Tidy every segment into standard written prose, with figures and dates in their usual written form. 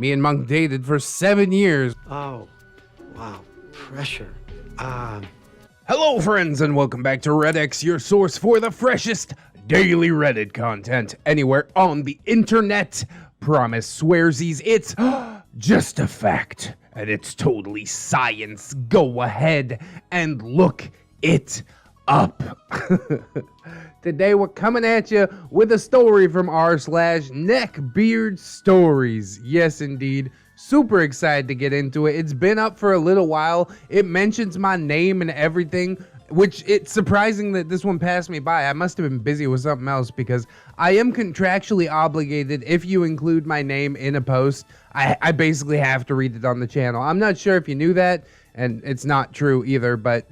Me and Monk dated for 7 years. Oh, wow. Pressure. Hello, friends, and welcome back to ReddX, your source for the freshest daily Reddit content anywhere on the internet. Promise swearsies, it's just a fact, and it's totally science. Go ahead and look it up. Today we're coming at you with a story from r/NeckbeardStories. Yes, indeed. Super excited to get into it. It's been up for a little while. It mentions my name and everything, which it's surprising that this one passed me by. I must have been busy with something else because I am contractually obligated. If you include my name in a post, I basically have to read it on the channel. I'm not sure if you knew that, and it's not true either, but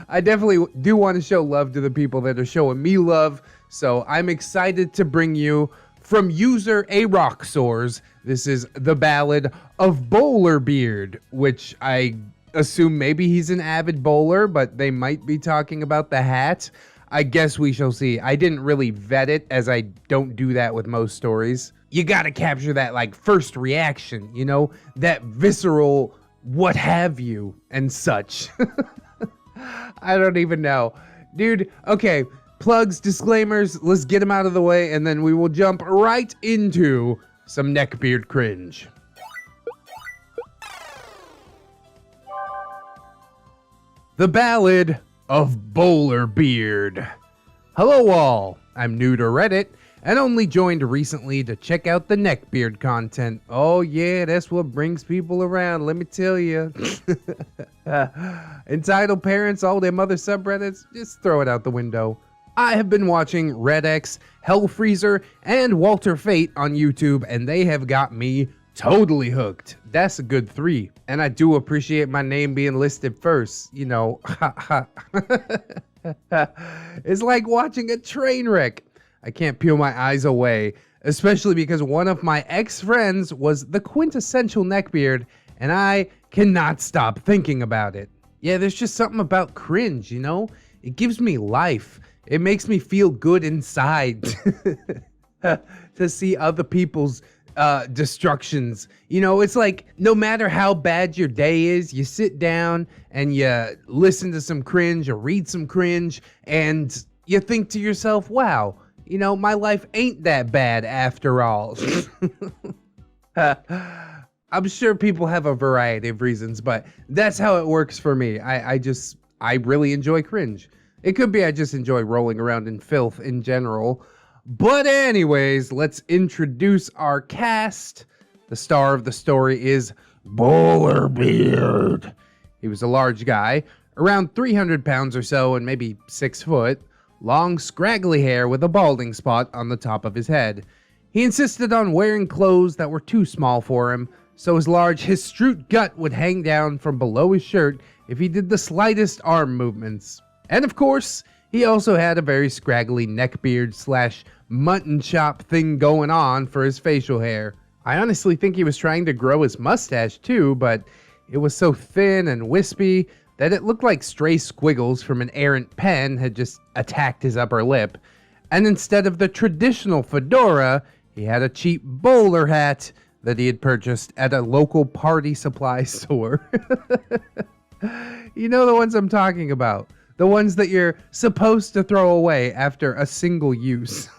I definitely do want to show love to the people that are showing me love. So I'm excited to bring you from user Aroxxors. This is the Ballad of Bowlerbeard, which I assume maybe he's an avid bowler, but they might be talking about the hat. I guess we shall see. I didn't really vet it, as I don't do that with most stories. You gotta capture that, like, first reaction, you know? That visceral what have you and such. I don't even know. Dude, okay, plugs, disclaimers, let's get them out of the way, and then we will jump right into some neckbeard cringe. The Ballad of Bowlerbeard. Hello all, I'm new to Reddit and only joined recently to check out the neckbeard content. Oh yeah, that's what brings people around, let me tell you. Entitled parents, all them other subreddits, just throw it out the window. I have been watching ReddX, Hellfreezer, and Walter Fate on YouTube, and they have got me totally hooked. That's a good 3. And I do appreciate my name being listed first, you know. It's like watching a train wreck. I can't peel my eyes away, especially because one of my ex-friends was the quintessential neckbeard, and I cannot stop thinking about it. Yeah, there's just something about cringe, you know? It gives me life. It makes me feel good inside to see other people's destructions. You know, it's like no matter how bad your day is, you sit down and you listen to some cringe or read some cringe and you think to yourself, wow, you know, my life ain't that bad after all. I'm sure people have a variety of reasons, but that's how it works for me. I really enjoy cringe. It could be I just enjoy rolling around in filth in general. But anyways, let's introduce our cast. The star of the story is Bowlerbeard. He was a large guy, around 300 pounds or so and maybe 6 foot. Long, scraggly hair with a balding spot on the top of his head. He insisted on wearing clothes that were too small for him, so his large histrute gut would hang down from below his shirt if he did the slightest arm movements. And of course, he also had a very scraggly neckbeard / mutton chop thing going on for his facial hair. I honestly think he was trying to grow his mustache too, but it was so thin and wispy that it looked like stray squiggles from an errant pen had just attacked his upper lip. And instead of the traditional fedora, he had a cheap bowler hat that he had purchased at a local party supply store. You know the ones I'm talking about. The ones that you're supposed to throw away after a single use.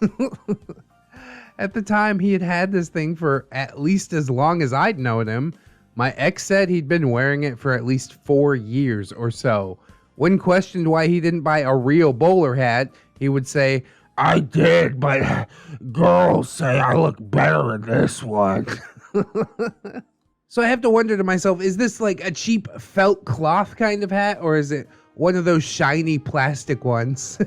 At the time, he had had this thing for at least as long as I'd known him. My ex said he'd been wearing it for at least 4 years or so. When questioned why he didn't buy a real bowler hat, he would say, "I did, but girls say I look better in this one." So I have to wonder to myself, is this like a cheap felt cloth kind of hat, or is it one of those shiny plastic ones?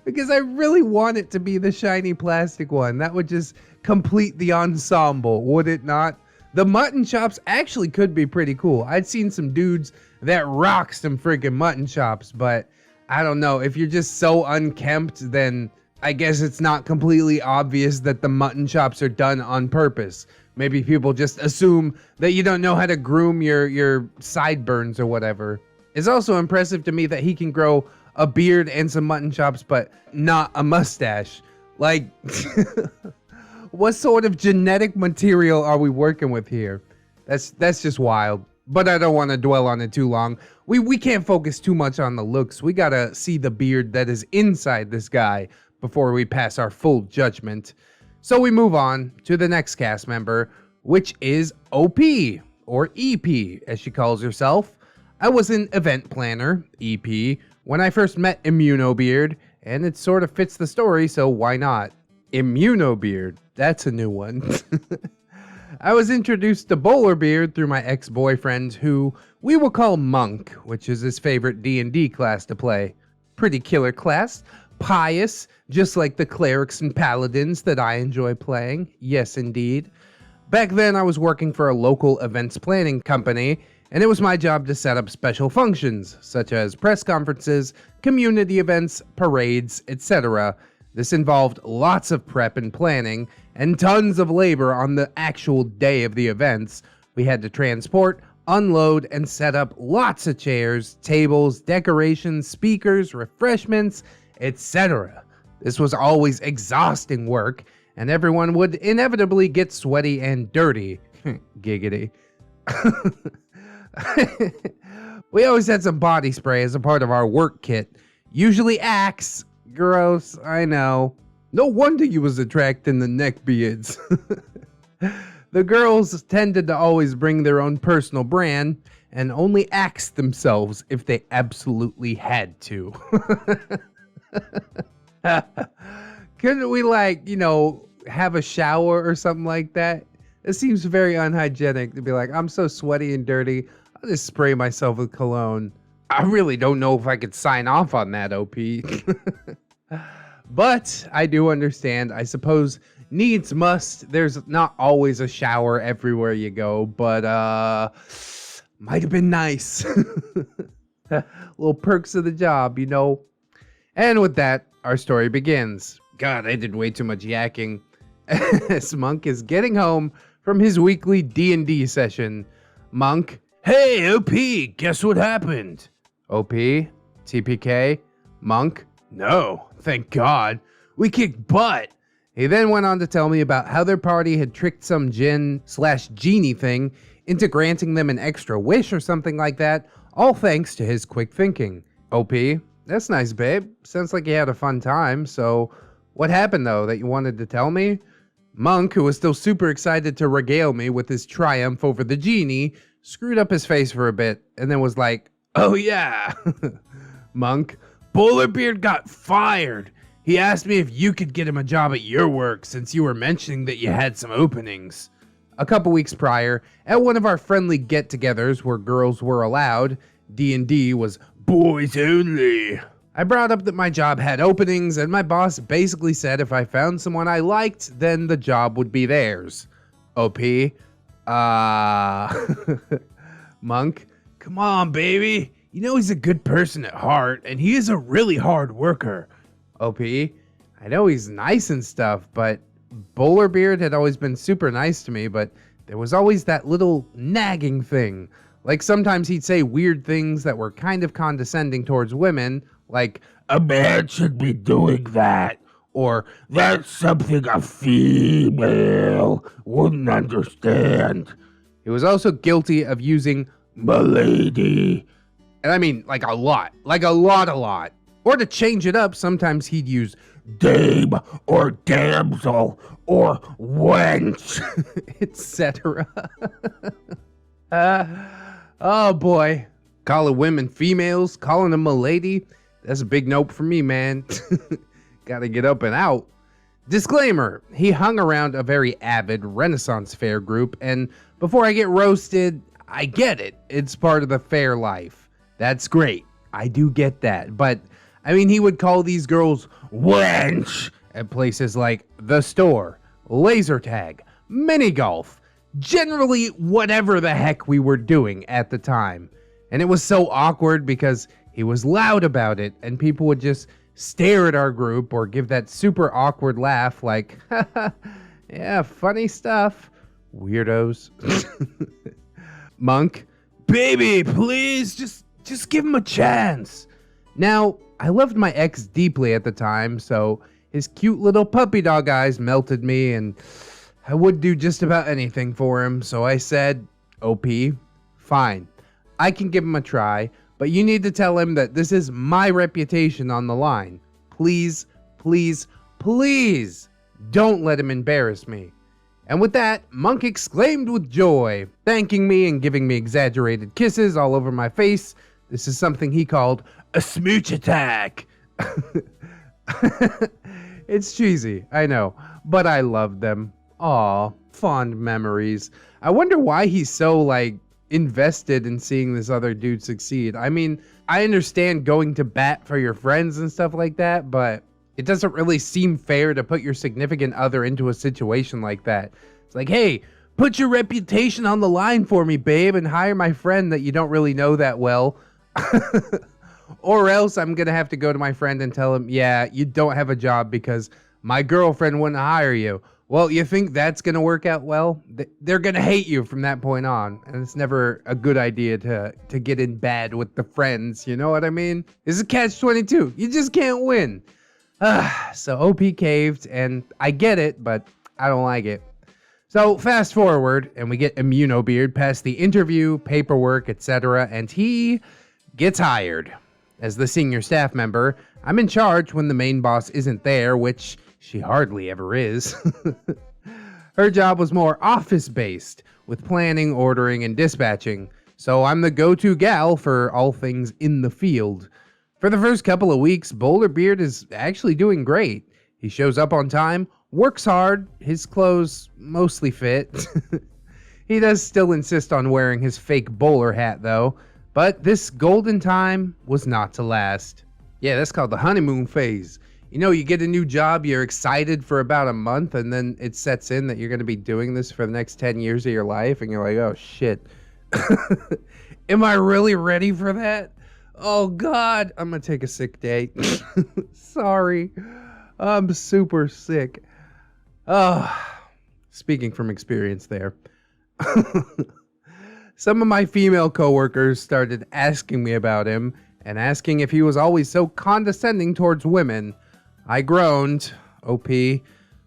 Because I really want it to be the shiny plastic one. That would just complete the ensemble, would it not? The mutton chops actually could be pretty cool. I'd seen some dudes that rock some freaking mutton chops, but I don't know. If you're just so unkempt, then I guess it's not completely obvious that the mutton chops are done on purpose. Maybe people just assume that you don't know how to groom your sideburns or whatever. It's also impressive to me that he can grow a beard and some mutton chops, but not a mustache. Like, What sort of genetic material are we working with here? That's just wild. But I don't want to dwell on it too long. We can't focus too much on the looks. We gotta see the beard that is inside this guy before we pass our full judgment. So we move on to the next cast member, which is OP, or EP, as she calls herself. I was an event planner, EP, when I first met Immunobeard, and it sort of fits the story, so why not? Immunobeard, that's a new one. I was introduced to Bowlerbeard through my ex-boyfriend, who we will call Monk, which is his favorite D&D class to play. Pretty killer class, pious, just like the clerics and paladins that I enjoy playing. Yes, indeed. Back then, I was working for a local events planning company, and it was my job to set up special functions, such as press conferences, community events, parades, etc. This involved lots of prep and planning, and tons of labor on the actual day of the events. We had to transport, unload, and set up lots of chairs, tables, decorations, speakers, refreshments, etc. This was always exhausting work, and everyone would inevitably get sweaty and dirty. Giggity. We always had some body spray as a part of our work kit. Usually Axe. Gross, I know. No wonder you was attracting the neckbeards. The girls tended to always bring their own personal brand and only axe themselves if they absolutely had to. Couldn't we, like, you know, have a shower or something like that? It seems very unhygienic to be like, I'm so sweaty and dirty, I'll just spray myself with cologne. I really don't know if I could sign off on that, OP. But I do understand. I suppose needs must. There's not always a shower everywhere you go, but might have been nice. Little perks of the job, you know. And with that, our story begins. God, I did way too much yakking. As Monk is getting home from his weekly D&D session. Monk, hey, OP, guess what happened? OP, TPK, Monk, no, thank God. We kicked butt. He then went on to tell me about how their party had tricked some djinn/genie thing into granting them an extra wish or something like that, all thanks to his quick thinking. OP, that's nice, babe. Sounds like you had a fun time, so what happened though that you wanted to tell me? Monk, who was still super excited to regale me with his triumph over the genie, screwed up his face for a bit and then was like, oh yeah. Monk, Bowlerbeard got fired. He asked me if you could get him a job at your work since you were mentioning that you had some openings. A couple weeks prior, at one of our friendly get-togethers where girls were allowed, D&D was boys only. I brought up that my job had openings and my boss basically said if I found someone I liked, then the job would be theirs. OP, Monk, come on, baby. You know he's a good person at heart, and he is a really hard worker. OP, I know he's nice and stuff, but Bowlerbeard had always been super nice to me, but there was always that little nagging thing. Like sometimes he'd say weird things that were kind of condescending towards women, like, a man should be doing that, or that's something a female wouldn't understand. He was also guilty of using "m'lady," and I mean like a lot. Or to change it up, sometimes he'd use dame or damsel or wench, etc. Oh boy. Calling women females, calling them a lady, that's a big nope for me, man. Gotta get up and out. Disclaimer, he hung around a very avid Renaissance fair group, and before I get roasted, I get it. It's part of the fair life. That's great. I do get that. But, I mean, he would call these girls wench at places like the store, laser tag, mini golf, generally whatever the heck we were doing at the time. And it was so awkward because he was loud about it, and people would just stare at our group or give that super awkward laugh like, yeah, funny stuff, weirdos. Monk, baby, please, just give him a chance. Now, I loved my ex deeply at the time, so His cute little puppy dog eyes melted me, and I would do just about anything for him, so I said, OP, fine. I can give him a try, but you need to tell him that this is my reputation on the line. Please, please, please don't let him embarrass me. And with that, Monk exclaimed with joy, thanking me and giving me exaggerated kisses all over my face. This is something he called a smooch attack. It's cheesy, I know, but I loved them. Aw, fond memories. I wonder why he's so, invested in seeing this other dude succeed. I mean, I understand going to bat for your friends and stuff like that, but it doesn't really seem fair to put your significant other into a situation like that. It's like, hey, put your reputation on the line for me, babe, and hire my friend that you don't really know that well. Or else I'm going to have to go to my friend and tell him, yeah, you don't have a job because my girlfriend wouldn't hire you. Well, you think that's going to work out well? They're going to hate you from that point on. And it's never a good idea to get in bad with the friends. You know what I mean? It's a catch-22. You just can't win. So OP caved, and I get it, but I don't like it. So fast forward, and we get Immunobeard past the interview, paperwork, etc., and he gets hired. As the senior staff member, I'm in charge when the main boss isn't there, which she hardly ever is. Her job was more office-based, with planning, ordering, and dispatching, so I'm the go-to gal for all things in the field. For the first couple of weeks, Bowlerbeard is actually doing great. He shows up on time, works hard, his clothes mostly fit. He does still insist on wearing his fake bowler hat though, but this golden time was not to last. Yeah, that's called the honeymoon phase. You know, you get a new job, you're excited for about a month, and then it sets in that you're going to be doing this for the next 10 years of your life, and you're like, oh shit. Am I really ready for that? Oh God, I'm going to take a sick day. Sorry. I'm super sick. Speaking from experience there. Some of my female coworkers started asking me about him and asking if he was always so condescending towards women. I groaned. OP.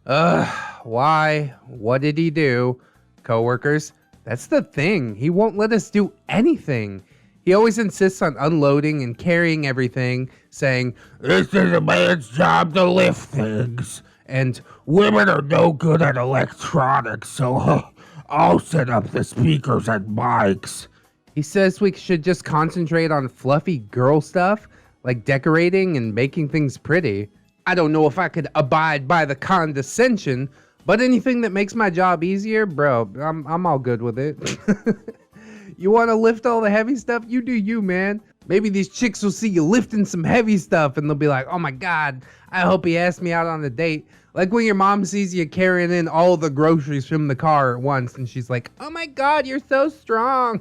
Why? What did he do? Coworkers, that's the thing. He won't let us do anything. He always insists on unloading and carrying everything, saying, "This is a man's job to lift things, and women are no good at electronics, so I'll set up the speakers and mics." He says we should just concentrate on fluffy girl stuff, like decorating and making things pretty. I don't know if I could abide by the condescension, but anything that makes my job easier, bro, I'm all good with it. You want to lift all the heavy stuff? You do you, man. Maybe these chicks will see you lifting some heavy stuff and they'll be like, oh my God, I hope he asked me out on a date. Like when your mom sees you carrying in all the groceries from the car at once and she's like, oh my God, you're so strong.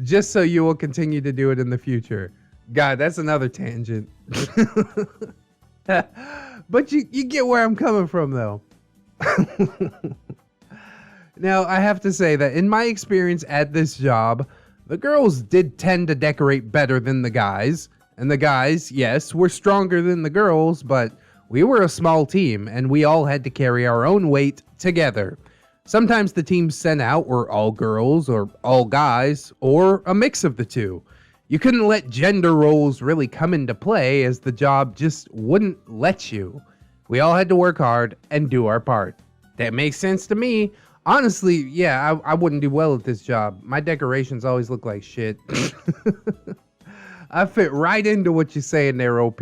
Just so you will continue to do it in the future. God, that's another tangent. But you get where I'm coming from though. Now, I have to say that in my experience at this job, the girls did tend to decorate better than the guys. And the guys, yes, were stronger than the girls, but we were a small team and we all had to carry our own weight together. Sometimes the teams sent out were all girls or all guys or a mix of the two. You couldn't let gender roles really come into play as the job just wouldn't let you. We all had to work hard and do our part. That makes sense to me. Honestly, yeah, I wouldn't do well at this job. My decorations always look like shit. I fit right into what you're saying there, OP.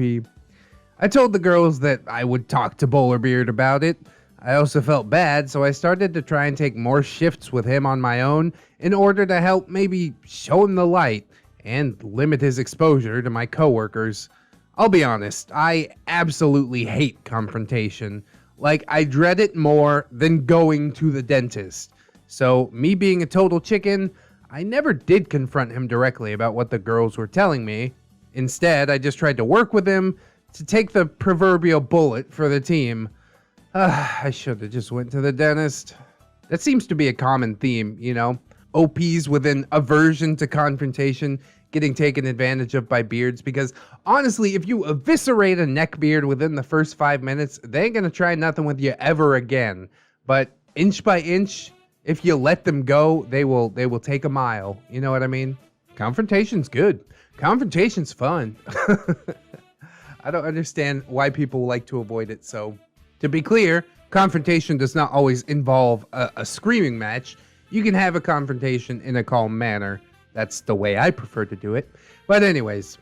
I told the girls that I would talk to Bowlerbeard about it. I also felt bad, so I started to try and take more shifts with him on my own in order to help maybe show him the light and limit his exposure to my coworkers. I'll be honest, I absolutely hate confrontation. Like, I dread it more than going to the dentist. So, me being a total chicken, I never did confront him directly about what the girls were telling me. Instead, I just tried to work with him to take the proverbial bullet for the team. I should have just went to the dentist. That seems to be a common theme, you know? OPs with an aversion to confrontation getting taken advantage of by beards, because honestly, if you eviscerate a neckbeard within the first 5 minutes, they ain't gonna try nothing with you ever again. But inch by inch, if you let them go, they will take a mile. You know what I mean? Confrontation's good. Confrontation's fun. I don't understand why people like to avoid it. So, to be clear, confrontation does not always involve a screaming match. You can have a confrontation in a calm manner. That's the way I prefer to do it. But anyways,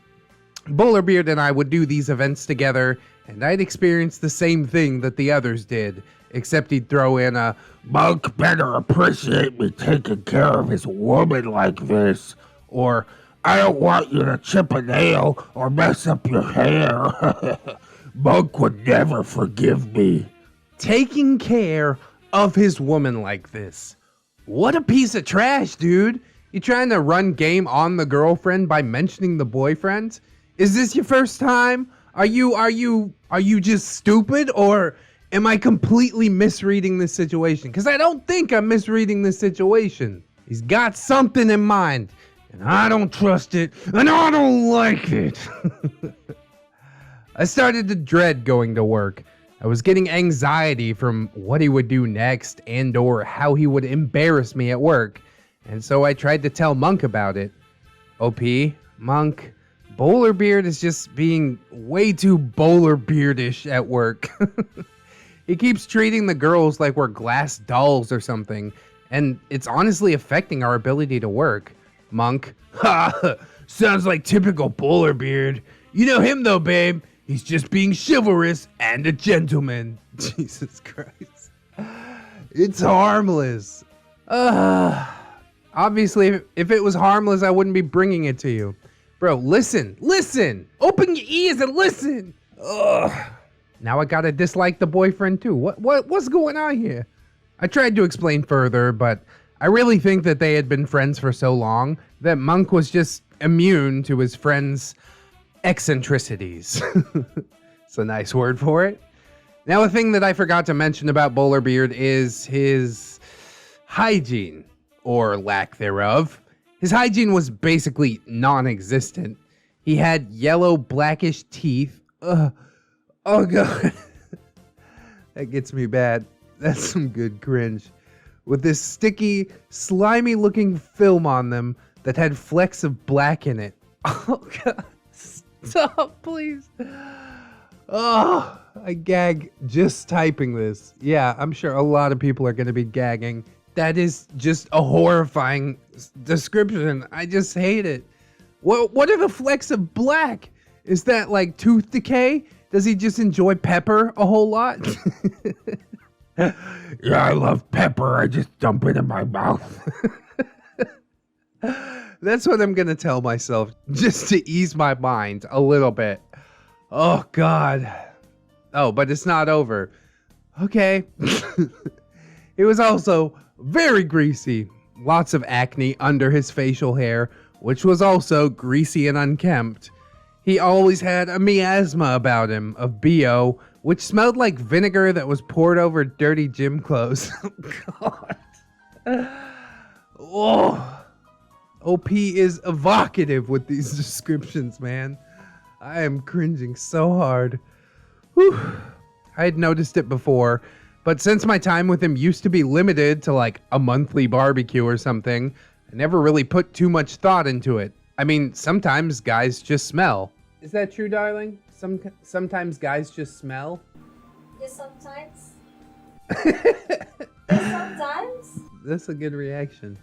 Bowlerbeard and I would do these events together, and I'd experience the same thing that the others did, except he'd throw in a, "Monk better appreciate me taking care of his woman like this," or, "I don't want you to chip a nail or mess up your hair. Monk would never forgive me." Taking care of his woman like this. What a piece of trash, dude. You trying to run game on the girlfriend by mentioning the boyfriend? Is this your first time? Are you just stupid, or am I completely misreading this situation? Because I don't think I'm misreading this situation. He's got something in mind, and I don't trust it, and I don't like it. I started to dread going to work. I was getting anxiety from what he would do next and or how he would embarrass me at work. And so I tried to tell Monk about it. OP, Monk, Bowlerbeard is just being way too Bowlerbeardish at work. He keeps treating the girls like we're glass dolls or something, and it's honestly affecting our ability to work. Monk, ha, sounds like typical Bowlerbeard. You know him though, babe. He's just being chivalrous and a gentleman. Jesus Christ. It's harmless. Obviously, if it was harmless, I wouldn't be bringing it to you. Bro, listen. Open your ears and listen. Ugh. Now I gotta dislike the boyfriend too. What's going on here? I tried to explain further, but I really think that they had been friends for so long that Monk was just immune to his friend's eccentricities. It's a nice word for it. Now, a thing that I forgot to mention about Bowlerbeard is his hygiene, or lack thereof. His hygiene was basically non-existent. He had yellow, blackish teeth. Oh god. That gets me bad. That's some good cringe. With this sticky, slimy looking film on them that had flecks of black in it. Oh god. Stop, please. Oh, I gag just typing this. Yeah, I'm sure a lot of people are going to be gagging. That is just a horrifying description. I just hate it. What are the flecks of black? Is that like tooth decay? Does he just enjoy pepper a whole lot? Yeah, I love pepper. I just dump it in my mouth. That's what I'm going to tell myself, just to ease my mind a little bit. Oh, God. Oh, but it's not over. Okay. It was also very greasy. Lots of acne under his facial hair, which was also greasy and unkempt. He always had a miasma about him of BO, which smelled like vinegar that was poured over dirty gym clothes. God. Oh. OP is evocative with these descriptions, man. I am cringing so hard. Whew. I had noticed it before, but since my time with him used to be limited to like a monthly barbecue or something, I never really put too much thought into it. I mean, sometimes guys just smell. Is that true, darling? Sometimes guys just smell? Yes, sometimes. Yes, sometimes. That's a good reaction.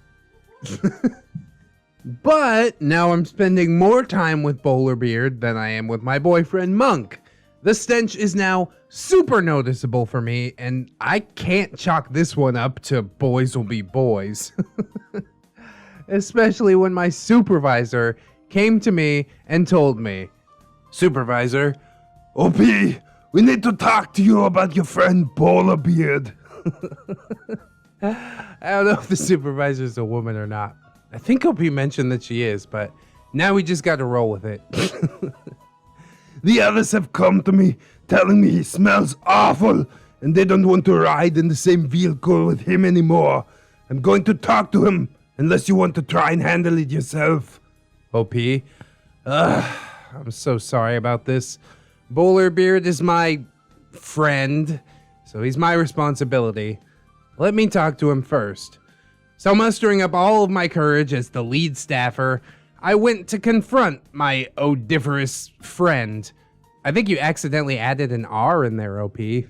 But now I'm spending more time with Bowlerbeard than I am with my boyfriend Monk. The stench is now super noticeable for me, and I can't chalk this one up to boys will be boys. Especially when my supervisor came to me and told me, "Supervisor, OP, we need to talk to you about your friend Bowlerbeard." I don't know if the supervisor's a woman or not. I think OP mentioned that she is, but now we just got to roll with it. "The others have come to me telling me he smells awful and they don't want to ride in the same vehicle with him anymore. I'm going to talk to him unless you want to try and handle it yourself." OP. I'm so sorry about this. Bowlerbeard is my friend, so he's my responsibility. Let me talk to him first. So mustering up all of my courage as the lead staffer, I went to confront my odiferous friend. I think you accidentally added an R in there, OP. Is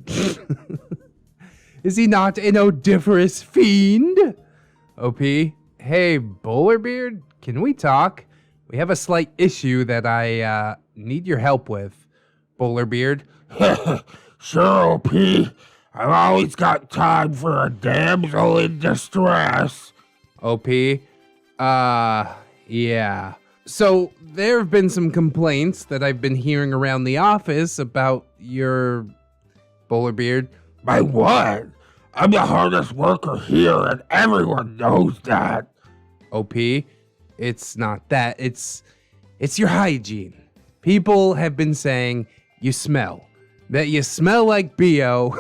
he not an odiferous fiend? OP, hey, Bowlerbeard, can we talk? We have a slight issue that I need your help with. Bowlerbeard. Sure, OP. I've always got time for a damsel in distress. OP, yeah. So there have been some complaints that I've been hearing around the office about your Bowlerbeard. My what? I'm the hardest worker here, and everyone knows that. OP, it's not that. It's your hygiene. People have been saying you smell. That you smell like BO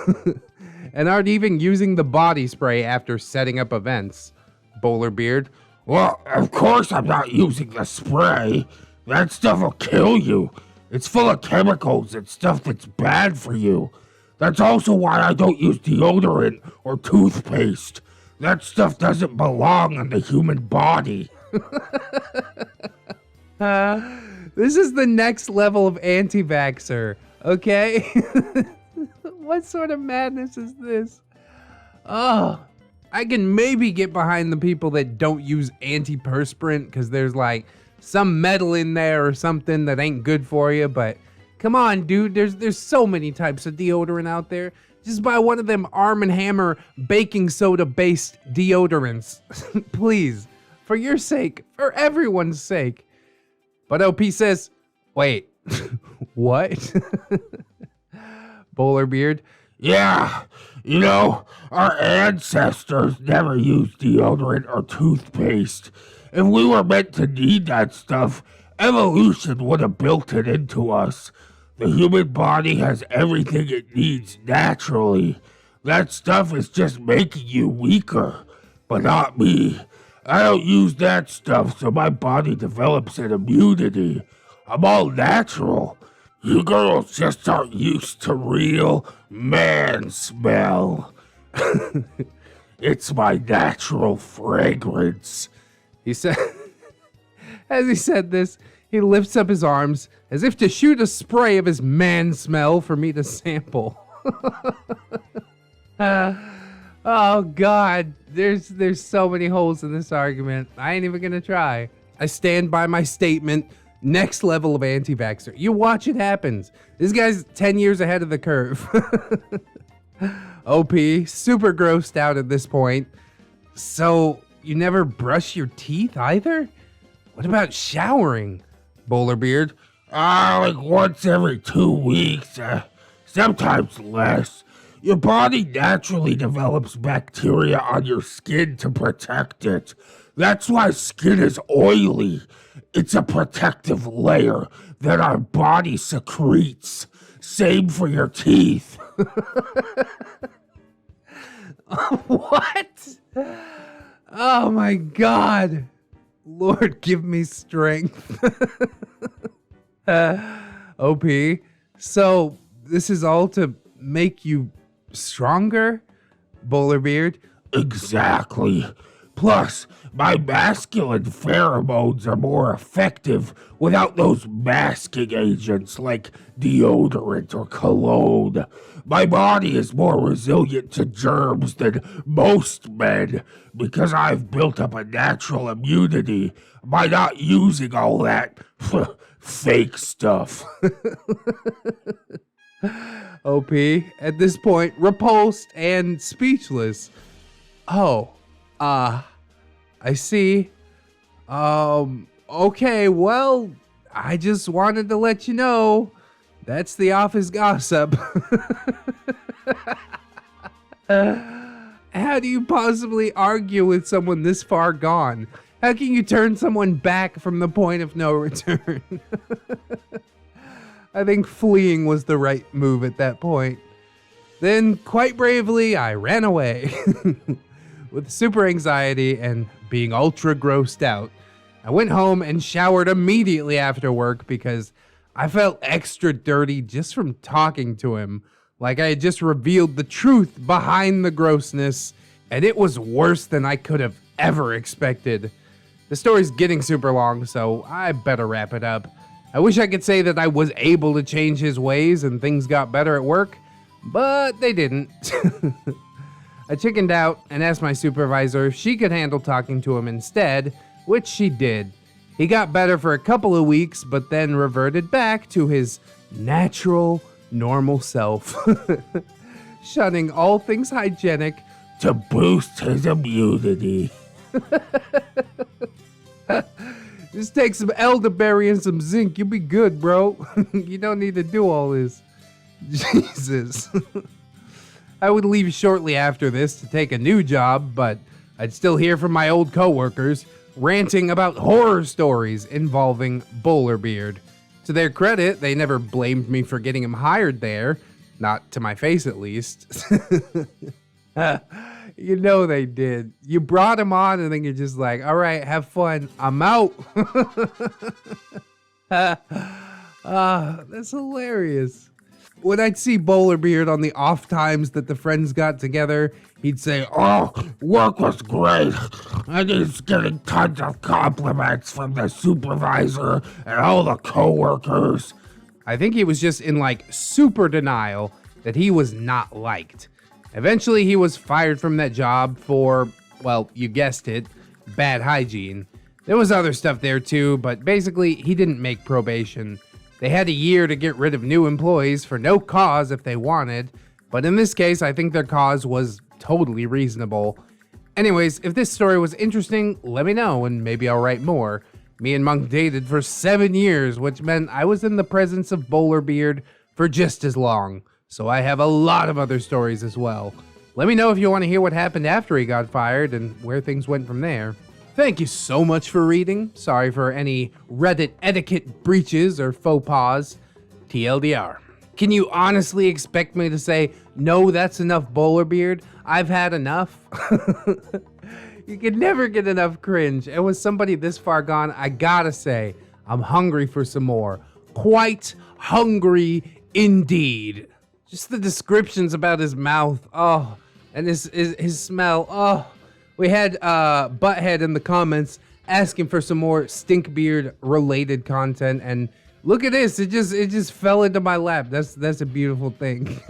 and aren't even using the body spray after setting up events. Bowlerbeard. Well, of course I'm not using the spray. That stuff will kill you. It's full of chemicals and stuff that's bad for you. That's also why I don't use deodorant or toothpaste. That stuff doesn't belong in the human body. This is the next level of anti-vaxxer, okay? What sort of madness is this? Oh, I can maybe get behind the people that don't use antiperspirant because there's like some metal in there or something that ain't good for you, but come on, dude, there's so many types of deodorant out there. Just buy one of them Arm & Hammer baking soda-based deodorants. Please, for your sake, for everyone's sake. But OP says, wait, what? Bowlerbeard. Yeah, you know, our ancestors never used deodorant or toothpaste. If we were meant to need that stuff, evolution would have built it into us. The human body has everything it needs naturally. That stuff is just making you weaker, but not me. I don't use that stuff so my body develops an immunity. I'm all natural. You girls just aren't used to real man smell. It's my natural fragrance. He said, as he said this, he lifts up his arms as if to shoot a spray of his man smell for me to sample. Oh God, there's so many holes in this argument. I ain't even gonna try. I stand by my statement. Next level of anti-vaxxer. You watch it happens. This guy's 10 years ahead of the curve. OP, super grossed out at this point. So, you never brush your teeth either? What about showering? Bowlerbeard. Like once every 2 weeks, sometimes less. Your body naturally develops bacteria on your skin to protect it. That's why skin is oily. It's a protective layer that our body secretes. Same for your teeth. What? Oh my God. Lord, give me strength. OP, so this is all to make you stronger? Bowlerbeard. Exactly. Plus, my masculine pheromones are more effective without those masking agents like deodorant or cologne. My body is more resilient to germs than most men because I've built up a natural immunity by not using all that fake stuff. OP, at this point, repulsed and speechless. Oh, I see. Okay, well, I just wanted to let you know. That's the office gossip. How do you possibly argue with someone this far gone? How can you turn someone back from the point of no return? I think fleeing was the right move at that point. Then, quite bravely, I ran away. With super anxiety and being ultra grossed out, I went home and showered immediately after work because I felt extra dirty just from talking to him. Like I had just revealed the truth behind the grossness, and it was worse than I could have ever expected. The story's getting super long, so I better wrap it up. I wish I could say that I was able to change his ways and things got better at work, but they didn't. I chickened out and asked my supervisor if she could handle talking to him instead, which she did. He got better for a couple of weeks, but then reverted back to his natural, normal self, shunning all things hygienic to boost his immunity. Just take some elderberry and some zinc, you'll be good, bro. You don't need to do all this. Jesus. I would leave shortly after this to take a new job, but I'd still hear from my old coworkers ranting about horror stories involving Bowlerbeard. To their credit, they never blamed me for getting him hired there. Not to my face, at least. You know they did. You brought him on and then you're just like, all right, have fun. I'm out. That's hilarious. When I'd see Bowlerbeard on the off times that the friends got together, he'd say, "Oh, work was great. And he's getting tons of compliments from the supervisor and all the coworkers." I think he was just in like super denial that he was not liked. Eventually, he was fired from that job for, well, you guessed it, bad hygiene. There was other stuff there too, but basically, he didn't make probation. They had a year to get rid of new employees for no cause if they wanted, but in this case, I think their cause was totally reasonable. Anyways, if this story was interesting, let me know and maybe I'll write more. Me and Monk dated for 7 years, which meant I was in the presence of Bowlerbeard for just as long. So I have a lot of other stories as well. Let me know if you want to hear what happened after he got fired and where things went from there. Thank you so much for reading. Sorry for any Reddit etiquette breaches or faux pas. TLDR. Can you honestly expect me to say, no, that's enough Bowlerbeard? I've had enough. You can never get enough cringe. And with somebody this far gone, I gotta say, I'm hungry for some more. Quite hungry indeed. Just the descriptions about his mouth, oh, and his smell, oh. We had Butthead in the comments asking for some more Stinkbeard related content, and look at this, it just fell into my lap. That's a beautiful thing.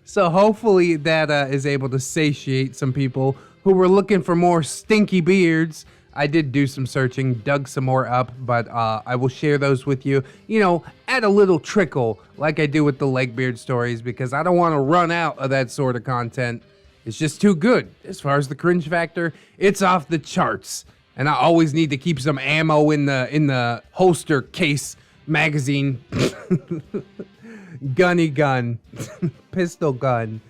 So hopefully that is able to satiate some people who were looking for more stinky beards. I did do some searching, dug some more up, but I will share those with you, you know, add a little trickle like I do with the Neckbeard stories, because I don't want to run out of that sort of content. It's just too good. As far as the cringe factor, it's off the charts. And I always need to keep some ammo in the holster case magazine. Gunny gun. Pistol gun.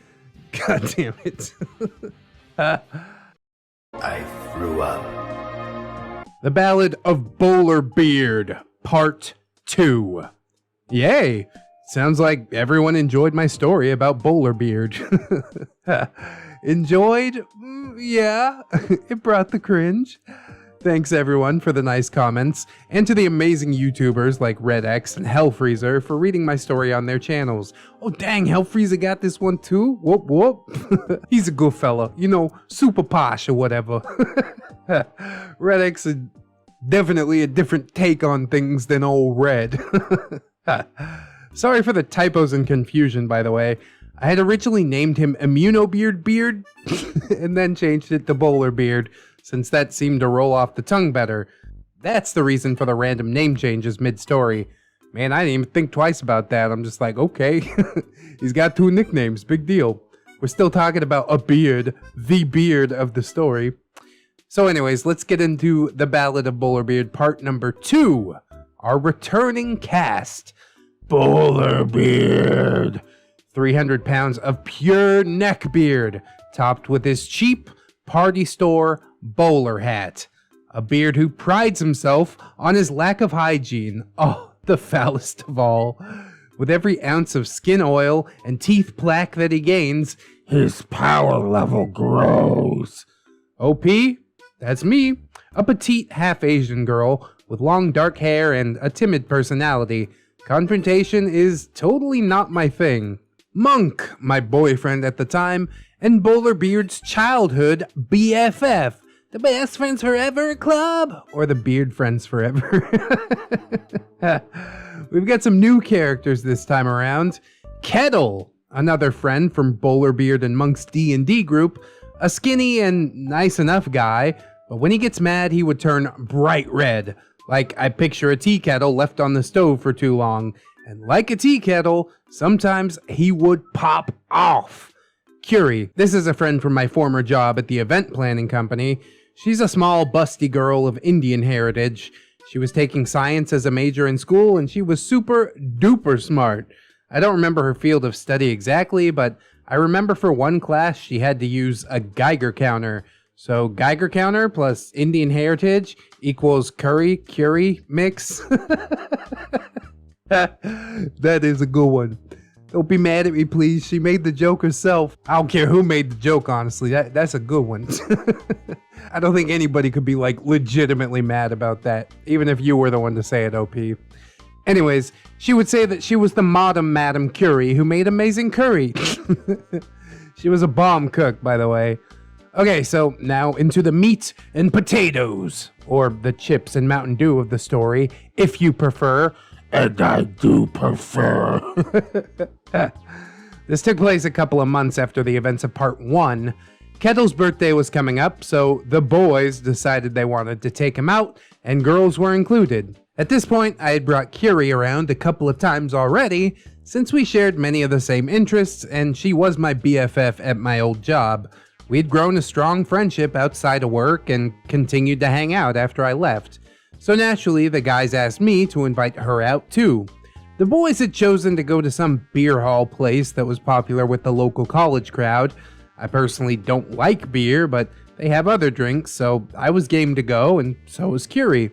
God damn it. I threw up. The Ballad of Bowlerbeard, Part 2. Yay! Sounds like everyone enjoyed my story about Bowlerbeard. Enjoyed? Yeah, it brought the cringe. Thanks everyone for the nice comments, and to the amazing YouTubers like ReddX and Hellfreezer for reading my story on their channels. Oh dang, Hellfreezer got this one too? Whoop whoop. He's a good fella, you know, super posh or whatever. ReddX is definitely a different take on things than old Red. Sorry for the typos and confusion, by the way. I had originally named him Beard and then changed it to Bowlerbeard, since that seemed to roll off the tongue better. That's the reason for the random name changes mid-story. Man, I didn't even think twice about that. I'm just like, okay, he's got 2 nicknames, big deal. We're still talking about a beard, the beard of the story. So anyways, let's get into the Ballad of Bowlerbeard, part number 2. Our returning cast. Bowlerbeard. 300 pounds of pure neckbeard, topped with his cheap party store bowler hat. A beard who prides himself on his lack of hygiene. Oh, the foulest of all. With every ounce of skin oil and teeth plaque that he gains, his power level grows. OP, that's me. a petite half-Asian girl with long dark hair and a timid personality. Confrontation is totally not my thing. Monk, my boyfriend at the time, and Bowlerbeard's childhood BFF. The Best Friends Forever Club, or the Beard Friends Forever. We've got some new characters this time around. Kettle, another friend from Bowlerbeard and Monk's D&D group, a skinny and nice enough guy, but when he gets mad he would turn bright red, like I picture a tea kettle left on the stove for too long, and like a tea kettle, sometimes he would pop off. Curie, this is a friend from my former job at the event planning company. She's a small, busty girl of Indian heritage. She was taking science as a major in school, and she was super duper smart. I don't remember her field of study exactly, but I remember for one class she had to use a Geiger counter. So Geiger counter plus Indian heritage equals Curie mix. That is a good one. Don't be mad at me, please. She made the joke herself. I don't care who made the joke, honestly. That's a good one. I don't think anybody could be, like, legitimately mad about that, even if you were the one to say it, OP. Anyways, she would say that she was the Madam Curie who made amazing curry. She was a bomb cook, by the way. Okay, so now into the meat and potatoes, or the chips and Mountain Dew of the story, if you prefer. And I do prefer. This took place a couple of months after the events of Part 1. Kettle's birthday was coming up, so the boys decided they wanted to take him out, and girls were included. At this point, I had brought Curie around a couple of times already, since we shared many of the same interests, and she was my BFF at my old job. We'd grown a strong friendship outside of work and continued to hang out after I left. So naturally, the guys asked me to invite her out too. The boys had chosen to go to some beer hall place that was popular with the local college crowd. I personally don't like beer, but they have other drinks, so I was game to go, and so was Curie.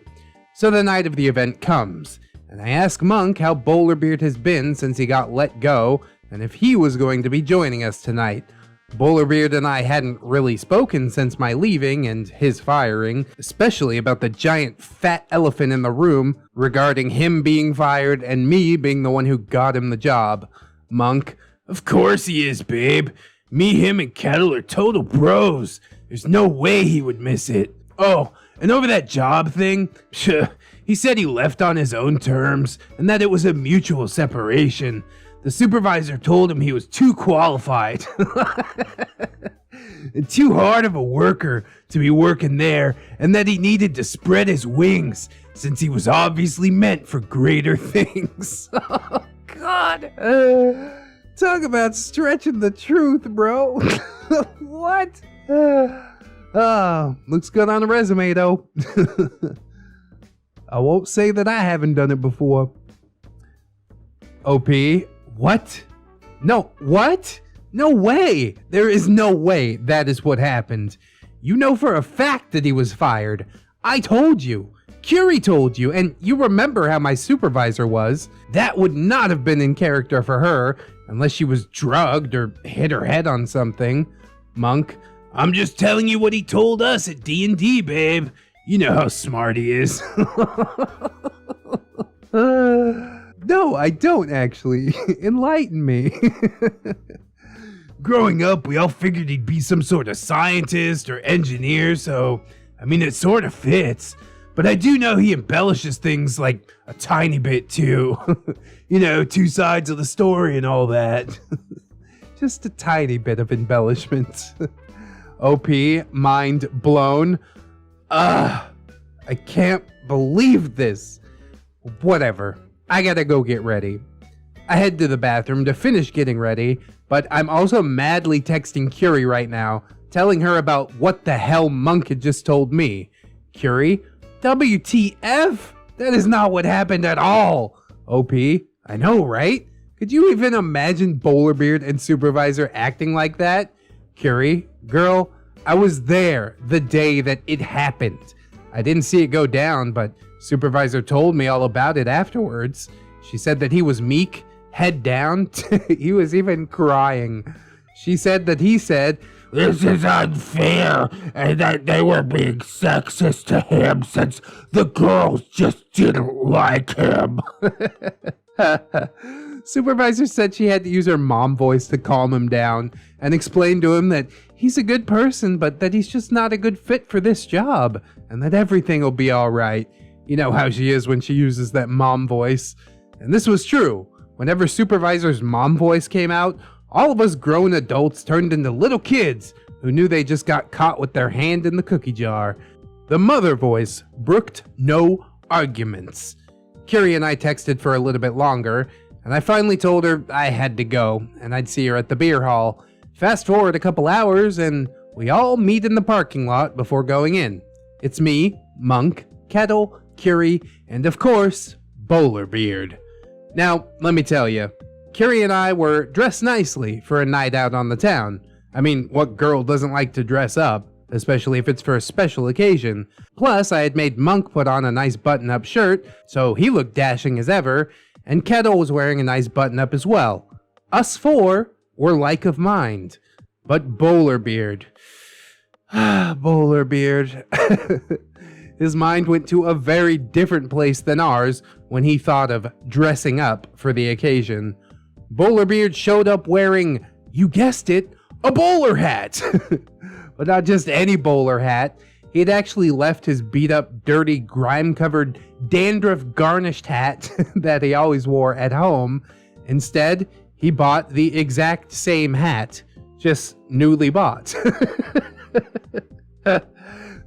So the night of the event comes, and I ask Monk how Bowlerbeard has been since he got let go, and if he was going to be joining us tonight. Bowlerbeard and I hadn't really spoken since my leaving and his firing, especially about the giant fat elephant in the room regarding him being fired and me being the one who got him the job. Monk, of course he is, babe. Me, him, and Kettle are total bros. There's no way he would miss it. Oh, and over that job thing, he said he left on his own terms and that it was a mutual separation. The supervisor told him he was too qualified and too hard of a worker to be working there, and that he needed to spread his wings since he was obviously meant for greater things. Oh, God. Talk about stretching the truth, bro. What? Looks good on a resume, though. I won't say that I haven't done it before. OP, what? No, what? No way! There is no way that is what happened. You know for a fact that he was fired. I told you. Curie told you, and you remember how my supervisor was. That would not have been in character for her, unless she was drugged or hit her head on something. Monk, I'm just telling you what he told us at D&D, babe. You know how smart he is. No, I don't actually. Enlighten me. Growing up, we all figured he'd be some sort of scientist or engineer, so, I mean, it sort of fits. But I do know he embellishes things like a tiny bit too. You know, two sides of the story and all that. Just a tiny bit of embellishment. OP, mind blown. I can't believe this. Whatever. I gotta go get ready. I head to the bathroom to finish getting ready, but I'm also madly texting Curie right now, telling her about what the hell Monk had just told me. Curie, WTF? That is not what happened at all. OP, I know, right? Could you even imagine Bowlerbeard and Supervisor acting like that? Curie, girl, I was there the day that it happened. I didn't see it go down, but Supervisor told me all about it afterwards. She said that he was meek, head down. He was even crying. She said that he said, this is unfair, and that they were being sexist to him since the girls just didn't like him. Supervisor said she had to use her mom voice to calm him down and explain to him that he's a good person, but that he's just not a good fit for this job, and that everything will be alright. You know how she is when she uses that mom voice. And this was true. Whenever Supervisor's mom voice came out, all of us grown adults turned into little kids who knew they just got caught with their hand in the cookie jar. The mother voice brooked no arguments. Curie and I texted for a little bit longer, and I finally told her I had to go, and I'd see her at the beer hall. Fast forward a couple hours, and we all meet in the parking lot before going in. It's me, Monk, Kettle, Curie, and of course, Bowlerbeard. Now, let me tell you, Curie and I were dressed nicely for a night out on the town. I mean, what girl doesn't like to dress up, especially if it's for a special occasion? Plus, I had made Monk put on a nice button-up shirt, so he looked dashing as ever, and Kettle was wearing a nice button-up as well. Us four were like of mind. But Bowlerbeard... Bowlerbeard... His mind went to a very different place than ours when he thought of dressing up for the occasion. Bowlerbeard showed up wearing, you guessed it, a bowler hat! But not just any bowler hat. He had actually left his beat-up, dirty, grime-covered, dandruff-garnished hat that he always wore at home. Instead, he bought the exact same hat, just newly bought.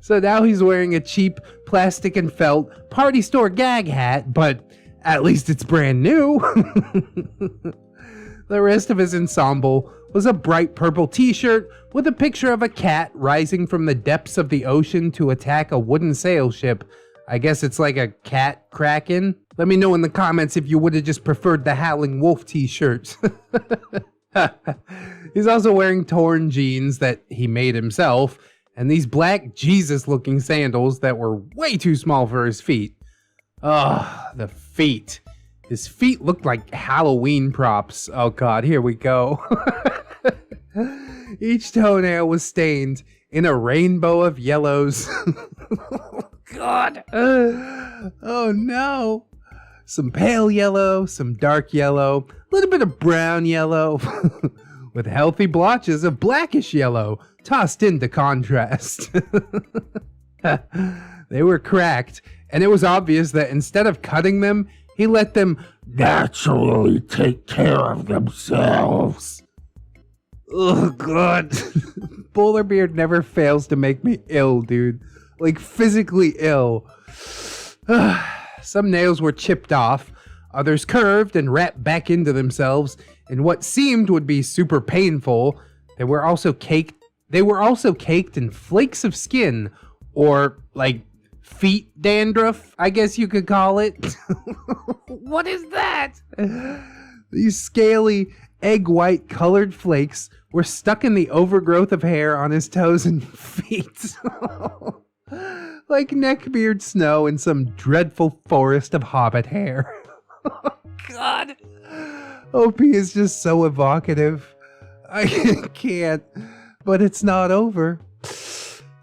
So now he's wearing a cheap plastic and felt party store gag hat, but at least it's brand new. The rest of his ensemble was a bright purple t-shirt with a picture of a cat rising from the depths of the ocean to attack a wooden sail ship. I guess it's like a cat kraken? Let me know in the comments if you would have just preferred the Howling Wolf t-shirt. He's also wearing torn jeans that he made himself, and these black Jesus-looking sandals that were way too small for his feet. Oh, the feet. His feet looked like Halloween props. Oh god, here we go. Each toenail was stained in a rainbow of yellows. God. Oh no. Some pale yellow, some dark yellow, a little bit of brown yellow, with healthy blotches of blackish yellow tossed into contrast. They were cracked, and it was obvious that instead of cutting them, he let them naturally take care of themselves. Oh, God. Bowlerbeard never fails to make me ill, dude. Like, physically ill. Some nails were chipped off, others curved and wrapped back into themselves in what seemed would be super painful. They were also caked in flakes of skin, or, like, feet dandruff, I guess you could call it. What is that? These scaly, egg-white colored flakes were stuck in the overgrowth of hair on his toes and feet. Like neckbeard snow in some dreadful forest of hobbit hair. God. OP is just so evocative. I can't, but it's not over.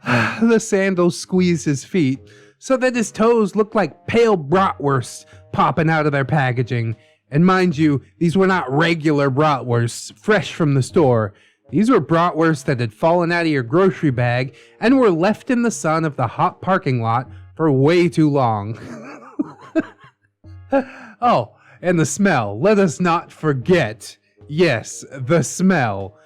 The sandals squeezed his feet so that his toes looked like pale bratwursts popping out of their packaging. And mind you, these were not regular bratwursts, fresh from the store. These were bratwursts that had fallen out of your grocery bag and were left in the sun of the hot parking lot for way too long. Oh, and the smell. Let us not forget. Yes, the smell.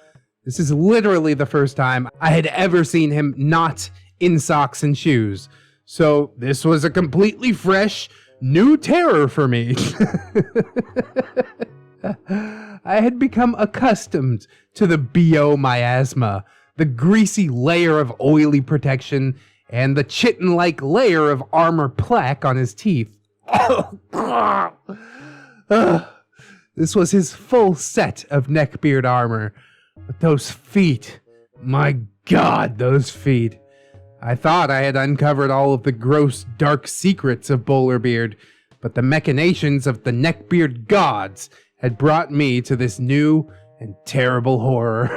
This is literally the first time I had ever seen him not in socks and shoes. So this was a completely fresh, new terror for me. I had become accustomed to the BO miasma, the greasy layer of oily protection, and the chitin-like layer of armor plaque on his teeth. This was his full set of neckbeard armor. But those feet, my God, those feet. I thought I had uncovered all of the gross, dark secrets of Bowlerbeard, but the machinations of the neckbeard gods had brought me to this new and terrible horror.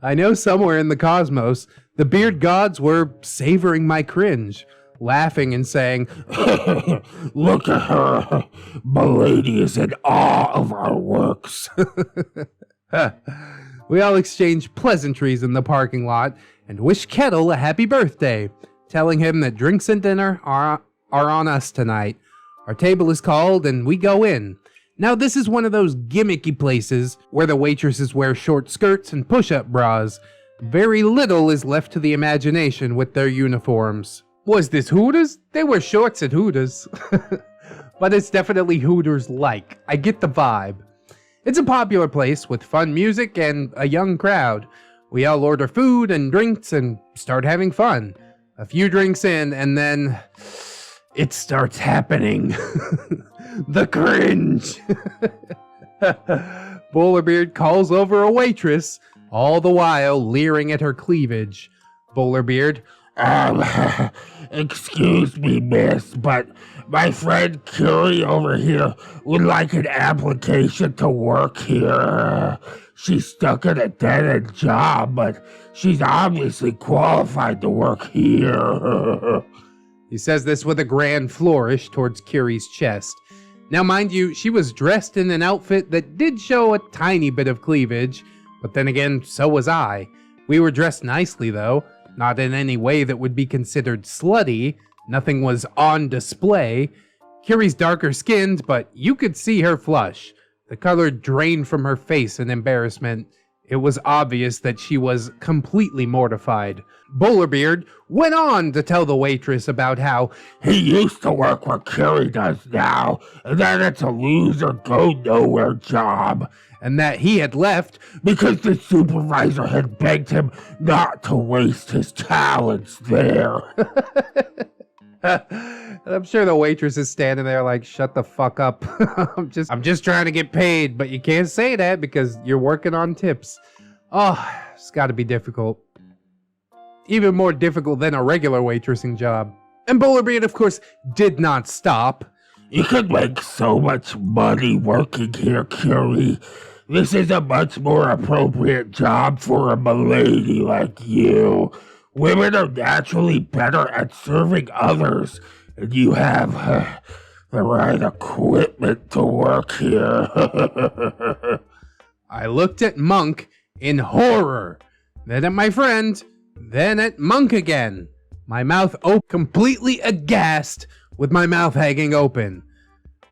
I know somewhere in the cosmos, the beard gods were savoring my cringe, laughing and saying, Look at her. Milady is in awe of our works. We all exchanged pleasantries in the parking lot and wished Kettle a happy birthday, telling him that drinks and dinner are on us tonight. Our table is called and we go in. Now this is one of those gimmicky places where the waitresses wear short skirts and push-up bras. Very little is left to the imagination with their uniforms. Was this Hooters? They wear shorts at Hooters. But it's definitely Hooters-like. I get the vibe. It's a popular place with fun music and a young crowd. We all order food and drinks and start having fun. A few drinks in and then it starts happening. The cringe. Bowlerbeard calls over a waitress, all the while leering at her cleavage. Bowlerbeard, Excuse me, miss, but my friend Curie over here would like an application to work here. She's stuck in a dead-end job, but she's obviously qualified to work here. He says this with a grand flourish towards Curie's chest. Now, mind you, she was dressed in an outfit that did show a tiny bit of cleavage, but then again, so was I. We were dressed nicely, though, not in any way that would be considered slutty. Nothing was on display. Curie's darker skinned, but you could see her flush. The color drained from her face in embarrassment. It was obvious that she was completely mortified. Bowlerbeard went on to tell the waitress about how he used to work where Curie does now, and that it's a loser go-nowhere job, and that he had left because the supervisor had begged him not to waste his talents there. I'm sure the waitress is standing there like, shut the fuck up. I'm just trying to get paid, but you can't say that because you're working on tips. Oh, it's gotta be difficult. Even more difficult than a regular waitressing job. And Bowlerbeard, of course, did not stop. You could make so much money working here, Curie. This is a much more appropriate job for a milady like you. Women are naturally better at serving others, and you have the right equipment to work here. I looked at Monk in horror, then at my friend, then at Monk again. My mouth open, completely aghast, with my mouth hanging open.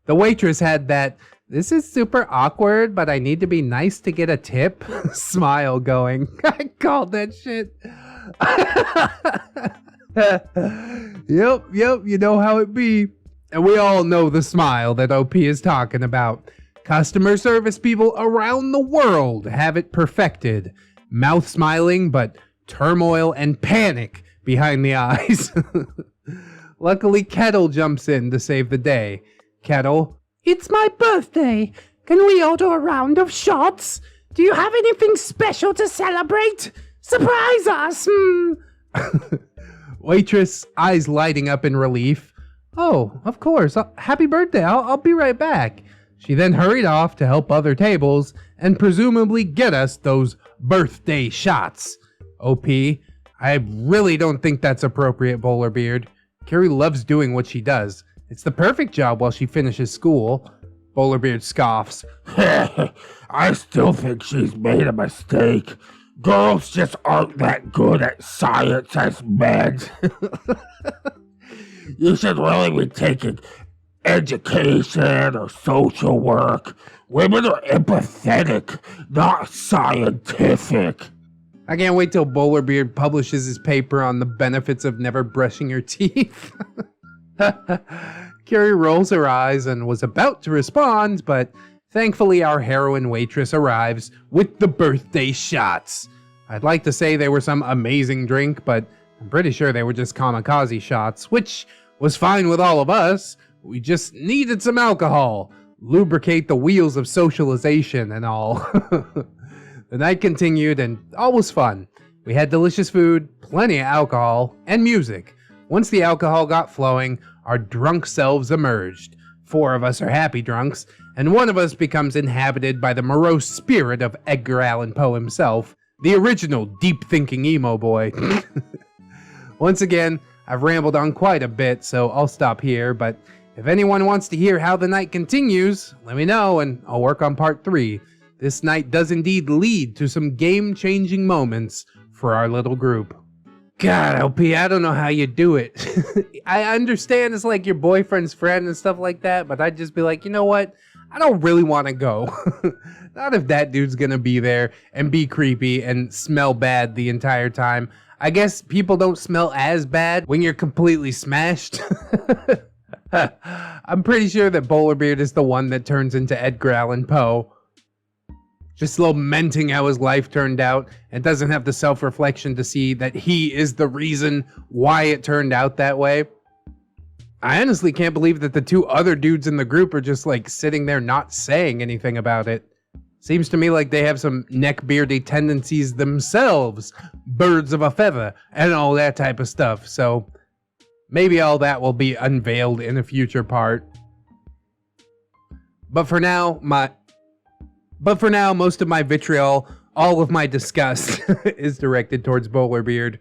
The waitress had that, this is super awkward, but I need to be nice to get a tip, smile going. I called that shit. Yep, you know how it be. And we all know the smile that OP is talking about. Customer service people around the world have it perfected. Mouth smiling, but turmoil and panic behind the eyes. Luckily, Kettle jumps in to save the day. Kettle, it's my birthday. Can we order a round of shots? Do you have anything special to celebrate? Surprise us! Waitress, eyes lighting up in relief. Oh, of course. Happy birthday. I'll be right back. She then hurried off to help other tables and presumably get us those birthday shots. OP, I really don't think that's appropriate, Bowlerbeard. Curie loves doing what she does. It's the perfect job while she finishes school. Bowlerbeard scoffs. I still think she's made a mistake. Girls just aren't that good at science as men. You should really be taking education or social work. Women are empathetic, not scientific. I can't wait till Bowlerbeard publishes his paper on the benefits of never brushing your teeth. Curie rolls her eyes and was about to respond, but thankfully our heroine waitress arrives with the birthday shots. I'd like to say they were some amazing drink, but I'm pretty sure they were just kamikaze shots, which was fine with all of us. We just needed some alcohol, lubricate the wheels of socialization and all. The night continued and all was fun. We had delicious food, plenty of alcohol, and music. Once the alcohol got flowing, our drunk selves emerged. 4 of us are happy drunks, and one of us becomes inhabited by the morose spirit of Edgar Allan Poe himself, The original deep-thinking emo boy. Once again, I've rambled on quite a bit, so I'll stop here, but if anyone wants to hear how the night continues, let me know and I'll work on part 3. This night does indeed lead to some game-changing moments for our little group. God, LP, I don't know how you do it. I understand it's like your boyfriend's friend and stuff like that, but I'd just be like, you know what? I don't really want to go. Not if that dude's gonna be there and be creepy and smell bad the entire time. I guess people don't smell as bad when you're completely smashed. I'm pretty sure that Bowlerbeard is the one that turns into Edgar Allan Poe. Just lamenting how his life turned out and doesn't have the self-reflection to see that he is the reason why it turned out that way. I honestly can't believe that the 2 other dudes in the group are just like sitting there not saying anything about it. Seems to me like they have some neckbeardy tendencies themselves, birds of a feather, and all that type of stuff. So maybe all that will be unveiled in a future part. But for now, most of my vitriol, all of my disgust is directed towards Bowlerbeard.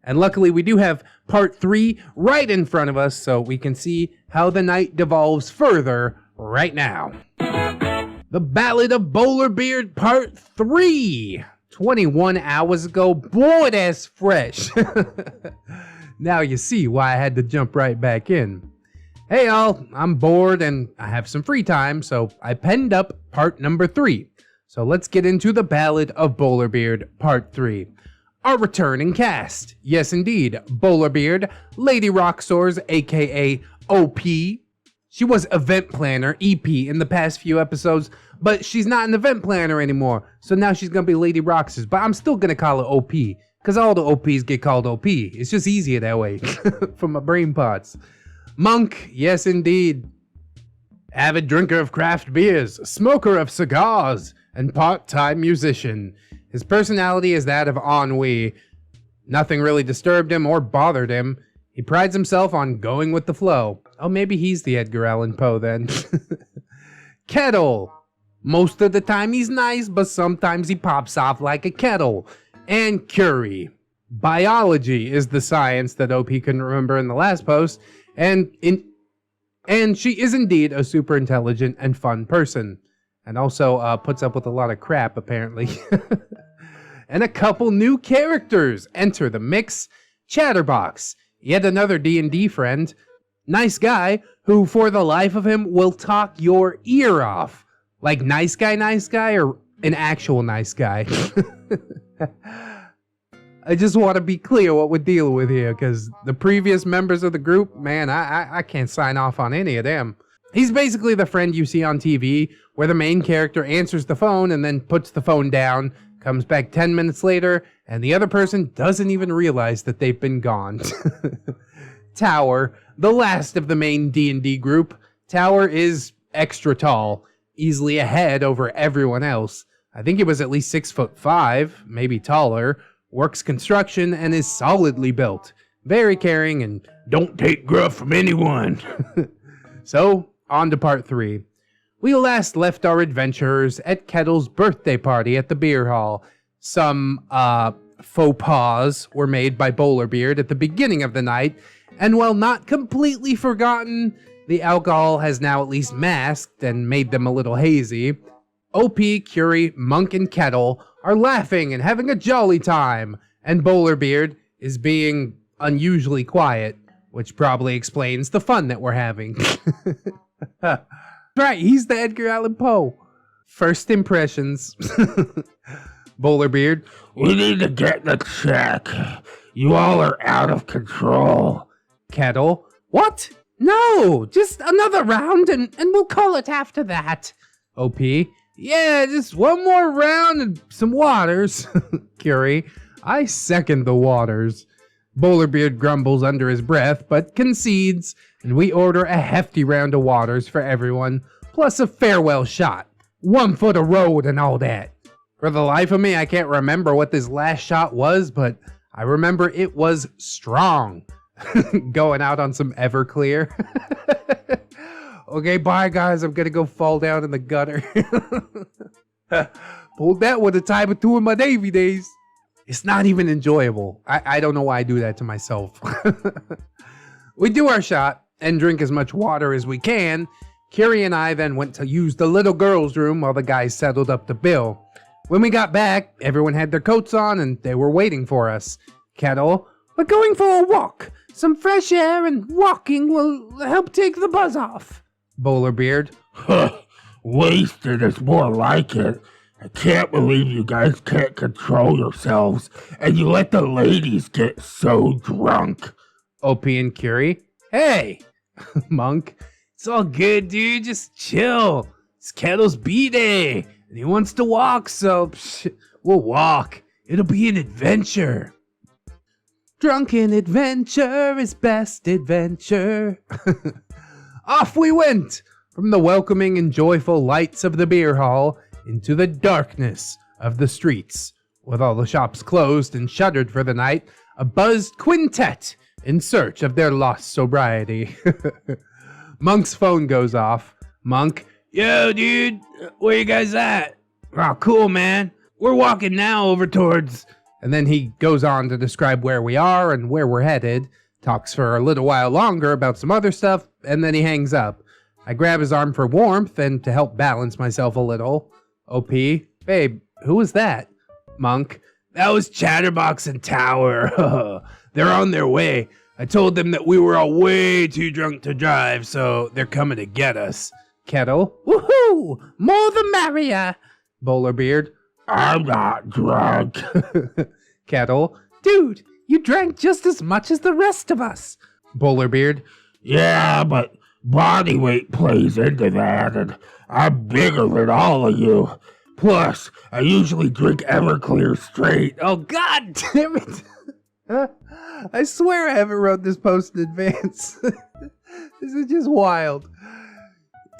And luckily we do have part 3 right in front of us, so we can see how the night devolves further right now. The Ballad of Bowlerbeard Part 3! 21 hours ago, boy, that's fresh. Now you see why I had to jump right back in. Hey y'all, I'm bored and I have some free time, so I penned up part number 3. So let's get into the Ballad of Bowlerbeard Part 3. Our returning cast. Yes indeed, Bowlerbeard, Lady Aroxxors, aka OP. She was event planner, EP, in the past few episodes, but she's not an event planner anymore, so now she's gonna be Lady Aroxxors, but I'm still gonna call her OP, because all the OPs get called OP. It's just easier that way, from my brain parts. Monk, yes indeed. Avid drinker of craft beers, smoker of cigars, and part-time musician. His personality is that of ennui. Nothing really disturbed him or bothered him. He prides himself on going with the flow. Oh, maybe he's the Edgar Allan Poe then. Kettle. Most of the time he's nice, but sometimes he pops off like a kettle. And Curie. Biology is the science that OP couldn't remember in the last post. And she is indeed a super intelligent and fun person. And also puts up with a lot of crap, apparently. And a couple new characters enter the mix. Chatterbox, yet another D&D friend. Nice guy, who for the life of him will talk your ear off. Like nice guy, or an actual nice guy. I just want to be clear what we're dealing with here, because the previous members of the group, man, I can't sign off on any of them. He's basically the friend you see on TV, where the main character answers the phone and then puts the phone down, comes back 10 minutes later, and the other person doesn't even realize that they've been gone. Tower, the last of the main D&D group. Tower is extra tall, easily ahead over everyone else. I think he was at least 6'5", maybe taller. Works construction and is solidly built. Very caring and don't take gruff from anyone. So, on to part 3. We last left our adventurers at Kettle's birthday party at the beer hall. Some, faux pas were made by Bowlerbeard at the beginning of the night, and while not completely forgotten, the alcohol has now at least masked and made them a little hazy. OP, Curie, Monk, and Kettle are laughing and having a jolly time, and Bowlerbeard is being unusually quiet, which probably explains the fun that we're having. Right, he's the Edgar Allan Poe. First impressions. Bowlerbeard. We need to get the check. You all are out of control. Kettle. What? No, just another round and we'll call it after that. OP. Yeah, just one more round and some waters. Curie. I second the waters. Bowlerbeard grumbles under his breath, but concedes, and we order a hefty round of waters for everyone, plus a farewell shot. 1 foot of road and all that. For the life of me, I can't remember what this last shot was, but I remember it was strong. Going out on some Everclear. Okay, bye guys, I'm gonna go fall down in the gutter. Pulled that with a time or two in my Navy days. It's not even enjoyable. I don't know why I do that to myself. We do our shot and drink as much water as we can. Carrie and I then went to use the little girl's room while the guys settled up the bill. When we got back, everyone had their coats on and they were waiting for us. Kettle, we're going for a walk. Some fresh air and walking will help take the buzz off. Bowlerbeard, Wasted is more like it. I can't believe you guys can't control yourselves, and you let the ladies get so drunk. OP and Curie, hey. Monk, it's all good, dude. Just chill. It's Kettle's B-Day, and he wants to walk, so we'll walk. It'll be an adventure. Drunken adventure is best adventure. Off we went from the welcoming and joyful lights of the beer hall into the darkness of the streets. With all the shops closed and shuttered for the night, a buzzed quintet in search of their lost sobriety. Monk's phone goes off. Monk, yo, dude, where you guys at? Oh, cool, man. We're walking now over towards... And then he goes on to describe where we are and where we're headed, talks for a little while longer about some other stuff, and then he hangs up. I grab his arm for warmth and to help balance myself a little. OP, babe, who was that? Monk, that was Chatterbox and Tower. They're on their way. I told them that we were all way too drunk to drive, so they're coming to get us. Kettle, woohoo! More the merrier. Bowlerbeard, I'm not drunk. Kettle, dude, you drank just as much as the rest of us. Bowlerbeard, Yeah, but body weight plays into that, and I'm bigger than all of you. Plus, I usually drink Everclear straight. oh god damn it. I swear I haven't wrote this post in advance. This is just wild.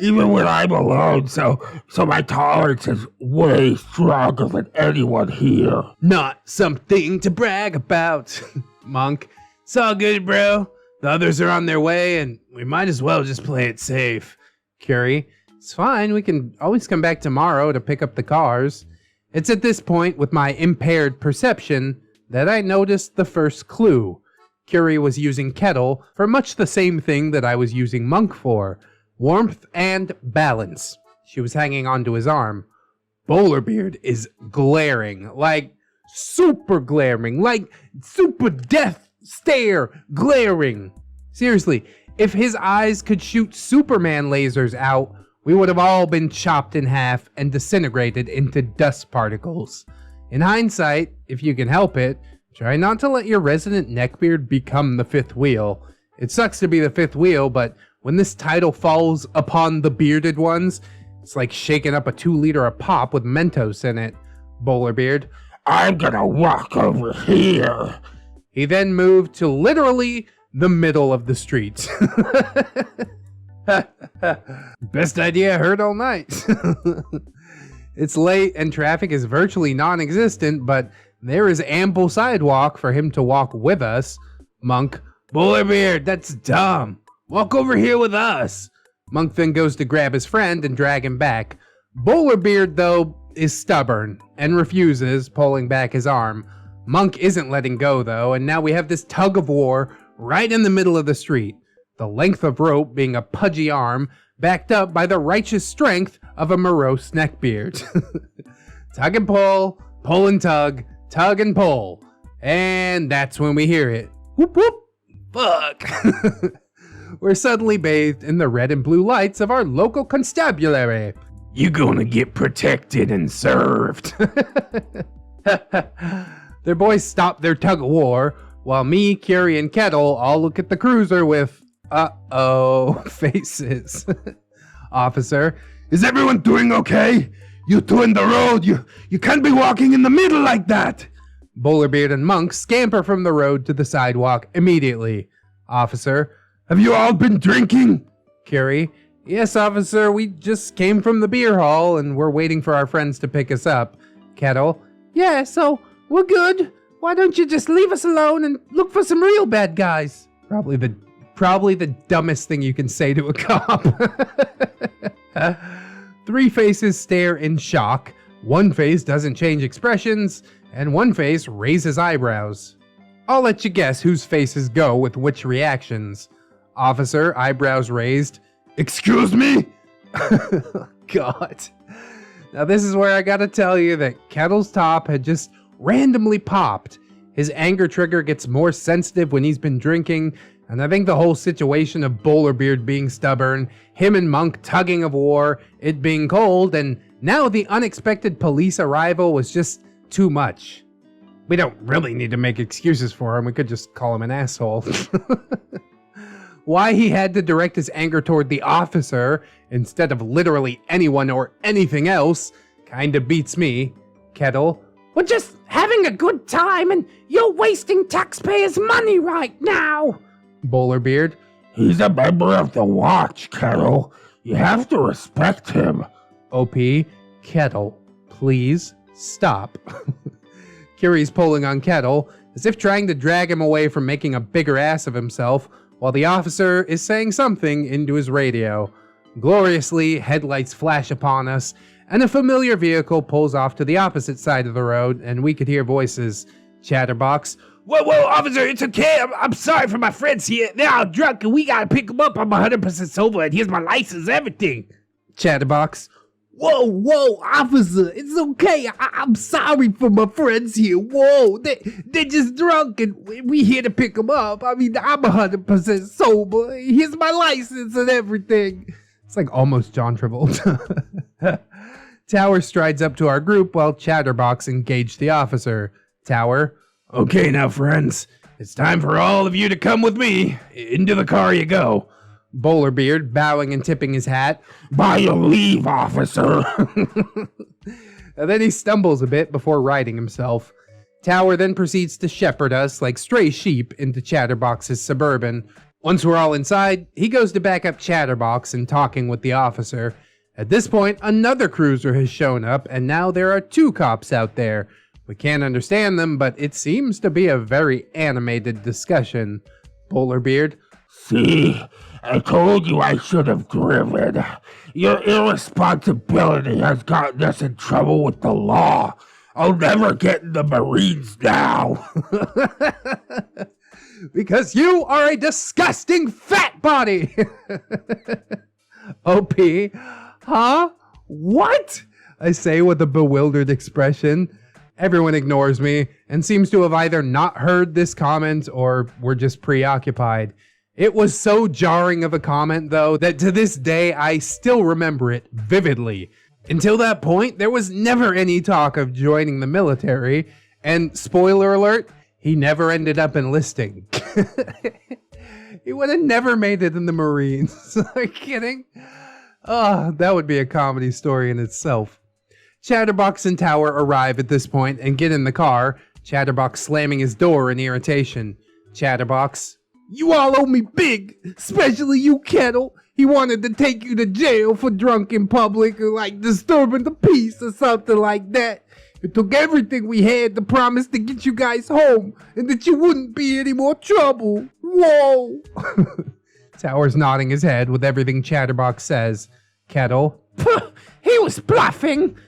Even when I'm alone, so my tolerance is way stronger than anyone here. Not something to brag about. Monk, it's all good, bro. The others are on their way, and we might as well just play it safe. Curie, it's fine. We can always come back tomorrow to pick up the cars. It's at this point, with my impaired perception, that I noticed the first clue. Curie was using Kettle for much the same thing that I was using Monk for. Warmth and balance. She was hanging onto his arm. Bowlerbeard is glaring, like super glaring, like super death stare glaring. Seriously, if his eyes could shoot Superman lasers out, we would have all been chopped in half and disintegrated into dust particles. In hindsight, if you can help it, try not to let your resident neckbeard become the fifth wheel. It sucks to be the fifth wheel, but when this title falls upon the bearded ones, it's like shaking up a 2-liter of pop with Mentos in it. Bowlerbeard, I'm gonna walk over here. He then moved to literally the middle of the street. Best idea I heard all night. It's late and traffic is virtually non-existent, but there is ample sidewalk for him to walk with us. Monk, Bowlerbeard, that's dumb. Walk over here with us. Monk then goes to grab his friend and drag him back. Bowlerbeard, though, is stubborn and refuses, pulling back his arm. Monk isn't letting go, though, and now we have this tug of war right in the middle of the street. The length of rope being a pudgy arm, backed up by the righteous strength of a morose neckbeard. Tug and pull and tug and pull. And that's when we hear it. Whoop whoop. Fuck. We're suddenly bathed in the red and blue lights of our local constabulary. You gonna get protected and served. Their boys stop their tug of war, while me, Curie, and Kettle all look at the cruiser with, uh-oh, faces. Officer, Is everyone doing okay? You two in the road, you can't be walking in the middle like that. Bowlerbeard and Monk scamper from the road to the sidewalk immediately. Officer, Have you all been drinking? Curie, yes, officer, we just came from the beer hall and we're waiting for our friends to pick us up. Kettle, yeah, so we're good. Why don't you just leave us alone and look for some real bad guys? Probably the dumbest thing you can say to a cop. Three faces stare in shock. One face doesn't change expressions, and one face raises eyebrows. I'll let you guess whose faces go with which reactions. Officer, eyebrows raised. Excuse me? God. Now this is where I gotta tell you that Kettle's top had just randomly popped. His anger trigger gets more sensitive when he's been drinking, and I think the whole situation of Bowlerbeard being stubborn, him and Monk tugging of war, it being cold, and now the unexpected police arrival was just too much. We don't really need to make excuses for him, we could just call him an asshole. Why he had to direct his anger toward the officer instead of literally anyone or anything else kinda beats me. Kettle, we're just having a good time and you're wasting taxpayers' money right now. Bowlerbeard, He's a member of the Watch, Kettle. You have to respect him. OP, Kettle, please stop. Curie's pulling on Kettle as if trying to drag him away from making a bigger ass of himself, while the officer is saying something into his radio. Gloriously, headlights flash upon us, and a familiar vehicle pulls off to the opposite side of the road, and we could hear voices. Chatterbox, whoa, officer, it's okay. I'm sorry for my friends here. They're all drunk, and we gotta pick them up. I'm 100% sober, and here's my license, everything. Chatterbox, whoa, officer, it's okay. I'm sorry for my friends here. Whoa, they're just drunk, and we here to pick them up. I mean, I'm 100% sober. Here's my license and everything. It's like almost John Travolta. Tower strides up to our group while Chatterbox engaged the officer. Tower, okay now friends, it's time for all of you to come with me. Into the car you go. Bowlerbeard, bowing and tipping his hat. By your leave, officer. And then he stumbles a bit before righting himself. Tower then proceeds to shepherd us like stray sheep into Chatterbox's Suburban. Once we're all inside, he goes to back up Chatterbox and talking with the officer. At this point, another cruiser has shown up, and now there are 2 cops out there. We can't understand them, but it seems to be a very animated discussion. Bowlerbeard, See, I told you I should have driven. Your irresponsibility has gotten us in trouble with the law. I'll never get in the Marines now. Because you are a disgusting fat body! OP, huh? What? I say with a bewildered expression. Everyone ignores me and seems to have either not heard this comment or were just preoccupied. It was so jarring of a comment, though, that to this day I still remember it vividly. Until that point, there was never any talk of joining the military, and spoiler alert, he never ended up enlisting. He would have never made it in the Marines. Are you kidding? Oh, that would be a comedy story in itself. Chatterbox and Tower arrive at this point and get in the car, Chatterbox slamming his door in irritation. Chatterbox, you all owe me big, especially you, Kettle. He wanted to take you to jail for drunk in public or like disturbing the peace or something like that. It took everything we had to promise to get you guys home and that you wouldn't be any more trouble. Whoa! Tower's nodding his head with everything Chatterbox says. Kettle, he was bluffing.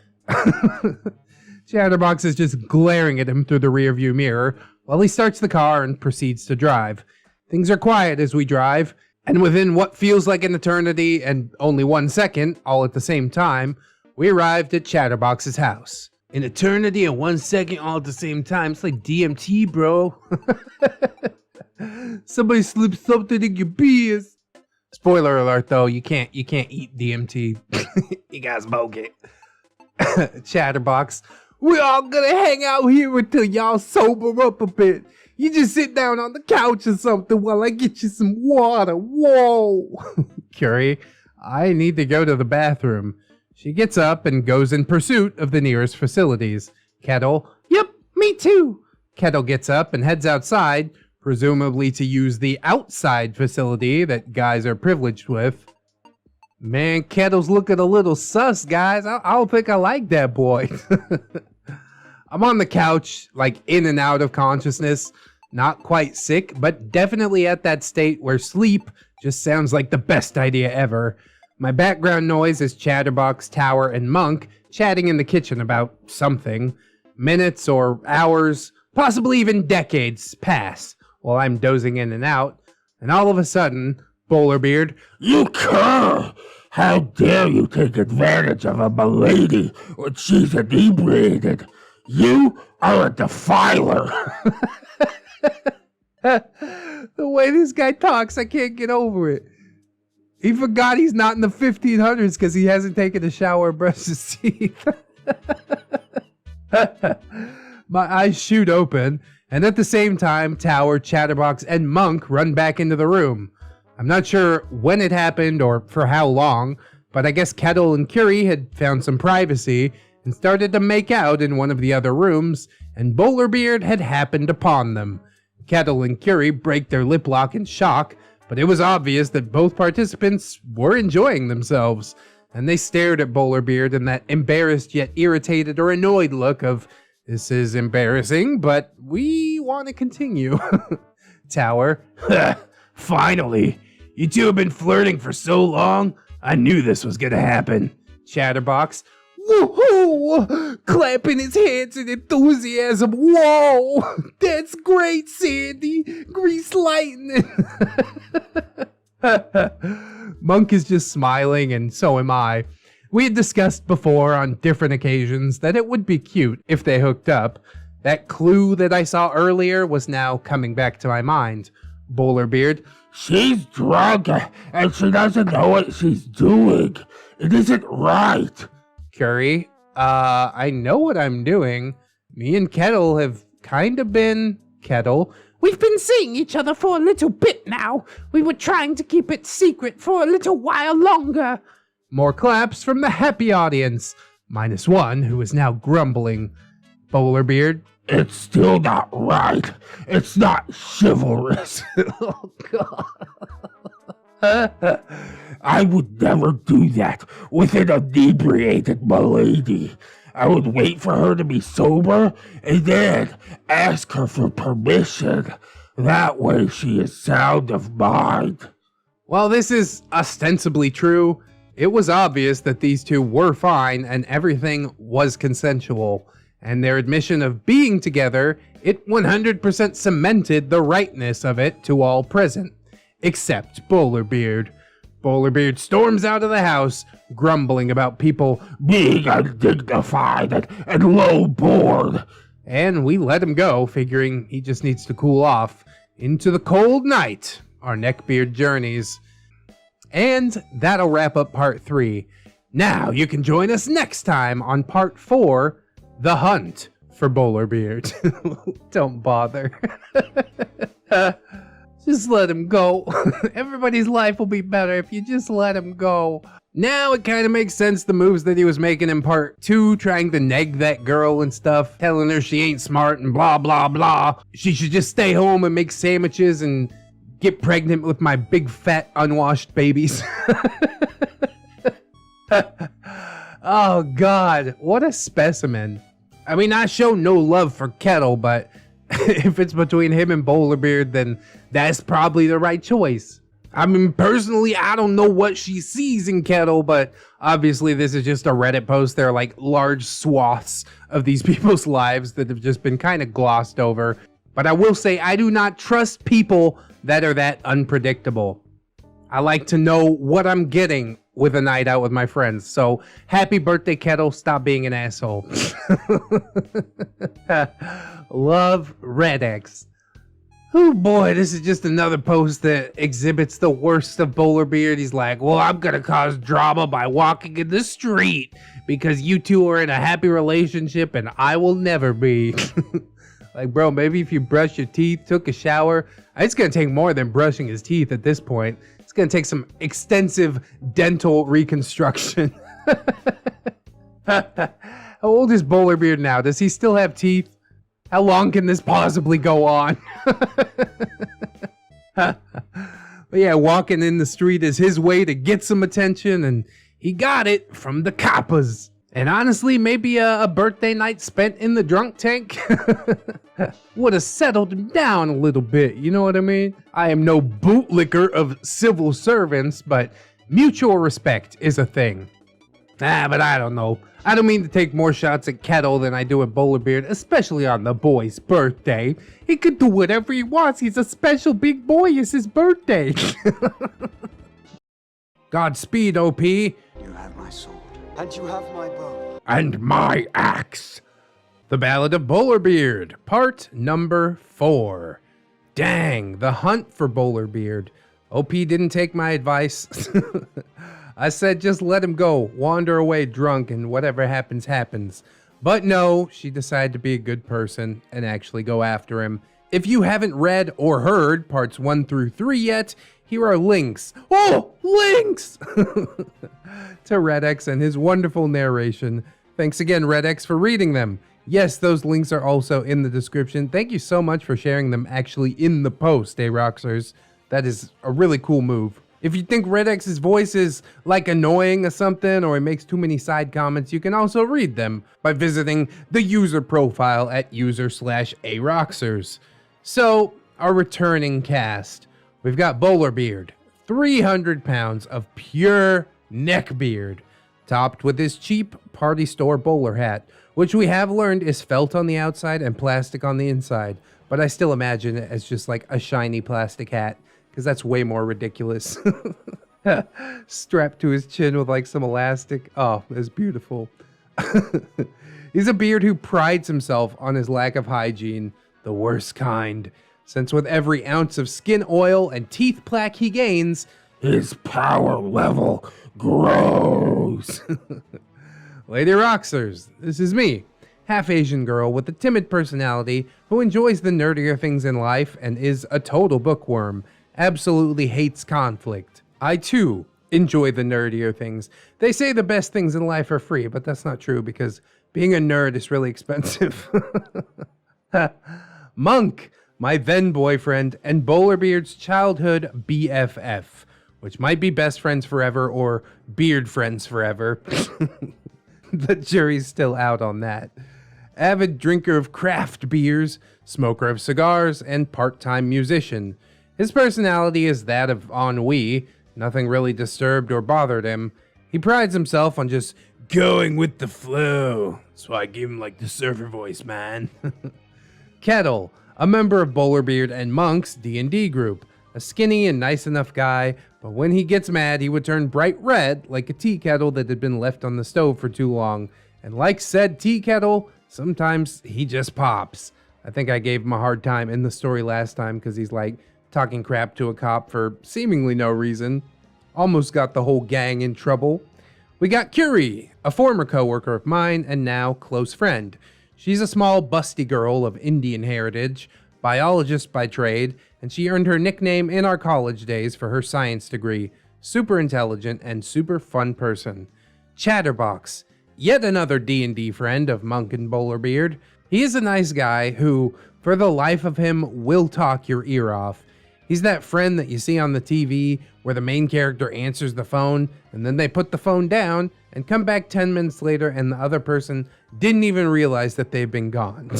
Chatterbox is just glaring at him through the rearview mirror while he starts the car and proceeds to drive. Things are quiet as we drive, and within what feels like an eternity and only 1 second, all at the same time, we arrived at Chatterbox's house. An eternity and 1 second all at the same time. It's like DMT, bro. Somebody slipped something in your beers. Spoiler alert, though, you can't eat DMT. You gotta smoke it. Chatterbox, we're all gonna hang out here until y'all sober up a bit. You just sit down on the couch or something while I get you some water. Whoa. Curie, I need to go to the bathroom. She gets up and goes in pursuit of the nearest facilities. Kettle, yep, me too. Kettle gets up and heads outside, presumably to use the outside facility that guys are privileged with. Man, Kettle's looking a little sus, guys. I don't think I like that boy. I'm on the couch, like in and out of consciousness. Not quite sick, but definitely at that state where sleep just sounds like the best idea ever. My background noise is Chatterbox, Tower, and Monk chatting in the kitchen about something. Minutes or hours, possibly even decades pass while I'm dozing in and out, and all of a sudden, Bowlerbeard, You cur! How dare you take advantage of a milady when she's inebriated? You are a defiler! the way this guy talks, I can't get over it. He forgot he's not in the 1500s because he hasn't taken a shower or brushed his teeth. My eyes shoot open, and at the same time, Tower, Chatterbox, and Monk run back into the room. I'm not sure when it happened or for how long, but I guess Kettle and Curie had found some privacy and started to make out in one of the other rooms, and Bowlerbeard had happened upon them. Kettle and Curie break their lip lock in shock, but it was obvious that both participants were enjoying themselves, and they stared at Bowlerbeard in that embarrassed yet irritated or annoyed look of, this is embarrassing, but we want to continue. Tower, finally, you two have been flirting for so long, I knew this was gonna happen. Chatterbox, woohoo! Clapping his hands in enthusiasm. Whoa! That's great, Sandy! Grease lightning! Monk is just smiling, and so am I. We had discussed before on different occasions that it would be cute if they hooked up. That clue that I saw earlier was now coming back to my mind. Bowlerbeard, She's drunk and she doesn't know what she's doing. It isn't right. Curie, I know what I'm doing. Me and Kettle have kind of been... Kettle, we've been seeing each other for a little bit now. We were trying to keep it secret for a little while longer. More claps from the happy audience. -1, who is now grumbling. Bowlerbeard, It's still not right. It's not chivalrous. oh god. I would never do that with an inebriated milady. I would wait for her to be sober and then ask her for permission. That way she is sound of mind. While this is ostensibly true, it was obvious that these two were fine and everything was consensual. And their admission of being together, it 100% cemented the rightness of it to all present. Except Bowlerbeard. Bowlerbeard storms out of the house, grumbling about people being undignified and low-born. And we let him go, figuring he just needs to cool off. Into the cold night, our Neckbeard journeys. And that'll wrap up part 3. Now you can join us next time on part 4, The Hunt for Bowlerbeard. Don't bother. Just let him go. Everybody's life will be better if you just let him go. Now it kind of makes sense, the moves that he was making in part 2, trying to neg that girl and stuff, telling her she ain't smart and blah blah blah. She should just stay home and make sandwiches and get pregnant with my big fat unwashed babies. Oh god, what a specimen. I mean, I show no love for Kettle, but if it's between him and Bowlerbeard, then that's probably the right choice. I mean, personally, I don't know what she sees in Kettle, but obviously this is just a Reddit post. There are like large swaths of these people's lives that have just been kind of glossed over. But I will say, I do not trust people that are that unpredictable. I like to know what I'm getting with a night out with my friends. So, happy birthday, Kettle. Stop being an asshole. Love ReddX. Oh boy, this is just another post that exhibits the worst of Bowlerbeard. He's like, well, I'm gonna cause drama by walking in the street because you two are in a happy relationship and I will never be. Like, bro, maybe if you brush your teeth, took a shower. It's gonna take more than brushing his teeth at this point. It's gonna take some extensive dental reconstruction. How old is Bowlerbeard now? Does he still have teeth? How long can this possibly go on? But yeah, walking in the street is his way to get some attention, and he got it from the coppers. And honestly, maybe a birthday night spent in the drunk tank would have settled him down a little bit, you know what I mean? I am no bootlicker of civil servants, but Mutual respect is a thing. But I don't know. I don't mean to take more shots at Kettle than I do at Bowlerbeard, especially on the boy's birthday. He could do whatever he wants. He's a special big boy. It's his birthday. Godspeed, OP. You have my sword, and you have my bow. And my axe. The Ballad of Bowlerbeard, part number 4. Dang, the hunt for Bowlerbeard. OP didn't take my advice. I said just let him go, wander away drunk, and whatever happens, happens. But no, she decided to be a good person and actually go after him. If you haven't read or heard parts 1 through 3 yet, here are links. Oh, links! to ReddX and his wonderful narration. Thanks again, ReddX, for reading them. Yes, those links are also in the description. Thank you so much for sharing them actually in the post, Aroxxors. That is a really cool move. If you think ReddX's voice is like annoying or something, or it makes too many side comments, you can also read them by visiting the user profile at user/Aroxxors. So, our returning cast. We've got Bowlerbeard, 300 pounds of pure neckbeard, topped with his cheap party store bowler hat, which we have learned is felt on the outside and plastic on the inside, but I still imagine it as just like a shiny plastic hat, because that's way more ridiculous. Strapped to his chin with like some elastic. Oh, that's beautiful. He's a beard who prides himself on his lack of hygiene, the worst kind, since with every ounce of skin oil and teeth plaque he gains, His power level grows. Lady Aroxxors, this is me, half-Asian girl with a timid personality who enjoys the nerdier things in life and is a total bookworm, absolutely hates conflict. I too enjoy the nerdier things. They say the best things in life are free, but that's not true because being a nerd is really expensive. Monk, my then boyfriend and Bowlerbeard's childhood BFF, which might be best friends forever or beard friends forever. The jury's still out on that. Avid drinker of craft beers, smoker of cigars, and part-time musician. His personality is that of ennui. Nothing really disturbed or bothered him. He prides himself on just going with the flow. So I give him like the surfer voice, man. Kettle, a member of Bowlerbeard and Monk's D&D group. A skinny and nice enough guy, but when he gets mad, he would turn bright red like a tea kettle that had been left on the stove for too long. And like said tea kettle, sometimes he just pops. I think I gave him a hard time in the story last time because he's like talking crap to a cop for seemingly no reason. Almost got the whole gang in trouble. We got Curie, a former coworker of mine and now close friend. She's a small busty girl of Indian heritage, biologist by trade, and she earned her nickname in our college days for her science degree. Super intelligent and super fun person. Chatterbox, yet another D&D friend of Monk and Bowlerbeard. He is a nice guy who, for the life of him, will talk your ear off. He's that friend that you see on the TV where the main character answers the phone and then they put the phone down and come back 10 minutes later and the other person didn't even realize that they've been gone.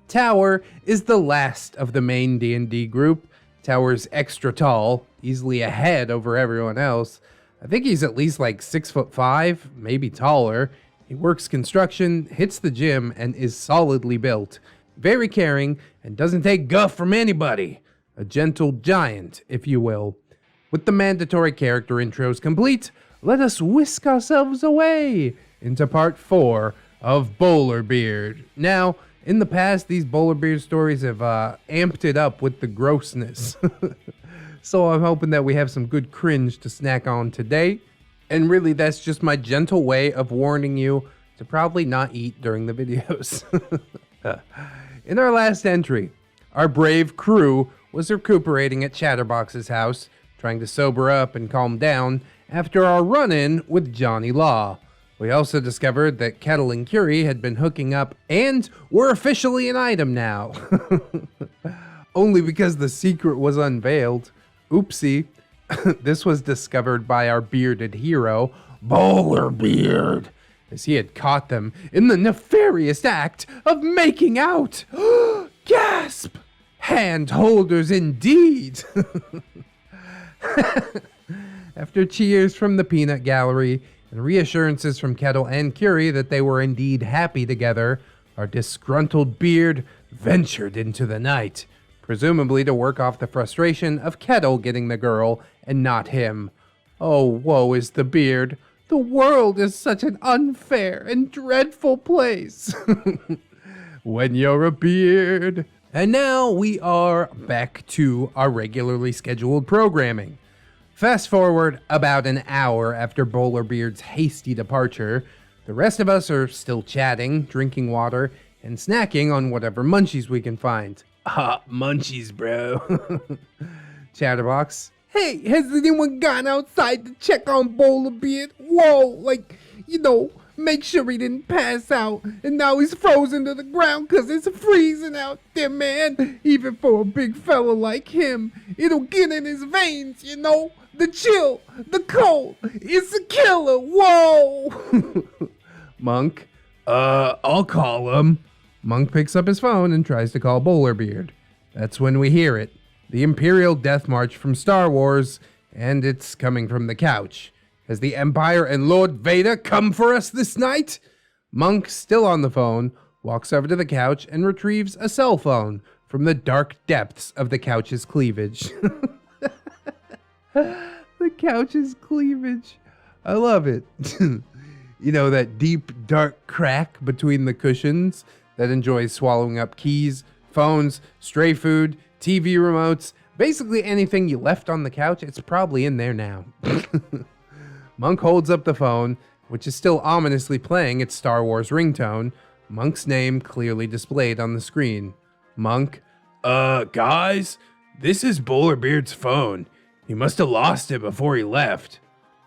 Tower is the last of the main D&D group. Tower's extra tall, easily ahead over everyone else. I think he's at least like 6'5", maybe taller. He works construction, hits the gym, and is solidly built. Very caring, and doesn't take guff from anybody. A gentle giant, if you will. With the mandatory character intros complete, let us whisk ourselves away into part 4 of Bowlerbeard. Now, in the past, these Bowlerbeard stories have amped it up with the grossness. So I'm hoping that we have some good cringe to snack on today. And really, that's just my gentle way of warning you to probably not eat during the videos. In our last entry, our brave crew was recuperating at Chatterbox's house, trying to sober up and calm down after our run-in with Johnny Law. We also discovered that Kettle and Curie had been hooking up and were officially an item now. Only because the secret was unveiled. Oopsie. This was discovered by our bearded hero, Bowlerbeard, as he had caught them in the nefarious act of making out. Gasp! Hand holders indeed. After cheers from the peanut gallery and reassurances from Kettle and Curie that they were indeed happy together, our disgruntled beard ventured into the night, presumably to work off the frustration of Kettle getting the girl and not him. Oh, woe is the beard. The world is such an unfair and dreadful place. When you're a beard. And now we are back to our regularly scheduled programming. Fast forward about an hour after Bowlerbeard's hasty departure, the rest of us are still chatting, drinking water, and snacking on whatever munchies we can find. Munchies, bro. Chatterbox. Hey, has anyone gone outside to check on Bowlerbeard? Whoa, make sure he didn't pass out, and now he's frozen to the ground because it's freezing out there, man. Even for a big fella like him, it'll get in his veins, The chill, the cold, it's a killer, whoa! Monk, I'll call him. Monk picks up his phone and tries to call Bowlerbeard. That's when we hear it. The Imperial Death March from Star Wars, and it's coming from the couch. Has the Empire and Lord Vader come for us this night? Monk, still on the phone, walks over to the couch and retrieves a cell phone from the dark depths of the couch's cleavage. The couch's cleavage. I love it. That deep, dark crack between the cushions that enjoys swallowing up keys, phones, stray food, TV remotes, basically anything you left on the couch, it's probably in there now. Monk holds up the phone, which is still ominously playing its Star Wars ringtone, Monk's name clearly displayed on the screen. Monk, guys, this is Bowlerbeard's phone. He must have lost it before he left.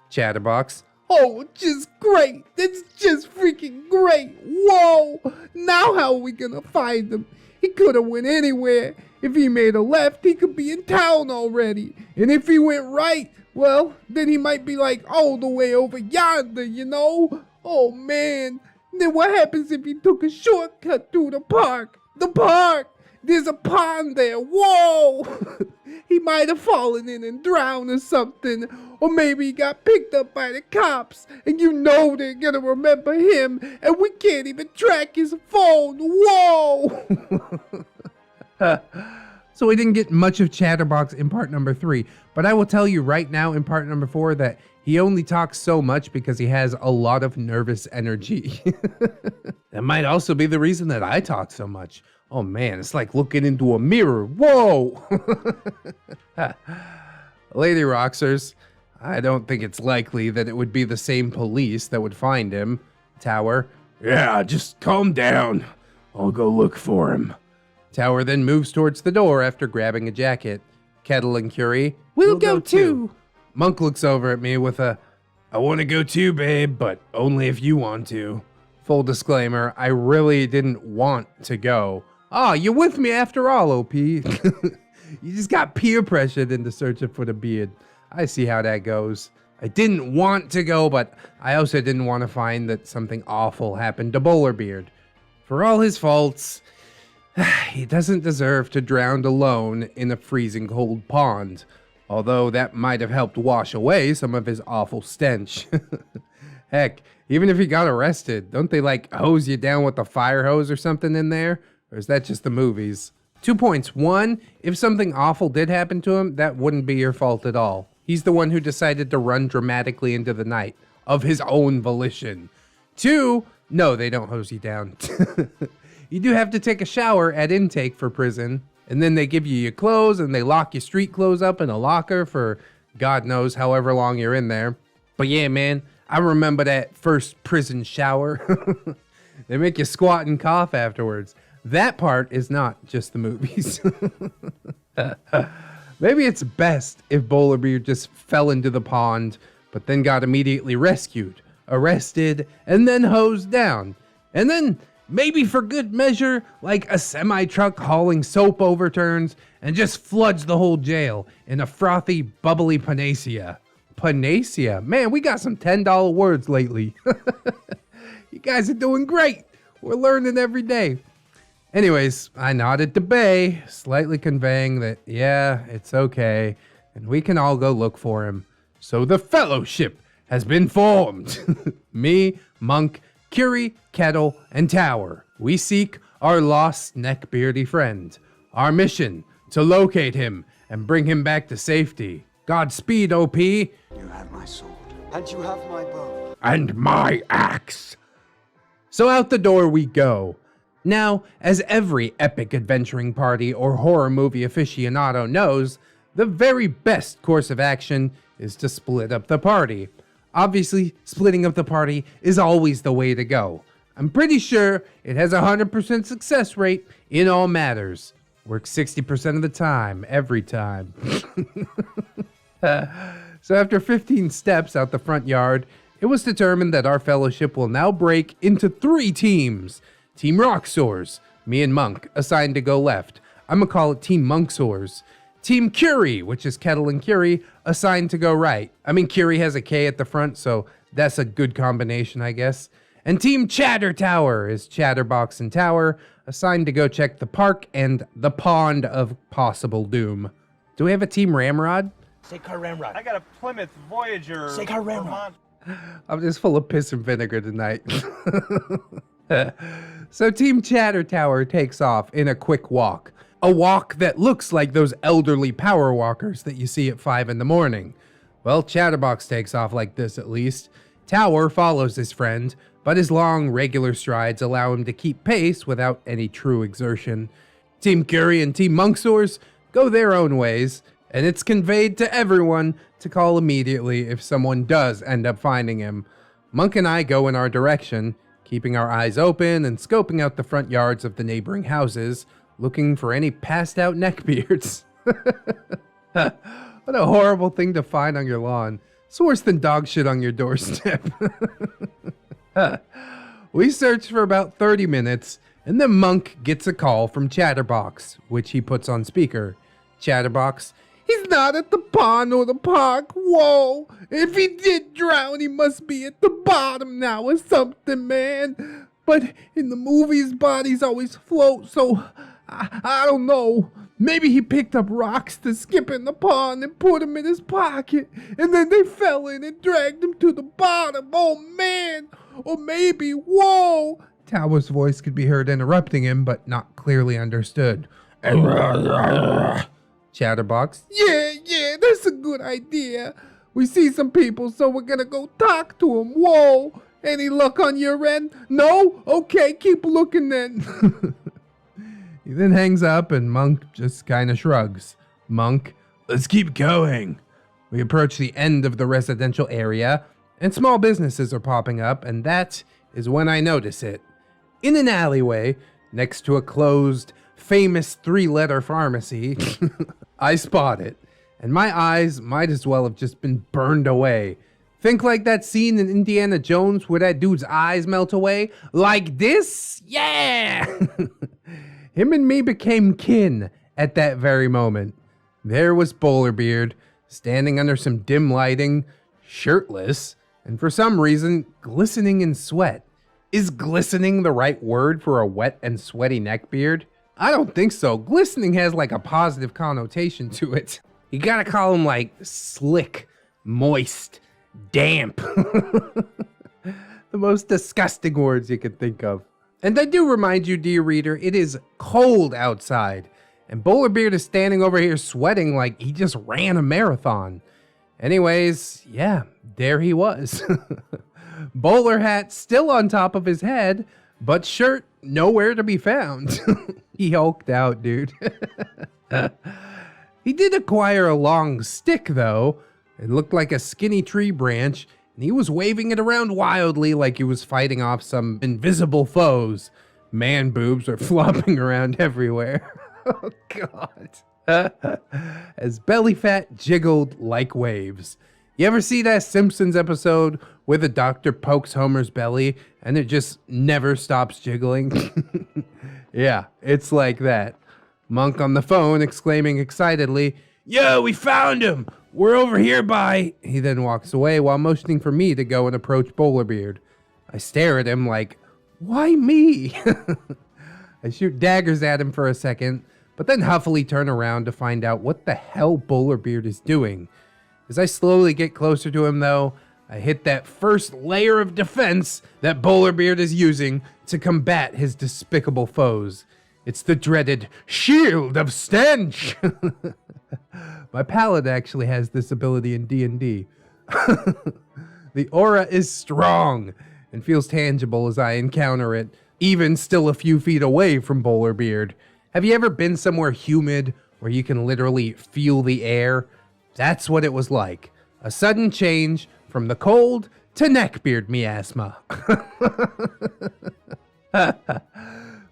Chatterbox, oh, just great. That's just freaking great. Whoa, now how are we gonna find him? He could have went anywhere. If he made a left, he could be in town already. And if he went right, well, then he might be all the way over yonder, Oh, man. Then what happens if he took a shortcut through the park? The park! There's a pond there. Whoa! He might have fallen in and drowned or something. Or maybe he got picked up by the cops. And they're gonna remember him. And we can't even track his phone. Whoa! So we didn't get much of Chatterbox in part number 3, but I will tell you right now in part number 4 that he only talks so much because he has a lot of nervous energy. That might also be the reason that I talk so much. Oh man, it's like looking into a mirror. Whoa! Lady Aroxxors, I don't think it's likely that it would be the same police that would find him. Tower, Yeah, just calm down. I'll go look for him. Tower then moves towards the door after grabbing a jacket. Kettle and Curie, We'll go too. Monk looks over at me with a, I want to go too, babe, but only if you want to. Full disclaimer, I really didn't want to go. Oh, you're with me after all, OP. You just got peer pressured into searching for the beard. I see how that goes. I didn't want to go, but I also didn't want to find that something awful happened to Bowlerbeard. For all his faults, he doesn't deserve to drown alone in a freezing cold pond, although that might have helped wash away some of his awful stench. Heck, even if he got arrested, don't they hose you down with a fire hose or something in there? Or is that just the movies? 2 points. 1, if something awful did happen to him, that wouldn't be your fault at all. He's the one who decided to run dramatically into the night of his own volition. 2, no, they don't hose you down. You do have to take a shower at intake for prison, and then they give you your clothes and they lock your street clothes up in a locker for God knows however long you're in there. But yeah, man, I remember that first prison shower. They make you squat and cough afterwards. That part is not just the movies. Maybe it's best if Bowlerbeard just fell into the pond, but then got immediately rescued, arrested, and then hosed down. And then, maybe for good measure, a semi-truck hauling soap overturns and just floods the whole jail in a frothy, bubbly panacea. Panacea? Man, we got some $10 words lately. You guys are doing great. We're learning every day. Anyways, I nodded to Bay, slightly conveying that, yeah, it's okay, and we can all go look for him. So the fellowship has been formed. Me, Monk, Curie, Kettle, and Tower. We seek our lost neckbeardy friend. Our mission, to locate him and bring him back to safety. Godspeed, OP. You have my sword. And you have my bow. And my axe. So out the door we go. Now, as every epic adventuring party or horror movie aficionado knows, the very best course of action is to split up the party. Obviously, splitting up the party is always the way to go. I'm pretty sure it has a 100% success rate in all matters. Works 60% of the time, every time. So after 15 steps out the front yard, it was determined that our fellowship will now break into 3 teams. Team Aroxxors, me and Monk, assigned to go left. I'm gonna call it Team Monksors. Team Curie, which is Kettle and Curie, assigned to go right. I mean, Curie has a K at the front, so that's a good combination, I guess. And Team Chatter Tower is Chatterbox and Tower, assigned to go check the park and the pond of possible doom. Do we have a Team Ramrod? I got a Plymouth Voyager. Vermont. I'm just full of piss and vinegar tonight. So Team Chatter Tower takes off in a quick walk. A walk that looks like those elderly power walkers that you see at 5 in the morning. Well, Chatterbox takes off like this at least. Tower follows his friend, but his long, regular strides allow him to keep pace without any true exertion. Team Curie and Team Monksors go their own ways, and it's conveyed to everyone to call immediately if someone does end up finding him. Monk and I go in our direction, keeping our eyes open and scoping out the front yards of the neighboring houses, looking for any passed out neckbeards. What a horrible thing to find on your lawn. It's worse than dog shit on your doorstep. We search for about 30 minutes, and then Monk gets a call from Chatterbox, which he puts on speaker. Chatterbox, he's not at the pond or the park. Whoa, if he did drown, he must be at the bottom now or something, man. But in the movies, bodies always float, so I don't know. Maybe he picked up rocks to skip in the pond and put them in his pocket, and then they fell in and dragged him to the bottom. Oh, man. Or maybe, whoa. Tower's voice could be heard interrupting him, but not clearly understood. Chatterbox, yeah, that's a good idea. We see some people, so we're gonna go talk to them. Whoa. Any luck on your end? No? Okay, keep looking then. He then hangs up and Monk just kind of shrugs. Monk, let's keep going. We approach the end of the residential area and small businesses are popping up, and that is when I notice it. In an alleyway, next to a closed, famous 3-letter pharmacy, I spot it, and my eyes might as well have just been burned away. Think like that scene in Indiana Jones where that dude's eyes melt away? Like this? Yeah! Him and me became kin at that very moment. There was Bowlerbeard, standing under some dim lighting, shirtless, and for some reason, glistening in sweat. Is glistening the right word for a wet and sweaty neckbeard? I don't think so. Glistening has like a positive connotation to it. You gotta call him like slick, moist, damp. The most disgusting words you could think of. And I do remind you, dear reader, it is cold outside, and Bowlerbeard is standing over here sweating like he just ran a marathon. Anyways, yeah, there he was. Bowler hat still on top of his head, but shirt nowhere to be found. He hulked out, dude. He did acquire a long stick, though. It looked like a skinny tree branch, and he was waving it around wildly like he was fighting off some invisible foes. Man boobs are flopping around everywhere. Oh, God. As belly fat jiggled like waves. You ever see that Simpsons episode where the doctor pokes Homer's belly and it just never stops jiggling? Yeah, it's like that. Monk on the phone exclaiming excitedly, "Yo, we found him! We're over here by..." He then walks away while motioning for me to go and approach Bowlerbeard. I stare at him like, why me? I shoot daggers at him for a second, but then huffily turn around to find out what the hell Bowlerbeard is doing. As I slowly get closer to him, though, I hit that first layer of defense that Bowlerbeard is using to combat his despicable foes. It's the dreaded Shield of Stench! My palette actually has this ability in D&D. The aura is strong and feels tangible as I encounter it, even still a few feet away from Bowlerbeard. Have you ever been somewhere humid where you can literally feel the air? That's what it was like. A sudden change from the cold to neckbeard miasma.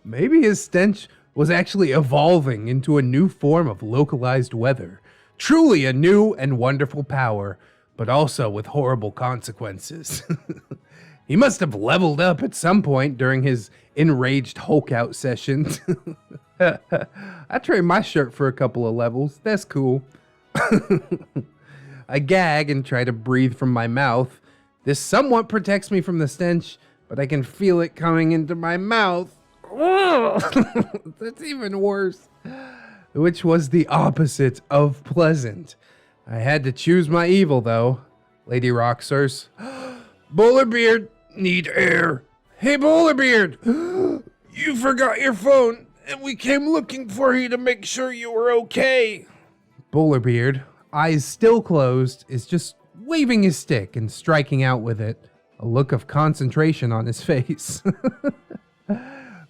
Maybe his stench was actually evolving into a new form of localized weather. Truly a new and wonderful power, but also with horrible consequences. He must have leveled up at some point during his enraged Hulk out sessions. I trade my shirt for a couple of levels. That's cool. I gag and try to breathe from my mouth. This somewhat protects me from the stench, but I can feel it coming into my mouth. That's even worse. Which was the opposite of pleasant. I had to choose my evil, though. Lady Aroxxors. Bowlerbeard, need air. Hey, Bowlerbeard! You forgot your phone, and we came looking for you to make sure you were okay. Bowlerbeard, eyes still closed, is just waving his stick and striking out with it. A look of concentration on his face.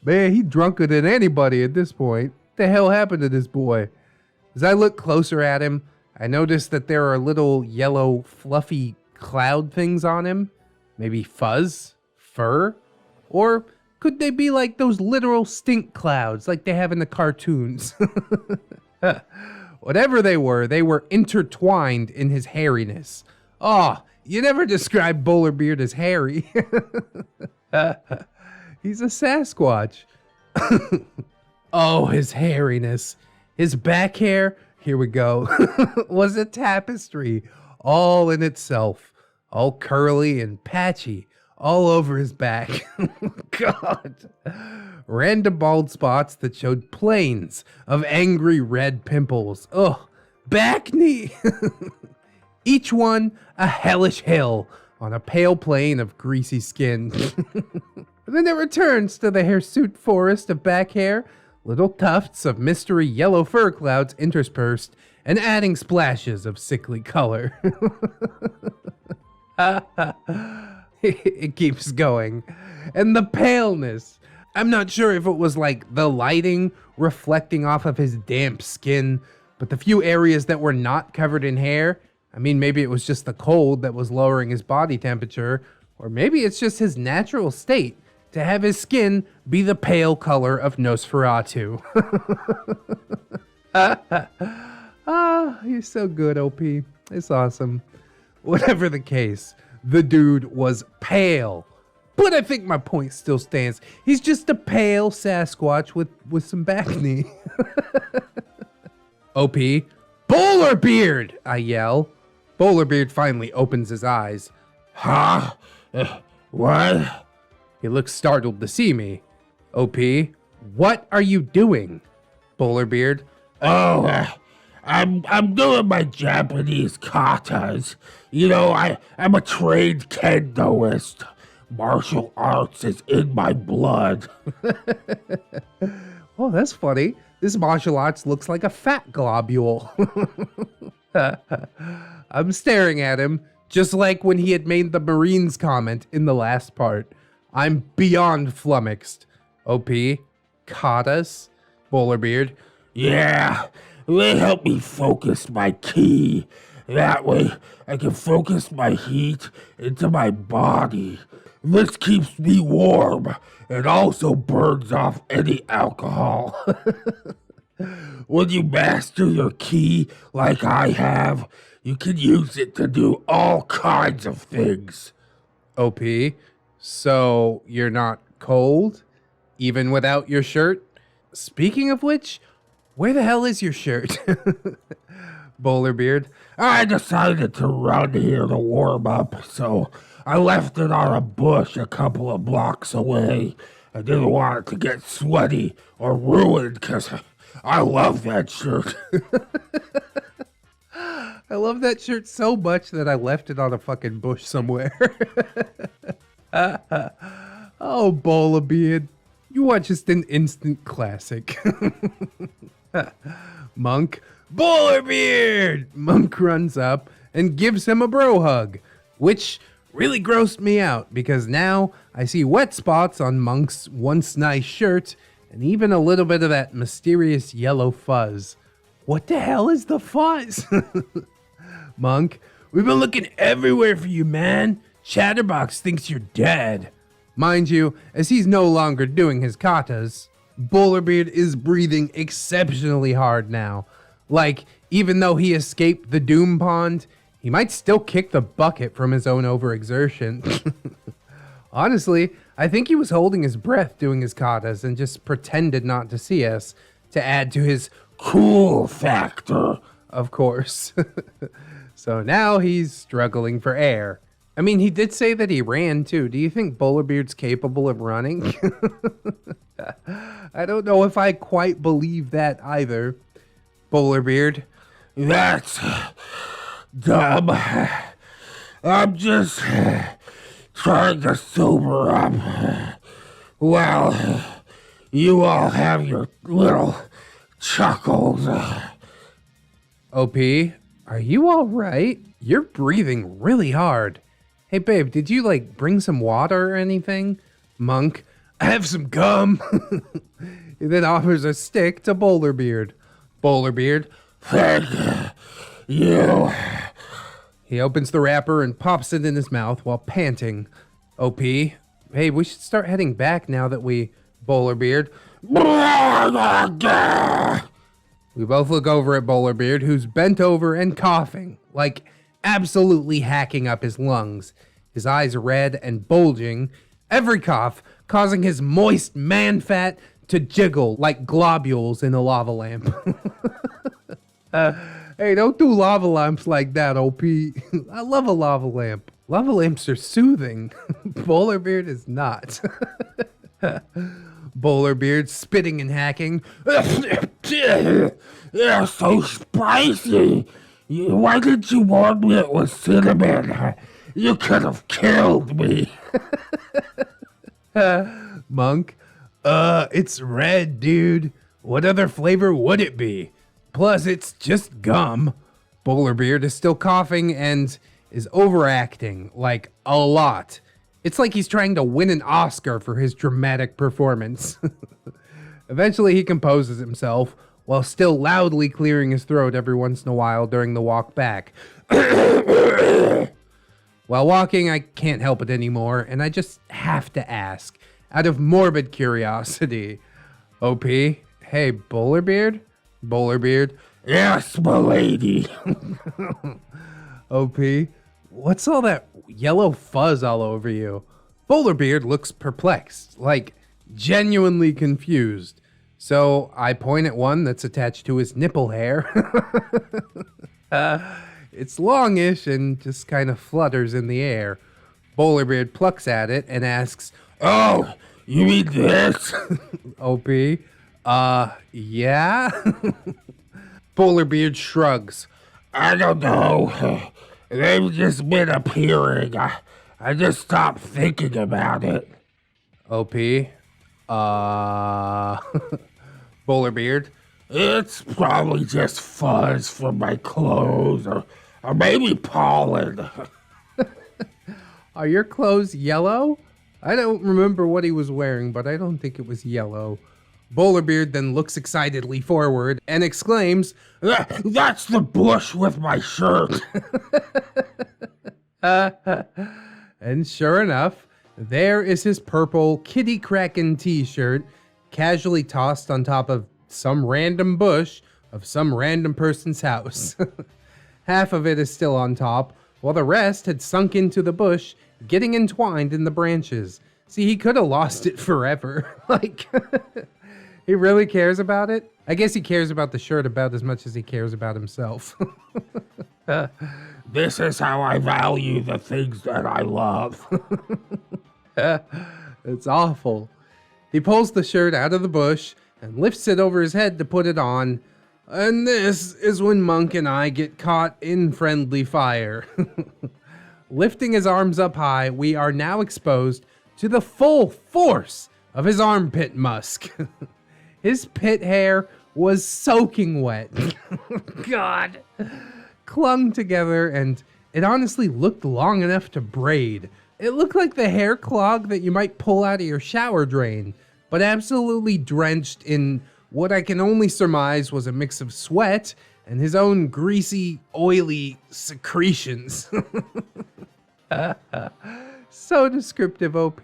Man, he drunker than anybody at this point. What the hell happened to this boy? As I look closer at him, I notice that there are little yellow fluffy cloud things on him. Maybe fuzz? Fur? Or could they be like those literal stink clouds like they have in the cartoons? Whatever they were intertwined in his hairiness. Oh, you never described Bowlerbeard as hairy. He's a Sasquatch. Oh, his hairiness. His back hair, here we go, was a tapestry all in itself. All curly and patchy all over his back. God. Random bald spots that showed planes of angry red pimples. Ugh. Back knee. Each one a hellish hill on a pale plane of greasy skin. And then it returns to the hirsute forest of back hair, little tufts of mystery yellow fur clouds interspersed and adding splashes of sickly color. It keeps going. And the paleness. I'm not sure if it was like the lighting reflecting off of his damp skin, but the few areas that were not covered in hair, I mean, maybe it was just the cold that was lowering his body temperature, or maybe it's just his natural state to have his skin be the pale color of Nosferatu. You're so good, OP. It's awesome. Whatever the case, the dude was pale. But I think my point still stands. He's just a pale Sasquatch with some back knee. OP, Bowlerbeard, I yell. Bowlerbeard finally opens his eyes. Huh? What? He looks startled to see me. OP, what are you doing? Bowlerbeard, Oh, I'm doing my Japanese katas. You know, I'm a trained kendoist. Martial arts is in my blood. oh, that's funny. This martial arts looks like a fat globule. I'm staring at him, just like when he had made the Marines comment in the last part. I'm beyond flummoxed. OP, katas, Bowlerbeard. Yeah, they help me focus my ki. That way, I can focus my heat into my body. This keeps me warm and also burns off any alcohol. When you master your ki like I have, you can use it to do all kinds of things. OP, so you're not cold, even without your shirt? Speaking of which, where the hell is your shirt? Bowlerbeard. I decided to run here to warm up, so I left it on a bush a couple of blocks away. I didn't want it to get sweaty or ruined because I love that shirt. I love that shirt so much that I left it on a fucking bush somewhere. Oh, Bowlerbeard. You are just an instant classic. Monk. Bowlerbeard! Monk runs up and gives him a bro hug, which really grossed me out because now I see wet spots on Monk's once nice shirt and even a little bit of that mysterious yellow fuzz. What the hell is the fuzz? Monk, we've been looking everywhere for you, man. Chatterbox thinks you're dead. Mind you, as he's no longer doing his katas, Bowlerbeard is breathing exceptionally hard now. Like, even though he escaped the doom pond, he might still kick the bucket from his own overexertion. Honestly, I think he was holding his breath doing his katas and just pretended not to see us to add to his cool factor, of course. So now he's struggling for air. I mean, he did say that he ran too. Do you think Bowlerbeard's capable of running? I don't know if I quite believe that either. Bowlerbeard. That's dumb. I'm just trying to sober up. Well, you all have your little chuckles. OP, are you all right? You're breathing really hard. Hey, babe, did you, bring some water or anything? Monk, I have some gum. He then offers a stick to Bowlerbeard. Bowlerbeard, Thank you. he opens the wrapper and pops it in his mouth while panting. OP, hey, we should start heading back now that we... Bowlerbeard. We both look over at Bowlerbeard, who's bent over and coughing, absolutely hacking up his lungs. His eyes red and bulging, every cough causing his moist man fat to jiggle like globules in a lava lamp. Hey, don't do lava lamps like that, OP. I love a lava lamp. Lava lamps are soothing. Bowlerbeard is not. Bowlerbeard spitting and hacking. They're so spicy. Why didn't you warn me it was cinnamon? You could have killed me. Monk, it's red, dude. What other flavor would it be? Plus, it's just gum. Bowlerbeard is still coughing and is overacting, a lot. It's like he's trying to win an Oscar for his dramatic performance. Eventually, he composes himself, while still loudly clearing his throat every once in a while during the walk back. While walking, I can't help it anymore, and I just have to ask, out of morbid curiosity. OP, hey, Bowlerbeard? Bowlerbeard, Yes, m'lady. OP, what's all that yellow fuzz all over you? Bowlerbeard looks perplexed, genuinely confused. So I point at one that's attached to his nipple hair. It's longish and just kind of flutters in the air. Bowlerbeard plucks at it and asks, Oh, you mean this? OP, yeah? Bowlerbeard shrugs. I don't know. They've just been appearing. I just stopped thinking about it. OP, Bowlerbeard. It's probably just fuzz from my clothes or maybe pollen. Are your clothes yellow? I don't remember what he was wearing, but I don't think it was yellow. Bowlerbeard then looks excitedly forward and exclaims, That's the bush with my shirt. and sure enough, there is his purple Kitty Kraken t-shirt casually tossed on top of some random bush of some random person's house. Half of it is still on top, while the rest had sunk into the bush, getting entwined in the branches. See, he could have lost it forever. He really cares about it? I guess he cares about the shirt about as much as he cares about himself. This is how I value the things that I love. It's awful. He pulls the shirt out of the bush and lifts it over his head to put it on. And this is when Monk and I get caught in friendly fire. Lifting his arms up high, we are now exposed to the full force of his armpit musk. His pit hair was soaking wet. God. Clung together, and it honestly looked long enough to braid. It looked like the hair clog that you might pull out of your shower drain, but absolutely drenched in what I can only surmise was a mix of sweat and his own greasy, oily secretions. So descriptive, OP.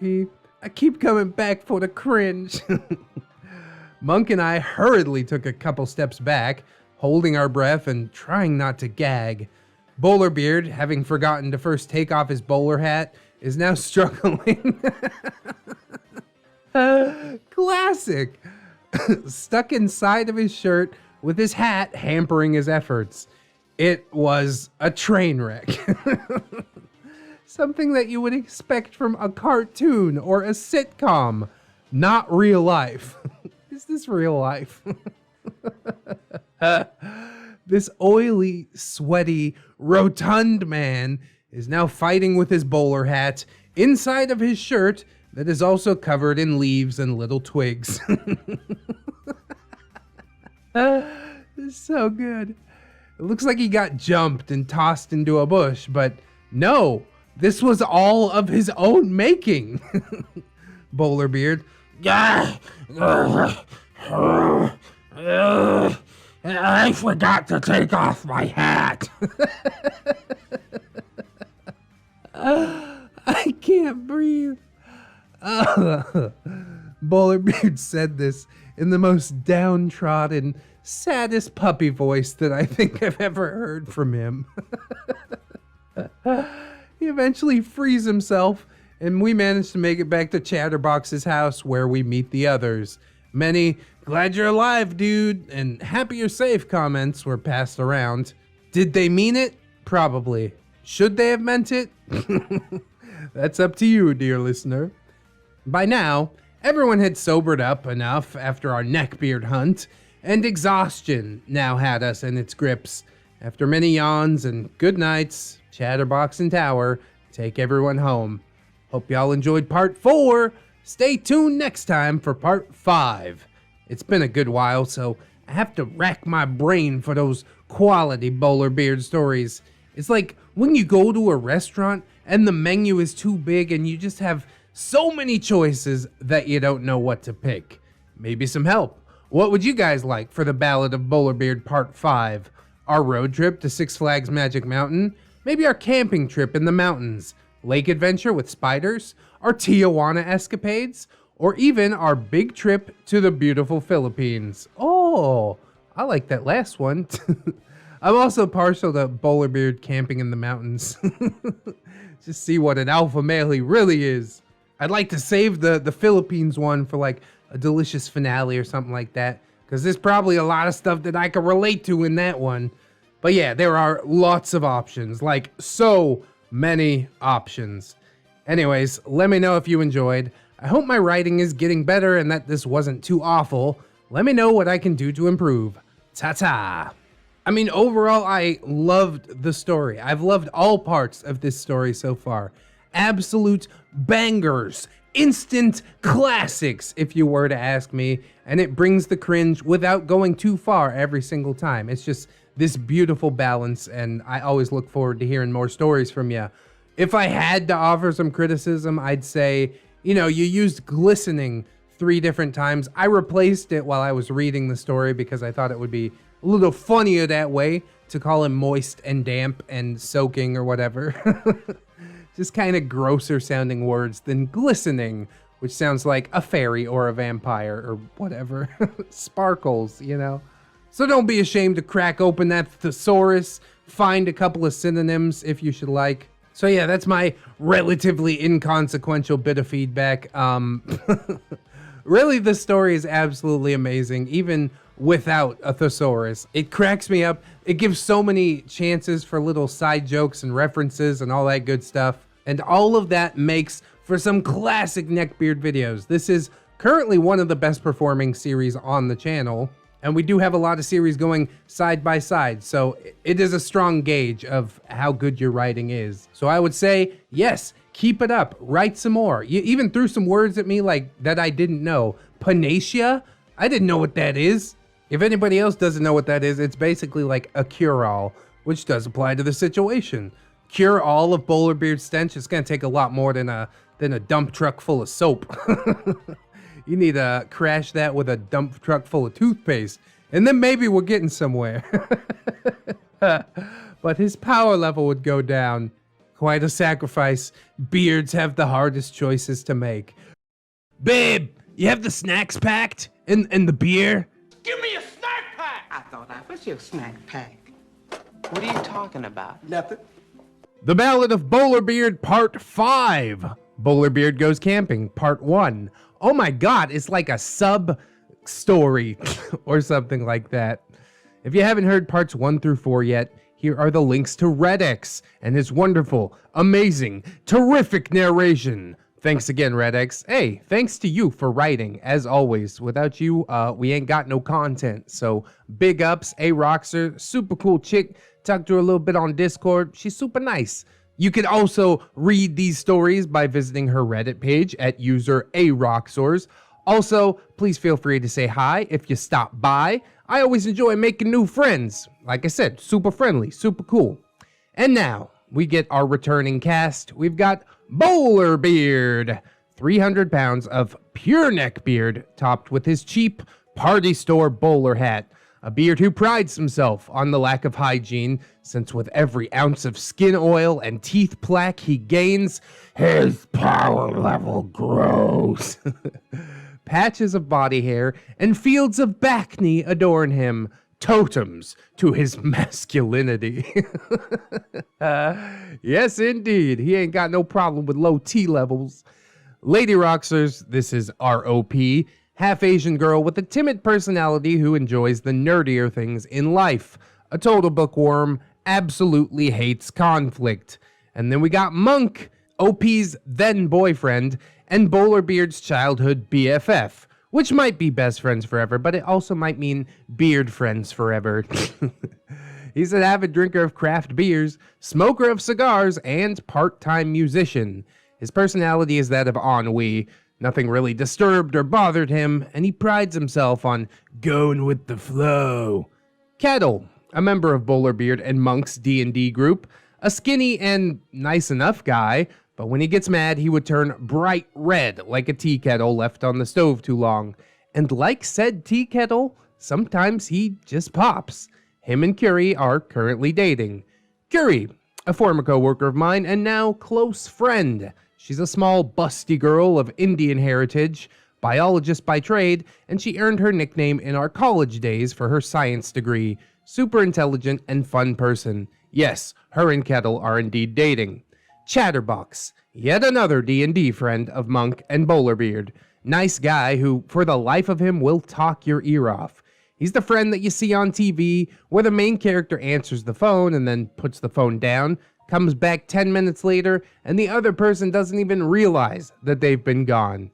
I keep coming back for the cringe. Monk and I hurriedly took a couple steps back, holding our breath and trying not to gag. Bowlerbeard, having forgotten to first take off his bowler hat, is now struggling. Classic. Stuck inside of his shirt with his hat hampering his efforts. It was a train wreck. Something that you would expect from a cartoon or a sitcom, not real life. Is this real life? This oily, sweaty, rotund man is now fighting with his bowler hat inside of his shirt that is also covered in leaves and little twigs. It's so good. It looks like he got jumped and tossed into a bush, but no, this was all of his own making. Bowlerbeard. I forgot to take off my hat. I can't breathe. Bowlerbeard said this in the most downtrodden, saddest puppy voice that I think I've ever heard from him. He eventually frees himself, and we managed to make it back to Chatterbox's house where we meet the others. Many "glad you're alive, dude," and "happy you're safe" comments were passed around. Did they mean it? Probably. Should they have meant it? That's up to you, dear listener. By now, everyone had sobered up enough after our neckbeard hunt, and exhaustion now had us in its grips. After many yawns and good nights, Chatterbox and Tower take everyone home. Hope y'all enjoyed part 4. Stay tuned next time for part 5. It's been a good while, so I have to rack my brain for those quality Bowlerbeard stories. It's like when you go to a restaurant and the menu is too big and you just have so many choices that you don't know what to pick. Maybe some help. What would you guys like for the Ballad of Bowlerbeard Part 5? Our road trip to Six Flags Magic Mountain? Maybe our camping trip in the mountains? Lake adventure with spiders? Our Tijuana escapades? Or even our big trip to the beautiful Philippines? Oh, I like that last one. I'm also partial to Bowlerbeard camping in the mountains. Just see what an alpha male he really is. I'd like to save the Philippines one for like a delicious finale or something like that, because there's probably a lot of stuff that I can relate to in that one. But yeah, there are lots of options, like so many options. Anyways, let me know if you enjoyed. I hope my writing is getting better and that this wasn't too awful. Let me know what I can do to improve. Ta-ta! I mean, overall, I loved the story. I've loved all parts of this story so far. Absolute bangers, instant classics, if you were to ask me, and it brings the cringe without going too far every single time. It's just this beautiful balance, and I always look forward to hearing more stories from you. If I had to offer some criticism, I'd say, you used glistening 3 different times. I replaced it while I was reading the story because I thought it would be a little funnier that way to call him moist and damp and soaking or whatever. Just kind of grosser sounding words than glistening, which sounds like a fairy or a vampire or whatever. Sparkles, So don't be ashamed to crack open that thesaurus, find a couple of synonyms if you should like. So yeah, that's my relatively inconsequential bit of feedback. Really, the story is absolutely amazing, even without a thesaurus. It cracks me up. It gives so many chances for little side jokes and references and all that good stuff. And all of that makes for some classic Neckbeard videos. This is currently one of the best performing series on the channel. And we do have a lot of series going side by side, so it is a strong gauge of how good your writing is. So I would say, yes, keep it up, write some more. You even threw some words at me like that I didn't know. Panacea? I didn't know what that is. If anybody else doesn't know what that is, it's basically like a cure-all, which does apply to the situation. Cure all of Bowlerbeard stench. It's gonna take a lot more than a dump truck full of soap. You need to crash that with a dump truck full of toothpaste, and then maybe we're getting somewhere. But his power level would go down. Quite a sacrifice. Beards have the hardest choices to make. Babe, you have the snacks packed? And the beer? Give me a snack pack! I thought I was your snack pack. What are you talking about? Nothing. The Ballad of Bowlerbeard Part 5. Bowlerbeard Goes Camping Part 1. Oh my god, it's like a sub-story or something like that. If you haven't heard parts 1 through 4 yet, here are the links to ReddX and his wonderful, amazing, terrific narration. Thanks again, ReddX. Hey, thanks to you for writing, as always. Without you, we ain't got no content. So, big ups, Aroxxors, super cool chick. Talked to her a little bit on Discord. She's super nice. You can also read these stories by visiting her Reddit page at user Aroxxors. Also, please feel free to say hi if you stop by. I always enjoy making new friends. Like I said, super friendly, super cool. And now, we get our returning cast. We've got Bowlerbeard, 300 pounds of pure neckbeard, topped with his cheap party store bowler hat. A beard who prides himself on the lack of hygiene, since with every ounce of skin oil and teeth plaque he gains, his power level grows. Patches of body hair and fields of back knee adorn him, totems to his masculinity. Yes, indeed. He ain't got no problem with low T levels. Lady Roxers, this is ROP, half-Asian girl with a timid personality who enjoys the nerdier things in life. A total bookworm, absolutely hates conflict. And then we got Monk, OP's then-boyfriend, and Bowlerbeard's childhood BFF, which might be best friends forever, but it also might mean beard friends forever. He's an avid drinker of craft beers, smoker of cigars, and part-time musician. His personality is that of ennui. Nothing really disturbed or bothered him, and he prides himself on going with the flow. Kettle, a member of Bowlerbeard and Monk's D&D group, a skinny and nice enough guy, but when he gets mad, he would turn bright red like a tea kettle left on the stove too long. And like said tea kettle, sometimes he just pops. Him and Curie are currently dating. Curie, a former co-worker of mine and now close friend. She's a small, busty girl of Indian heritage, biologist by trade, and she earned her nickname in our college days for her science degree. Super intelligent and fun person. Yes, her and Kettle are indeed dating. Chatterbox, yet another D&D friend of Monk and Bowlerbeard. Nice guy who, for the life of him, will talk your ear off. He's the friend that you see on TV, where the main character answers the phone and then puts the phone down, comes back 10 minutes later, and the other person doesn't even realize that they've been gone.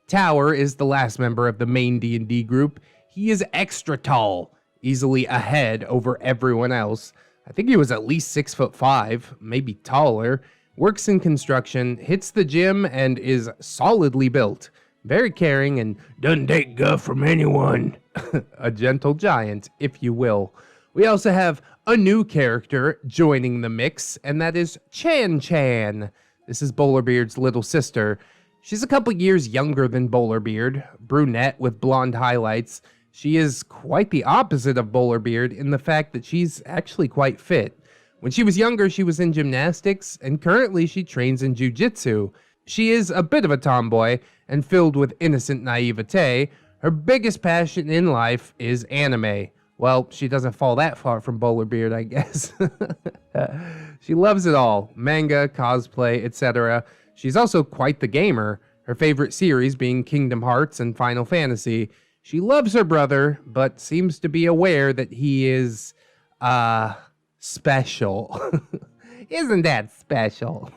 Tower is the last member of the main D&D group. He is extra tall, easily ahead over everyone else. I think he was at least 6'5", maybe taller. Works in construction, hits the gym, and is solidly built. Very caring and doesn't take guff from anyone. A gentle giant, if you will. We also have a new character joining the mix, and that is Chan Chan. This is Bowlerbeard's little sister. She's a couple years younger than Bowlerbeard, brunette with blonde highlights. She is quite the opposite of Bowlerbeard in the fact that she's actually quite fit. When she was younger, she was in gymnastics, and currently she trains in jiu-jitsu. She is a bit of a tomboy, and filled with innocent naivete. Her biggest passion in life is anime. Well, she doesn't fall that far from Bowlerbeard, I guess. She loves it all, manga, cosplay, etc. She's also quite the gamer, her favorite series being Kingdom Hearts and Final Fantasy. She loves her brother, but seems to be aware that he is, special. Isn't that special?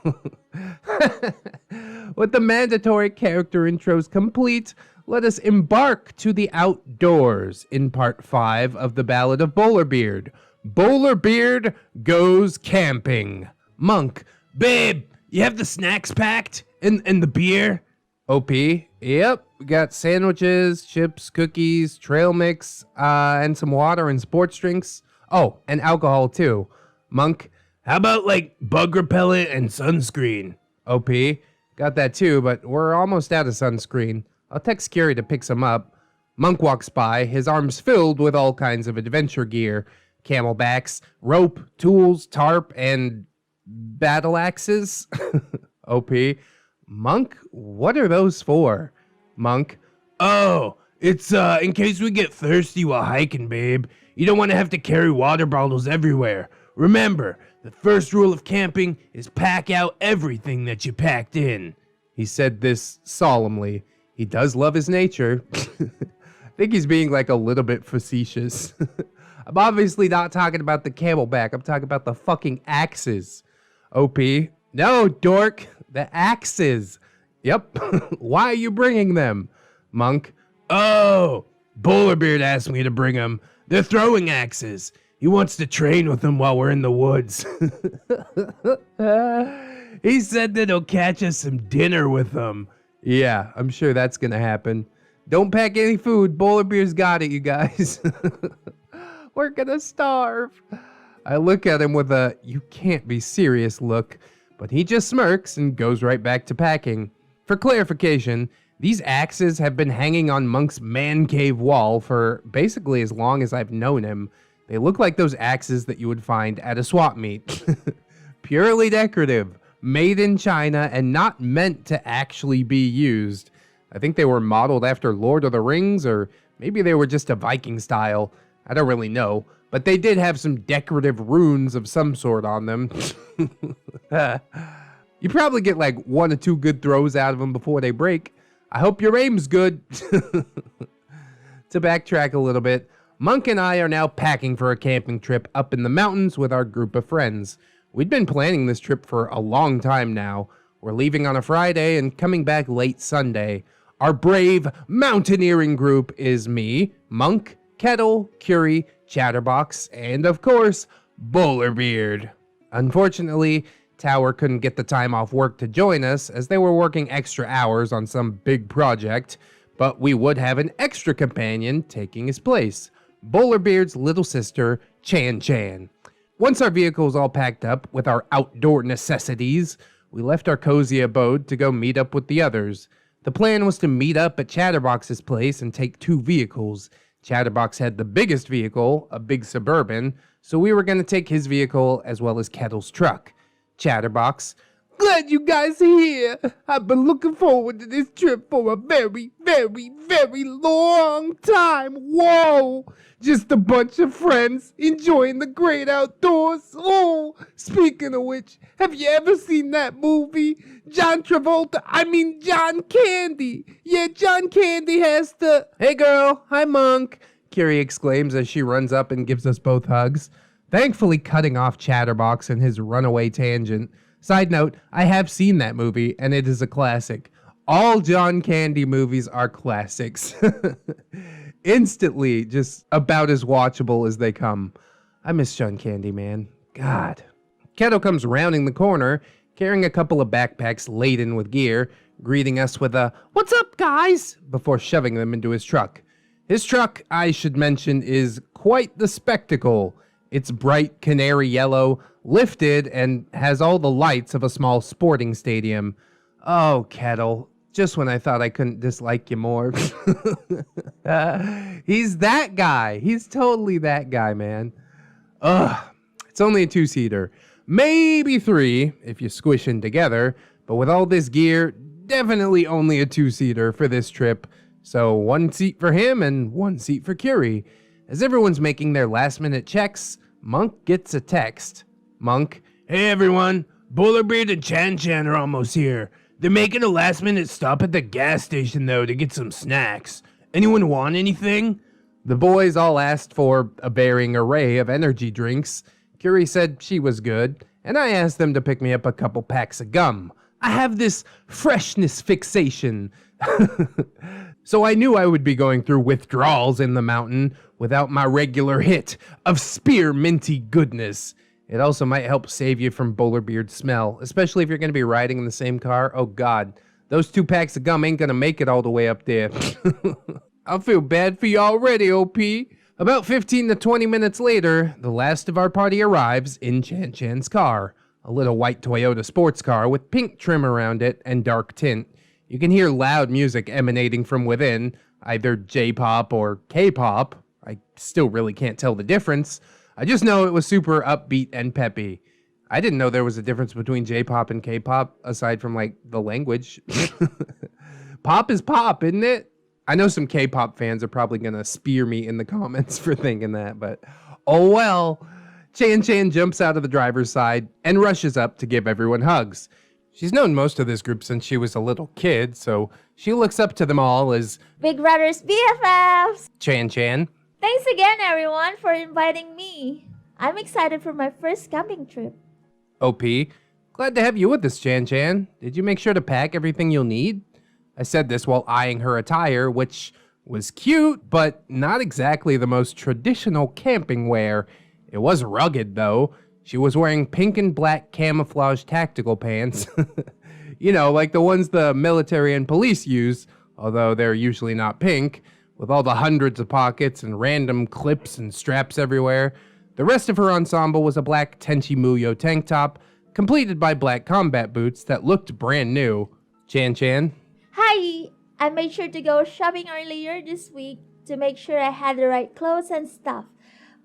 With the mandatory character intros complete, let us embark to the outdoors in part 5 of the Ballad of Bowlerbeard. Bowlerbeard goes camping. Monk, babe, you have the snacks packed? And the beer? OP, yep, we got sandwiches, chips, cookies, trail mix, and some water and sports drinks. Oh, and alcohol too. Monk, how about like bug repellent and sunscreen? OP, got that too, but we're almost out of sunscreen. I'll text Curie to pick some up. Monk walks by, his arms filled with all kinds of adventure gear. Camelbacks, rope, tools, tarp, and battle axes. OP, Monk, what are those for? Monk, oh, it's in case we get thirsty while hiking, babe. You don't want to have to carry water bottles everywhere. Remember, the first rule of camping is pack out everything that you packed in. He said this solemnly. He does love his nature. I think he's being like a little bit facetious. I'm obviously not talking about the camelback. I'm talking about the fucking axes. OP, no, dork. The axes. Yep. Why are you bringing them? Monk, oh, Bowlerbeard asked me to bring them. They're throwing axes. He wants to train with them while we're in the woods. He said that he'll catch us some dinner with them. Yeah, I'm sure that's gonna happen. Don't pack any food. Bowlerbeard's got it, you guys. We're gonna starve. I look at him with a you can't be serious look, but he just smirks and goes right back to packing. For clarification, these axes have been hanging on Monk's man cave wall for basically as long as I've known him. They look like those axes that you would find at a swap meet. Purely decorative, made in China, and not meant to actually be used. I think they were modeled after Lord of the Rings, or maybe they were just a Viking style. I don't really know, but they did have some decorative runes of some sort on them. You probably get like 1 or 2 good throws out of them before they break. I hope your aim's good. To backtrack a little bit, Monk and I are now packing for a camping trip up in the mountains with our group of friends. We'd been planning this trip for a long time now. We're leaving on a Friday and coming back late Sunday. Our brave mountaineering group is me, Monk, Kettle, Curie, Chatterbox, and of course, Bowlerbeard. Unfortunately, Tower couldn't get the time off work to join us as they were working extra hours on some big project, but we would have an extra companion taking his place, Bowlerbeard's little sister, Chan Chan. Once our vehicles all packed up with our outdoor necessities, we left our cozy abode to go meet up with the others. The plan was to meet up at Chatterbox's place and take 2 vehicles. Chatterbox had the biggest vehicle, a big Suburban, so we were going to take his vehicle as well as Kettle's truck. Chatterbox, glad you guys are here. I've been looking forward to this trip for a very, very, very long time. Whoa! Just a bunch of friends enjoying the great outdoors. Oh, speaking of which, have you ever seen that movie? John Candy. Yeah, John Candy has the... Hey girl, hi Monk, Curie exclaims as she runs up and gives us both hugs, thankfully cutting off Chatterbox and his runaway tangent. Side note, I have seen that movie, and it is a classic. All John Candy movies are classics. Instantly, just about as watchable as they come. I miss John Candy, man. God. Kettle comes rounding the corner, carrying a couple of backpacks laden with gear, greeting us with a, "What's up, guys?" before shoving them into his truck. His truck, I should mention, is quite the spectacle. It's bright canary yellow, lifted, and has all the lights of a small sporting stadium. Oh, Kettle, just when I thought I couldn't dislike you more. He's that guy. He's totally that guy, man. Ugh, it's only a 2-seater. Maybe 3 if you squish in together, but with all this gear, definitely only a 2-seater for this trip. So 1 seat for him and 1 seat for Curie. As everyone's making their last-minute checks, Monk gets a text. Monk, hey everyone, Bowlerbeard and Chan Chan are almost here. They're making a last-minute stop at the gas station, though, to get some snacks. Anyone want anything? The boys all asked for a varying array of energy drinks. Curie said she was good, and I asked them to pick me up a couple packs of gum. I have this freshness fixation. So I knew I would be going through withdrawals in the mountain without my regular hit of spear-minty goodness. It also might help save you from Bowlerbeard's smell, especially if you're going to be riding in the same car. Oh god, those 2 packs of gum ain't going to make it all the way up there. I feel bad for you already, OP. About 15 to 20 minutes later, the last of our party arrives in Chan Chan's car. A little white Toyota sports car with pink trim around it and dark tint. You can hear loud music emanating from within, either J-pop or K-pop. I still really can't tell the difference. I just know it was super upbeat and peppy. I didn't know there was a difference between J-pop and K-pop, aside from, like, the language. Pop is pop, isn't it? I know some K-pop fans are probably gonna spear me in the comments for thinking that, but oh well. Chan Chan jumps out of the driver's side and rushes up to give everyone hugs. She's known most of this group since she was a little kid, so she looks up to them all as Big Brother's BFFs! Chan Chan. Thanks again, everyone, for inviting me. I'm excited for my first camping trip. OP, glad to have you with us, Chan Chan. Did you make sure to pack everything you'll need? I said this while eyeing her attire, which was cute, but not exactly the most traditional camping wear. It was rugged, though. She was wearing pink and black camouflage tactical pants. You know, like the ones the military and police use, although they're usually not pink, with all the hundreds of pockets and random clips and straps everywhere. The rest of her ensemble was a black Tenchi Muyo tank top, completed by black combat boots that looked brand new. Chan Chan? Hi! I made sure to go shopping earlier this week to make sure I had the right clothes and stuff.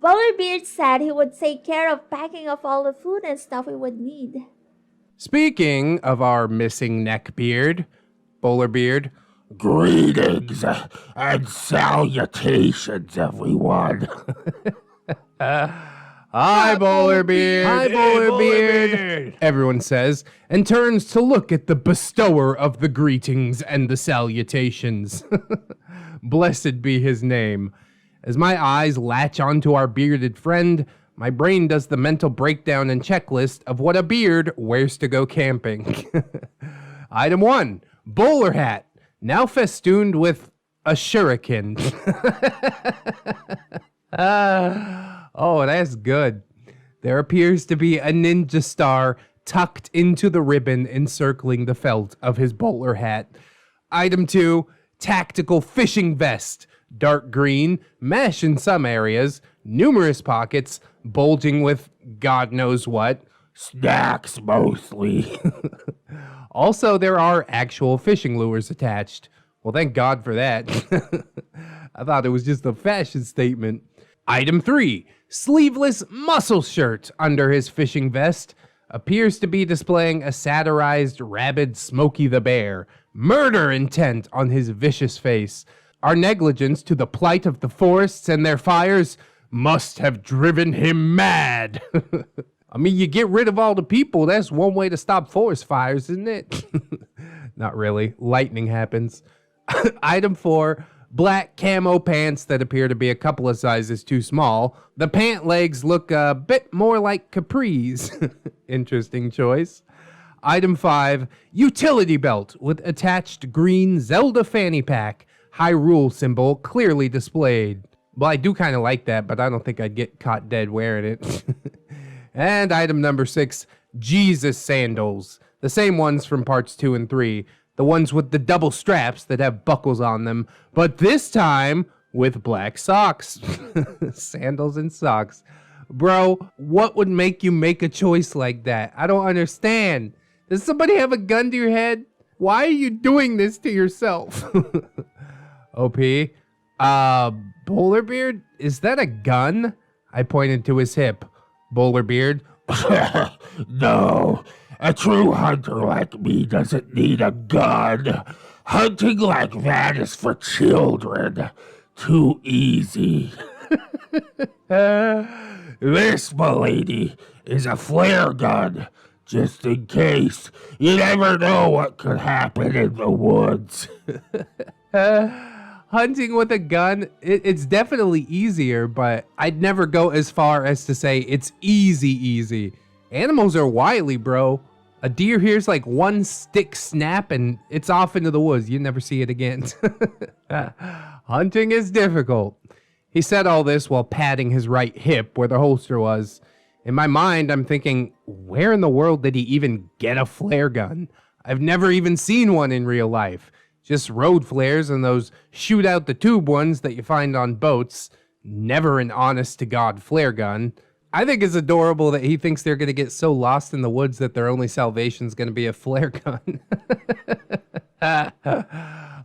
Bowlerbeard said he would take care of packing of all the food and stuff we would need. Speaking of our missing Neckbeard, Bowlerbeard. Greetings and salutations, everyone. Hi, Bowlerbeard. Hi, Bowlerbeard. Everyone says, and turns to look at the bestower of the greetings and the salutations. Blessed be his name. As my eyes latch onto our bearded friend, my brain does the mental breakdown and checklist of what a beard wears to go camping. Item 1, bowler hat, now festooned with a shuriken. Oh, that's good. There appears to be a ninja star tucked into the ribbon encircling the felt of his bowler hat. Item 2, tactical fishing vest, dark green, mesh in some areas, numerous pockets, bulging with God knows what. Snacks, mostly. Also, there are actual fishing lures attached. Well, thank God for that. I thought it was just a fashion statement. Item 3, sleeveless muscle shirt under his fishing vest. Appears to be displaying a satirized rabid Smokey the Bear. Murder intent on his vicious face. Our negligence to the plight of the forests and their fires must have driven him mad. I mean, you get rid of all the people, that's one way to stop forest fires, isn't it? Not really. Lightning happens. Item 4, black camo pants that appear to be a couple of sizes too small. The pant legs look a bit more like capris. Interesting choice. Item 5, utility belt with attached green Zelda fanny pack. Hyrule symbol clearly displayed. Well, I do kind of like that, but I don't think I'd get caught dead wearing it. And item number 6, Jesus sandals. The same ones from parts 2 and 3. The ones with the double straps that have buckles on them. But this time, with black socks. Sandals and socks. Bro, what would make you make a choice like that? I don't understand. Does somebody have a gun to your head? Why are you doing this to yourself? OP. Bowlerbeard? Is that a gun? I pointed to his hip. Bowlerbeard. No, a true hunter like me doesn't need a gun. Hunting like that is for children. Too easy. This, m'lady, is a flare gun. Just in case. You never know what could happen in the woods. Hunting with a gun, it's definitely easier, but I'd never go as far as to say it's easy. Animals are wily, bro. A deer hears like one stick snap and it's off into the woods. You never see it again. Hunting is difficult. He said all this while patting his right hip where the holster was. In my mind, I'm thinking, where in the world did he even get a flare gun? I've never even seen one in real life. Just road flares and those shoot out the tube ones that you find on boats. Never an honest-to-God flare gun. I think it's adorable that he thinks they're going to get so lost in the woods that their only salvation's going to be a flare gun.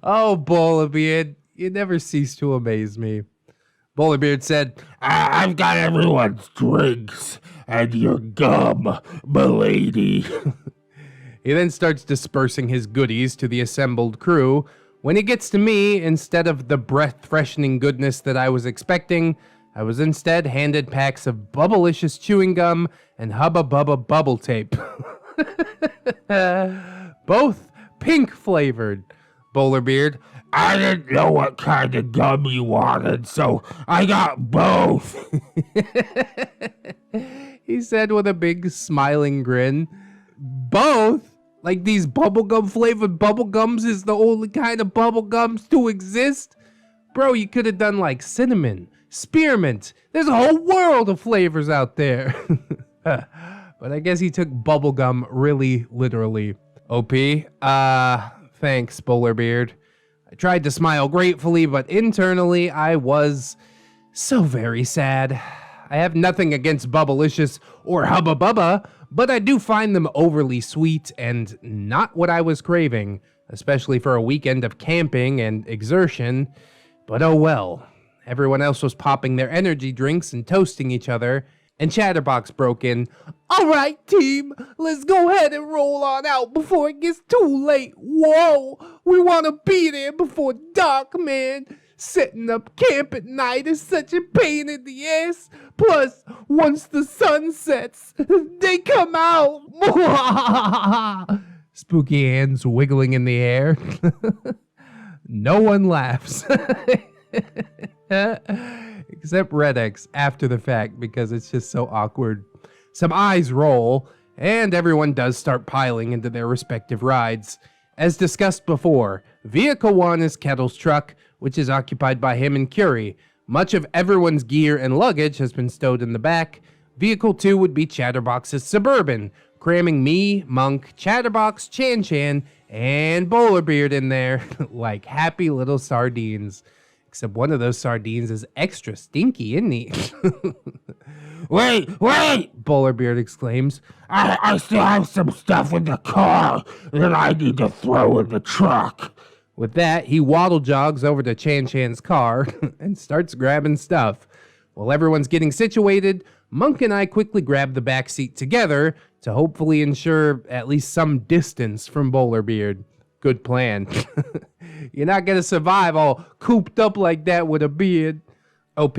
Oh, Bowlerbeard, you never cease to amaze me. Bowlerbeard said, I've got everyone's drinks and your gum, m'lady. He then starts dispersing his goodies to the assembled crew. When it gets to me, instead of the breath-freshening goodness that I was expecting, I was instead handed packs of Bubblicious chewing gum and Hubba Bubba bubble tape. Both pink-flavored. Bowlerbeard, I didn't know what kind of gum you wanted, so I got both. He said with a big smiling grin. Both? Like these bubblegum flavored bubblegums is the only kind of bubblegums to exist? Bro, you could have done like cinnamon, spearmint. There's a whole world of flavors out there. But I guess he took bubblegum really literally. OP, thanks, Bowlerbeard. I tried to smile gratefully, but internally I was so very sad. I have nothing against Bubblicious or Hubba Bubba, but I do find them overly sweet and not what I was craving, especially for a weekend of camping and exertion. But oh well. Everyone else was popping their energy drinks and toasting each other, and Chatterbox broke in. All right, team, let's go ahead and roll on out before it gets too late. Whoa, we want to be there before dark, man. Setting up camp at night is such a pain in the ass. Plus, once the sun sets, they come out. Spooky hands wiggling in the air. No one laughs. Except ReddX after the fact because it's just so awkward. Some eyes roll, and everyone does start piling into their respective rides. As discussed before, Vehicle 1 is Kettle's truck, which is occupied by him and Curie. Much of everyone's gear and luggage has been stowed in the back. Vehicle 2 would be Chatterbox's Suburban, cramming me, Monk, Chatterbox, Chan, and Bowlerbeard in there like happy little sardines. Except one of those sardines is extra stinky, isn't he? Wait! Bowlerbeard exclaims. I still have some stuff in the car that I need to throw in the truck. With that, he waddle jogs over to Chan's car and starts grabbing stuff. While everyone's getting situated, Monk and I quickly grab the back seat together to hopefully ensure at least some distance from Bowlerbeard. Good plan. You're not gonna survive all cooped up like that with a beard. OP,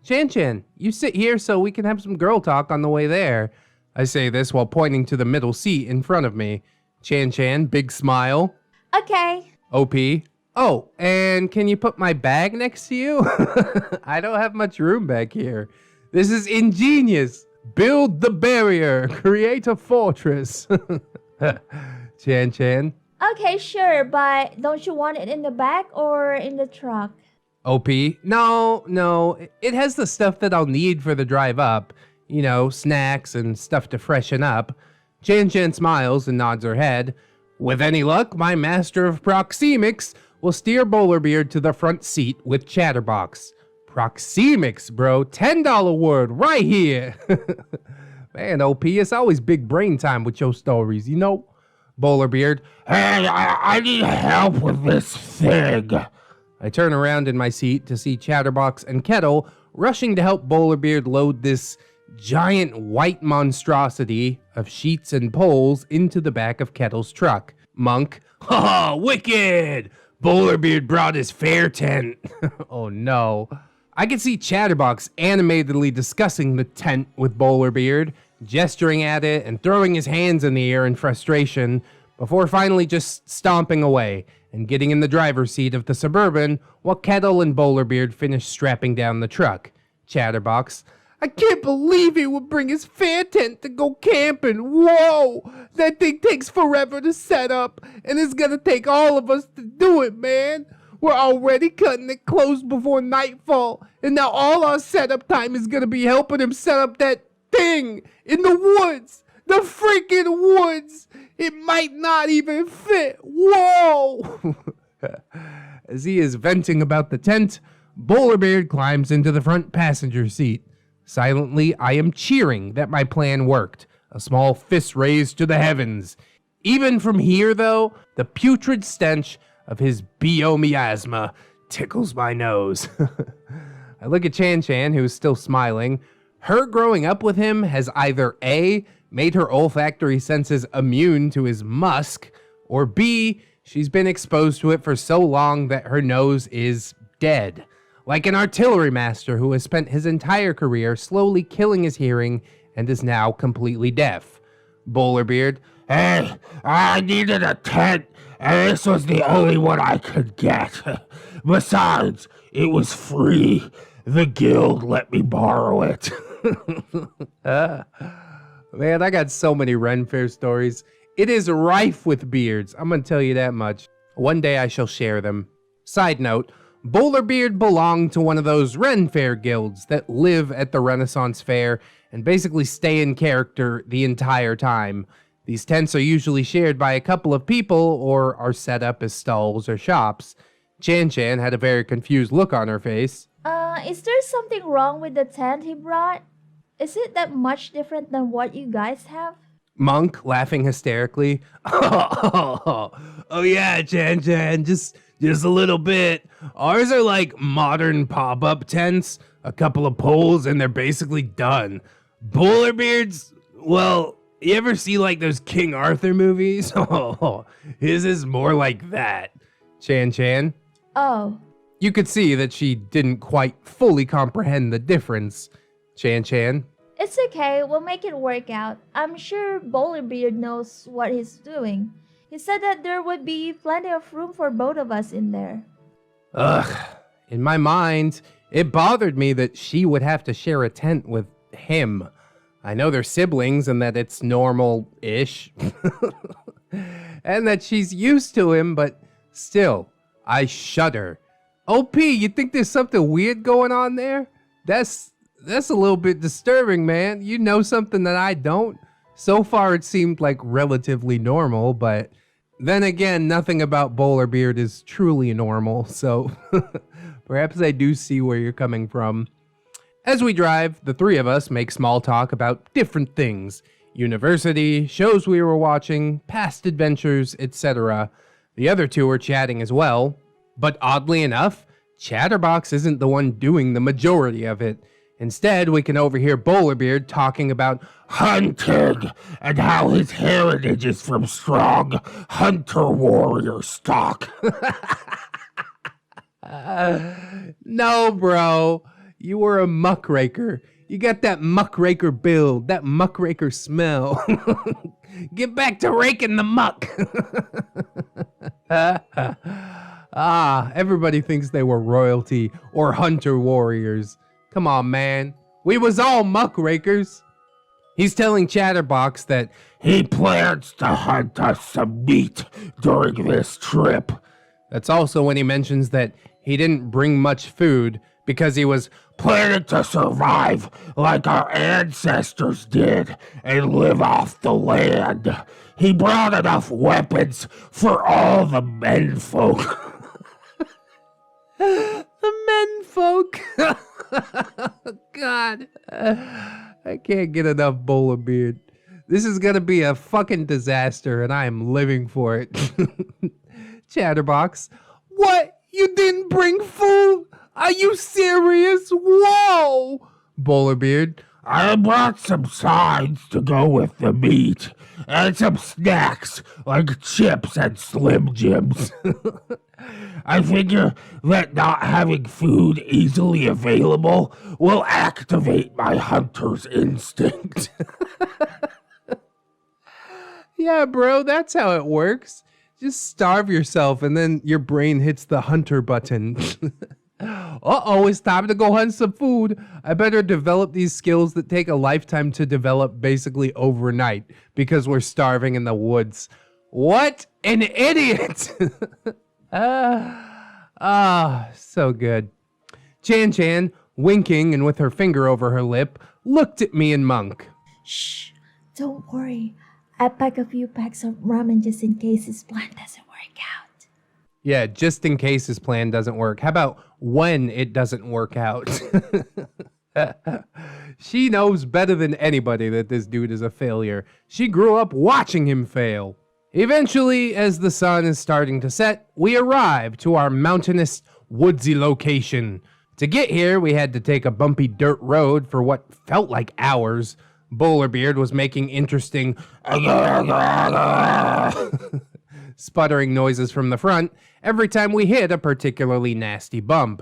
Chan, you sit here so we can have some girl talk on the way there. I say this while pointing to the middle seat in front of me. Chan, big smile. Okay. OP, oh, and can you put my bag next to you? I don't have much room back here. This is ingenious. Build the barrier. Create a fortress. Chan. Okay, sure, but don't you want it in the back or in the truck? OP, no. It has the stuff that I'll need for the drive up. You know, snacks and stuff to freshen up. Chan smiles and nods her head. With any luck, my master of proxemics will steer Bowlerbeard to the front seat with Chatterbox. Proxemics, bro. $10 word right here. Man, OP, it's always big brain time with your stories, you know? Bowlerbeard, hey, I need help with this thing. I turn around in my seat to see Chatterbox and Kettle rushing to help Bowlerbeard load this giant white monstrosity of sheets and poles into the back of Kettle's truck. Monk, ha, wicked! Bowlerbeard brought his fair tent. Oh no. I can see Chatterbox animatedly discussing the tent with Bowlerbeard, gesturing at it and throwing his hands in the air in frustration, before finally just stomping away and getting in the driver's seat of the Suburban while Kettle and Bowlerbeard finish strapping down the truck. Chatterbox, I can't believe he would bring his fair tent to go camping. Whoa! That thing takes forever to set up, and it's gonna take all of us to do it, man. We're already cutting it close before nightfall, and now all our setup time is gonna be helping him set up that thing in the woods. The freaking woods! It might not even fit. Whoa! As he is venting about the tent, Bowlerbeard climbs into the front passenger seat. Silently, I am cheering that my plan worked. A small fist raised to the heavens. Even from here, though, the putrid stench of his BO miasma tickles my nose. I look at Chan Chan, who is still smiling. Her growing up with him has either A, made her olfactory senses immune to his musk, or B, she's been exposed to it for so long that her nose is dead. Like an artillery master who has spent his entire career slowly killing his hearing and is now completely deaf. Bowlerbeard, Hey, I needed a tent, and this was the only one I could get. Besides, it was free. The guild let me borrow it. Man, I got so many Ren Fair stories. It is rife with beards, I'm gonna tell you that much. One day I shall share them. Side note, Bowlerbeard belonged to one of those Ren Fair guilds that live at the Renaissance Fair and basically stay in character the entire time. These tents are usually shared by a couple of people or are set up as stalls or shops. Chan Chan had a very confused look on her face. Is there something wrong with the tent he brought? Is it that much different than what you guys have? Monk, laughing hysterically. Oh yeah, Chan Chan, just a little bit. Ours are like modern pop-up tents, a couple of poles, and they're basically done. Bowlerbeard's, well, you ever see like those King Arthur movies? Oh, his is more like that. Chan Chan. Oh. You could see that she didn't quite fully comprehend the difference. Chan Chan. It's okay, we'll make it work out. I'm sure Bowlerbeard knows what he's doing. He said that there would be plenty of room for both of us in there. Ugh. In my mind, it bothered me that she would have to share a tent with him. I know they're siblings and that it's normal-ish. And that she's used to him, but still, I shudder. OP, you think there's something weird going on there? That's a little bit disturbing, man. You know something that I don't? So far, it seemed like relatively normal, but then again, nothing about Bowlerbeard is truly normal, so perhaps I do see where you're coming from. As we drive, the three of us make small talk about different things. University, shows we were watching, past adventures, etc. The other two are chatting as well, but oddly enough, Chatterbox isn't the one doing the majority of it. Instead, we can overhear Bowlerbeard talking about hunting and how his heritage is from strong hunter-warrior stock. No, bro. You were a muckraker. You got that muckraker build, that muckraker smell. Get back to raking the muck. Everybody thinks they were royalty or hunter warriors. Come on, man. We was all muckrakers. He's telling Chatterbox that he plans to hunt us some meat during this trip. That's also when he mentions that he didn't bring much food because he was planning to survive like our ancestors did and live off the land. He brought enough weapons for all the menfolk. The menfolk. God. I can't get enough Bowlerbeard. This is gonna be a fucking disaster and I am living for it. Chatterbox. What? You didn't bring food? Are you serious? Whoa! Bowlerbeard. I brought some sides to go with the meat and some snacks like chips and Slim Jims. I figure that not having food easily available will activate my hunter's instinct. Yeah, bro, that's how it works. Just starve yourself and then your brain hits the hunter button. Uh-oh, it's time to go hunt some food. I better develop these skills that take a lifetime to develop basically overnight because we're starving in the woods. What an idiot! So good. Chan, winking and with her finger over her lip, looked at me and Monk. Shh, don't worry. I pack a few packs of ramen just in case his plan doesn't work out. Yeah, just in case his plan doesn't work. How about when it doesn't work out? She knows better than anybody that this dude is a failure. She grew up watching him fail. Eventually, as the sun is starting to set, we arrive to our mountainous, woodsy location. To get here, we had to take a bumpy dirt road for what felt like hours. Bowlerbeard was making interesting sputtering noises from the front every time we hit a particularly nasty bump.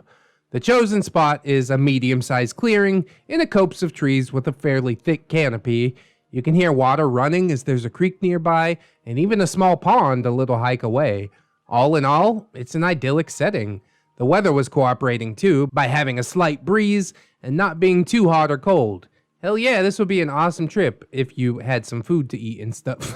The chosen spot is a medium-sized clearing in a copse of trees with a fairly thick canopy. You can hear water running as there's a creek nearby, and even a small pond a little hike away. All in all, it's an idyllic setting. The weather was cooperating too, by having a slight breeze and not being too hot or cold. Hell yeah, this would be an awesome trip if you had some food to eat and stuff.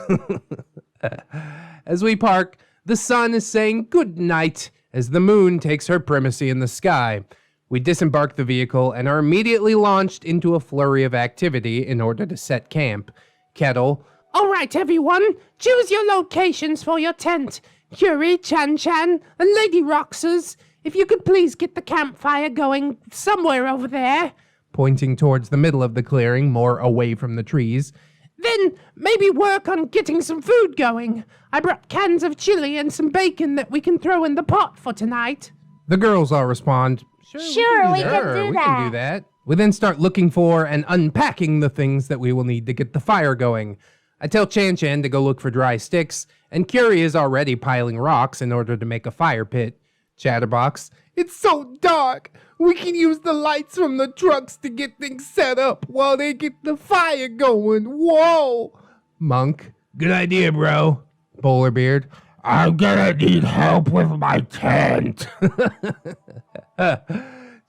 As we park, the sun is saying good night as the moon takes her primacy in the sky. We disembark the vehicle and are immediately launched into a flurry of activity in order to set camp. Kettle. All right, everyone, choose your locations for your tent. Curie, Chan, and Lady Aroxxors, if you could please get the campfire going somewhere over there. Pointing towards the middle of the clearing, more away from the trees. Then maybe work on getting some food going. I brought cans of chili and some bacon that we can throw in the pot for tonight. The girls all respond, Sure, we can do that. We then start looking for and unpacking the things that we will need to get the fire going. I tell Chan to go look for dry sticks, and Curie is already piling rocks in order to make a fire pit. Chatterbox, it's so dark. We can use the lights from the trucks to get things set up while they get the fire going. Whoa! Monk, good idea, bro. Bowlerbeard, I'm gonna need help with my tent.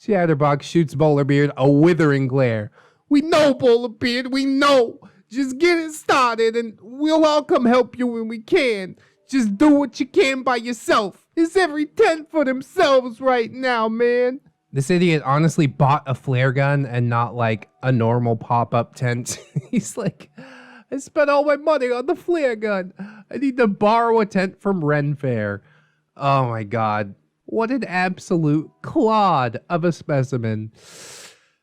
Chatterbox shoots Bowlerbeard a withering glare. We know, Bowlerbeard, we know. Just get it started and we'll all come help you when we can. Just do what you can by yourself. It's every tent for themselves right now, man. This idiot honestly bought a flare gun and not like a normal pop-up tent. He's like, I spent all my money on the flare gun. I need to borrow a tent from Ren Fair. Oh my god. What an absolute clod of a specimen.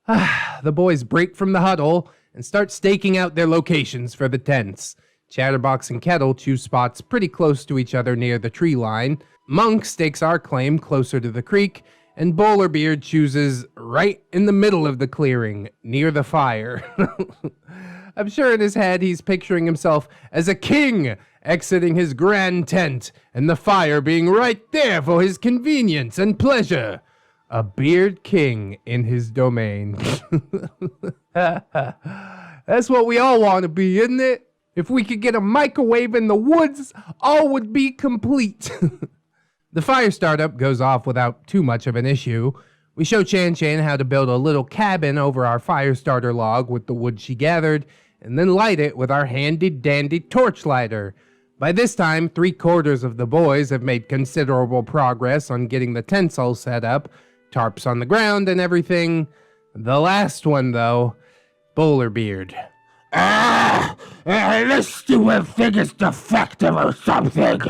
The boys break from the huddle and start staking out their locations for the tents. Chatterbox and Kettle choose spots pretty close to each other near the tree line. Monk stakes our claim closer to the creek, and Bowlerbeard chooses right in the middle of the clearing, near the fire. I'm sure in his head he's picturing himself as a king exiting his grand tent, and the fire being right there for his convenience and pleasure. A beard king in his domain. That's what we all want to be, isn't it? If we could get a microwave in the woods, all would be complete. The fire startup goes off without too much of an issue. We show Chan how to build a little cabin over our fire starter log with the wood she gathered, and then light it with our handy-dandy torch lighter. By this time, 3/4 of the boys have made considerable progress on getting the tents all set up, tarps on the ground and everything. The last one, though, Bowlerbeard. This stupid thing is defective or something.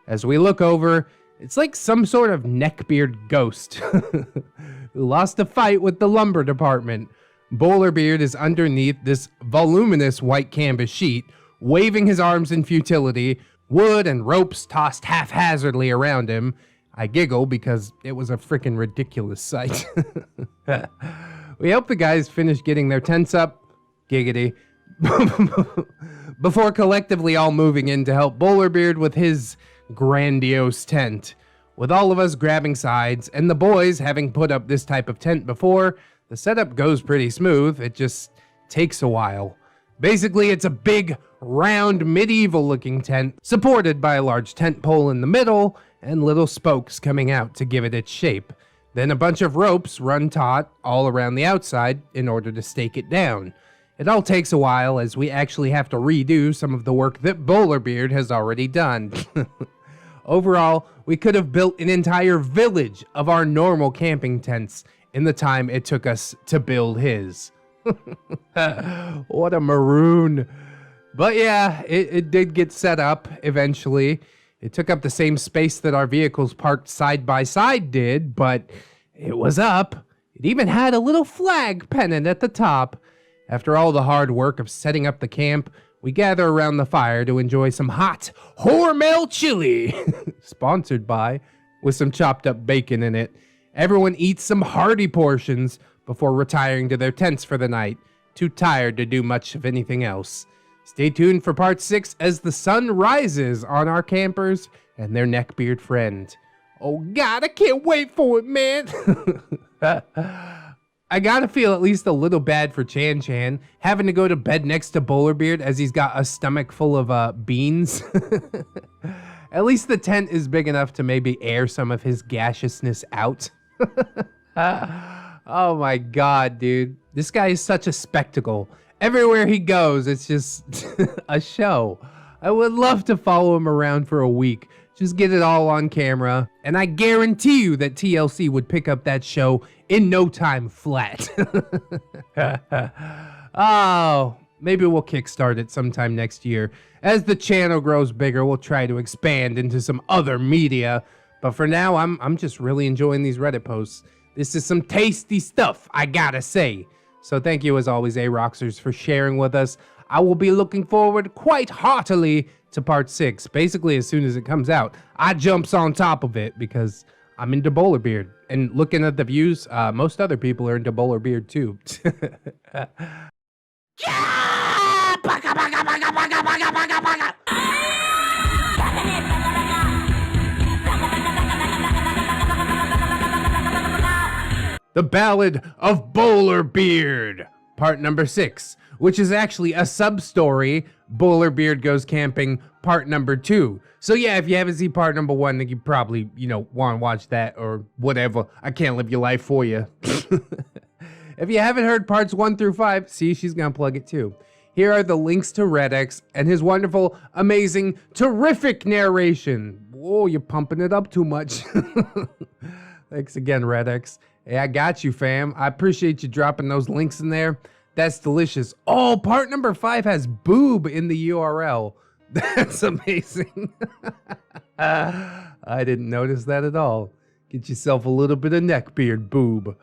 As we look over, it's like some sort of neckbeard ghost who lost a fight with the lumber department. Bowlerbeard is underneath this voluminous white canvas sheet, waving his arms in futility, wood and ropes tossed haphazardly around him. I giggle because it was a frickin' ridiculous sight. We help the guys finish getting their tents up, giggity, before collectively all moving in to help Bowlerbeard with his grandiose tent. With all of us grabbing sides and the boys having put up this type of tent before, the setup goes pretty smooth. It just takes a while. Basically, it's a big, round, medieval-looking tent supported by a large tent pole in the middle and little spokes coming out to give it its shape. Then a bunch of ropes run taut all around the outside in order to stake it down. It all takes a while as we actually have to redo some of the work that Bowlerbeard has already done. Overall, we could have built an entire village of our normal camping tents in the time it took us to build his. What a maroon. But yeah, it did get set up eventually. It took up the same space that our vehicles parked side by side did, but it was up. It even had a little flag pennant at the top. After all the hard work of setting up the camp, we gather around the fire to enjoy some hot Hormel chili, sponsored by, with some chopped up bacon in it. Everyone eats some hearty portions before retiring to their tents for the night, too tired to do much of anything else. Stay tuned for part 6 as the sun rises on our campers and their neckbeard friend. Oh God, I can't wait for it, man. I gotta feel at least a little bad for Chan Chan, having to go to bed next to Bowlerbeard as he's got a stomach full of beans. At least the tent is big enough to maybe air some of his gaseousness out. Oh my God, dude. This guy is such a spectacle. Everywhere he goes, it's just a show. I would love to follow him around for a week. Just get it all on camera. And I guarantee you that TLC would pick up that show in no time flat. Oh, maybe we'll kickstart it sometime next year. As the channel grows bigger, we'll try to expand into some other media. But for now, I'm just really enjoying these Reddit posts. This is some tasty stuff, I gotta say. So thank you as always, Aroxxors, for sharing with us. I will be looking forward quite heartily to part 6. Basically, as soon as it comes out, I jumps on top of it because I'm into Bowlerbeard. And looking at the views, most other people are into Bowlerbeard too. The Ballad of Bowlerbeard, part number 6, which is actually a sub-story, Bowlerbeard Goes Camping, part number 2. So yeah, if you haven't seen part number 1, then you probably, want to watch that or whatever. I can't live your life for you. If you haven't heard parts 1 through 5, see, she's gonna plug it too. Here are the links to ReddX and his wonderful, amazing, terrific narration. Whoa, you're pumping it up too much. Thanks again, ReddX. Hey, I got you, fam. I appreciate you dropping those links in there. That's delicious. Oh, part number 5 has boob in the URL. That's amazing. I didn't notice that at all. Get yourself a little bit of neckbeard boob.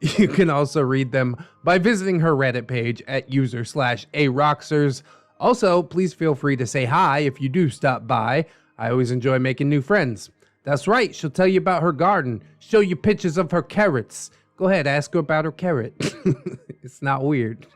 You can also read them by visiting her Reddit page at user/Aroxxors. Also, please feel free to say hi if you do stop by. I always enjoy making new friends. That's right, she'll tell you about her garden, show you pictures of her carrots. Go ahead, ask her about her carrot. It's not weird.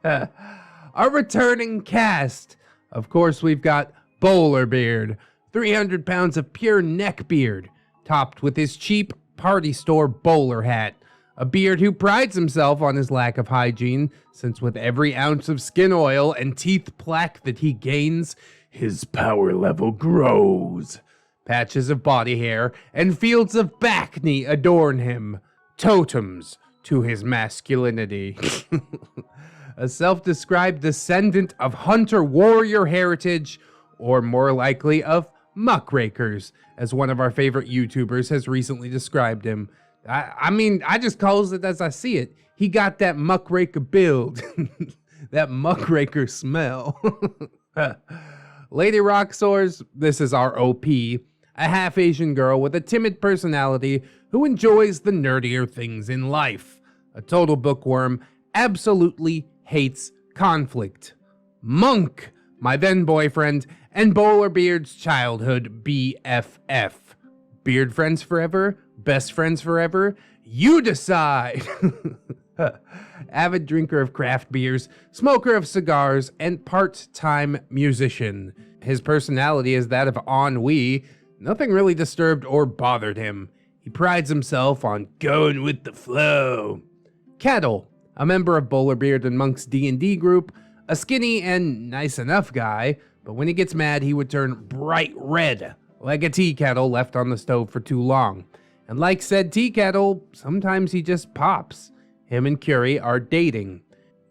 Our returning cast. Of course, we've got Bowlerbeard, 300 pounds of pure neckbeard, topped with his cheap party store bowler hat. A beard who prides himself on his lack of hygiene, since with every ounce of skin oil and teeth plaque that he gains, his power level grows. Patches of body hair and fields of back knee adorn him, totems to his masculinity. A self-described descendant of hunter-warrior heritage, or more likely of muckrakers, as one of our favorite YouTubers has recently described him. I mean, I just calls it as I see it. He got that muckraker build, that muckraker smell. Lady Aroxxors, this is our OP, a half-Asian girl with a timid personality who enjoys the nerdier things in life. A total bookworm, absolutely hates conflict. Monk, my then boyfriend, and Bowlerbeard's childhood BFF. Beard friends forever? Best friends forever? You decide! Avid drinker of craft beers, smoker of cigars, and part-time musician. His personality is that of ennui. Nothing really disturbed or bothered him. He prides himself on going with the flow. Kettle, a member of Bowlerbeard and Monk's D&D group, a skinny and nice enough guy, but when he gets mad he would turn bright red, like a tea kettle left on the stove for too long. And like said tea kettle, sometimes he just pops. Him and Curie are dating.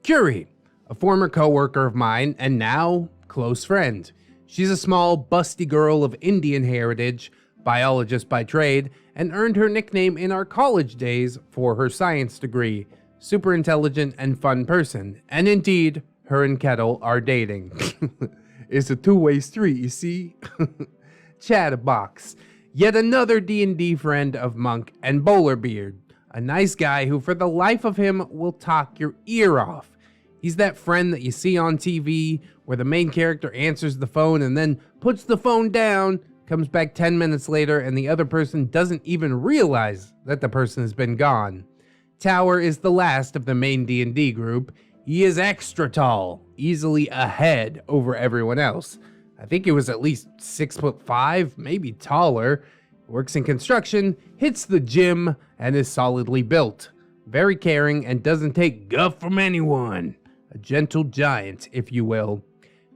Curie, a former co-worker of mine and now close friend. She's a small, busty girl of Indian heritage, biologist by trade, and earned her nickname in our college days for her science degree. Super intelligent and fun person. And indeed, her and Kettle are dating. It's a two-way street, you see? Chatterbox. Yet another D&D friend of Monk and Bowlerbeard. A nice guy who for the life of him will talk your ear off. He's that friend that you see on TV where the main character answers the phone and then puts the phone down, comes back 10 minutes later, and the other person doesn't even realize that the person has been gone. Tower is the last of the main D&D group. He is extra tall, easily ahead over everyone else. I think he was at least 6'5", maybe taller. Works in construction, hits the gym, and is solidly built. Very caring and doesn't take guff from anyone. A gentle giant, if you will.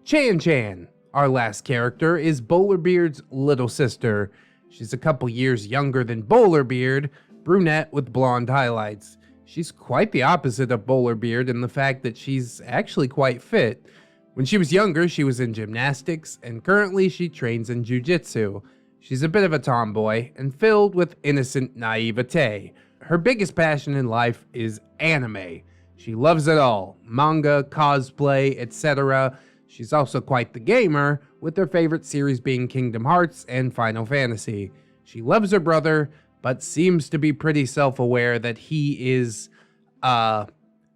Chan Chan, our last character, is Bowlerbeard's little sister. She's a couple years younger than Bowlerbeard, brunette with blonde highlights. She's quite the opposite of Bowlerbeard in the fact that she's actually quite fit. When she was younger, she was in gymnastics, and currently she trains in jiu-jitsu. She's a bit of a tomboy, and filled with innocent naivete. Her biggest passion in life is anime. She loves it all, manga, cosplay, etc. She's also quite the gamer, with her favorite series being Kingdom Hearts and Final Fantasy. She loves her brother, but seems to be pretty self-aware that he is,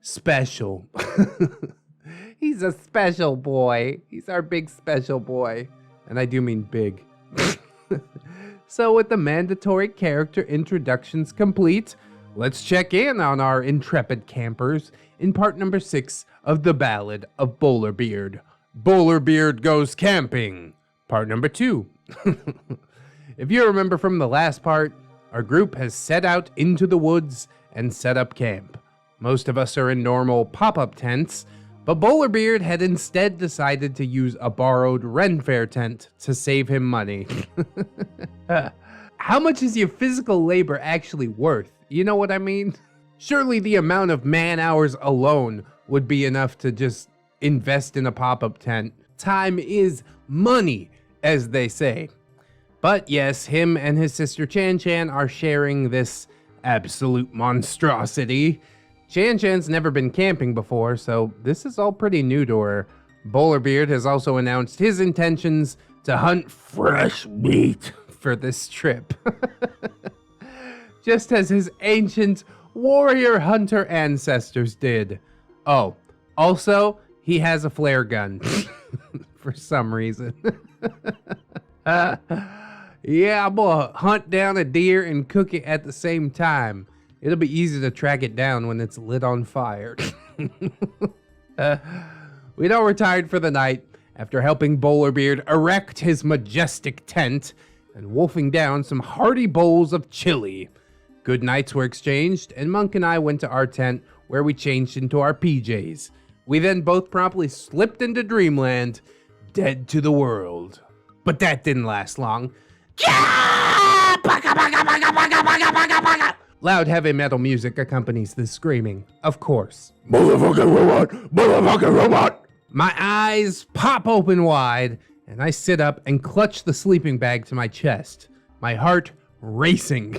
special. He's a special boy. He's our big special boy. And I do mean big. So with the mandatory character introductions complete, let's check in on our intrepid campers in part number 6 of the Ballad of Bowlerbeard. Bowlerbeard Goes Camping, part number 2. If you remember from the last part, our group has set out into the woods and set up camp. Most of us are in normal pop-up tents, but Bowlerbeard had instead decided to use a borrowed Ren Fair tent to save him money. How much is your physical labor actually worth? You know what I mean? Surely the amount of man hours alone would be enough to just invest in a pop-up tent. Time is money, as they say. But yes, him and his sister Chan Chan are sharing this absolute monstrosity. Chan Chan's never been camping before, so this is all pretty new to her. Bowlerbeard has also announced his intentions to hunt fresh meat for this trip. Just as his ancient warrior hunter ancestors did. Oh, also, he has a flare gun. For some reason. Yeah, I'm gonna hunt down a deer and cook it at the same time. It'll be easy to track it down when it's lit on fire. We'd all retired for the night after helping Bowlerbeard erect his majestic tent and wolfing down some hearty bowls of chili. Good nights were exchanged, and Monk and I went to our tent where we changed into our PJs. We then both promptly slipped into dreamland, dead to the world. But that didn't last long. Loud heavy metal music accompanies this screaming, of course. Motherfucking robot! Motherfucking robot! My eyes pop open wide, and I sit up and clutch the sleeping bag to my chest, my heart racing.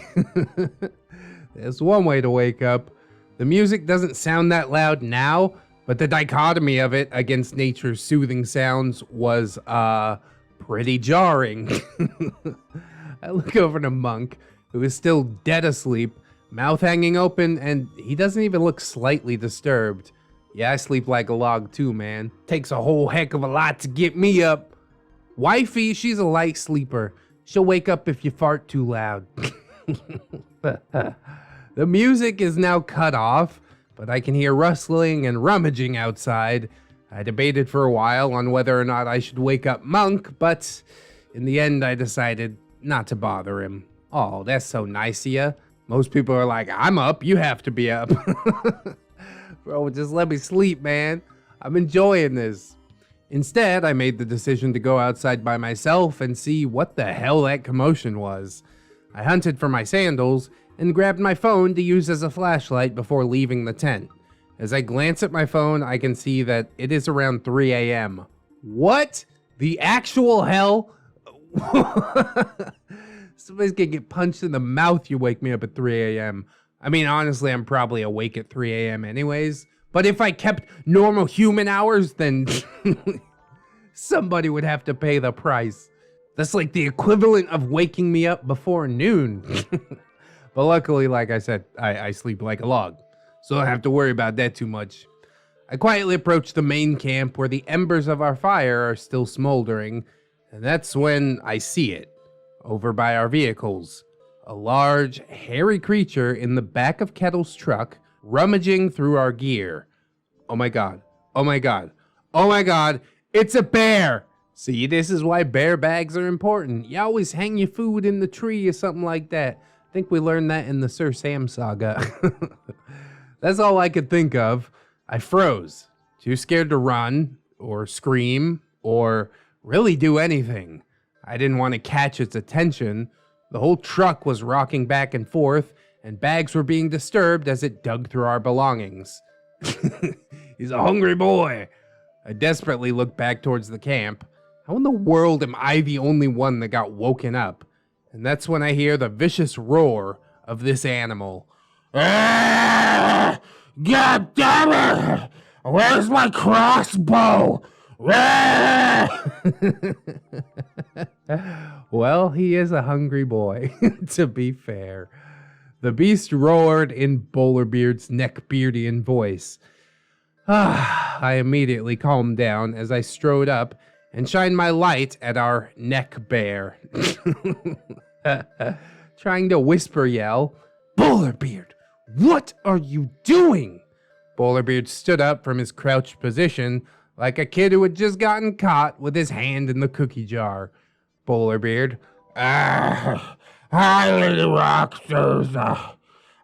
There's one way to wake up. The music doesn't sound that loud now, but the dichotomy of it against nature's soothing sounds was, pretty jarring. I look over to Monk, who is still dead asleep, mouth hanging open, and he doesn't even look slightly disturbed. Yeah, I sleep like a log too, man. Takes a whole heck of a lot to get me up. Wifey, she's a light sleeper. She'll wake up if you fart too loud. The music is now cut off, but I can hear rustling and rummaging outside. I debated for a while on whether or not I should wake up Monk, but in the end I decided not to bother him. Oh, that's so nice of you. Most people are like, I'm up, you have to be up. Bro, just let me sleep, man. I'm enjoying this. Instead, I made the decision to go outside by myself and see what the hell that commotion was. I hunted for my sandals and grabbed my phone to use as a flashlight before leaving the tent. As I glance at my phone, I can see that it is around 3 a.m. What the actual hell? Somebody's gonna get punched in the mouth. You wake me up at 3 a.m. I mean, honestly, I'm probably awake at 3 a.m. anyways. But if I kept normal human hours, then somebody would have to pay the price. That's like the equivalent of waking me up before noon. But luckily, like I said, I sleep like a log, so I don't have to worry about that too much. I quietly approach the main camp where the embers of our fire are still smoldering, and that's when I see it, over by our vehicles. A large, hairy creature in the back of Kettle's truck, rummaging through our gear. Oh my god, oh my god, oh my god, it's a bear! See, this is why bear bags are important. You always hang your food in the tree or something like that. I think we learned that in the Sir Sam saga. That's all I could think of. I froze, too scared to run, or scream, or really do anything. I didn't want to catch its attention. The whole truck was rocking back and forth, and bags were being disturbed as it dug through our belongings. He's a hungry boy. I desperately looked back towards the camp. How in the world am I the only one that got woken up? And that's when I hear the vicious roar of this animal. Ah! God damn it! Where's my crossbow? Ah! Well, he is a hungry boy, to be fair. The beast roared in Bowlerbeard's neckbeardian voice. I immediately calmed down as I strode up and shined my light at our neck bear. Trying to whisper yell, "Bowlerbeard, what are you doing?" Bowlerbeard stood up from his crouched position like a kid who had just gotten caught with his hand in the cookie jar. Bowlerbeard, Hi, Lady Aroxxors.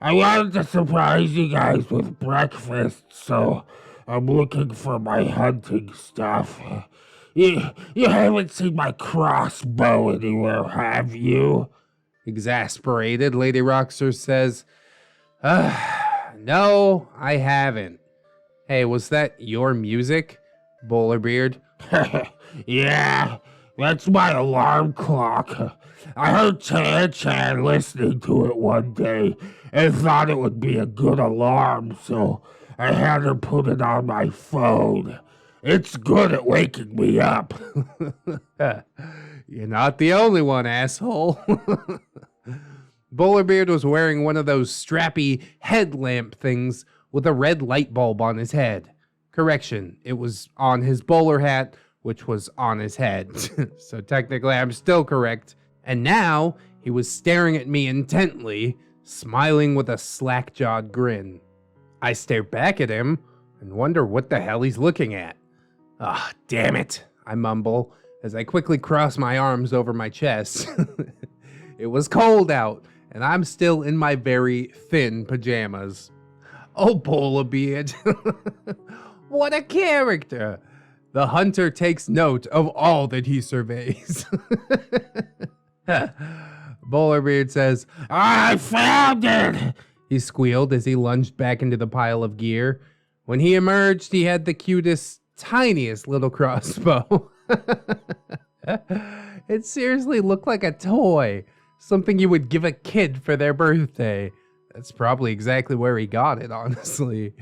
I wanted to surprise you guys with breakfast, so I'm looking for my hunting stuff. You haven't seen my crossbow anywhere, have you? Exasperated, Lady Aroxxors says, no, I haven't. Hey, was that your music, Bowlerbeard? Yeah, that's my alarm clock. I heard Chan listening to it one day and thought it would be a good alarm, so I had her put it on my phone. It's good at waking me up. You're not the only one, asshole. Bowlerbeard was wearing one of those strappy headlamp things with a red light bulb on his head. Correction, it was on his bowler hat, which was on his head. So technically I'm still correct. And now he was staring at me intently, smiling with a slack-jawed grin. I stare back at him and wonder what the hell he's looking at. Ah, damn it, I mumble as I quickly cross my arms over my chest. It was cold out, and I'm still in my very thin pajamas. Oh, Bowlerbeard. What a character. The hunter takes note of all that he surveys. Bowlerbeard says, I found it! He squealed as he lunged back into the pile of gear. When he emerged, he had the cutest, tiniest little crossbow. It seriously looked like a toy. Something you would give a kid for their birthday. That's probably exactly where he got it, honestly.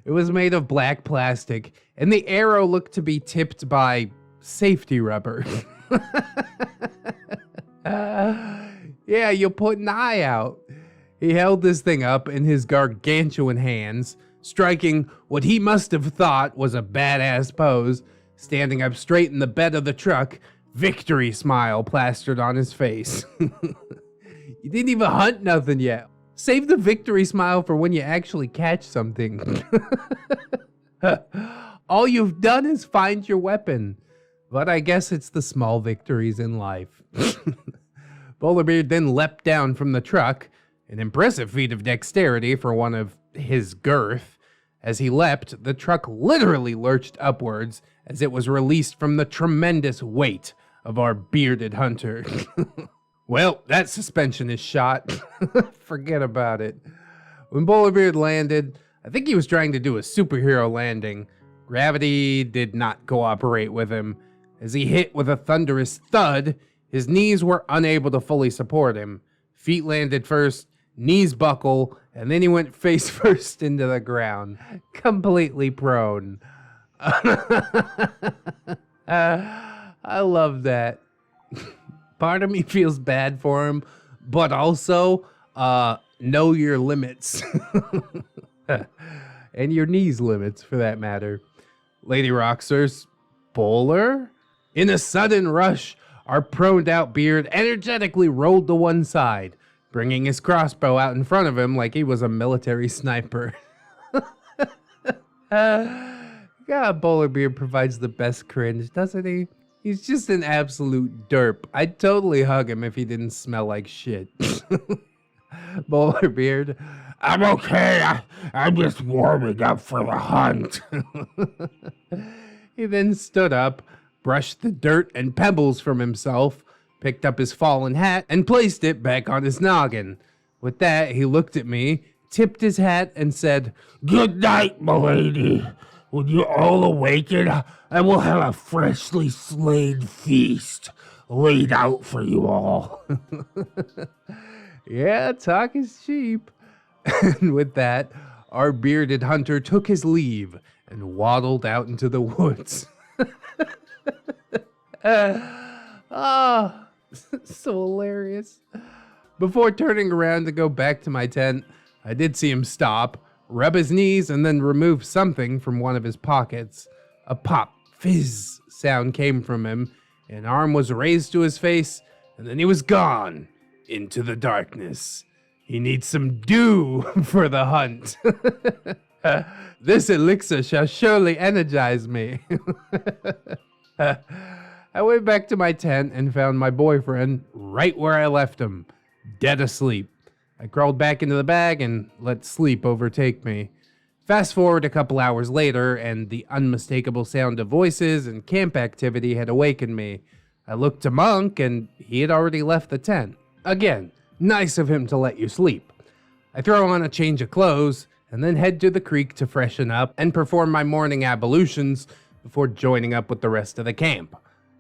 It was made of black plastic, and the arrow looked to be tipped by safety rubber. Yeah, you put an eye out. He held this thing up in his gargantuan hands, striking what he must have thought was a badass pose, standing up straight in the bed of the truck, victory smile plastered on his face. You didn't even hunt nothing yet. Save the victory smile for when you actually catch something. All you've done is find your weapon. But I guess it's the small victories in life. Bowlerbeard then leapt down from the truck, an impressive feat of dexterity for one of his girth. As he leapt, the truck literally lurched upwards as it was released from the tremendous weight of our bearded hunter. Well, that suspension is shot. Forget about it. When Bowlerbeard landed, I think he was trying to do a superhero landing. Gravity did not cooperate with him. As he hit with a thunderous thud, his knees were unable to fully support him. Feet landed first, knees buckle, and then he went face first into the ground, completely prone. I love that. Part of me feels bad for him, but also, know your limits. And your knees limits, for that matter. Lady Aroxxors, Bowler? In a sudden rush, our proned out beard energetically rolled to one side, bringing his crossbow out in front of him like he was a military sniper. God, Bowlerbeard provides the best cringe, doesn't he? He's just an absolute derp. I'd totally hug him if he didn't smell like shit. Bowlerbeard, I'm okay. I'm just warming up for the hunt. He then stood up, brushed the dirt and pebbles from himself, picked up his fallen hat, and placed it back on his noggin. With that, he looked at me, tipped his hat, and said, Good night, milady. When you all awaken, I will have a freshly slain feast laid out for you all. Yeah, talk is cheap. And with that, our bearded hunter took his leave and waddled out into the woods. Oh, so hilarious. Before turning around to go back to my tent, I did see him stop, rub his knees, and then remove something from one of his pockets. A pop, fizz sound came from him, an arm was raised to his face, and then he was gone into the darkness. He needs some dew for the hunt. This elixir shall surely energize me. I went back to my tent and found my boyfriend right where I left him, dead asleep. I crawled back into the bag and let sleep overtake me. Fast forward a couple hours later, and the unmistakable sound of voices and camp activity had awakened me. I looked to Monk, and he had already left the tent. Again, nice of him to let you sleep. I throw on a change of clothes, and then head to the creek to freshen up and perform my morning ablutions before joining up with the rest of the camp.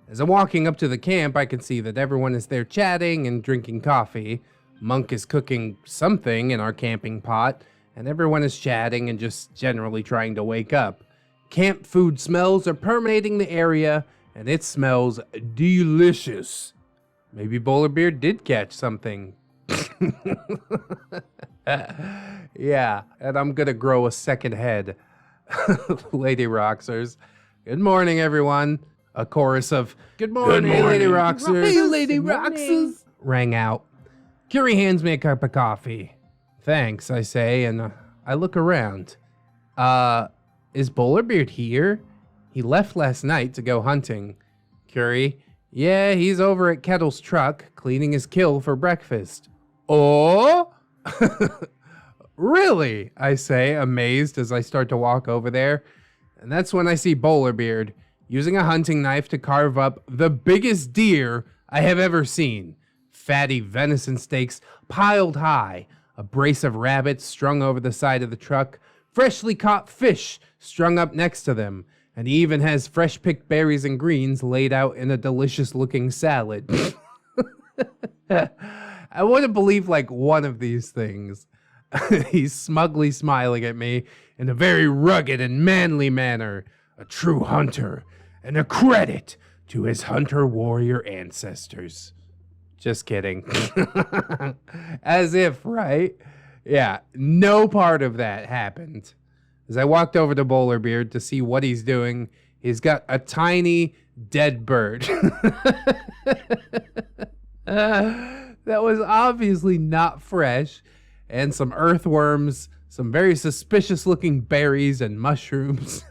As I'm walking up to the camp, I can see that everyone is there chatting and drinking coffee. Monk is cooking something in our camping pot, and everyone is chatting and just generally trying to wake up. Camp food smells are permeating the area, and it smells delicious. Maybe Bowlerbeard did catch something. Yeah, and I'm gonna grow a second head. Lady Aroxxors. Good morning, everyone. A chorus of Good morning, Lady Aroxxors. Hey, Lady Aroxxors. Rang out. Curie hands me a cup of coffee. Thanks, I say, and I look around. Is Bowlerbeard here? He left last night to go hunting. Curie, yeah, he's over at Kettle's truck, cleaning his kill for breakfast. Oh? Really? I say, amazed as I start to walk over there. And that's when I see Bowlerbeard using a hunting knife to carve up the biggest deer I have ever seen. Fatty venison steaks piled high, a brace of rabbits strung over the side of the truck, freshly caught fish strung up next to them, and he even has fresh picked berries and greens laid out in a delicious looking salad. I wouldn't believe like one of these things. He's smugly smiling at me in a very rugged and manly manner, a true hunter, and a credit to his hunter-warrior ancestors. Just kidding. As if, right? Yeah, no part of that happened. As I walked over to Bowlerbeard to see what he's doing, he's got a tiny dead bird. That was obviously not fresh, and some earthworms, some very suspicious looking berries and mushrooms.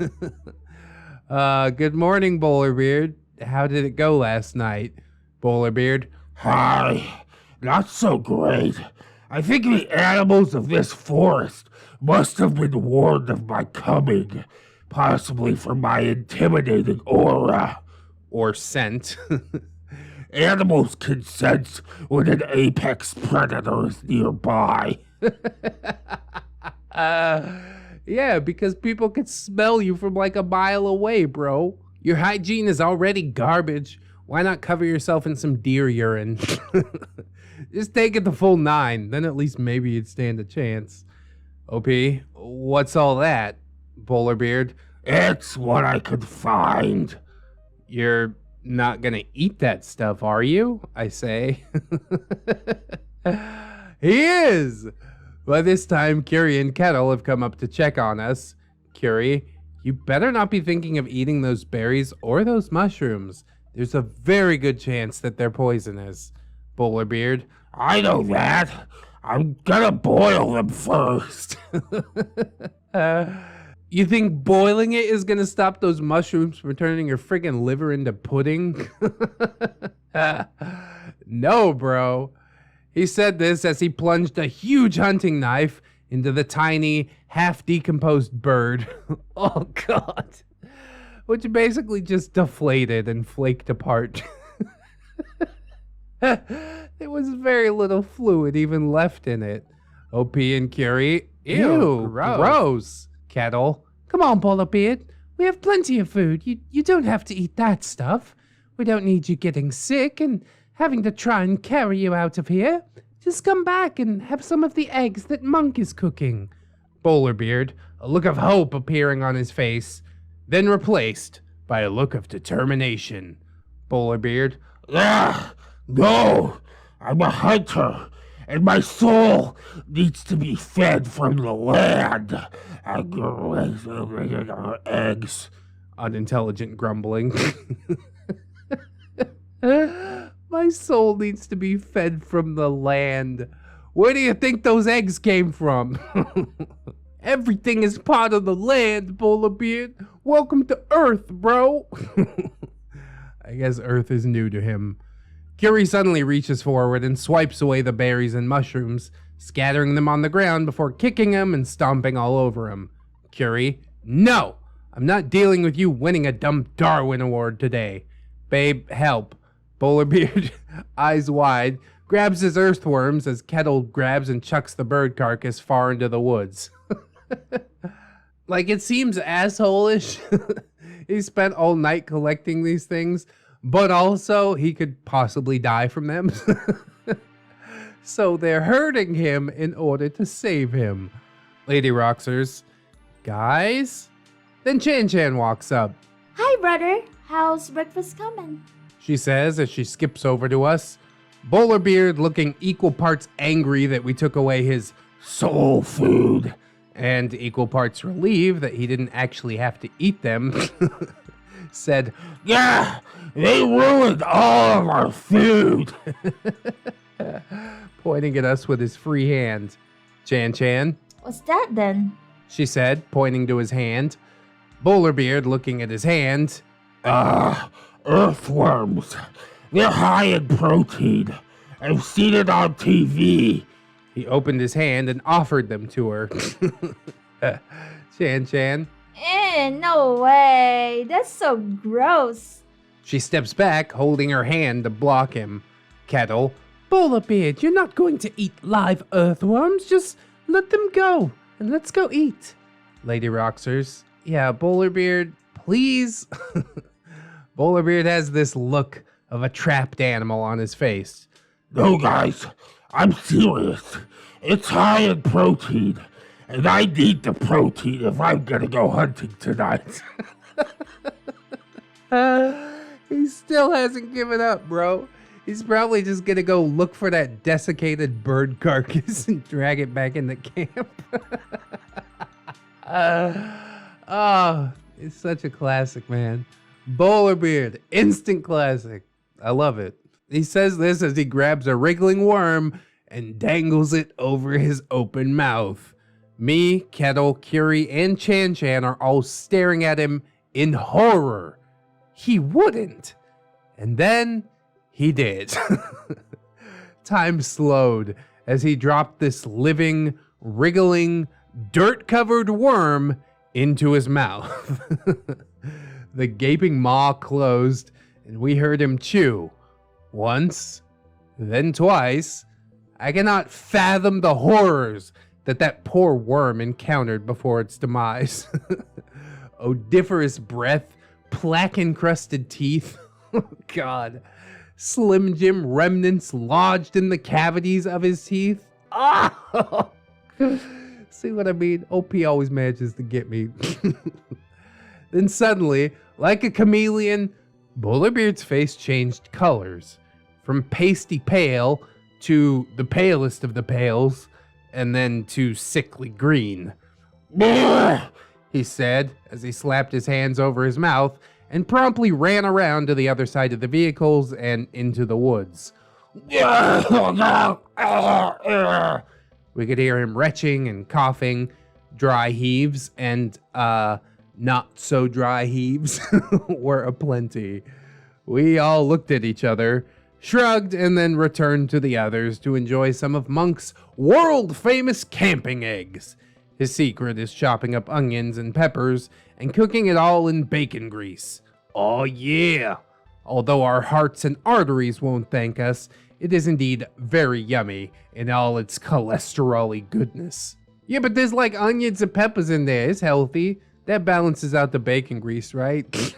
Good morning, Bowlerbeard. How did it go last night? Bowlerbeard. Hi. Not so great. I think the animals of this forest must have been warned of my coming, possibly from my intimidating aura. Or scent. Animals can sense when an apex predator is nearby. Yeah, because people could smell you from like a mile away, bro. Your hygiene is already garbage. Why not cover yourself in some deer urine? Just take it the full 9, then at least maybe you'd stand a chance. OP, what's all that, Bowlerbeard? It's what I could find. You're not gonna eat that stuff, are you? I say. He is! By this time, Curie and Kettle have come up to check on us. Curie, you better not be thinking of eating those berries or those mushrooms. There's a very good chance that they're poisonous. Bowlerbeard, I know that. I'm gonna boil them first. You think boiling it is gonna stop those mushrooms from turning your friggin' liver into pudding? No, bro. He said this as he plunged a huge hunting knife into the tiny, half-decomposed bird. Oh, God. Which basically just deflated and flaked apart. There was very little fluid even left in it. OP and Curie, ew, gross. Kettle, come on, Bowlerbeard. We have plenty of food. You don't have to eat that stuff. We don't need you getting sick and having to try and carry you out of here. Just come back and have some of the eggs that Monk is cooking. Bowlerbeard, a look of hope appearing on his face, then replaced by a look of determination. Bowlerbeard, No, I'm a hunter, and my soul needs to be fed from the land. Eggs. Unintelligent grumbling. My soul needs to be fed from the land. Where do you think those eggs came from? Everything is part of the land, Bowlerbeard. Welcome to Earth, bro. I guess Earth is new to him. Curie suddenly reaches forward and swipes away the berries and mushrooms, scattering them on the ground before kicking them and stomping all over him. Curie, no! I'm not dealing with you winning a dumb Darwin Award today. Babe, help. Bowlerbeard, eyes wide, grabs his earthworms as Kettle grabs and chucks the bird carcass far into the woods. Like, it seems asshole-ish. He spent all night collecting these things, but also he could possibly die from them. So they're hurting him in order to save him. Lady Aroxxors, guys? Then Chan Chan walks up. Hi, brother. How's breakfast coming? She says as she skips over to us. Bowlerbeard looking equal parts angry that we took away his soul food and equal parts relieved that he didn't actually have to eat them, said, Yeah, they ruined all of our food. pointing at us with his free hand. Chan Chan, What's that then? she said, pointing to his hand. Bowlerbeard looking at his hand. Earthworms. They're high in protein. I've seen it on TV. He opened his hand and offered them to her. Chan Chan. No way. That's so gross. She steps back, holding her hand to block him. Kettle. Bowlerbeard, you're not going to eat live earthworms. Just let them go, and let's go eat. Lady Aroxxors. Yeah, Bowlerbeard, please. Bowlerbeard has this look of a trapped animal on his face. No, guys, I'm serious. It's high in protein, and I need the protein if I'm gonna go hunting tonight. He still hasn't given up, bro. He's probably just gonna go look for that desiccated bird carcass and drag it back into camp. Oh, it's such a classic, man. Bowlerbeard, instant classic. I love it. He says this as he grabs a wriggling worm and dangles it over his open mouth. Me, Kettle, Curie, and Chan Chan are all staring at him in horror. He wouldn't. And then he did. Time slowed as he dropped this living, wriggling, dirt-covered worm into his mouth. The gaping maw closed, and we heard him chew Once, then twice. I cannot fathom the horrors that poor worm encountered before its demise. Odoriferous breath, plaque-encrusted teeth. Oh, God. Slim Jim remnants lodged in the cavities of his teeth. Ah! See what I mean? OP always manages to get me. Then suddenly, like a chameleon, Bowlerbeard's face changed colors. From pasty pale to the palest of the pales, and then to sickly green. He said, as he slapped his hands over his mouth and promptly ran around to the other side of the vehicles and into the woods. We could hear him retching and coughing, dry heaves, and not so dry heaves were aplenty. We all looked at each other, shrugged, and then returned to the others to enjoy some of Monk's world-famous camping eggs. His secret is chopping up onions and peppers and cooking it all in bacon grease. Oh yeah! Although our hearts and arteries won't thank us, it is indeed very yummy in all its cholesterol-y goodness. Yeah, but there's like onions and peppers in there. It's healthy. That balances out the bacon grease, right?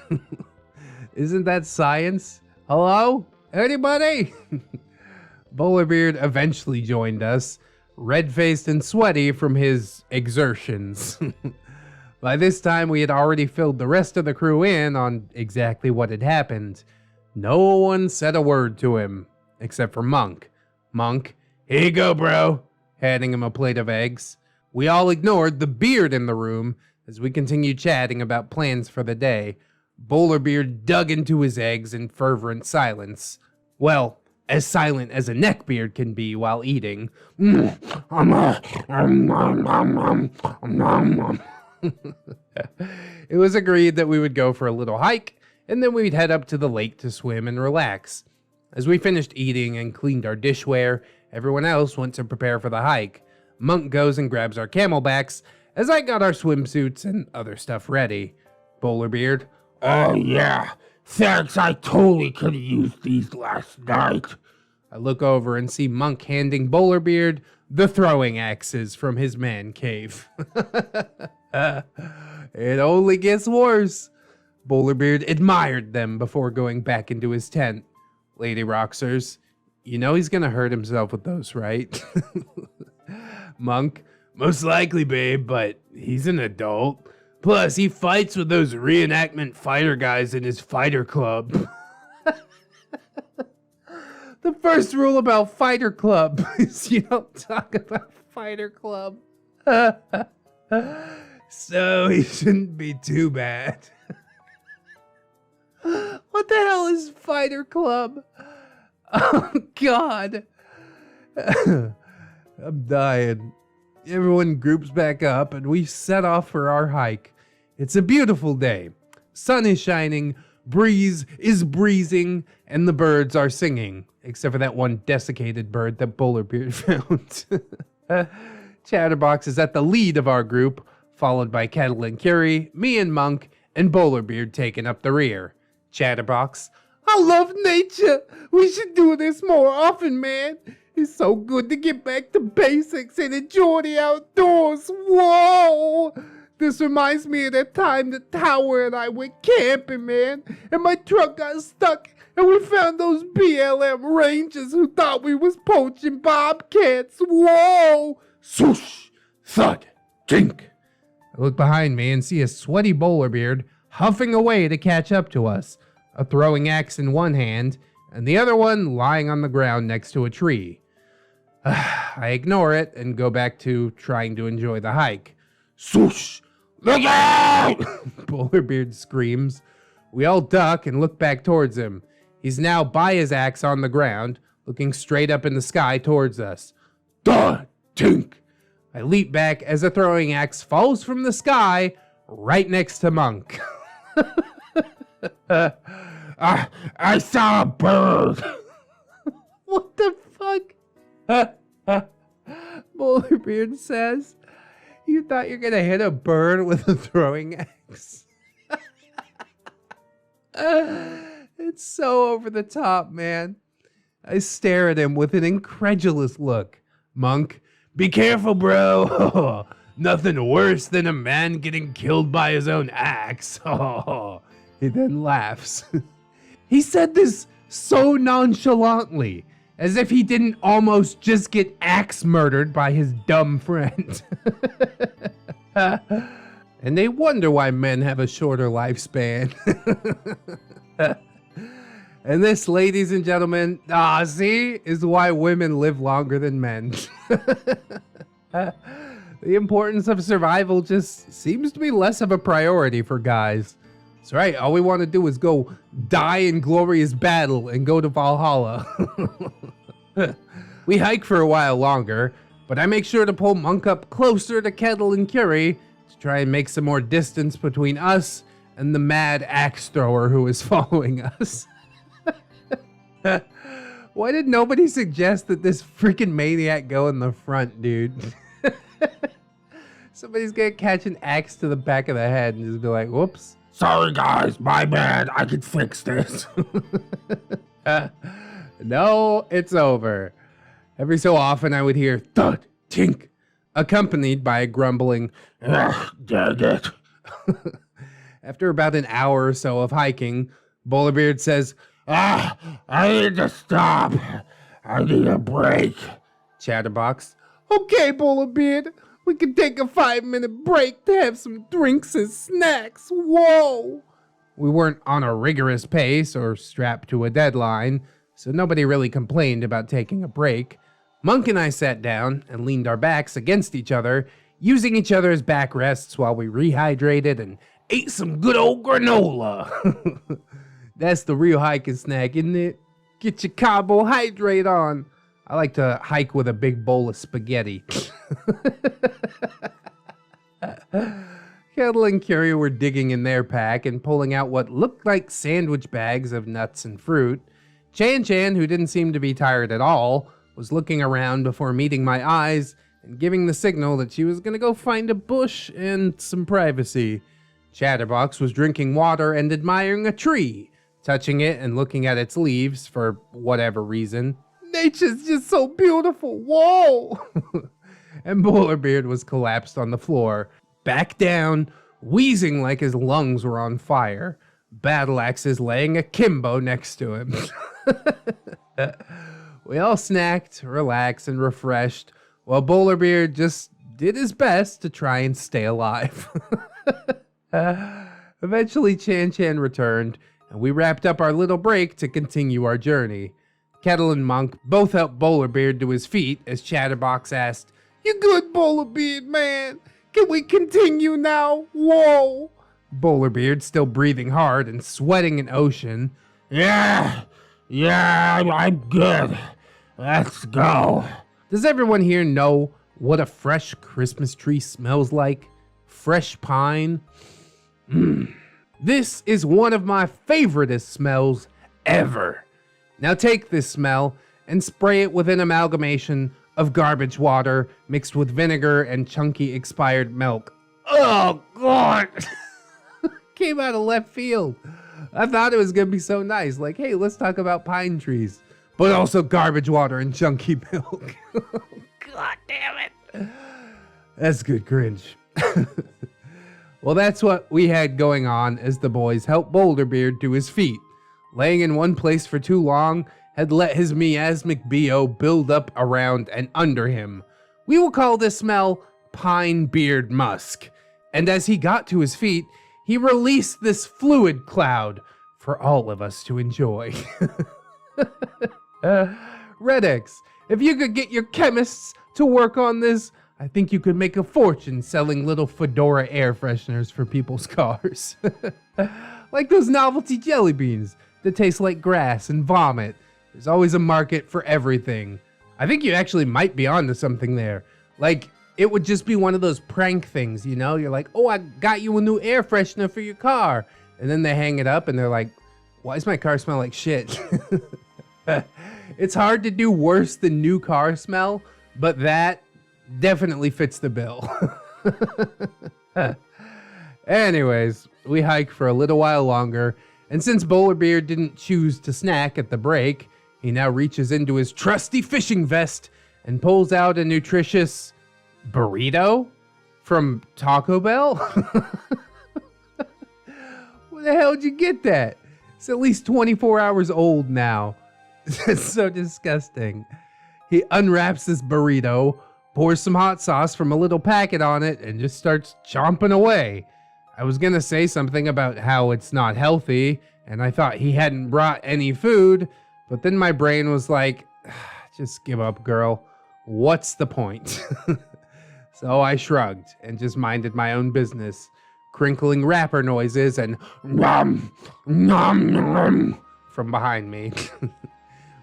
Isn't that science? Hello? Anybody? Bowlerbeard eventually joined us, red-faced and sweaty from his exertions. By this time, we had already filled the rest of the crew in on exactly what had happened. No one said a word to him, except for Monk. Monk, here you go, bro, handing him a plate of eggs. We all ignored the beard in the room as we continued chatting about plans for the day. Bowlerbeard dug into his eggs in fervent silence. Well, as silent as a neckbeard can be while eating. It was agreed that we would go for a little hike, and then we'd head up to the lake to swim and relax. As we finished eating and cleaned our dishware, everyone else went to prepare for the hike. Monk goes and grabs our camelbacks, as I got our swimsuits and other stuff ready. Bowlerbeard, Oh yeah, thanks, I totally could have used these last night. I look over and see Monk handing Bowlerbeard the throwing axes from his man cave. It only gets worse. Bowlerbeard admired them before going back into his tent. Lady Aroxxors, you know he's gonna hurt himself with those, right? Monk, most likely, babe, but he's an adult. Plus, he fights with those reenactment fighter guys in his fighter club. The first rule about fighter club is you don't talk about fighter club. So he shouldn't be too bad. What the hell is fighter club? Oh, God. I'm dying. Everyone groups back up and we set off for our hike. It's a beautiful day. Sun is shining, breeze is breezing, and the birds are singing. Except for that one desiccated bird that Bowlerbeard found. Chatterbox is at the lead of our group, followed by Kettle and Curie, me and Monk, and Bowlerbeard taking up the rear. Chatterbox, I love nature. We should do this more often, man. It's so good to get back to basics and enjoy the outdoors. Whoa! This reminds me of that time the Tower and I went camping, man, and my truck got stuck, and we found those BLM Rangers who thought we was poaching bobcats. Whoa! Swoosh, thud, tink. I look behind me and see a sweaty Bowlerbeard huffing away to catch up to us, a throwing axe in one hand, and the other one lying on the ground next to a tree. I ignore it and go back to trying to enjoy the hike. Swoosh, look out! Bowlerbeard screams. We all duck and look back towards him. He's now by his axe on the ground, looking straight up in the sky towards us. Thud, tink. I leap back as a throwing axe falls from the sky right next to Monk. I saw a bird. What the fuck? Bowlerbeard says, you thought you're gonna hit a bird with a throwing axe? It's so over the top, man. I stare at him with an incredulous look. Monk, be careful, bro. Nothing worse than a man getting killed by his own axe. He then laughs. He said this so nonchalantly, as if he didn't almost just get axe murdered by his dumb friend. And they wonder why men have a shorter lifespan. And this, ladies and gentlemen, see, is why women live longer than men. The importance of survival just seems to be less of a priority for guys. That's right, all we want to do is go die in glorious battle and go to Valhalla. We hike for a while longer, but I make sure to pull Monk up closer to Kettle and Curie to try and make some more distance between us and the mad axe thrower who is following us. Why did nobody suggest that this freaking maniac go in the front, dude? Somebody's gonna catch an axe to the back of the head and just be like, whoops. Sorry guys, my bad, I can fix this. No, it's over. Every so often I would hear thud, tink, accompanied by a grumbling, Ugh, dang it. After about an hour or so of hiking, Bowlerbeard says, I need to stop. I need a break. Chatterbox, okay, Bowlerbeard, we can take a 5-minute break to have some drinks and snacks. Whoa! We weren't on a rigorous pace or strapped to a deadline, so nobody really complained about taking a break. Monk and I sat down and leaned our backs against each other, using each other as backrests while we rehydrated and ate some good old granola. That's the real hiking snack, isn't it? Get your carbohydrate on. I like to hike with a big bowl of spaghetti. Kettle and Curie were digging in their pack and pulling out what looked like sandwich bags of nuts and fruit. Chan Chan, who didn't seem to be tired at all, was looking around before meeting my eyes and giving the signal that she was gonna go find a bush and some privacy. Chatterbox was drinking water and admiring a tree, touching it and looking at its leaves for whatever reason. Nature's just so beautiful, whoa! And Bowlerbeard was collapsed on the floor, back down, wheezing like his lungs were on fire. Battle axes laying akimbo next to him. We all snacked, relaxed, and refreshed, while Bowlerbeard just did his best to try and stay alive. Eventually, Chan Chan returned, and we wrapped up our little break to continue our journey. Kettle and Monk both helped Bowlerbeard to his feet as Chatterbox asked, "You good, Bowlerbeard, man? Can we continue now? Whoa!" Bowlerbeard, still breathing hard and sweating an ocean. Yeah, I'm good. Let's go. Does everyone here know what a fresh Christmas tree smells like? Fresh pine? This is one of my favoriteest smells ever. Now take this smell and spray it with an amalgamation of garbage water mixed with vinegar and chunky expired milk. Oh, God! Came out of left field. I thought it was gonna be so nice. Like, hey, let's talk about pine trees. But also garbage water and chunky milk. God damn it. That's good cringe. Well, that's what we had going on as the boys helped Bowlerbeard to his feet. Laying in one place for too long had let his miasmic BO build up around and under him. We will call this smell Pine Beard Musk. And as he got to his feet, he released this fluid cloud for all of us to enjoy. ReddX, if you could get your chemists to work on this, I think you could make a fortune selling little fedora air fresheners for people's cars. Like those novelty jelly beans that taste like grass and vomit. There's always a market for everything. I think you actually might be onto something there. Like, it would just be one of those prank things, you know? You're like, oh, I got you a new air freshener for your car. And then they hang it up and they're like, why does my car smell like shit? It's hard to do worse than new car smell, but that definitely fits the bill. Anyways, we hike for a little while longer, and since Bowlerbeard didn't choose to snack at the break, He now reaches into his trusty fishing vest and pulls out a nutritious burrito from Taco Bell. Where the hell did you get that? It's at least 24 hours old now. It's so disgusting. He unwraps this burrito, pours some hot sauce from a little packet on it, and just starts chomping away. I was gonna say something about how it's not healthy, and I thought he hadn't brought any food, but then my brain was like, just give up, girl. What's the point? So I shrugged and just minded my own business, crinkling wrapper noises and nom, nom, nom from behind me.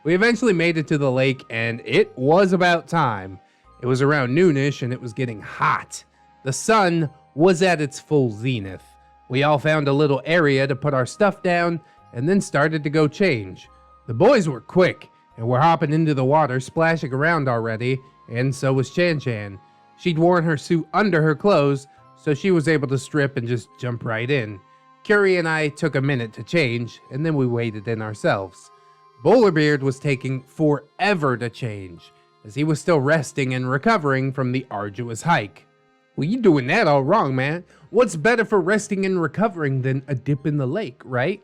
We eventually made it to the lake, and it was about time. It was around noonish, and it was getting hot. The sun was at its full zenith. We all found a little area to put our stuff down, and then started to go change. The boys were quick, and were hopping into the water, splashing around already, and so was Chan Chan. She'd worn her suit under her clothes, so she was able to strip and just jump right in. Curie and I took a minute to change, and then we waded in ourselves. Bowlerbeard was taking forever to change, as he was still resting and recovering from the arduous hike. Well, you doing that all wrong, man. What's better for resting and recovering than a dip in the lake, right?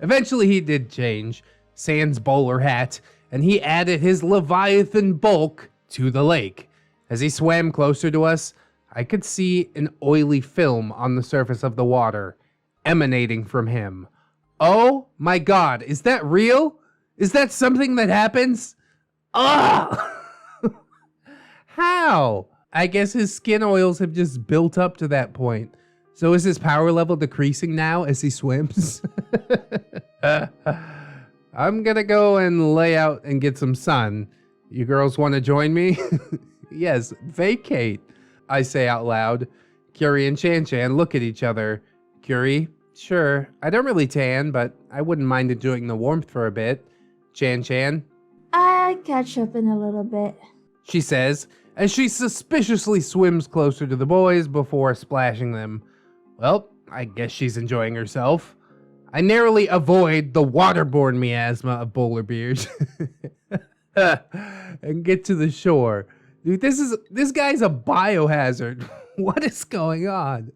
Eventually he did change, sans bowler hat, and he added his Leviathan bulk to the lake. As he swam closer to us, I could see an oily film on the surface of the water, emanating from him. Oh my god, is that real? Is that something that happens? Ugh! How? I guess his skin oils have just built up to that point. So is his power level decreasing now as he swims? I'm gonna go and lay out and get some sun. You girls want to join me? Yes, vacate, I say out loud. Curie and Chan Chan look at each other. Curie, sure, I don't really tan, but I wouldn't mind enjoying the warmth for a bit. Chan Chan, I'll catch up in a little bit. she says, as she suspiciously swims closer to the boys before splashing them. Well, I guess she's enjoying herself. I narrowly avoid the waterborne miasma of Bowlerbeard and get to the shore. Dude, this guy's a biohazard. What is going on?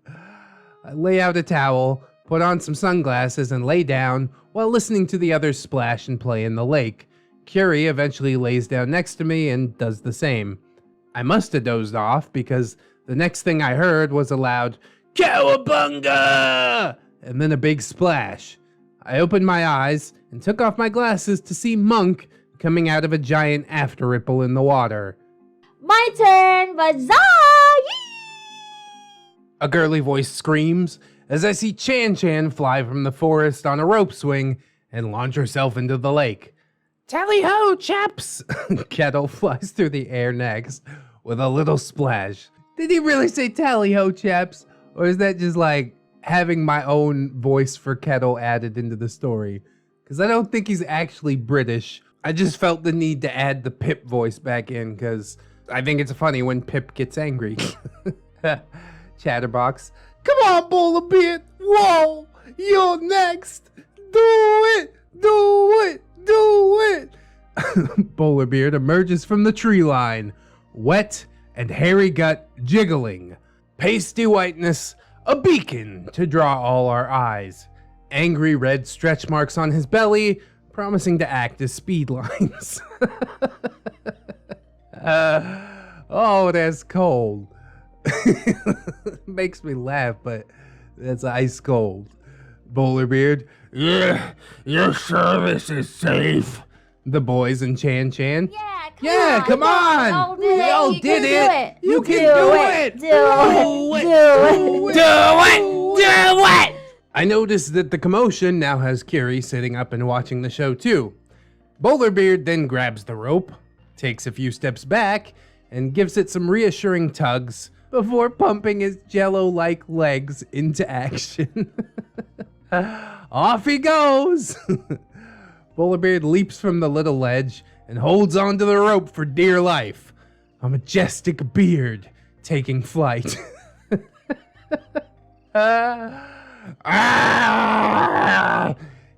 I lay out a towel, put on some sunglasses, and lay down while listening to the others splash and play in the lake. Curie eventually lays down next to me and does the same. I must have dozed off because the next thing I heard was a loud "Cowabunga!" and then a big splash. I opened my eyes and took off my glasses to see Monk coming out of a giant after ripple in the water. My turn, Bazaar! A girly voice screams as I see Chan Chan fly from the forest on a rope swing and launch herself into the lake. Tally-ho, chaps! Kettle flies through the air next with a little splash. Did he really say tally-ho, chaps? Or is that just like having my own voice for Kettle added into the story? Because I don't think he's actually British. I just felt the need to add the Pip voice back in because I think it's funny when Pip gets angry. Chatterbox. Come on, Bowlerbeard. Whoa, you're next. Do it, do it, do it. Bowlerbeard emerges from the tree line, wet and hairy gut jiggling. Pasty whiteness, a beacon to draw all our eyes. Angry red stretch marks on his belly, promising to act as speed lines. Oh, that's cold. Makes me laugh, but that's ice cold. Bowlerbeard. Yeah, your service is safe. The boys and Chan Chan. Yeah, Come on. We all did it. You can do it. Do it. I noticed that the commotion now has Curie sitting up and watching the show too. Bowlerbeard then grabs the rope, takes a few steps back, and gives it some reassuring tugs before pumping his jello-like legs into action. Off he goes! Bowlerbeard leaps from the little ledge and holds onto the rope for dear life. A majestic beard taking flight.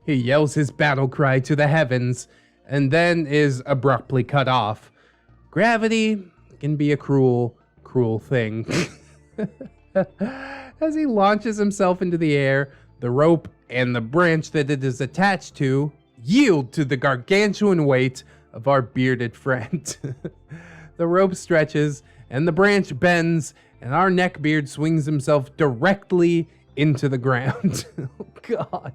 He yells his battle cry to the heavens and then is abruptly cut off. Gravity can be a cruel, cruel thing. As he launches himself into the air, the rope and the branch that it is attached to yield to the gargantuan weight of our bearded friend. The rope stretches and the branch bends, and our neckbeard swings himself directly into the ground. Oh God.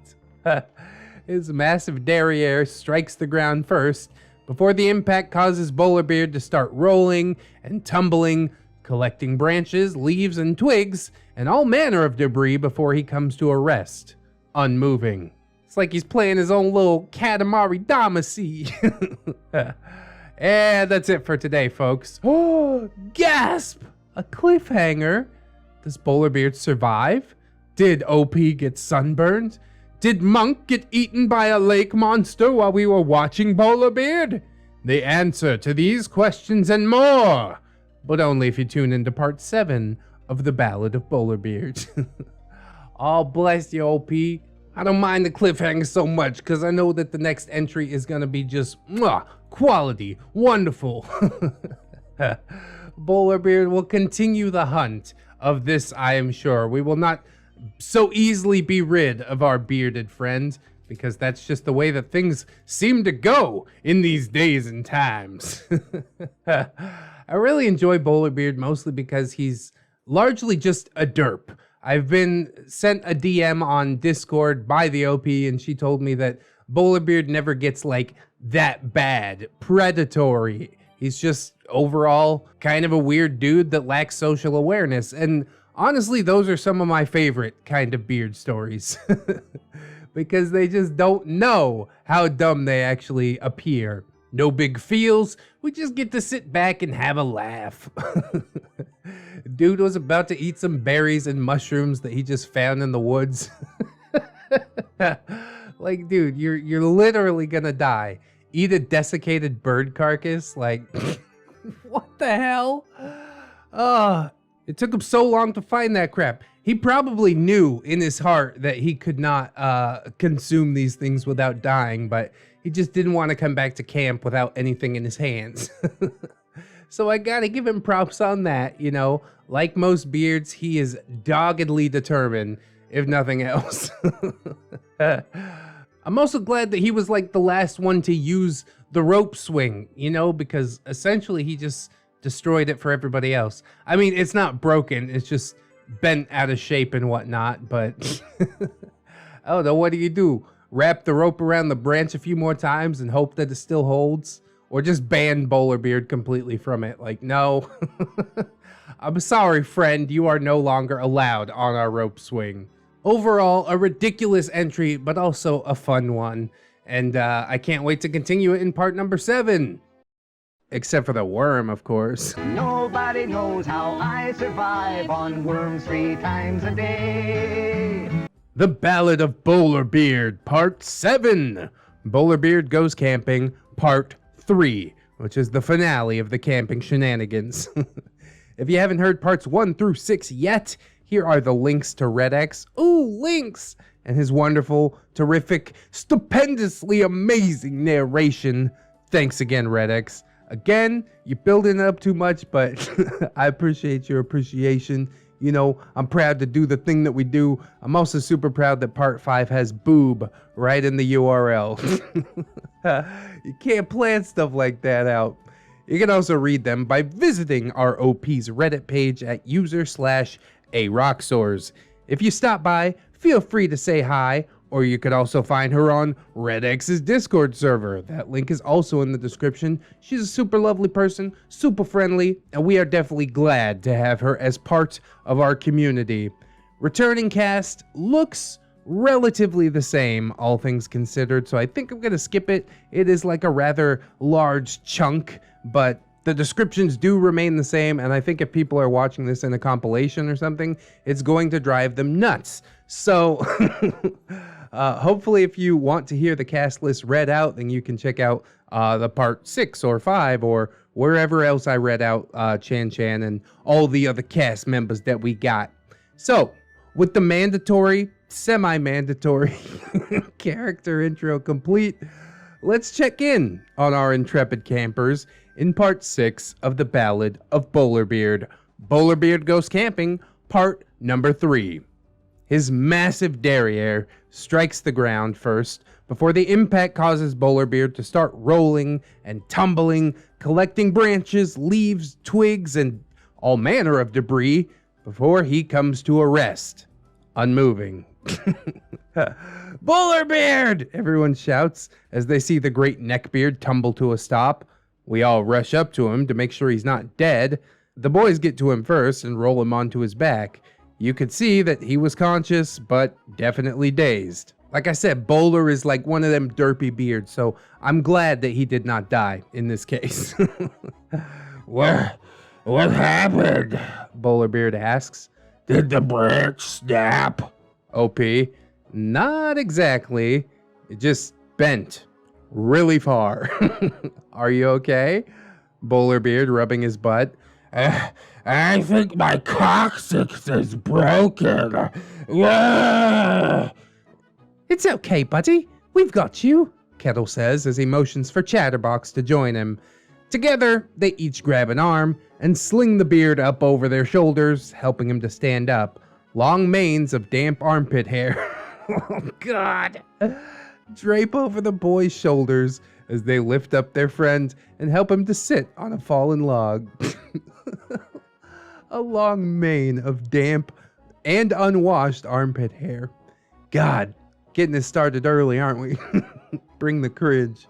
His massive derriere strikes the ground first, before the impact causes Bowlerbeard to start rolling and tumbling, collecting branches, leaves, and twigs, and all manner of debris before he comes to a rest, unmoving. It's like he's playing his own little Katamari Damacy. And that's it for today, folks. Oh, gasp! A cliffhanger. Does Bowlerbeard survive? Did OP get sunburned? Did Monk get eaten by a lake monster while we were watching Bowlerbeard? The answer to these questions and more, but only if you tune into part 7 of the Ballad of Bowlerbeard. Oh, bless you, OP. I don't mind the cliffhanger so much, because I know that the next entry is going to be just quality, wonderful. Bowlerbeard will continue the hunt of this, I am sure. We will not so easily be rid of our bearded friend, because that's just the way that things seem to go in these days and times. I really enjoy Bowlerbeard mostly because he's largely just a derp. I've been sent a DM on Discord by the OP, and she told me that Bowlerbeard never gets like that bad, predatory. He's just overall kind of a weird dude that lacks social awareness. And honestly, those are some of my favorite kind of beard stories. Because they just don't know how dumb they actually appear. No big feels, we just get to sit back and have a laugh. Dude was about to eat some berries and mushrooms that he just found in the woods. Like, dude, you're literally gonna die. Eat a desiccated bird carcass? Like, what the hell? It took him so long to find that crap. He probably knew in his heart that he could not consume these things without dying, but he just didn't want to come back to camp without anything in his hands. So I gotta give him props on that, you know. Like most beards, he is doggedly determined, if nothing else. I'm also glad that he was like the last one to use the rope swing, you know, because essentially he just destroyed it for everybody else. I mean, it's not broken, it's just bent out of shape and whatnot, but I don't know, what do? Wrap the rope around the branch a few more times and hope that it still holds? Or just ban Bowlerbeard completely from it? Like, no. I'm sorry, friend, you are no longer allowed on our rope swing. Overall, a ridiculous entry, but also a fun one. And I can't wait to continue it in part number 7. Except for the worm, of course. Nobody knows how I survive on worms 3 times a day. The Ballad of Bowlerbeard, Part 7. Bowlerbeard Goes Camping, Part 3, which is the finale of the camping shenanigans. If you haven't heard parts 1 through 6 yet, here are the links to ReddX. Ooh, links! And his wonderful, terrific, stupendously amazing narration. Thanks again, ReddX. Again, you're building it up too much, but I appreciate your appreciation. You know, I'm proud to do the thing that we do. I'm also super proud that part 5 has boob right in the URL. You can't plan stuff like that out. You can also read them by visiting our OP's Reddit page at user/Aroxxors. If you stop by, feel free to say hi, or you could also find her on ReddX's Discord server. That link is also in the description. She's a super lovely person, super friendly, and we are definitely glad to have her as part of our community. Returning cast looks relatively the same, all things considered, so I think I'm gonna skip it. It is like a rather large chunk, but the descriptions do remain the same, and I think if people are watching this in a compilation or something, it's going to drive them nuts. So hopefully if you want to hear the cast list read out, then you can check out the part 6 or 5 or wherever else I read out Chan Chan and all the other cast members that we got. So with the mandatory, semi-mandatory character intro complete, let's check in on our intrepid campers in part 6 of the Ballad of Bowlerbeard. Bowlerbeard Goes Camping, part number 3. His massive derriere strikes the ground first before the impact causes Bowlerbeard to start rolling and tumbling, collecting branches, leaves, twigs, and all manner of debris before he comes to a rest, unmoving. Bowlerbeard! Everyone shouts as they see the great Neckbeard tumble to a stop. We all rush up to him to make sure he's not dead. The boys get to him first and roll him onto his back. You could see that he was conscious, but definitely dazed. Like I said, Bowler is like one of them derpy beards, so I'm glad that he did not die in this case. What happened? Bowlerbeard asks. Did the branch snap? OP, not exactly. It just bent really far. Are you okay? Bowlerbeard rubbing his butt. I think my coccyx is broken. It's okay, buddy. We've got you, Kettle says as he motions for Chatterbox to join him. Together, they each grab an arm and sling the beard up over their shoulders, helping him to stand up. Long manes of damp armpit hair. Oh, God. Drape over the boy's shoulders as they lift up their friend and help him to sit on a fallen log. A long mane of damp and unwashed armpit hair. God, getting this started early, aren't we? Bring the cringe.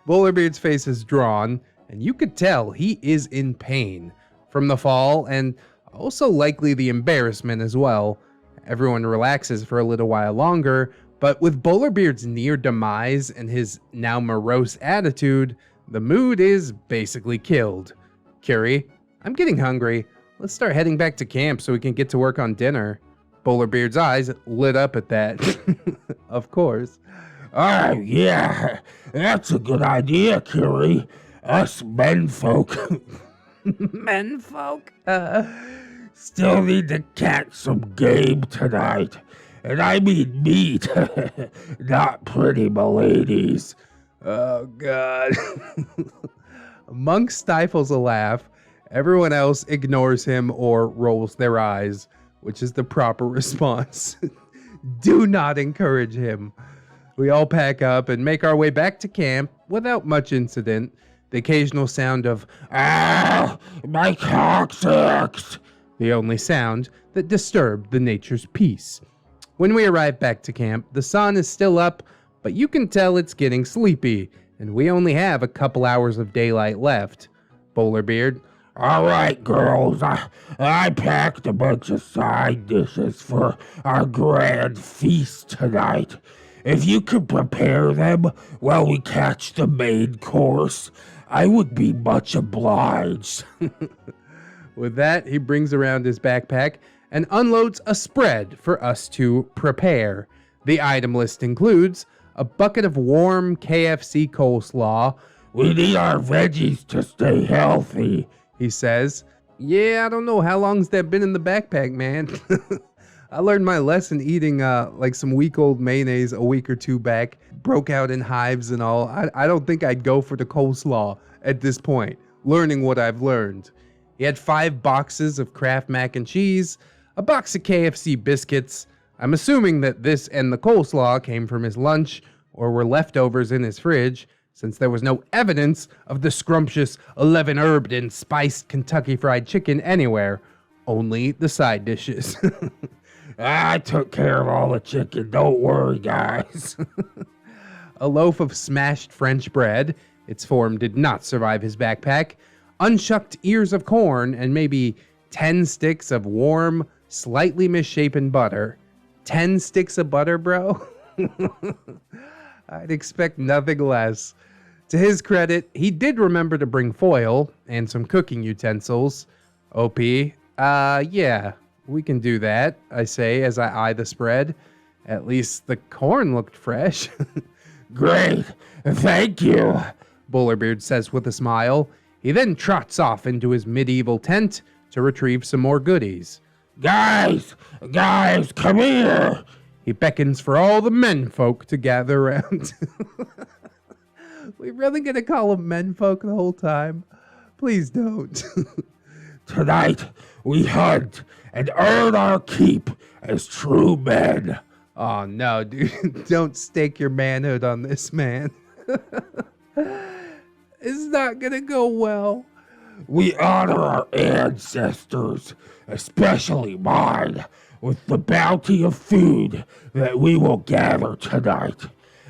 Bowlerbeard's face is drawn, and you could tell he is in pain from the fall and also likely the embarrassment as well. Everyone relaxes for a little while longer, but with Bowlerbeard's near demise and his now morose attitude, the mood is basically killed. Curie, I'm getting hungry. Let's start heading back to camp so we can get to work on dinner. Bowlerbeard's eyes lit up at that. Of course. Oh, yeah, that's a good idea, Curie. Us menfolk. Menfolk? Still need to catch some game tonight. And I mean meat, not pretty miladies. Oh, God. Monk stifles a laugh. Everyone else ignores him or rolls their eyes, which is the proper response. Do not encourage him. We all pack up and make our way back to camp without much incident. The occasional sound of, "Ah, my coccyx," the only sound that disturbed the nature's peace. When we arrive back to camp, the sun is still up, but you can tell it's getting sleepy, and we only have a couple hours of daylight left. Bowlerbeard, "All right, girls, I packed a bunch of side dishes for our grand feast tonight. If you could prepare them while we catch the main course, I would be much obliged." With that, he brings around his backpack and unloads a spread for us to prepare. The item list includes a bucket of warm KFC coleslaw. "We need our veggies to stay healthy," he says. Yeah, I don't know. How long's that been in the backpack, man? I learned my lesson eating like some week-old mayonnaise a week or two back. Broke out in hives and all. I don't think I'd go for the coleslaw at this point, learning what I've learned. He had 5 boxes of Kraft mac and cheese, a box of KFC biscuits. I'm assuming that this and the coleslaw came from his lunch or were leftovers in his fridge, since there was no evidence of the scrumptious 11-herbed and spiced Kentucky Fried Chicken anywhere, only the side dishes. I took care of all the chicken, don't worry, guys. A loaf of smashed French bread, its form did not survive his backpack, unshucked ears of corn, and maybe 10 sticks of warm, slightly misshapen butter. 10 sticks of butter, bro? I'd expect nothing less. To his credit, he did remember to bring foil and some cooking utensils. OP, yeah, we can do that, I say as I eye the spread. At least the corn looked fresh. Great, thank you, Bowlerbeard says with a smile. He then trots off into his medieval tent to retrieve some more goodies. Guys, come here. He beckons for all the menfolk to gather around. really gonna call them menfolk the whole time? Please don't. Tonight, we hunt and earn our keep as true men. Oh no, dude. Don't stake your manhood on this, man. It's not gonna go well. We honor our ancestors, especially mine, with the bounty of food that we will gather tonight.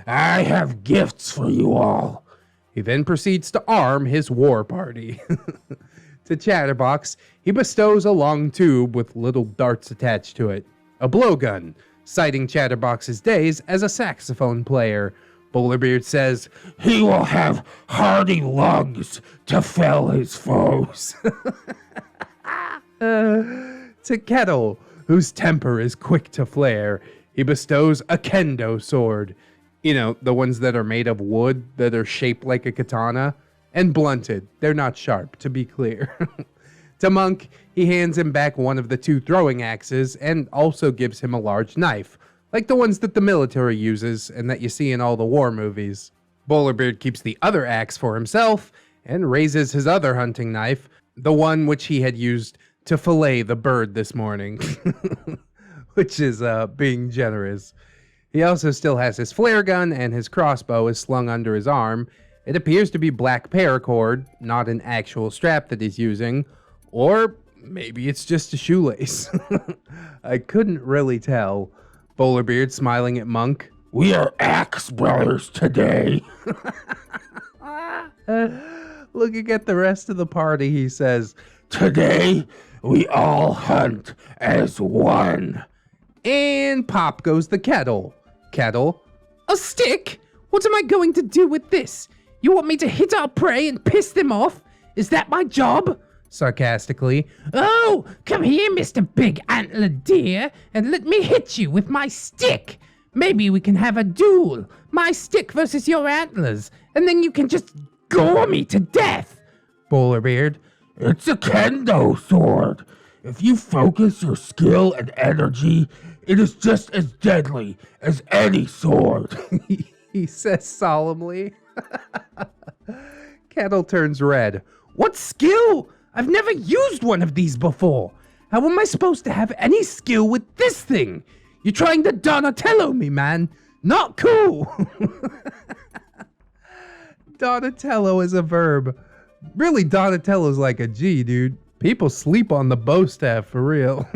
I have gifts for you all. He then proceeds to arm his war party. To Chatterbox, he bestows a long tube with little darts attached to it, a blowgun, citing Chatterbox's days as a saxophone player. Bowlerbeard says, He will have hardy lungs to fell his foes. To Kettle, whose temper is quick to flare, he bestows a kendo sword. You know, the ones that are made of wood that are shaped like a katana and blunted. They're not sharp, to be clear. To Monk, he hands him back one of the 2 throwing axes and also gives him a large knife, like the ones that the military uses and that you see in all the war movies. Bowlerbeard keeps the other axe for himself and raises his other hunting knife, the one which he had used to fillet the bird this morning, which is being generous. He also still has his flare gun, and his crossbow is slung under his arm. It appears to be black paracord, not an actual strap that he's using, or maybe it's just a shoelace. I couldn't really tell. Bowlerbeard smiling at Monk. We are axe brothers today. Looking at the rest of the party, he says, Today, we all hunt as one. And pop goes the kettle. Kettle, A stick? What am I going to do with this? You want me to hit our prey and piss them off? Is that my job? sarcastically. Oh, come here, Mr. Big Antler Deer, and let me hit you with my stick. Maybe we can have a duel. My stick versus your antlers, and then you can just gore me to death. Bowlerbeard. It's a kendo sword. If you focus your skill and energy, it is just as deadly as any sword. He says solemnly. Kettle turns red. What skill? I've never used one of these before. How am I supposed to have any skill with this thing? You're trying to Donatello me, man. Not cool. Donatello is a verb. Really, Donatello's like a G, dude. People sleep on the bow staff for real.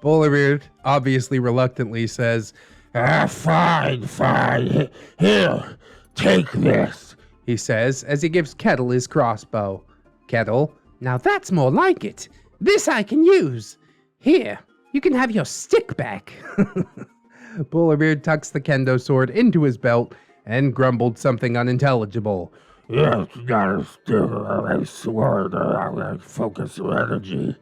Bowlerbeard, obviously reluctantly, says, Fine. Here, take this, he says as he gives Kettle his crossbow. Kettle, now that's more like it. This I can use. Here, you can have your stick back. Bowlerbeard tucks the kendo sword into his belt and grumbled something unintelligible. Yes, gotta still, I swore to focus your energy.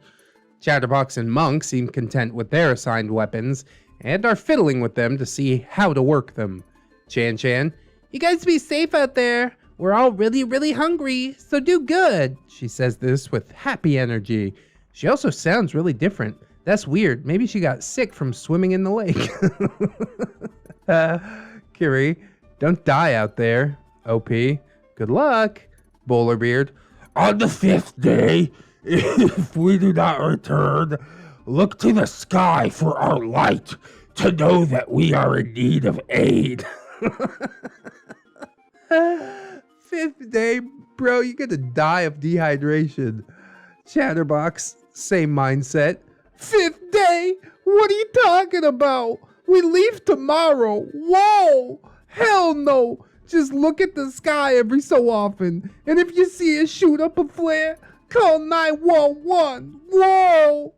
Chatterbox and Monk seem content with their assigned weapons and are fiddling with them to see how to work them. Chan, you guys be safe out there. We're all really, really hungry, so do good. She says this with happy energy. She also sounds really different. That's weird. Maybe she got sick from swimming in the lake. Kiri, don't die out there. OP, good luck. Bowlerbeard, On the 5th day, if we do not return, look to the sky for our light to know that we are in need of aid. 5th day, bro, you're gonna die of dehydration. Chatterbox, same mindset. 5th day? What are you talking about? We leave tomorrow. Whoa! Hell no! Just look at the sky every so often, and if you see it shoot up a flare, call 911. Whoa!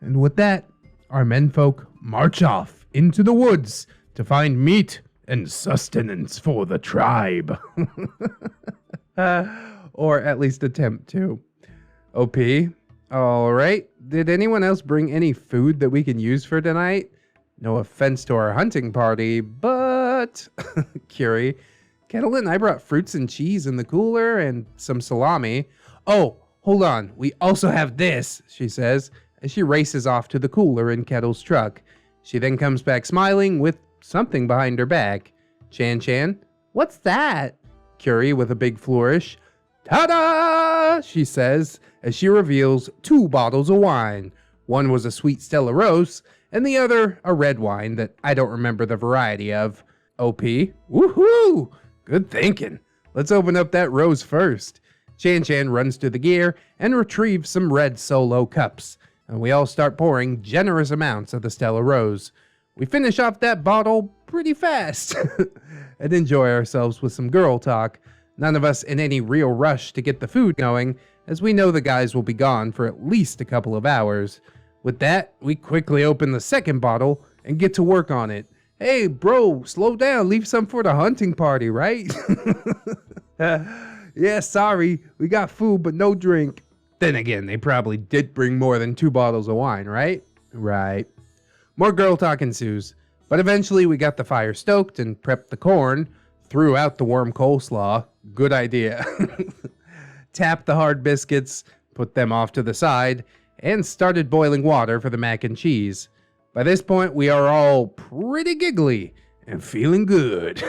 And with that, our menfolk march off into the woods to find meat and sustenance for the tribe. Or at least attempt to. OP, all right. Did anyone else bring any food that we can use for tonight? No offense to our hunting party, but... Curie, Kettle and I brought fruits and cheese in the cooler and some salami. Oh, hold on. We also have this, she says, as she races off to the cooler in Kettle's truck. She then comes back smiling with something behind her back. Chan, what's that? Curie with a big flourish. Ta-da! She says, as she reveals 2 bottles of wine. One was a sweet Stella Rose, and the other a red wine that I don't remember the variety of. OP, woohoo! Good thinking. Let's open up that rose first. Chan Chan runs to the gear and retrieves some red Solo cups, and we all start pouring generous amounts of the Stella Rose. We finish off that bottle pretty fast and enjoy ourselves with some girl talk. None of us in any real rush to get the food going, as we know the guys will be gone for at least a couple of hours. With that, we quickly open the second bottle and get to work on it. Hey, bro, slow down. Leave some for the hunting party, right? Yeah, sorry. We got food, but no drink. Then again, they probably did bring more than 2 bottles of wine, right? Right. More girl talk ensues. But eventually we got the fire stoked and prepped the corn. Threw out the warm coleslaw. Good idea. Tapped the hard biscuits, put them off to the side, and started boiling water for the mac and cheese. By this point, we are all pretty giggly and feeling good.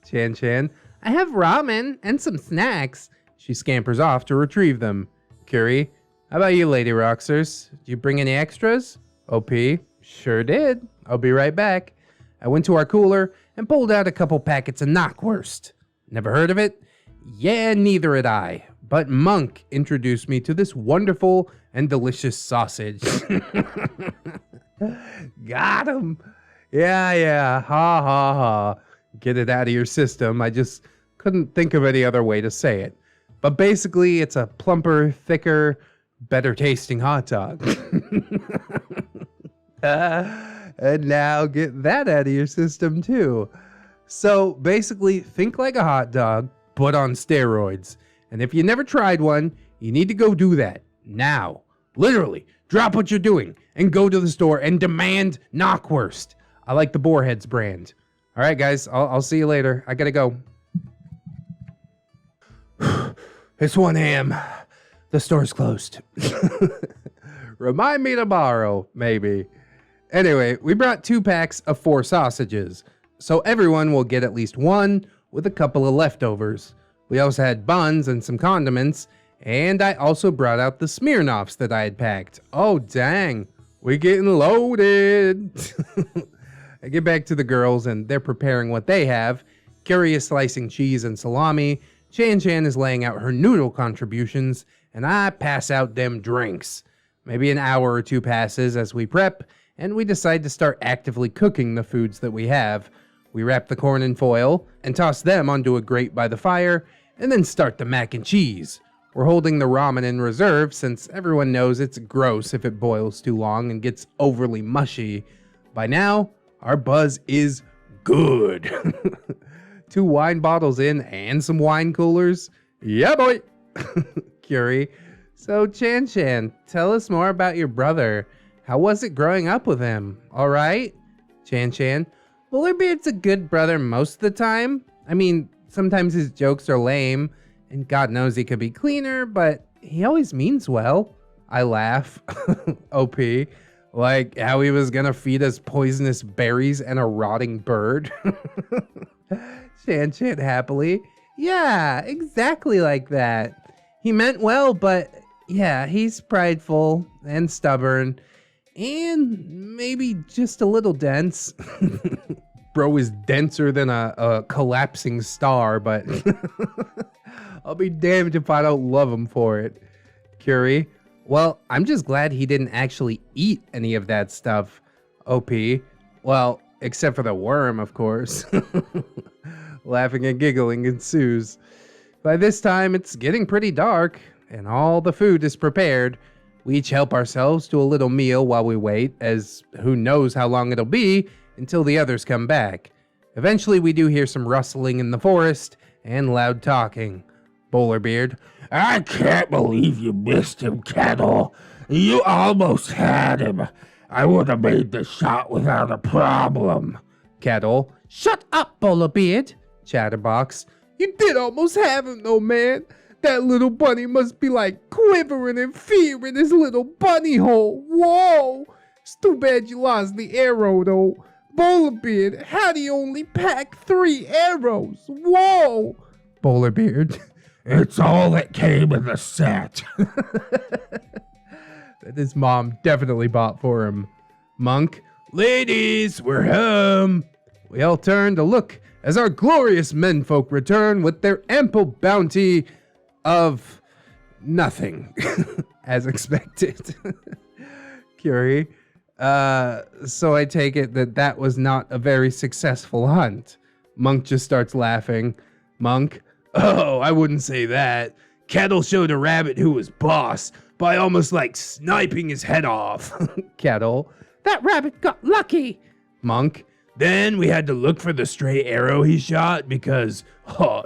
Chan Chan, I have ramen and some snacks. She scampers off to retrieve them. Curie, how about you, Lady Aroxxors? Did you bring any extras? OP, sure did. I'll be right back. I went to our cooler and pulled out a couple packets of knockwurst. Never heard of it? Yeah, neither had I. But Monk introduced me to this wonderful and delicious sausage. Got him. Yeah, ha ha ha. Get it out of your system. I just couldn't think of any other way to say it. But basically, it's a plumper, thicker, better tasting hot dog. And now get that out of your system too. So basically, think like a hot dog, but on steroids. And if you never tried one, you need to go do that now. Literally, drop what you're doing and go to the store and demand knockwurst. I like the Boarheads brand. All right, guys, I'll see you later. I gotta go. It's 1 a.m. The store's closed. Remind me tomorrow, maybe. Anyway, we brought 2 packs of 4 sausages, so everyone will get at least 1 with a couple of leftovers. We also had buns and some condiments, and I also brought out the Smirnoffs that I had packed. Oh, dang. We getting loaded. I get back to the girls, and they're preparing what they have. Curie is slicing cheese and salami. Chan Chan is laying out her noodle contributions, and I pass out them drinks. Maybe an hour or 2 passes as we prep, and we decide to start actively cooking the foods that we have. We wrap the corn in foil and toss them onto a grate by the fire, and then start the mac and cheese. We're holding the ramen in reserve since everyone knows it's gross if it boils too long and gets overly mushy. By now, our buzz is good. 2 wine bottles in and some wine coolers. Yeah, boy. Curie. So, Chan Chan, tell us more about your brother. How was it growing up with him? All right? Chan Chan. Bowlerbeard's a good brother most of the time. I mean, sometimes his jokes are lame, and God knows he could be cleaner, but he always means well. I laugh. OP. Like how he was gonna feed us poisonous berries and a rotting bird. Chan Chan happily. Yeah, exactly like that. He meant well, but yeah, he's prideful and stubborn. And maybe just a little dense. Bro is denser than a collapsing star, but I'll be damned if I don't love him for it. Curie. Well, I'm just glad he didn't actually eat any of that stuff. OP. Well, except for the worm, of course. Laughing and giggling ensues. By this time, it's getting pretty dark, and all the food is prepared. We each help ourselves to a little meal while we wait, as who knows how long it'll be until the others come back. Eventually, we do hear some rustling in the forest and loud talking. Bowlerbeard. I can't believe you missed him, Kettle. You almost had him. I would have made the shot without a problem. Kettle. Shut up, Bowlerbeard. Chatterbox. You did almost have him though, man. That little bunny must be like quivering in fear in his little bunny hole. Whoa! It's too bad you lost the arrow though. Bowlerbeard, how do you only pack 3 arrows? Whoa! Bowlerbeard. It's all that came in the set. That his mom definitely bought for him. Monk, ladies, we're home. We all turn to look as our glorious menfolk return with their ample bounty of nothing, as expected. Curie. So I take it that was not a very successful hunt. Monk just starts laughing. Monk, oh, I wouldn't say that. Kettle showed a rabbit who was boss by almost like sniping his head off. Kettle, That rabbit got lucky. Monk, then we had to look for the stray arrow he shot because,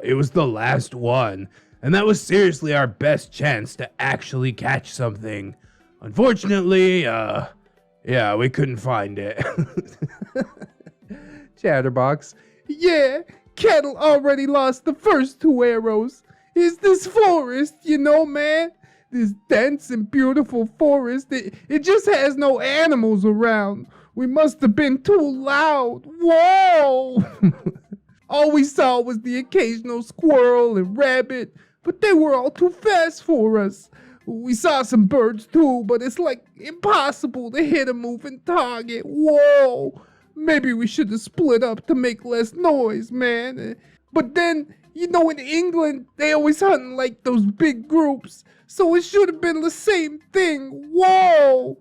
it was the last one. And that was seriously our best chance to actually catch something. Unfortunately, we couldn't find it. Chatterbox, yeah, Kettle already lost the first 2 arrows. It's this forest, man. This dense and beautiful forest, it just has no animals around. We must have been too loud. Whoa! All we saw was the occasional squirrel and rabbit, but they were all too fast for us. We saw some birds too, but it's like impossible to hit a moving target. Whoa! Maybe we should have split up to make less noise, man. But then, in England, they always hunt in like those big groups, so it should have been the same thing. Whoa!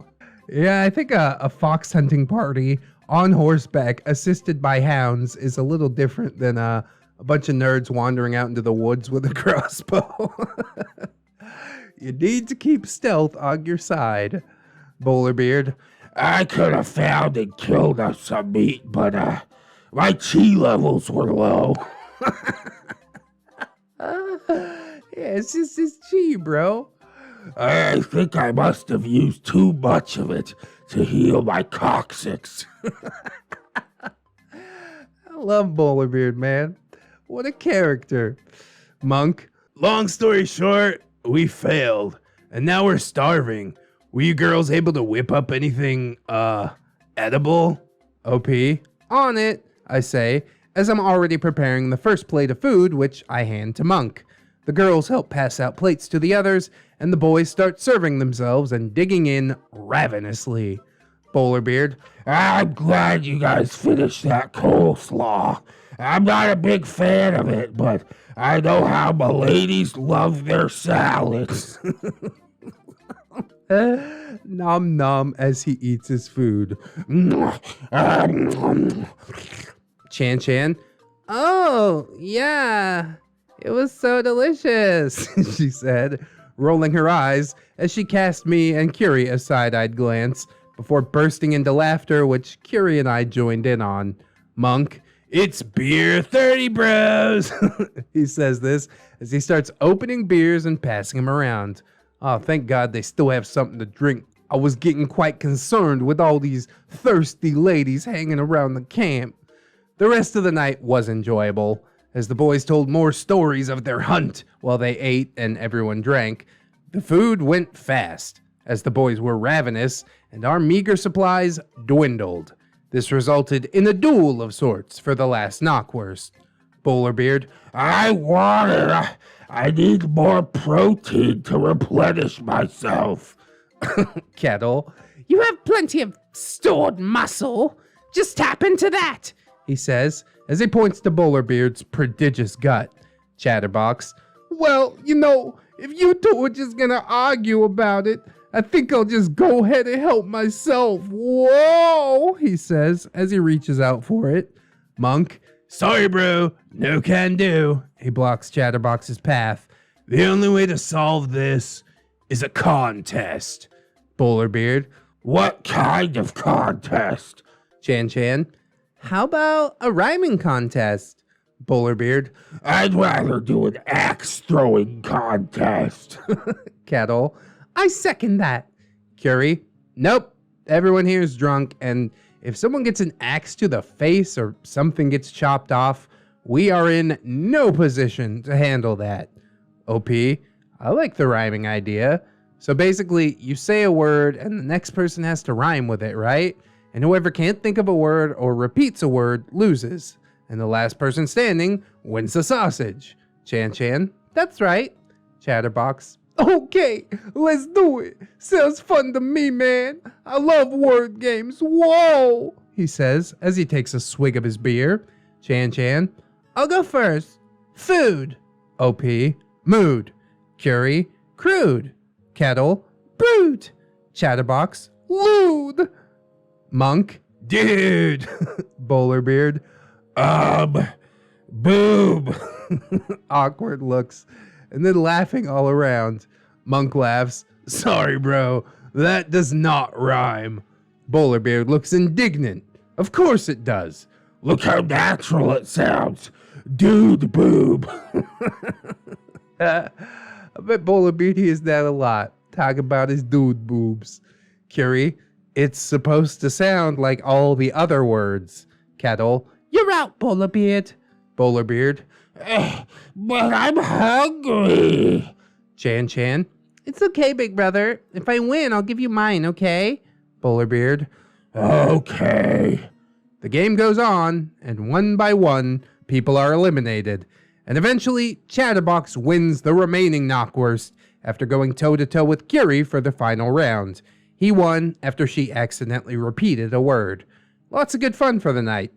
Yeah, I think a fox hunting party on horseback assisted by hounds is a little different than a bunch of nerds wandering out into the woods with a crossbow. You need to keep stealth on your side. Bowlerbeard, I could have found and killed us some meat, but my chi levels were low. yeah, it's just his chi, bro. I think I must have used too much of it to heal my coccyx. I love Bowlerbeard, man. What a character. Monk, long story short, we failed, and now we're starving. Were you girls able to whip up anything, edible? OP, on it, I say, as I'm already preparing the first plate of food, which I hand to Monk. The girls help pass out plates to the others, and the boys start serving themselves and digging in ravenously. Bowlerbeard, I'm glad you guys finished that coleslaw. I'm not a big fan of it, but I know how my ladies love their salads. nom nom as he eats his food. Chan Chan, oh, yeah, it was so delicious, she said, rolling her eyes as she cast me and Curie a side-eyed glance before bursting into laughter, which Curie and I joined in on. Monk, it's beer 30, bros. He says this as he starts opening beers and passing them around. Oh, thank God they still have something to drink. I was getting quite concerned with all these thirsty ladies hanging around the camp. The rest of the night was enjoyable, as the boys told more stories of their hunt while they ate and everyone drank. The food went fast, as the boys were ravenous, and our meager supplies dwindled. This resulted in a duel of sorts for the last knockwurst. Bowlerbeard, I want it. I need more protein to replenish myself. Kettle, You have plenty of stored muscle. Just tap into that, he says, as he points to Bowlerbeard's prodigious gut. Chatterbox, well, if you two are just gonna argue about it, I think I'll just go ahead and help myself. Whoa, he says, as he reaches out for it. Monk, sorry, bro, no can do. He blocks Chatterbox's path. The only way to solve this is a contest. Bowlerbeard, What kind of contest? Chan Chan, how about a rhyming contest? Bowlerbeard, I'd rather do an axe throwing contest. Kettle, I second that. Curie, nope, everyone here is drunk, and if someone gets an axe to the face or something gets chopped off, we are in no position to handle that. OP, I like the rhyming idea. So basically, you say a word and the next person has to rhyme with it, right? And whoever can't think of a word or repeats a word loses. And the last person standing wins the sausage. Chan, that's right. Chatterbox, okay, let's do it. Sounds fun to me, man. I love word games. Whoa, he says as he takes a swig of his beer. Chan, I'll go first. Food. OP, mood. Curie, crude. Kettle, brute. Chatterbox, lewd. Monk, dude. Bowlerbeard, boob. Awkward looks, and then laughing all around. Monk laughs, sorry bro, that does not rhyme. Bowlerbeard looks indignant. Of course it does. Look how natural it sounds. Dude boob. I bet Bowlerbeard hears that a lot. Talk about his dude boobs. Curie, it's supposed to sound like all the other words. Kettle, you're out, Bowlerbeard. Bowlerbeard, But I'm hungry. Chan, it's okay, big brother. If I win, I'll give you mine, okay? Bowlerbeard, Okay. the game goes on, and one by one, people are eliminated. And eventually, Chatterbox wins the remaining Knockwurst after going toe-to-toe with Curie for the final round. He won after she accidentally repeated a word. Lots of good fun for the night.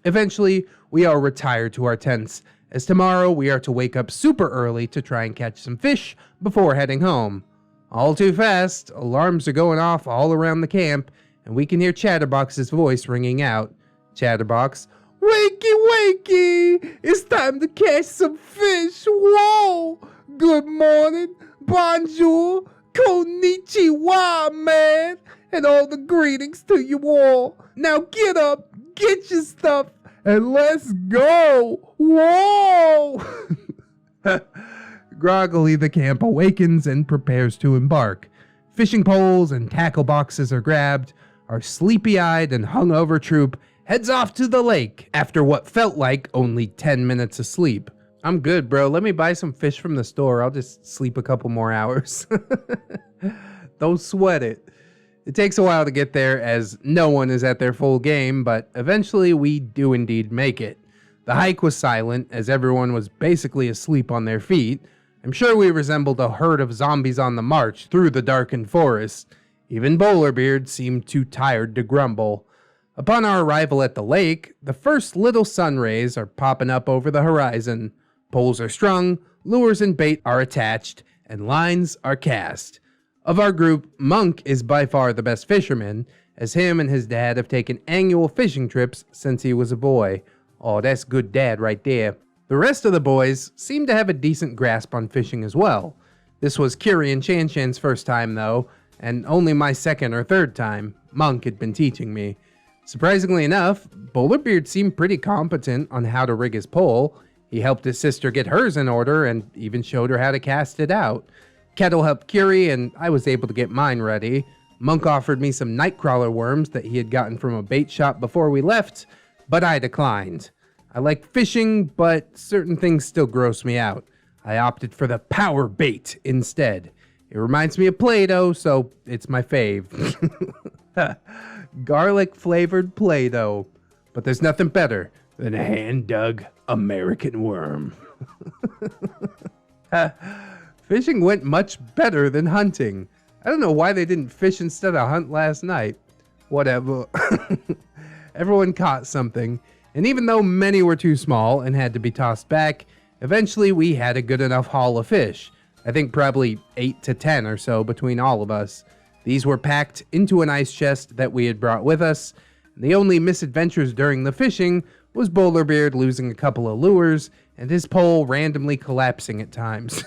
Eventually, we all retire to our tents, as tomorrow we are to wake up super early to try and catch some fish before heading home. All too fast, alarms are going off all around the camp, and we can hear Chatterbox's voice ringing out. Chatterbox, wakey, wakey! It's time to catch some fish! Whoa! Good morning, bonjour, konnichiwa, man! And all the greetings to you all. Now get up, get your stuff, and let's go! Whoa! Groggily, the camp awakens and prepares to embark. Fishing poles and tackle boxes are grabbed. Our sleepy-eyed and hungover troop heads off to the lake after what felt like only 10 minutes of sleep. I'm good, bro. Let me buy some fish from the store. I'll just sleep a couple more hours. Don't sweat it. It takes a while to get there as no one is at their full game, but eventually we do indeed make it. The hike was silent as everyone was basically asleep on their feet. I'm sure we resembled a herd of zombies on the march through the darkened forest. Even Bowlerbeard seemed too tired to grumble. Upon our arrival at the lake, the first little sun rays are popping up over the horizon. Poles are strung, lures and bait are attached, and lines are cast. Of our group, Monk is by far the best fisherman, as him and his dad have taken annual fishing trips since he was a boy. Oh, that's good dad right there. The rest of the boys seem to have a decent grasp on fishing as well. This was Curie and Chan-Chan's first time though, and only my second or third time. Monk had been teaching me. Surprisingly enough, Bowlerbeard seemed pretty competent on how to rig his pole. He helped his sister get hers in order and even showed her how to cast it out. Kettle helped Curie and I was able to get mine ready. Monk offered me some nightcrawler worms that he had gotten from a bait shop before we left, but I declined. I like fishing, but certain things still gross me out. I opted for the power bait instead. It reminds me of Play-Doh, so it's my fave. Garlic-flavored Play-Doh. But there's nothing better than a hand-dug American worm. Fishing went much better than hunting. I don't know why they didn't fish instead of hunt last night. Whatever. Everyone caught something, and even though many were too small and had to be tossed back, eventually we had a good enough haul of fish. I think probably 8 to 10 or so between all of us. These were packed into an ice chest that we had brought with us. The only misadventures during the fishing was Bowlerbeard losing a couple of lures and his pole randomly collapsing at times.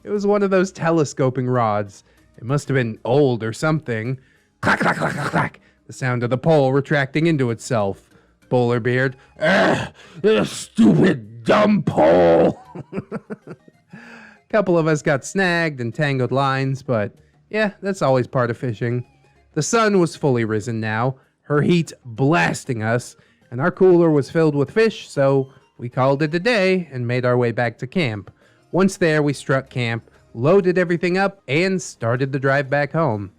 It was one of those telescoping rods. It must have been old or something. Clack, clack, clack, clack, clack. The sound of the pole retracting into itself. Bowlerbeard, Stupid dumb pole. Couple of us got snagged and tangled lines, but yeah, that's always part of fishing. The sun was fully risen now, her heat blasting us, and our cooler was filled with fish, so we called it a day and made our way back to camp. Once there, we struck camp, loaded everything up, and started the drive back home.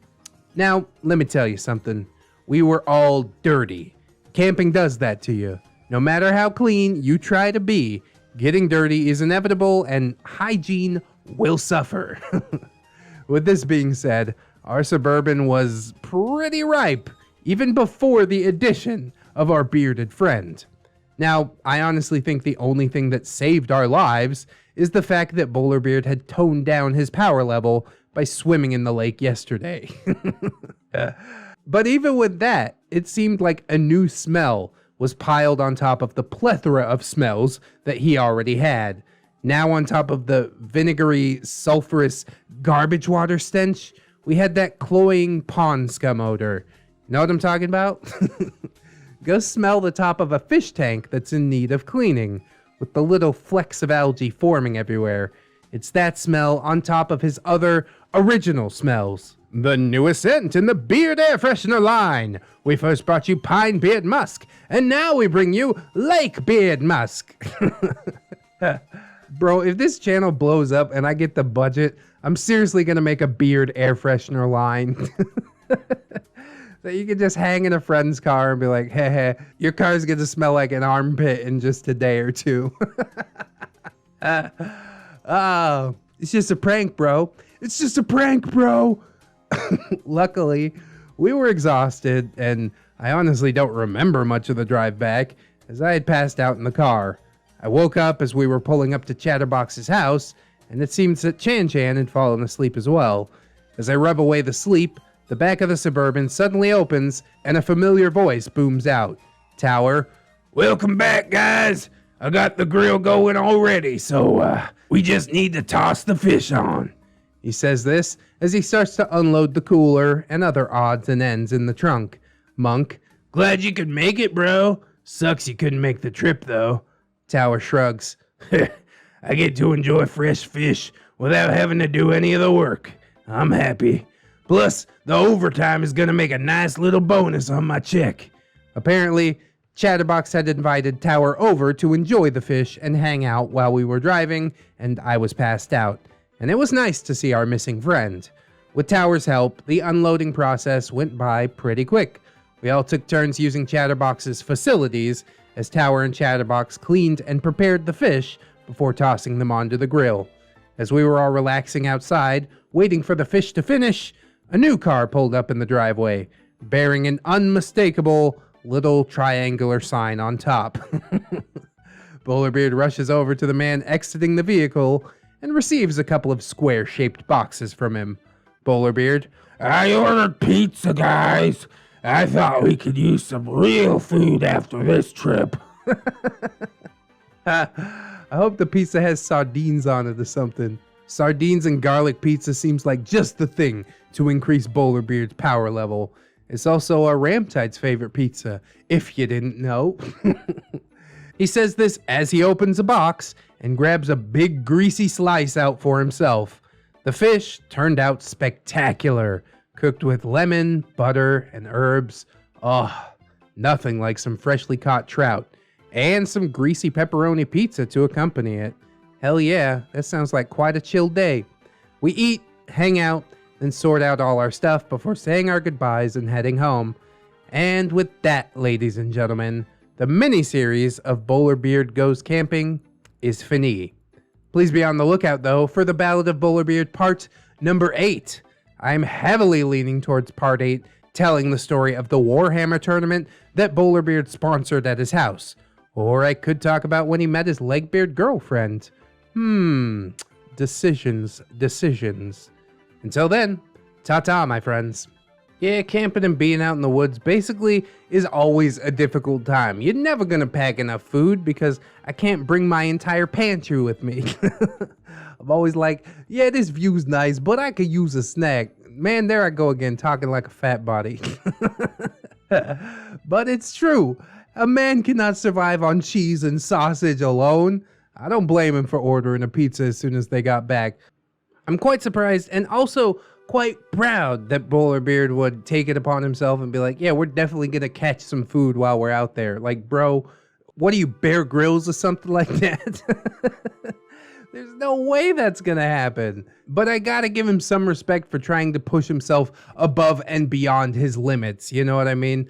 Now, let me tell you something. We were all dirty. Camping does that to you. No matter how clean you try to be, Getting dirty is inevitable and hygiene will suffer. With this being said, our Suburban was pretty ripe even before the addition of our bearded friend. Now, I honestly think the only thing that saved our lives is the fact that Bowlerbeard had toned down his power level by swimming in the lake yesterday. But even with that, it seemed like a new smell was piled on top of the plethora of smells that he already had. Now on top of the vinegary, sulfurous garbage water stench, we had that cloying pond scum odor. You know what I'm talking about? Go smell the top of a fish tank that's in need of cleaning, with the little flecks of algae forming everywhere. It's that smell on top of his other original smells. The newest scent in the beard air freshener line. We first brought you pine beard musk, and now we bring you lake beard musk. Bro, if this channel blows up and I get the budget, I'm seriously gonna make a beard air freshener line. That you can just hang in a friend's car and be like, hey, your car's gonna smell like an armpit in just a day or two. Oh, it's just a prank, bro. It's just a prank, bro. Luckily, we were exhausted, and I honestly don't remember much of the drive back, as I had passed out in the car. I woke up as we were pulling up to Chatterbox's house, and it seems that Chan Chan had fallen asleep as well. As I rub away the sleep, the back of the Suburban suddenly opens, and a familiar voice booms out. Tower, Welcome back, guys. I got the grill going already, so we just need to toss the fish on. He says this as he starts to unload the cooler and other odds and ends in the trunk. Monk, Glad you could make it, bro. Sucks you couldn't make the trip, though. Tower shrugs. I get to enjoy fresh fish without having to do any of the work. I'm happy. Plus, the overtime is gonna make a nice little bonus on my check. Apparently, Chatterbox had invited Tower over to enjoy the fish and hang out while we were driving, and I was passed out. And it was nice to see our missing friend. With Tower's help, the unloading process went by pretty quick. We all took turns using Chatterbox's facilities as Tower and Chatterbox cleaned and prepared the fish before tossing them onto the grill. As we were all relaxing outside, waiting for the fish to finish, a new car pulled up in the driveway, bearing an unmistakable little triangular sign on top. Bowlerbeard rushes over to the man exiting the vehicle and receives a couple of square-shaped boxes from him. Bowlerbeard, I ordered pizza, guys. I thought we could use some real food after this trip. I hope the pizza has sardines on it or something. Sardines and garlic pizza seems like just the thing to increase Bowlerbeard's power level. It's also a Ramtide's favorite pizza, if you didn't know. He says this as he opens a box and grabs a big greasy slice out for himself. The fish turned out spectacular, cooked with lemon, butter, and herbs. Oh, nothing like some freshly caught trout, and some greasy pepperoni pizza to accompany it. Hell yeah, that sounds like quite a chill day. We eat, hang out, then sort out all our stuff before saying our goodbyes and heading home. And with that, ladies and gentlemen, the mini-series of Bowlerbeard Goes Camping is fini. Please be on the lookout, though, for the Ballad of Bowlerbeard Part number 8. I'm heavily leaning towards Part 8, telling the story of the Warhammer tournament that Bowlerbeard sponsored at his house. Or I could talk about when he met his leg-beard girlfriend. Decisions. Until then, ta-ta, my friends. Yeah, camping and being out in the woods basically is always a difficult time. You're never gonna pack enough food because I can't bring my entire pantry with me. I'm always like, yeah, this view's nice, but I could use a snack. Man, there I go again, talking like a fat body. But it's true. A man cannot survive on cheese and sausage alone. I don't blame him for ordering a pizza as soon as they got back. I'm quite surprised and also quite proud that Bowlerbeard would take it upon himself and be like, yeah, we're definitely gonna catch some food while we're out there. Like, bro, what are you, Bear Grylls or something like that? There's no way that's gonna happen. But I gotta give him some respect for trying to push himself above and beyond his limits, you know what I mean?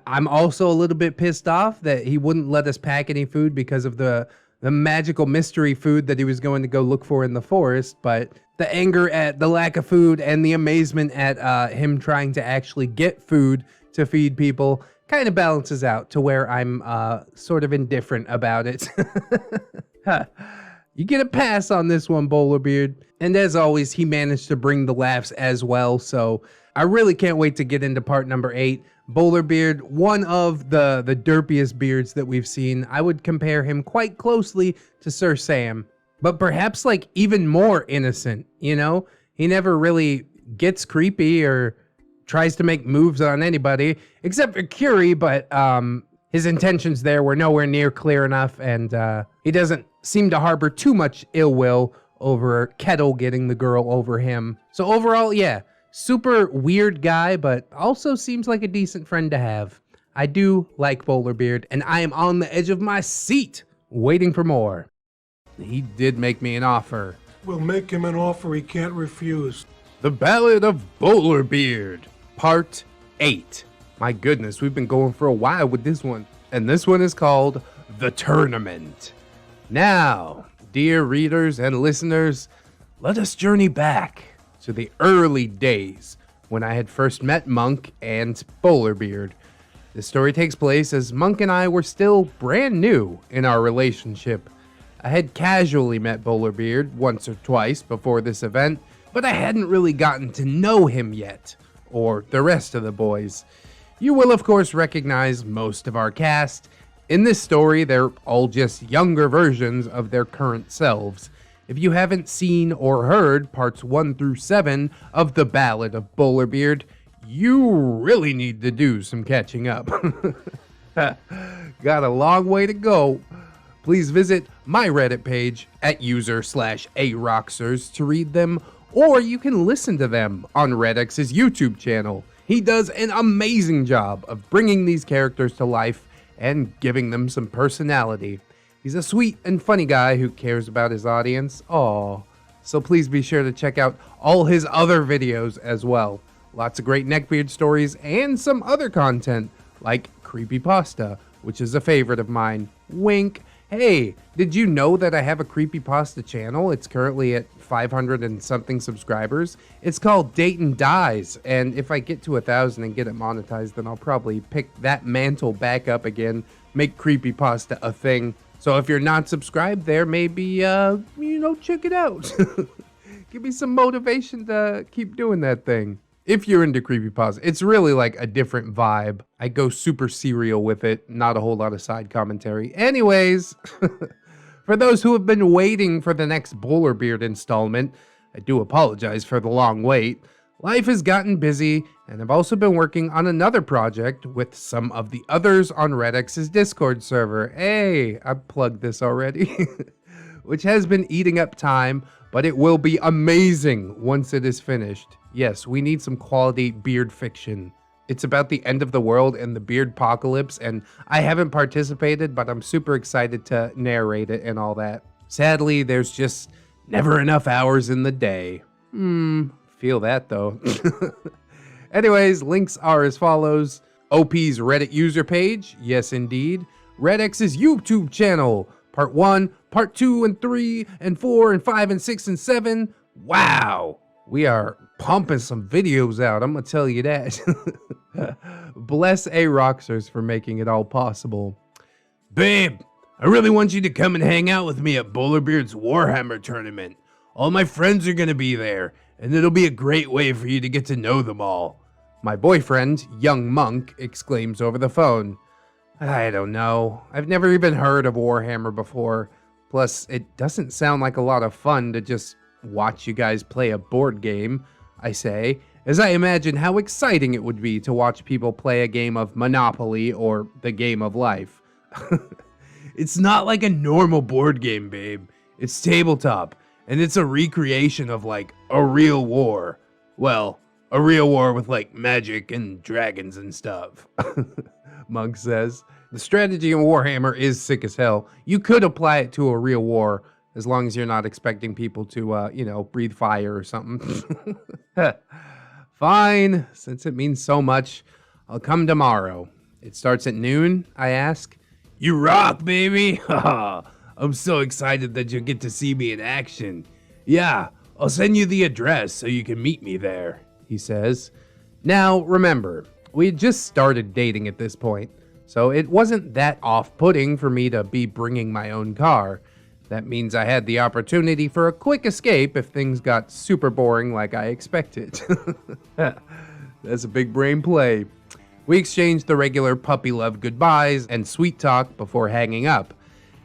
I'm also a little bit pissed off that he wouldn't let us pack any food because of the the magical mystery food that he was going to go look for in the forest, but the anger at the lack of food and the amazement at him trying to actually get food to feed people kind of balances out to where I'm sort of indifferent about it. You get a pass on this one, Bowlerbeard. And as always, he managed to bring the laughs as well, so I really can't wait to get into part number 8. Bowlerbeard, one of the derpiest beards that we've seen. I would compare him quite closely to Sir Sam, but perhaps like even more innocent, you know? He never really gets creepy or tries to make moves on anybody, except for Curie, but his intentions there were nowhere near clear enough, and he doesn't seem to harbor too much ill will over Kettle getting the girl over him. So overall, yeah, super weird guy, but also seems like a decent friend to have. I do like Bowlerbeard, and I am on the edge of my seat, waiting for more. He did make me an offer. We'll make him an offer he can't refuse. The Ballad of Bowlerbeard, Part 8. My goodness, we've been going for a while with this one. And this one is called The Tournament. Now, dear readers and listeners, let us journey back to the early days when I had first met Monk and Bowlerbeard. This story takes place as Monk and I were still brand new in our relationship. I had casually met Bowlerbeard once or twice before this event, but I hadn't really gotten to know him yet, or the rest of the boys. You will of course recognize most of our cast. In this story, they're all just younger versions of their current selves. If you haven't seen or heard parts 1 through 7 of The Ballad of Bowlerbeard, you really need to do some catching up. Got a long way to go. Please visit my Reddit page at user/Aroxxors to read them, or you can listen to them on ReddX's YouTube channel. He does an amazing job of bringing these characters to life and giving them some personality. He's a sweet and funny guy who cares about his audience. Aww. So please be sure to check out all his other videos as well. Lots of great Neckbeard stories and some other content like Creepypasta, which is a favorite of mine. Wink. Hey, did you know that I have a Creepypasta channel? It's currently at 500 and something subscribers. It's called Dayton Dies, and if I get to 1,000 and get it monetized, then I'll probably pick that mantle back up again, make Creepypasta a thing. So if you're not subscribed there, maybe, check it out. Give me some motivation to keep doing that thing. If you're into creepypasta, it's really like a different vibe. I go super serial with it, not a whole lot of side commentary. Anyways, for those who have been waiting for the next Bowlerbeard installment, I do apologize for the long wait. Life has gotten busy, and I've also been working on another project with some of the others on ReddX's Discord server. Hey, I plugged this already. Which has been eating up time, but it will be amazing once it is finished. Yes, we need some quality beard fiction. It's about the end of the world and the beardpocalypse, and I haven't participated, but I'm super excited to narrate it and all that. Sadly, there's just never enough hours in the day. Feel that though. Anyways, links are as follows. OP's Reddit user page, yes indeed. ReddX's YouTube channel, part 1, part 2 and 3 and 4 and 5 and 6 and 7. Wow, we are pumping some videos out, I'm gonna tell you that. Bless Aroxxors for making it all possible. Babe, I really want you to come and hang out with me at Bowlerbeard's Warhammer tournament. All my friends are gonna be there, and it'll be a great way for you to get to know them all. My boyfriend, young Monk, exclaims over the phone. I don't know. I've never even heard of Warhammer before. Plus, it doesn't sound like a lot of fun to just watch you guys play a board game, I say, as I imagine how exciting it would be to watch people play a game of Monopoly or the game of life. It's not like a normal board game, babe. It's tabletop, and it's a recreation of like a real war. Well, a real war with like magic and dragons and stuff. Monk says. The strategy in Warhammer is sick as hell. You could apply it to a real war, as long as you're not expecting people to, breathe fire or something. Fine, since it means so much, I'll come tomorrow. It starts at noon, I ask. You rock, baby! I'm so excited that you'll get to see me in action. Yeah, I'll send you the address so you can meet me there, he says. Now, remember, we had just started dating at this point, so it wasn't that off-putting for me to be bringing my own car. That means I had the opportunity for a quick escape if things got super boring like I expected. That's a big brain play. We exchanged the regular puppy love goodbyes and sweet talk before hanging up.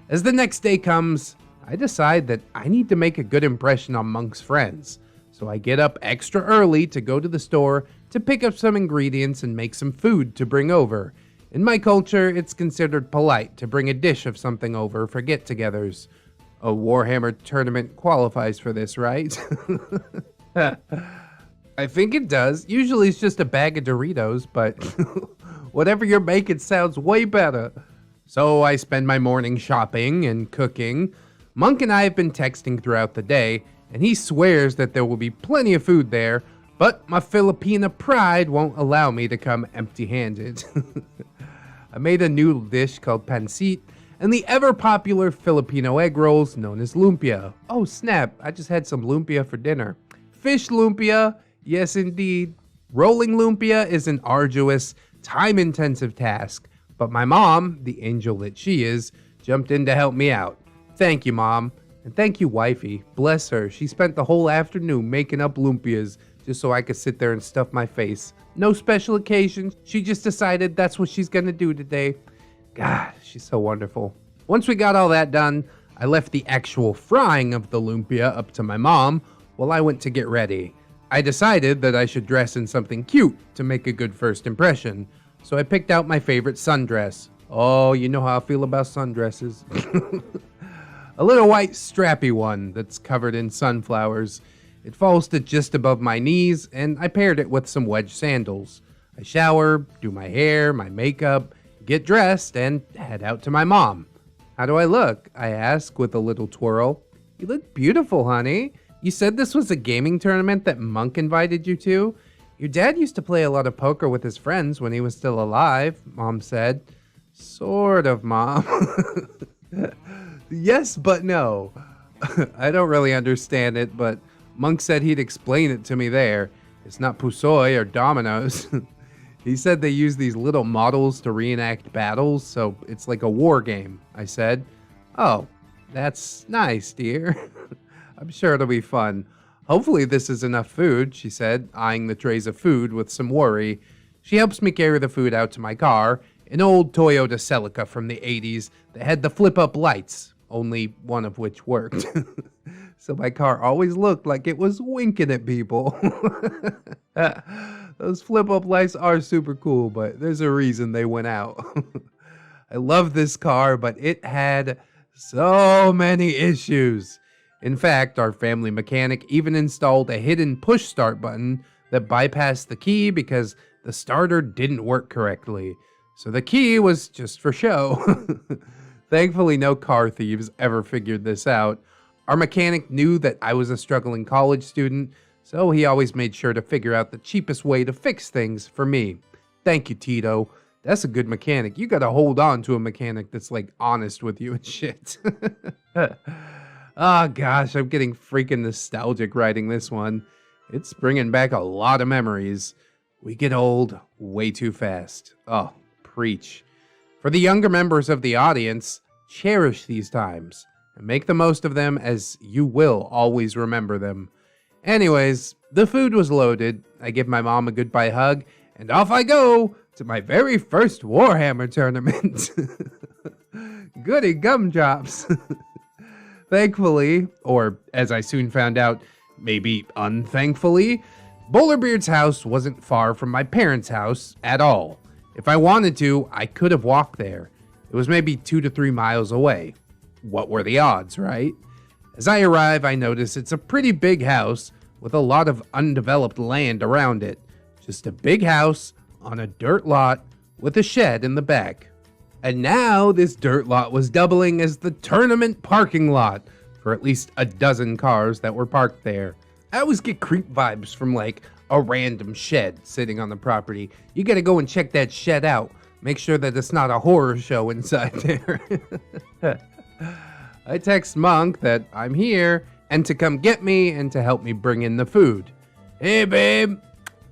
As the next day comes, I decide that I need to make a good impression on Monk's friends. So I get up extra early to go to the store to pick up some ingredients and make some food to bring over. In my culture, it's considered polite to bring a dish of something over for get-togethers. A Warhammer tournament qualifies for this, right? I think it does. Usually it's just a bag of Doritos, but whatever you're making sounds way better. So I spend my morning shopping and cooking. Monk and I have been texting throughout the day, and he swears that there will be plenty of food there, but my Filipina pride won't allow me to come empty-handed. I made a noodle dish called pancit, and the ever-popular Filipino egg rolls known as lumpia. Oh snap, I just had some lumpia for dinner. Fish lumpia, yes indeed. Rolling lumpia is an arduous, time-intensive task, but my mom, the angel that she is, jumped in to help me out. Thank you, Mom. And thank you, wifey. Bless her, she spent the whole afternoon making up lumpias just so I could sit there and stuff my face. No special occasions, she just decided that's what she's gonna do today. God, she's so wonderful. Once we got all that done, I left the actual frying of the lumpia up to my mom while I went to get ready. I decided that I should dress in something cute to make a good first impression, so I picked out my favorite sundress. Oh, you know how I feel about sundresses. A little white strappy one that's covered in sunflowers. It falls to just above my knees, and I paired it with some wedge sandals. I shower, do my hair, my makeup, get dressed, and head out to my mom. How do I look? I ask with a little twirl. You look beautiful, honey. You said this was a gaming tournament that Monk invited you to? Your dad used to play a lot of poker with his friends when he was still alive, Mom said. Sort of, Mom. Yes, but no. I don't really understand it, but Monk said he'd explain it to me there. It's not Pusoy or Dominoes. He said they use these little models to reenact battles, so it's like a war game, I said. Oh, that's nice, dear. I'm sure it'll be fun. Hopefully this is enough food, she said, eyeing the trays of food with some worry. She helps me carry the food out to my car, an old Toyota Celica from the 80s that had the flip-up lights, only one of which worked. So my car always looked like it was winking at people. Those flip-up lights are super cool, but there's a reason they went out. I love this car, but it had so many issues. In fact, our family mechanic even installed a hidden push start button that bypassed the key because the starter didn't work correctly. So the key was just for show. Thankfully, no car thieves ever figured this out. Our mechanic knew that I was a struggling college student, so he always made sure to figure out the cheapest way to fix things for me. Thank you, Tito. That's a good mechanic. You gotta hold on to a mechanic that's like honest with you and shit. Oh gosh, I'm getting freaking nostalgic writing this one. It's bringing back a lot of memories. We get old way too fast. Oh, preach. For the younger members of the audience, cherish these times and make the most of them, as you will always remember them. Anyways, the food was loaded. I give my mom a goodbye hug, and off I go to my very first Warhammer tournament. Goody gumdrops. Thankfully, or as I soon found out, maybe unthankfully, Bowlerbeard's house wasn't far from my parents' house at all. If I wanted to, I could have walked there. It was maybe 2 to 3 miles away. What were the odds, right? As I arrive, I notice it's a pretty big house with a lot of undeveloped land around it. Just a big house on a dirt lot with a shed in the back. And now this dirt lot was doubling as the tournament parking lot for at least a dozen cars that were parked there. I always get creep vibes from like a random shed sitting on the property. You gotta go and check that shed out. Make sure that it's not a horror show inside there. I text Monk that I'm here and to come get me and to help me bring in the food. Hey, babe.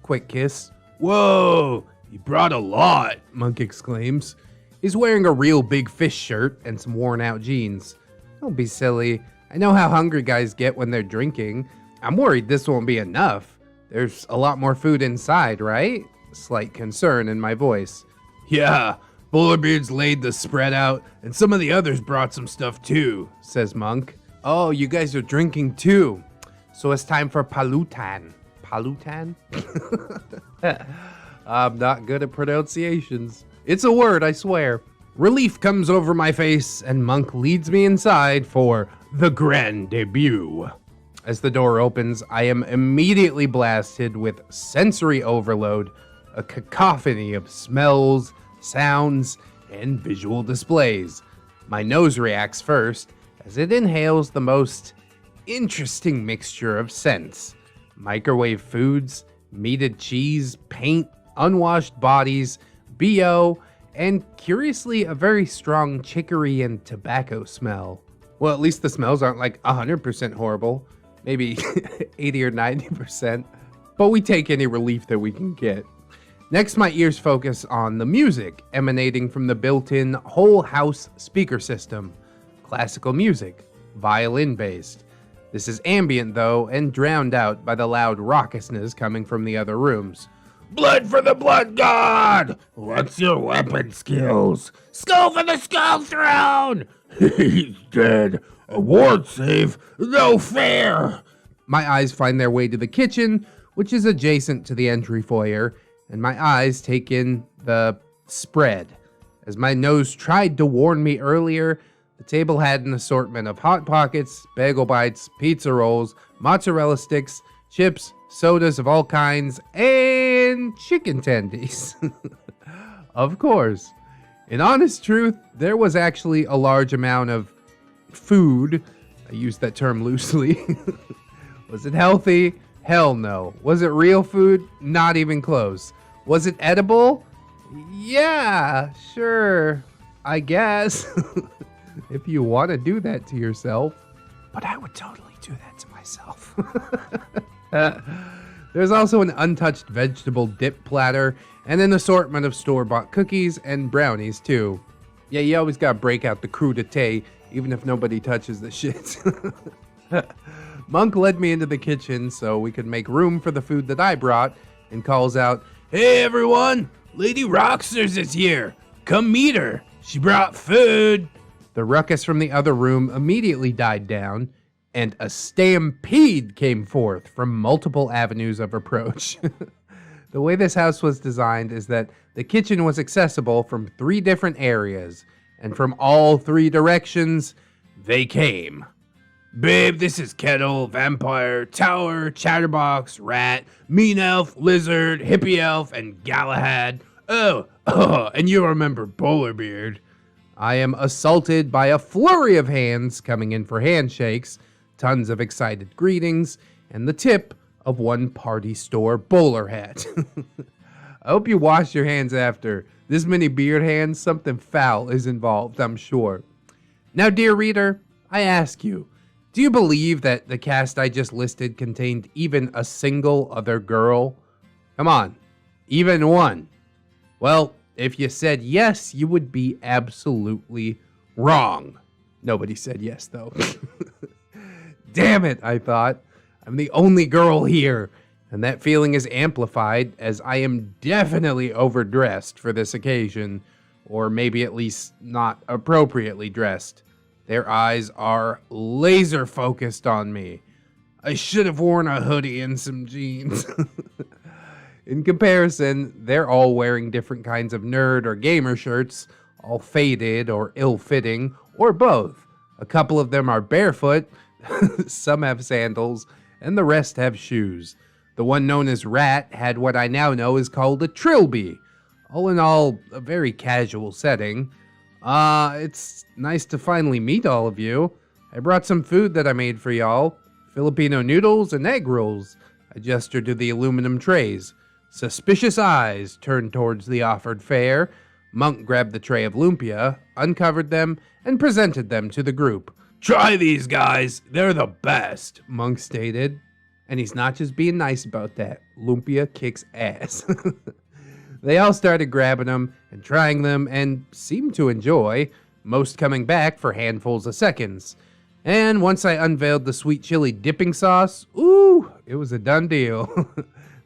Quick kiss. Whoa, you brought a lot, Monk exclaims. He's wearing a real big fish shirt and some worn out jeans. Don't be silly. I know how hungry guys get when they're drinking. I'm worried this won't be enough. There's a lot more food inside, right? Slight concern in my voice. Yeah, Bowlerbeard's laid the spread out, and some of the others brought some stuff too, says Monk. Oh, you guys are drinking too. So it's time for Palutan. Palutan? I'm not good at pronunciations. It's a word, I swear. Relief comes over my face, and Monk leads me inside for the grand debut. As the door opens, I am immediately blasted with sensory overload, a cacophony of smells, sounds, and visual displays. My nose reacts first, as it inhales the most interesting mixture of scents. Microwave foods, meated cheese, paint, unwashed bodies, BO, and curiously a very strong chicory and tobacco smell. Well, at least the smells aren't like 100% horrible, maybe 80 or 90%, but we take any relief that we can get. Next, my ears focus on the music emanating from the built-in whole house speaker system. Classical music, violin based. This is ambient though, and drowned out by the loud raucousness coming from the other rooms. Blood for the blood god! What's your weapon skills? Skull for the skull throne! He's dead. A ward save? No fair! My eyes find their way to the kitchen, which is adjacent to the entry foyer, and my eyes take in the spread. As my nose tried to warn me earlier, the table had an assortment of Hot Pockets, bagel bites, pizza rolls, mozzarella sticks, chips, sodas of all kinds, and chicken tendies. Of course. In honest truth, there was actually a large amount of food. I use that term loosely. Was it healthy? Hell no. Was it real food? Not even close. Was it edible? Yeah, sure. I guess. If you want to do that to yourself. But I would totally do that to myself. There's also an untouched vegetable dip platter and an assortment of store-bought cookies and brownies too. Yeah, you always gotta break out the crudité, even if nobody touches the shit. Monk led me into the kitchen so we could make room for the food that I brought and calls out, "Hey everyone, Lady Aroxxors is here. Come meet her. She brought food." The ruckus from the other room immediately died down, and a stampede came forth from multiple avenues of approach. The way this house was designed is that the kitchen was accessible from 3 different areas, and from all 3 directions, they came. "Babe, this is Kettle, Vampire, Tower, Chatterbox, Rat, Mean Elf, Lizard, Hippie Elf, and Galahad. Oh, and you remember Bowlerbeard." I am assaulted by a flurry of hands coming in for handshakes, tons of excited greetings, and the tip of one party store bowler hat. I hope you wash your hands after. This many beard hands, something foul is involved, I'm sure. Now, dear reader, I ask you, do you believe that the cast I just listed contained even a single other girl? Come on, even one. Well, if you said yes, you would be absolutely wrong. Nobody said yes, though. Damn it, I thought. I'm the only girl here, and that feeling is amplified as I am definitely overdressed for this occasion, or maybe at least not appropriately dressed. Their eyes are laser focused on me. I should have worn a hoodie and some jeans. In comparison, they're all wearing different kinds of nerd or gamer shirts, all faded or ill-fitting, or both. A couple of them are barefoot, some have sandals, and the rest have shoes. The one known as Rat had what I now know is called a trilby. All in all, a very casual setting. It's nice to finally meet all of you. I brought some food that I made for y'all. Filipino noodles and egg rolls. I gestured to the aluminum trays. Suspicious eyes turned towards the offered fare. Monk grabbed the tray of lumpia, uncovered them, and presented them to the group. Try these guys, they're the best, Monk stated. And he's not just being nice about that. Lumpia kicks ass. They all started grabbing them and trying them and seemed to enjoy, most coming back for handfuls of seconds. And once I unveiled the sweet chili dipping sauce, ooh, it was a done deal.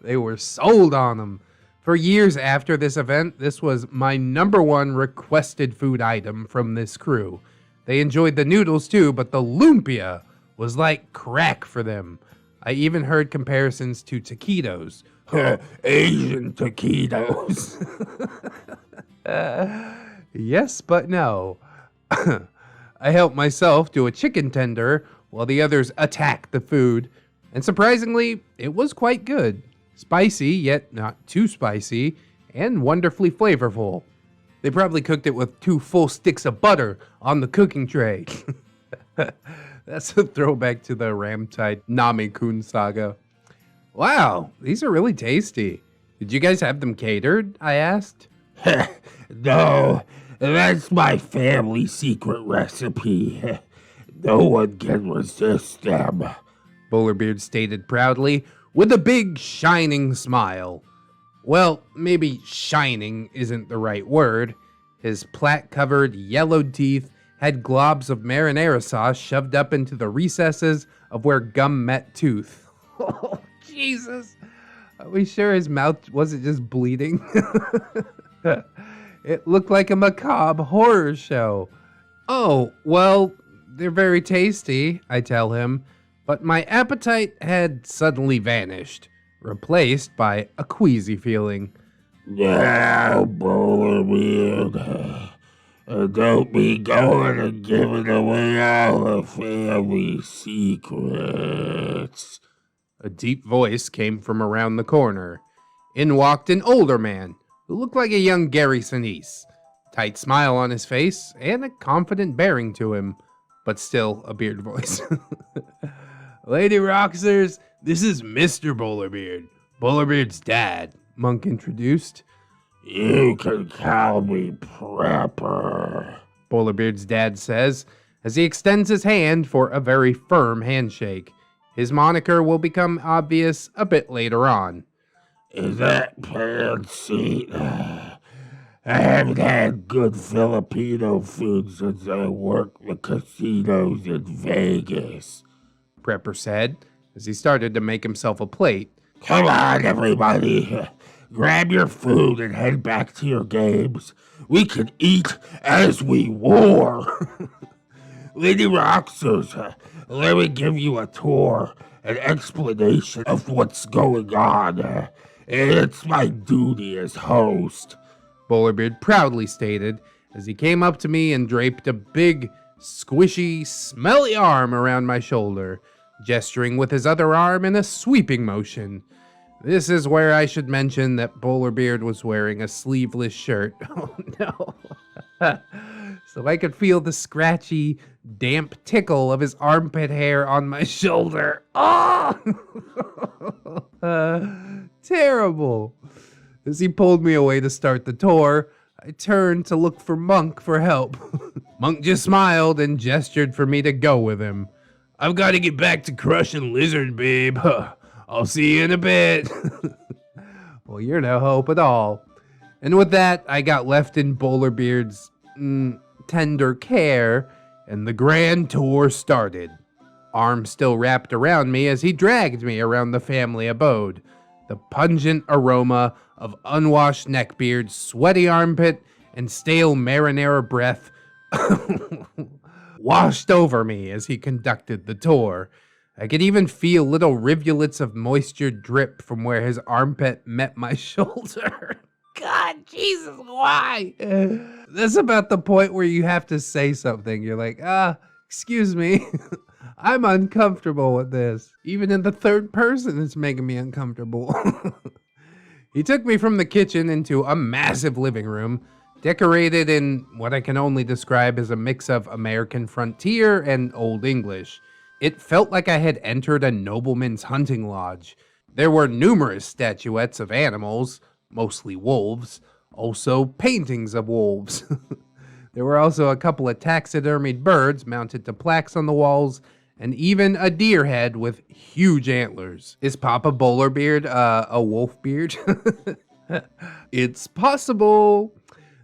They were sold on them. For years after this event, this was my #1 requested food item from this crew. They enjoyed the noodles too, but the lumpia was like crack for them. I even heard comparisons to taquitos. Asian taquitos. Yes, but no. I helped myself to a chicken tender while the others attacked the food, and surprisingly, it was quite good. Spicy, yet not too spicy, and wonderfully flavorful. They probably cooked it with 2 full sticks of butter on the cooking tray. That's a throwback to the Ramtide Nami-kun saga. Wow, these are really tasty. Did you guys have them catered? I asked. No, that's my family secret recipe. No one can resist them, Bowlerbeard stated proudly, with a big shining smile. Well, maybe shining isn't the right word. His plaque-covered, yellowed teeth had globs of marinara sauce shoved up into the recesses of where gum met tooth. Oh, Jesus. Are we sure his mouth wasn't just bleeding? It looked like a macabre horror show. Oh, well, they're very tasty, I tell him, but my appetite had suddenly vanished, replaced by a queasy feeling. Now, Bowlerbeard, don't be going and giving away all the family secrets. A deep voice came from around the corner. In walked an older man who looked like a young Gary Sinise. Tight smile on his face and a confident bearing to him, but still a beard voice. Lady Aroxxors, this is Mr. Bowlerbeard, Bowlerbeard's dad, Monk introduced. You can call me Prepper, Bowlerbeard's dad says, as he extends his hand for a very firm handshake. His moniker will become obvious a bit later on. Is that fancy? I haven't had good Filipino food since I worked the casinos in Vegas, Prepper said, as he started to make himself a plate. Come on, everybody. Grab your food and head back to your games. We can eat as we war. Lady Aroxxors, let me give you a tour, an explanation of what's going on. It's my duty as host, Bowlerbeard proudly stated, as he came up to me and draped a big, squishy, smelly arm around my shoulder, gesturing with his other arm in a sweeping motion. This is where I should mention that Bowlerbeard was wearing a sleeveless shirt. Oh no. So I could feel the scratchy, damp tickle of his armpit hair on my shoulder. Oh! Terrible. As he pulled me away to start the tour, I turned to look for Monk for help. Monk just smiled and gestured for me to go with him. I've got to get back to crushing lizard, babe. I'll see you in a bit. Well, you're no hope at all. And with that, I got left in Bowlerbeard's tender care, and the grand tour started. Arm still wrapped around me as he dragged me around the family abode. The pungent aroma of unwashed neckbeard, sweaty armpit, and stale marinara breath washed over me as he conducted the tour. I could even feel little rivulets of moisture drip from where his armpit met my shoulder. God, Jesus, why? That's about the point where you have to say something. You're like, excuse me. I'm uncomfortable with this. Even in the third person, it's making me uncomfortable. He took me from the kitchen into a massive living room, decorated in what I can only describe as a mix of American frontier and Old English. It felt like I had entered a nobleman's hunting lodge. There were numerous statuettes of animals, mostly wolves, also paintings of wolves. There were also a couple of taxidermied birds mounted to plaques on the walls, and even a deer head with huge antlers. Is Papa Bowlerbeard a wolf beard? It's possible.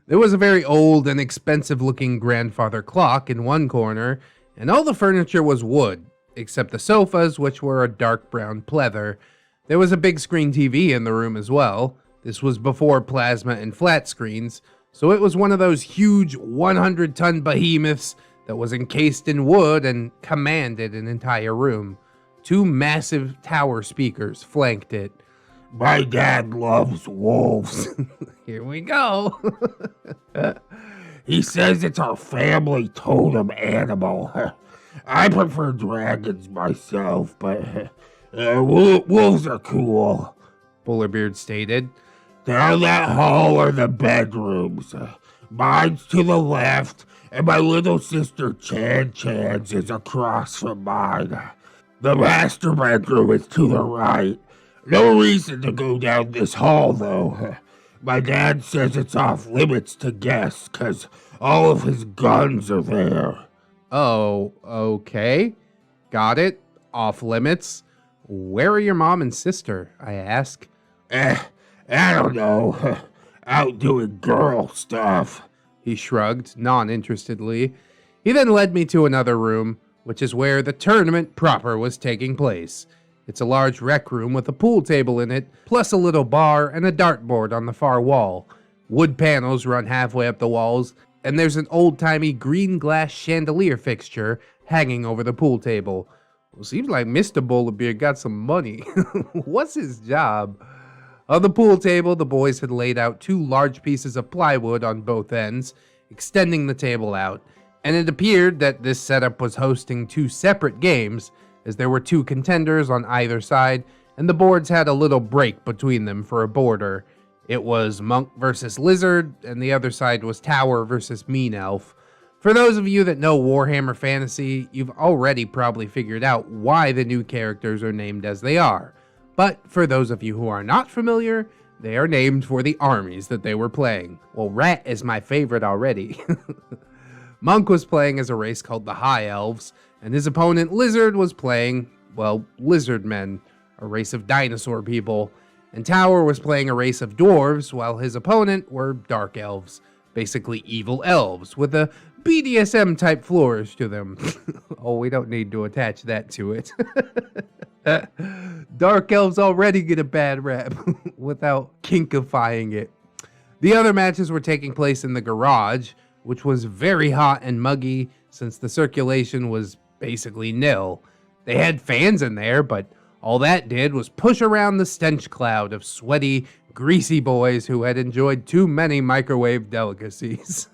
There was a very old and expensive looking grandfather clock in one corner, and all the furniture was wood, except the sofas, which were a dark brown pleather. There was a big screen TV in the room as well. This was before plasma and flat screens, so it was one of those huge 100-ton behemoths that was encased in wood and commanded an entire room. 2 massive tower speakers flanked it. My dad loves wolves. Here we go. He says it's our family totem animal. I prefer dragons myself, but wolves are cool. Bowlerbeard stated. Down that hall are the bedrooms. Mine's to the left, and my little sister Chan's is across from mine. The master bedroom is to the right. No reason to go down this hall, though. My dad says it's off limits to guests, 'cause all of his guns are there. Oh, okay. Got it. Off limits. Where are your mom and sister? I ask. I don't know. Out doing girl stuff. He shrugged, non-interestedly. He then led me to another room, which is where the tournament proper was taking place. It's a large rec room with a pool table in it, plus a little bar and a dartboard on the far wall. Wood panels run halfway up the walls, and there's an old-timey green glass chandelier fixture hanging over the pool table. Well, seems like Mr. Bowlerbeard got some money. What's his job? On the pool table, the boys had laid out 2 large pieces of plywood on both ends, extending the table out, and it appeared that this setup was hosting 2 separate games, as there were 2 contenders on either side, and the boards had a little break between them for a border. It was Monk versus Lizard, and the other side was Tower versus Mean Elf. For those of you that know Warhammer Fantasy, you've already probably figured out why the new characters are named as they are. But for those of you who are not familiar, they are named for the armies that they were playing. Well, Rat is my favorite already. Monk was playing as a race called the High Elves, and his opponent Lizard was playing, well, Lizard Men, a race of dinosaur people. And Tower was playing a race of dwarves, while his opponent were Dark Elves, basically evil elves, with a BDSM-type flourish to them. Oh, we don't need to attach that to it. Dark Elves already get a bad rap without kinkifying it. The other matches were taking place in the garage, which was very hot and muggy since the circulation was basically nil. They had fans in there, but all that did was push around the stench cloud of sweaty, greasy boys who had enjoyed too many microwave delicacies.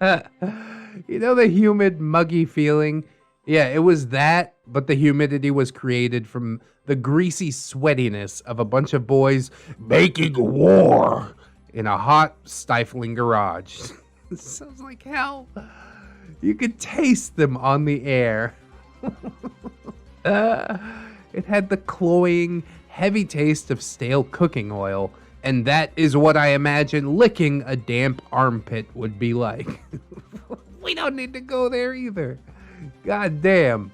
You know the humid, muggy feeling? Yeah, it was that, but the humidity was created from the greasy sweatiness of a bunch of boys making war in a hot, stifling garage. Sounds like hell. You could taste them on the air. It had the cloying, heavy taste of stale cooking oil, and that is what I imagine licking a damp armpit would be like. We don't need to go there either. God damn.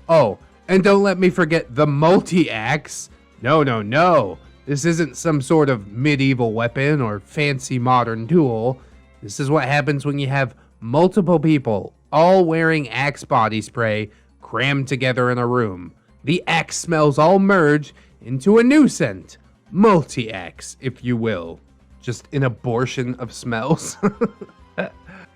Oh, and don't let me forget the multi-axe. No. This isn't some sort of medieval weapon or fancy modern tool. This is what happens when you have multiple people all wearing Axe body spray crammed together in a room. The Axe smells all merge into a new scent. Multi-Axe, if you will. Just an abortion of smells.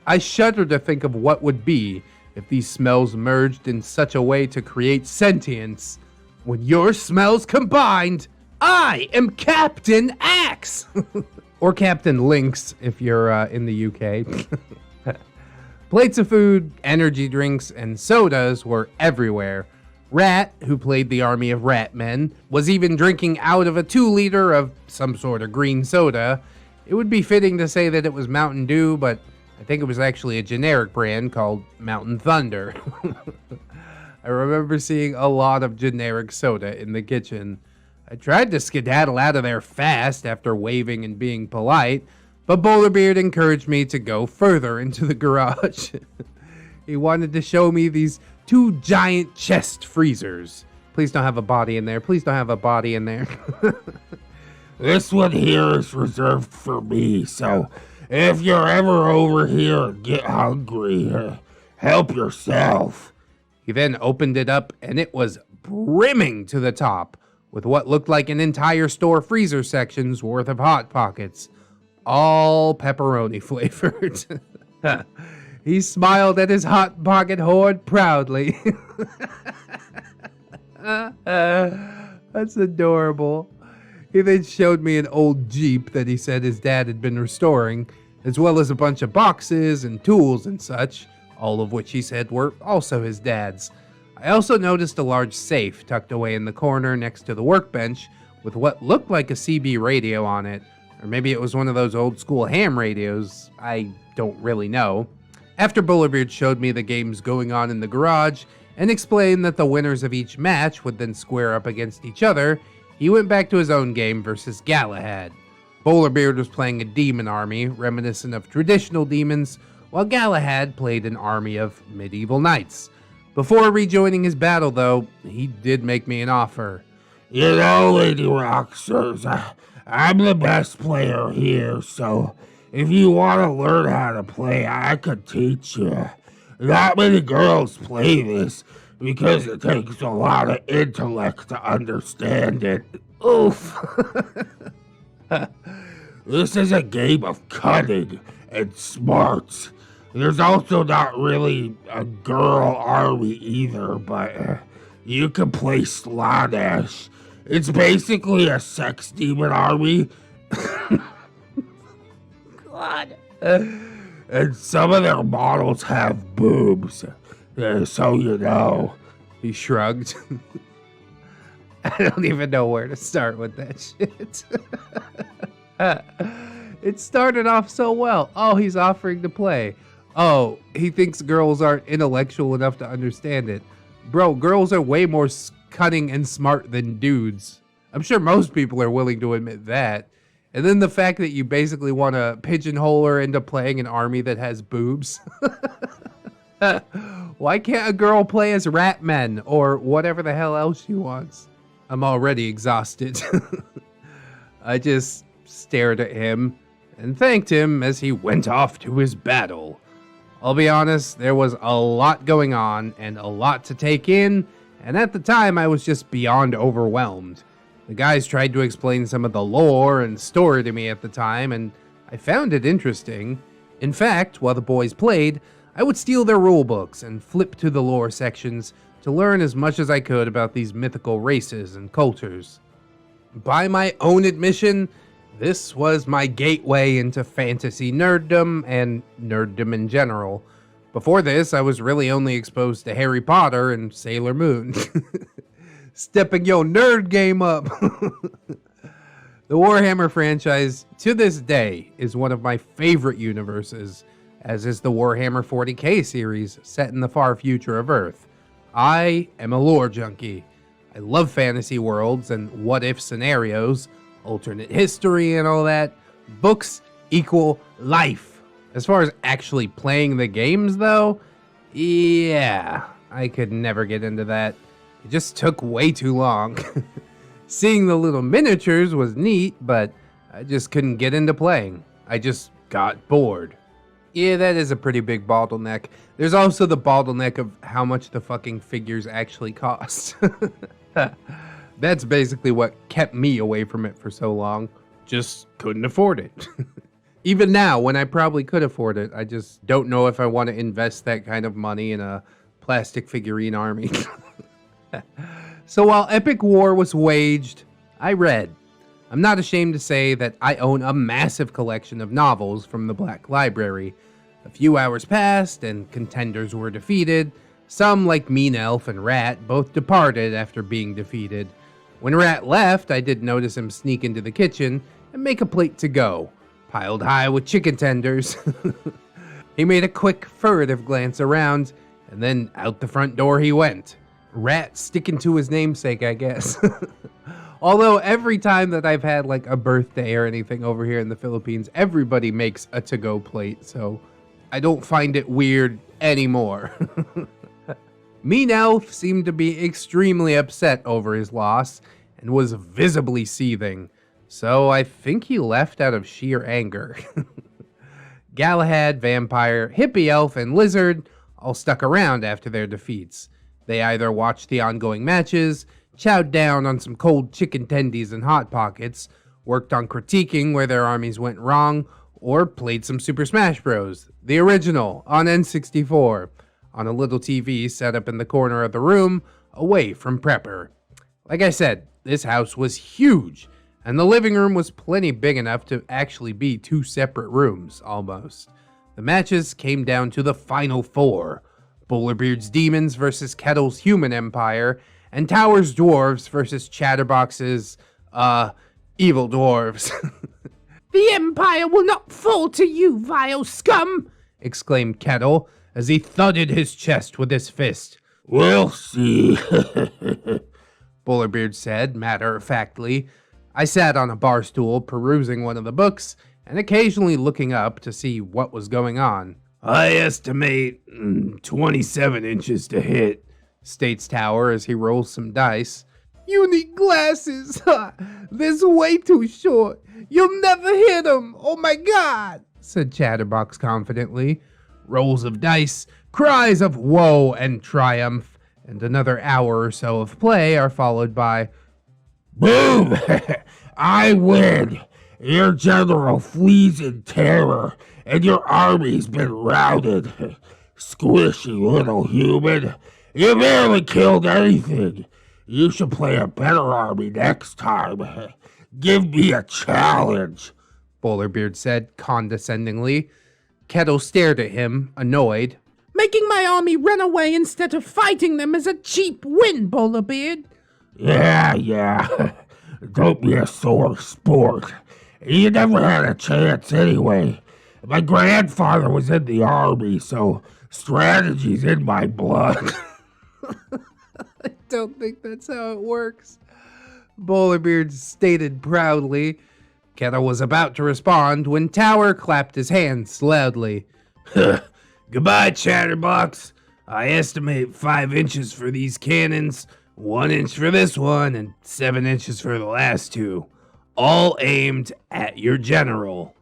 I shudder to think of what would be if these smells merged in such a way to create sentience. When your smells combined, I am Captain Axe! Or Captain Lynx, if you're in the UK. Plates of food, energy drinks, and sodas were everywhere. Rat, who played the army of rat men, was even drinking out of a 2-liter of some sort of green soda. It would be fitting to say that it was Mountain Dew, but I think it was actually a generic brand called Mountain Thunder. I remember seeing a lot of generic soda in the kitchen. I tried to skedaddle out of there fast after waving and being polite, But Bowlerbeard encouraged me to go further into the garage. He wanted to show me these 2 giant chest freezers. Please don't have a body in there. Please don't have a body in there. This one here is reserved for me, so if you're ever over here and get hungry, help yourself. He then opened it up, and it was brimming to the top with what looked like an entire store freezer section's worth of Hot Pockets, all pepperoni flavored. He smiled at his Hot Pocket hoard proudly. That's adorable. He then showed me an old Jeep that he said his dad had been restoring, as well as a bunch of boxes and tools and such, all of which he said were also his dad's. I also noticed a large safe tucked away in the corner next to the workbench with what looked like a CB radio on it, or maybe it was one of those old school ham radios. I don't really know. After Bowlerbeard showed me the games going on in the garage and explained that the winners of each match would then square up against each other, he went back to his own game versus Galahad. Bowlerbeard was playing a demon army, reminiscent of traditional demons, while Galahad played an army of medieval knights. Before rejoining his battle, though, he did make me an offer. You know, Lady Aroxxors, I'm the best player here, so if you want to learn how to play, I could teach you. Not many girls play this because it takes a lot of intellect to understand it. Oof. This is a game of cunning and smarts. There's also not really a girl army either, but you can play Slanesh. It's basically a sex demon army. God. And some of their models have boobs, so you know. He shrugged. I don't even know where to start with that shit. It started off so well. Oh, he's offering to play. Oh, he thinks girls aren't intellectual enough to understand it. Bro, girls are way more cunning and smart than dudes. I'm sure most people are willing to admit that. And then the fact that you basically want to pigeonhole her into playing an army that has boobs. Why can't a girl play as rat men or whatever the hell else she wants? I'm already exhausted. I just stared at him and thanked him as he went off to his battle. I'll be honest, there was a lot going on and a lot to take in, and at the time I was just beyond overwhelmed. The guys tried to explain some of the lore and story to me at the time, and I found it interesting. In fact, while the boys played, I would steal their rulebooks and flip to the lore sections to learn as much as I could about these mythical races and cultures. By my own admission, this was my gateway into fantasy nerddom and nerddom in general. Before this, I was really only exposed to Harry Potter and Sailor Moon. Stepping your nerd game up. The Warhammer franchise, to this day, is one of my favorite universes, as is the Warhammer 40k series set in the far future of Earth. I am a lore junkie. I love fantasy worlds and what-if scenarios, alternate history and all that. Books equal life. As far as actually playing the games, though, yeah, I could never get into that. It just took way too long. Seeing the little miniatures was neat, but I just couldn't get into playing. I just got bored. Yeah, that is a pretty big bottleneck. There's also the bottleneck of how much the fucking figures actually cost. That's basically what kept me away from it for so long. Just couldn't afford it. Even now, when I probably could afford it, I just don't know if I want to invest that kind of money in a plastic figurine army. So while epic war was waged, I read. I'm not ashamed to say that I own a massive collection of novels from the Black Library. A few hours passed and contenders were defeated. Some, like Mean Elf and Rat, both departed after being defeated. When Rat left, I did notice him sneak into the kitchen and make a plate to go, piled high with chicken tenders. He made a quick, furtive glance around, and then out the front door he went. Rat sticking to his namesake, I guess. Although every time that I've had like a birthday or anything over here in the Philippines, everybody makes a to-go plate, so I don't find it weird anymore. Mean seemed to be extremely upset over his loss and was visibly seething, so I think he left out of sheer anger. Galahad, Vampire, Hippie Elf, and Lizard all stuck around after their defeats. They either watched the ongoing matches, chowed down on some cold chicken tendies and Hot Pockets, worked on critiquing where their armies went wrong, or played some Super Smash Bros., the original, on N64, on a little TV set up in the corner of the room, away from Prepper. Like I said, this house was huge, and the living room was plenty big enough to actually be 2 separate rooms, almost. The matches came down to the final 4. Bowlerbeard's Demons versus Kettle's Human Empire, and Tower's Dwarves versus Chatterbox's, evil dwarves. The Empire will not fall to you, vile scum! Exclaimed Kettle as he thudded his chest with his fist. We'll see. Bowlerbeard said, matter-of-factly. I sat on a bar stool perusing one of the books and occasionally looking up to see what was going on. I estimate 27 inches to hit, states Tower as he rolls some dice. You need glasses. This is way too short. You'll never hit them. Oh my god, said Chatterbox confidently. Rolls of dice, cries of woe and triumph, and another hour or so of play are followed by, boom! I win! Your general flees in terror, and your army's been routed. Squishy little human, you barely killed anything. You should play a better army next time. Give me a challenge, Bowlerbeard said condescendingly. Kettle stared at him, annoyed. Making my army run away instead of fighting them is a cheap win, Bowlerbeard. Yeah. Don't be a sore sport. You never had a chance anyway. My grandfather was in the army, so strategy's in my blood. I don't think that's how it works, Bowlerbeard stated proudly. Kettle was about to respond when Tower clapped his hands loudly. Goodbye, Chatterbox. I estimate 5 inches for these cannons, 1 inch for this one, and 7 inches for the last 2. All aimed at your general.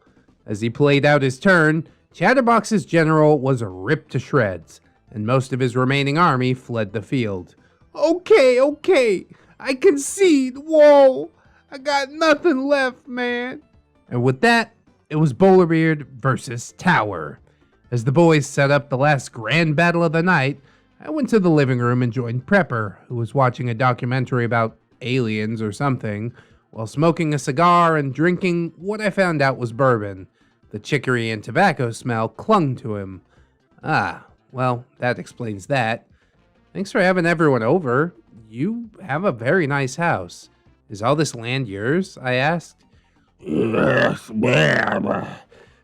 As he played out his turn, Chatterbox's general was ripped to shreds, and most of his remaining army fled the field. Okay, I concede. Whoa, I got nothing left, man. And with that, it was Bowlerbeard versus Tower. As the boys set up the last grand battle of the night, I went to the living room and joined Prepper, who was watching a documentary about aliens or something, while smoking a cigar and drinking what I found out was bourbon. The chicory and tobacco smell clung to him. Ah, well, that explains that. Thanks for having everyone over. You have a very nice house. Is all this land yours? I asked. Yes, ma'am.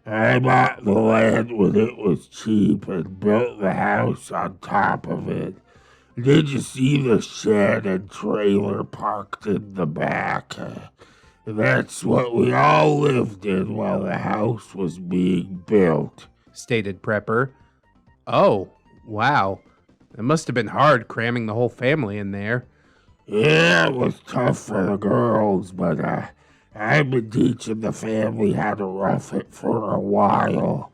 I bought the land when it was cheap and built the house on top of it. Did you see the shed and trailer parked in the back? That's what we all lived in while the house was being built, stated Prepper. Oh, wow. It must have been hard cramming the whole family in there. Yeah, it was tough for the girls, but I've been teaching the family how to rough it for a while.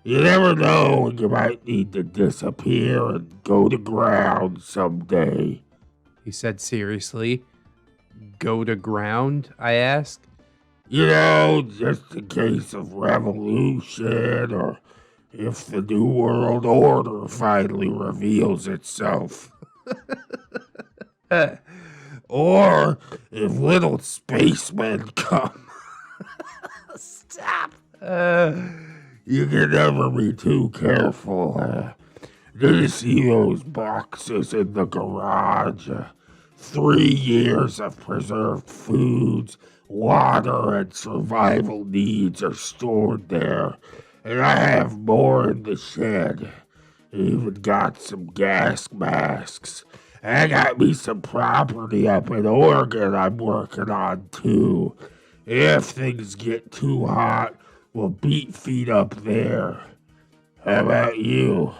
You never know when you might need to disappear and go to ground someday, he said seriously. Go to ground? I asked. You know, just in case of revolution or if the New World Order finally reveals itself. Or if little spacemen come. Stop. You can never be too careful. Did you see those boxes in the garage? 3 years of preserved foods, water, and survival needs are stored there. And I have more in the shed. Even got some gas masks. I got me some property up in Oregon I'm working on, too. If things get too hot, we'll beat feet up there. How about you?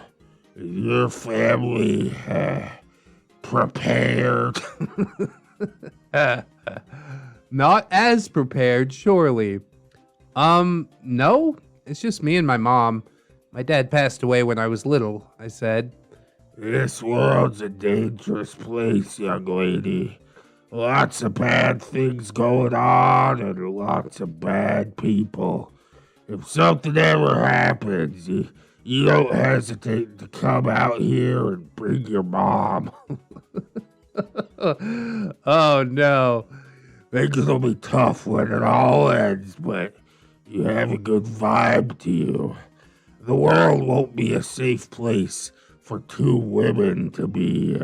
Is your family prepared? Not as prepared, surely. No, it's just me and my mom. My dad passed away when I was little, I said. This world's a dangerous place, young lady. Lots of bad things going on and lots of bad people. If something ever happens, you don't hesitate to come out here and bring your mom. Oh, no. Things will be tough when it all ends, but you have a good vibe to you. The world won't be a safe place for two women to be,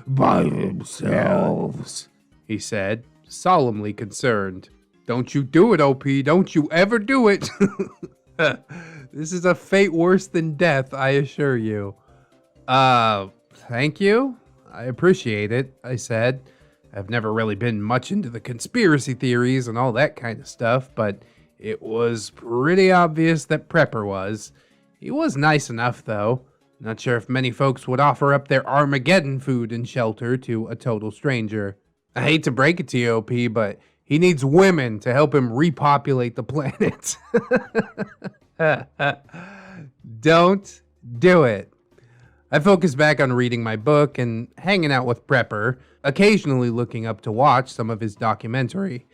by themselves, he said, solemnly concerned. Don't you do it, OP. Don't you ever do it. This is a fate worse than death, I assure you. Thank you. I appreciate it, I said. I've never really been much into the conspiracy theories and all that kind of stuff, but it was pretty obvious that Prepper was. He was nice enough, though. Not sure if many folks would offer up their Armageddon food and shelter to a total stranger. I hate to break it to you, OP, but he needs women to help him repopulate the planet. Don't do it. I focus back on reading my book and hanging out with Prepper, occasionally looking up to watch some of his documentary.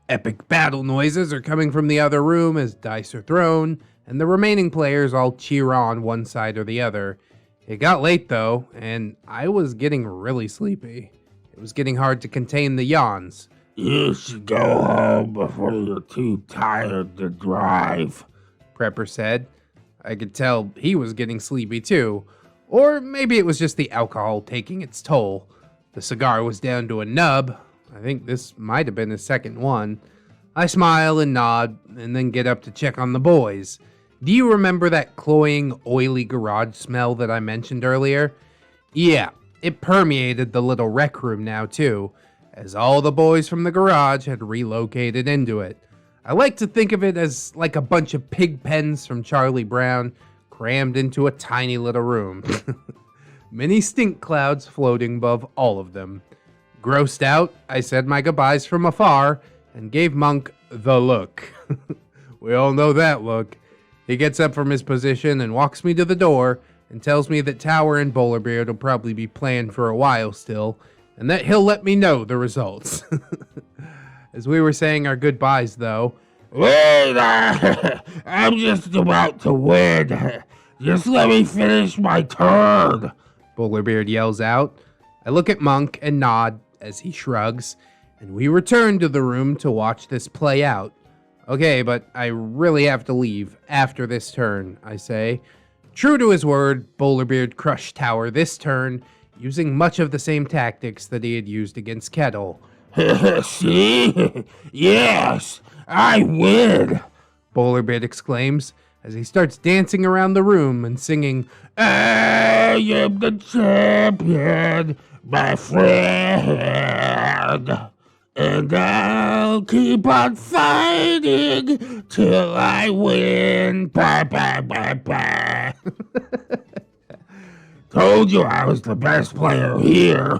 Epic battle noises are coming from the other room as dice are thrown, and the remaining players all cheer on one side or the other. It got late though, and I was getting really sleepy. It was getting hard to contain the yawns. You should go home before you're too tired to drive, Prepper said. I could tell he was getting sleepy too. Or maybe it was just the alcohol taking its toll. The cigar was down to a nub. I think this might have been his second one. I smile and nod, and then get up to check on the boys. Do you remember that cloying, oily garage smell that I mentioned earlier? Yeah, it permeated the little rec room now too, as all the boys from the garage had relocated into it. I like to think of it as like a bunch of pig pens from Charlie Brown crammed into a tiny little room. Many stink clouds floating above all of them. Grossed out, I said my goodbyes from afar and gave Monk the look. We all know that look. He gets up from his position and walks me to the door and tells me that Tower and Bowlerbeard will probably be planned for a while still, and that he'll let me know the results. As we were saying our goodbyes, though... Wait, I'm just about to win. Just let me finish my turn, Bowlerbeard yells out. I look at Monk and nod as he shrugs, and we return to the room to watch this play out. Okay, but I really have to leave after this turn, I say. True to his word, Bowlerbeard crushed Tower this turn, using much of the same tactics that he had used against Kettle. See? Yes, I win, Bowlerbeard exclaims as he starts dancing around the room and singing, I am the champion, my friend, and I'll keep on fighting till I win. Bah, bah, bah, bah. Told you I was the best player here.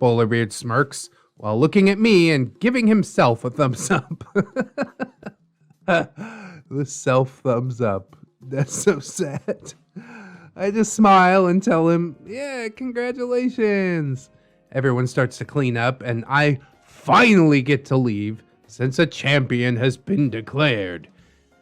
Bowlerbeard smirks while looking at me and giving himself a thumbs up. The self thumbs up. That's so sad. I just smile and tell him, yeah, congratulations. Everyone starts to clean up and I finally get to leave since a champion has been declared.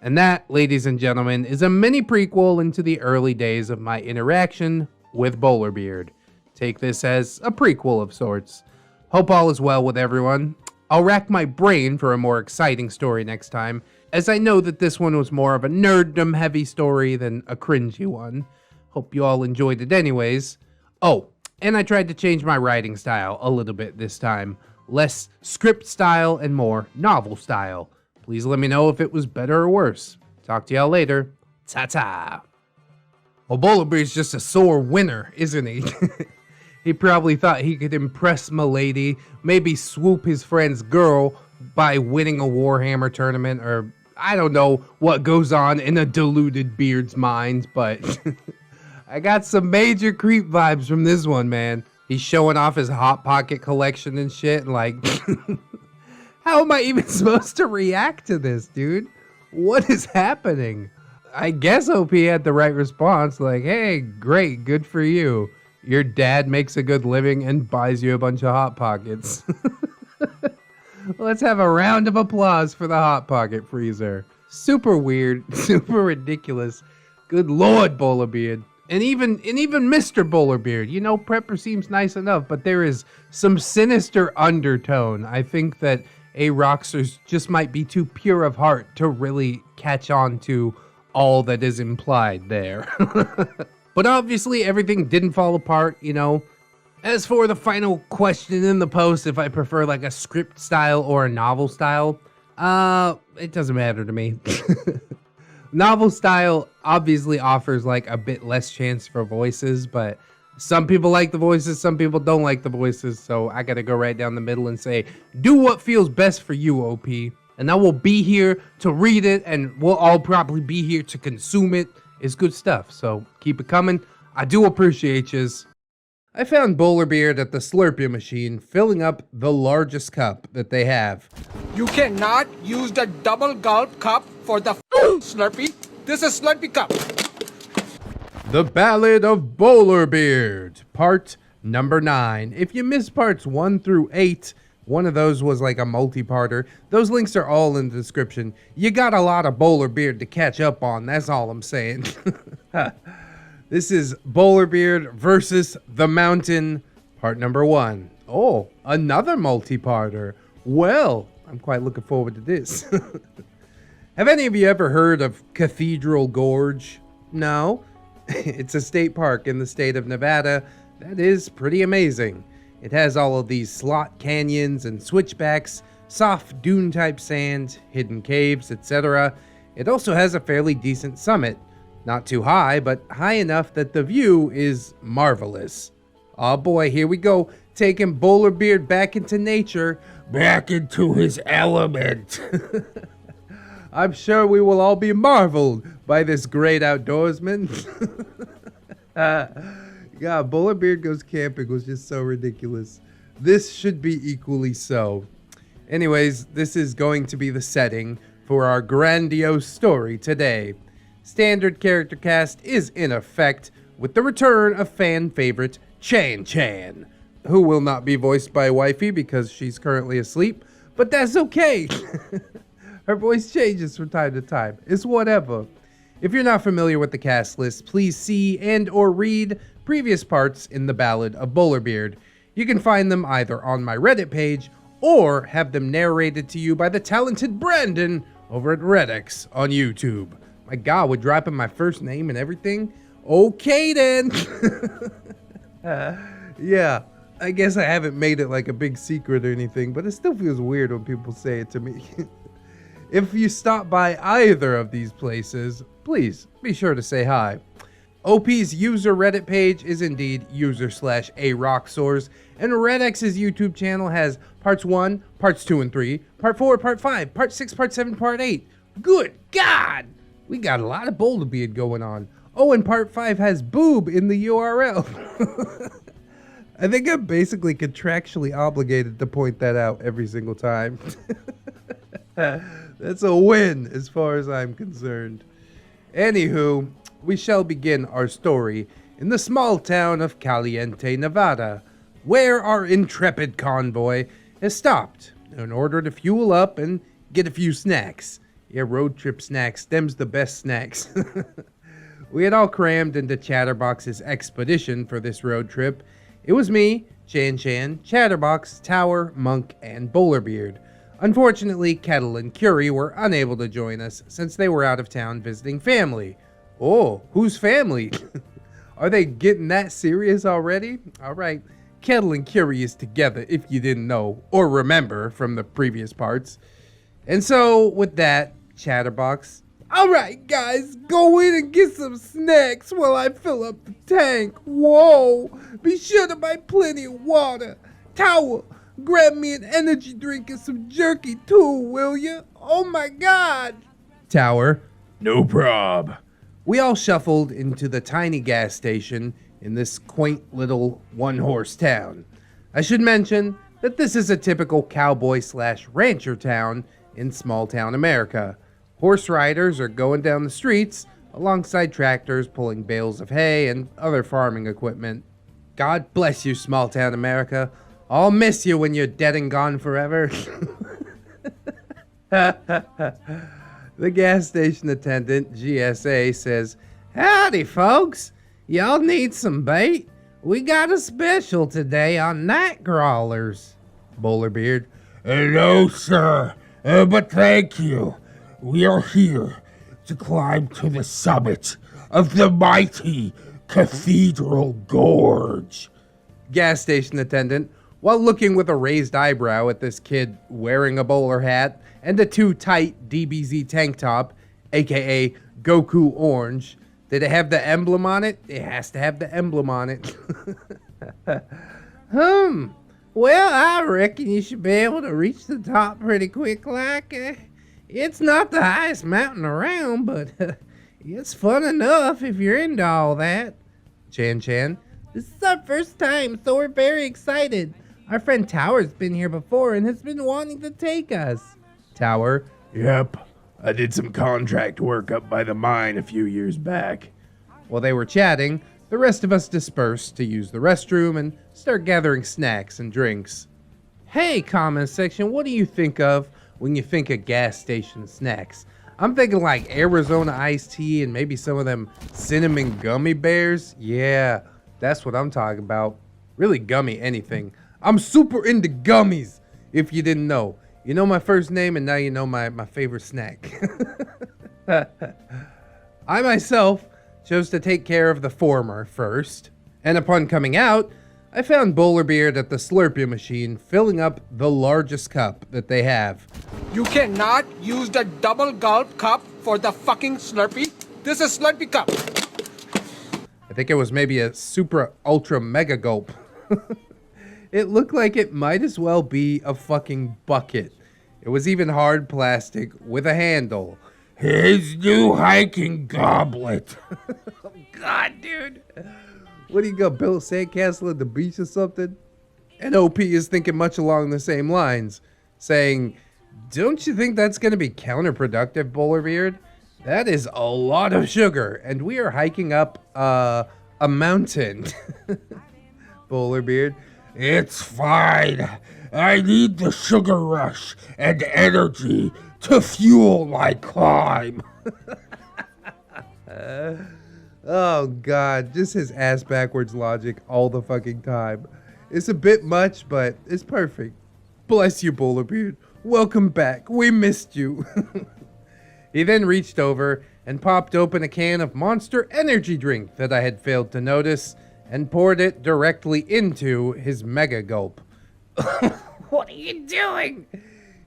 And that, ladies and gentlemen, is a mini prequel into the early days of my interaction with Bowlerbeard. Take this as a prequel of sorts. Hope all is well with everyone. I'll rack my brain for a more exciting story next time, as I know that this one was more of a nerddom heavy story than a cringy one. Hope you all enjoyed it anyways. Oh, and I tried to change my writing style a little bit this time. Less script style and more novel style. Please let me know if it was better or worse. Talk to y'all later. Ta-ta. Well, Bowlerbeard's just a sore winner, isn't he? He probably thought he could impress milady, maybe swoop his friend's girl by winning a Warhammer tournament, or I don't know what goes on in a deluded beard's mind, but I got some major creep vibes from this one, man. He's showing off his Hot Pocket collection and shit, and like, how am I even supposed to react to this, dude? What is happening? I guess OP had the right response, like, hey, great, good for you. Your dad makes a good living and buys you a bunch of Hot Pockets. Let's have a round of applause for the Hot Pocket freezer. Super weird, super ridiculous. Good Lord, Bowlerbeard. And even Mr. Bowlerbeard, you know, Prepper seems nice enough, but there is some sinister undertone. I think that Aroxxors just might be too pure of heart to really catch on to all that is implied there. But obviously everything didn't fall apart, you know. As for the final question in the post, if I prefer like a script style or a novel style, it doesn't matter to me. Novel style obviously offers like a bit less chance for voices, but some people like the voices, some people don't like the voices, so I gotta go right down the middle and say, do what feels best for you, OP. And I will be here to read it, and we'll all probably be here to consume it. It's good stuff, so keep it coming. I do appreciate yous. I found Bowlerbeard at the Slurpee machine filling up the largest cup that they have. You cannot use the double gulp cup for the Slurpee. This is Slurpee cup. The Ballad of Bowlerbeard, part number 9. If you missed parts 1 through 8, one of those was like a multi-parter. Those links are all in the description. You got a lot of Bowlerbeard to catch up on, that's all I'm saying. This is Bowlerbeard versus the Mountain, part number 1. Oh, another multi-parter. Well, I'm quite looking forward to this. Have any of you ever heard of Cathedral Gorge? No? It's a state park in the state of Nevada that is pretty amazing. It has all of these slot canyons and switchbacks, soft dune-type sand, hidden caves, etc. It also has a fairly decent summit. Not too high, but high enough that the view is marvelous. Oh boy, here we go, taking Bowlerbeard back into nature, Back into his element. I'm sure we will all be marveled by this great outdoorsman. God, Bowlerbeard Goes Camping was just so ridiculous. This should be equally so. Anyways, this is going to be the setting for our grandiose story today. Standard character cast is in effect, with the return of fan favorite Chan Chan, who will not be voiced by Wifey because she's currently asleep, but that's okay. Her voice changes from time to time. It's whatever. If you're not familiar with the cast list, please see and or read previous parts in the Ballad of Bowlerbeard. You can find them either on my Reddit page or have them narrated to you by the talented Brandon over at ReddX on YouTube. My God, we're dropping my first name and everything? Okay then. Yeah, I guess I haven't made it like a big secret or anything, but it still feels weird when people say it to me. If you stop by either of these places, please be sure to say hi. OP's user Reddit page is indeed user/Aroxxors, and ReddX's YouTube channel has parts 1, parts 2 and 3, part 4, part 5, part 6, part 7, part 8. Good God! We got a lot of Bowlerbeard going on. Oh, and part 5 has boob in the URL. I think I'm basically contractually obligated to point that out every single time. That's a win as far as I'm concerned. Anywho, we shall begin our story in the small town of Caliente, Nevada, where our intrepid convoy has stopped in order to fuel up and get a few snacks. Yeah, road trip snacks, them's the best snacks. We had all crammed into Chatterbox's expedition for this road trip. It was me, Chan Chan, Chatterbox, Tower, Monk, and Bowlerbeard. Unfortunately, Kettle and Curie were unable to join us since they were out of town visiting family. Oh, whose family? Are they getting that serious already? Alright, Kettle and Curie is together if you didn't know or remember from the previous parts. And so, with that, Chatterbox, Alright guys, go in and get some snacks while I fill up the tank. Whoa, be sure to buy plenty of water. Tower, grab me an energy drink and some jerky too, will ya? Oh my god. Tower, no prob. We all shuffled into the tiny gas station in this quaint little one-horse town. I should mention that this is a typical cowboy/rancher town in small-town America. Horse riders are going down the streets alongside tractors pulling bales of hay and other farming equipment. God bless you, small-town America. I'll miss you when you're dead and gone forever. The gas station attendant, GSA, says, "Howdy, folks. Y'all need some bait? We got a special today on night crawlers." Bowlerbeard, No, sir, but thank you. We are here to climb to the summit of the mighty Cathedral Gorge. Gas station attendant, while looking with a raised eyebrow at this kid wearing a bowler hat and a too tight DBZ tank top, aka Goku Orange. Did it have the emblem on it? It has to have the emblem on it. Well, I reckon you should be able to reach the top pretty quick like. It's not the highest mountain around, but it's fun enough if you're into all that. Chan, this is our first time, so we're very excited. Our friend Tower's been here before and has been wanting to take us. Tower, Yep, I did some contract work up by the mine a few years back. While they were chatting, the rest of us dispersed to use the restroom and start gathering snacks and drinks. Hey, comment section, what do you think of when you think of gas station snacks? I'm thinking like Arizona iced tea and maybe some of them cinnamon gummy bears. Yeah, that's what I'm talking about. Really gummy anything. I'm super into gummies, if you didn't know. You know my first name and now you know my favorite snack. I myself chose to take care of the former first, and upon coming out, I found Bowlerbeard at the Slurpee machine filling up the largest cup that they have. You cannot use the double gulp cup for the fucking Slurpee. This is Slurpee cup. I think it was maybe a super ultra mega gulp. It looked like it might as well be a fucking bucket. It was even hard plastic with a handle. His new hiking goblet. Oh god, dude. What do you go, build a sandcastle at the beach or something? And OP is thinking much along the same lines, saying, "Don't you think that's going to be counterproductive, Bowlerbeard? That is a lot of sugar, and we are hiking up a mountain." Bowlerbeard, It's fine. I need the sugar rush and energy to fuel my climb. oh god, just his ass backwards logic all the fucking time. It's a bit much, but it's perfect. Bless you, Bowlerbeard. Welcome back. We missed you. He then reached over and popped open a can of Monster Energy drink that I had failed to notice and poured it directly into his mega gulp. What are you doing?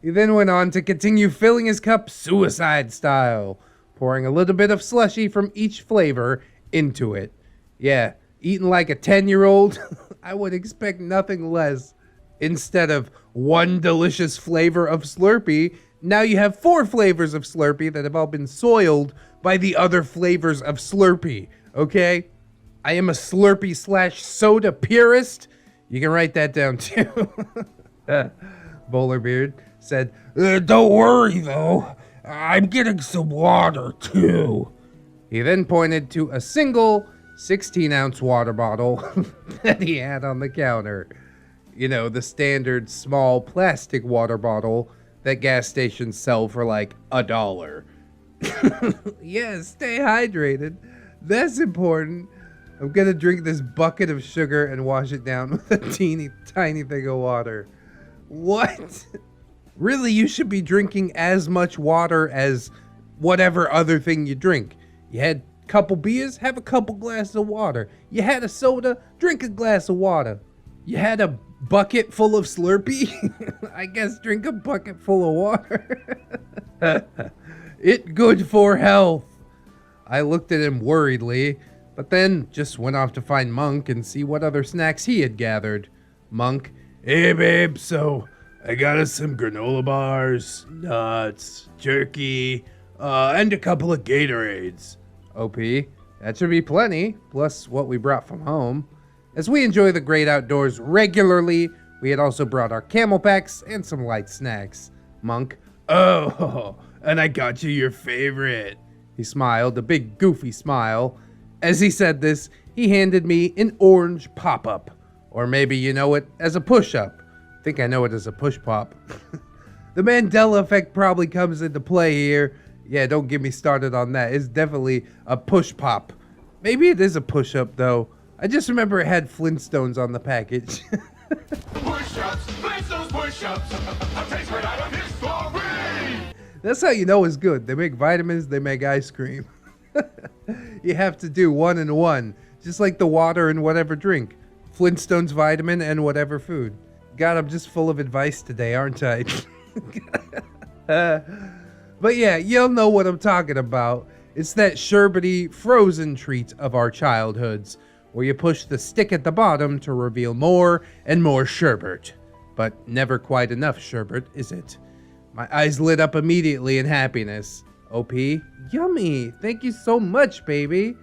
He then went on to continue filling his cup suicide style, pouring a little bit of slushy from each flavor into it. Yeah, eating like a 10-year-old, I would expect nothing less. Instead of one delicious flavor of Slurpee, now you have 4 flavors of Slurpee that have all been soiled by the other flavors of Slurpee, okay? I am a Slurpee/soda purist. You can write that down too. Bowlerbeard said, Don't worry though, I'm getting some water too. He then pointed to a single 16-ounce water bottle that he had on the counter. You know, the standard small plastic water bottle that gas stations sell for like $1. Yeah, stay hydrated. That's important. I'm gonna drink this bucket of sugar and wash it down with a teeny tiny thing of water. What? Really, you should be drinking as much water as whatever other thing you drink. You had a couple beers, have a couple glasses of water. You had a soda, drink a glass of water. You had a bucket full of Slurpee? I guess drink a bucket full of water. It good for health. I looked at him worriedly, but then just went off to find Monk and see what other snacks he had gathered. Monk, hey babe, so I got us some granola bars, nuts, jerky, and a couple of Gatorades. OP, that should be plenty, plus what we brought from home. As we enjoy the great outdoors regularly, we had also brought our camel packs and some light snacks. Monk, oh, and I got you your favorite. He smiled, a big goofy smile. As he said this, he handed me an orange pop-up. Or maybe you know it as a push-up. I think I know it as a push-pop. The Mandela effect probably comes into play here. Yeah, don't get me started on that. It's definitely a push-pop. Maybe it is a push-up, though. I just remember it had Flintstones on the package. Push-ups, Flintstones push-ups. A taste right out of history. That's how you know it's good. They make vitamins, they make ice cream. You have to do one and one. Just like the water and whatever drink. Flintstones vitamin and whatever food. God, I'm just full of advice today, aren't I? But yeah, you'll know what I'm talking about. It's that sherbety, frozen treat of our childhoods, where you push the stick at the bottom to reveal more and more sherbet. But never quite enough sherbet, is it? My eyes lit up immediately in happiness. OP, yummy. Thank you so much, baby.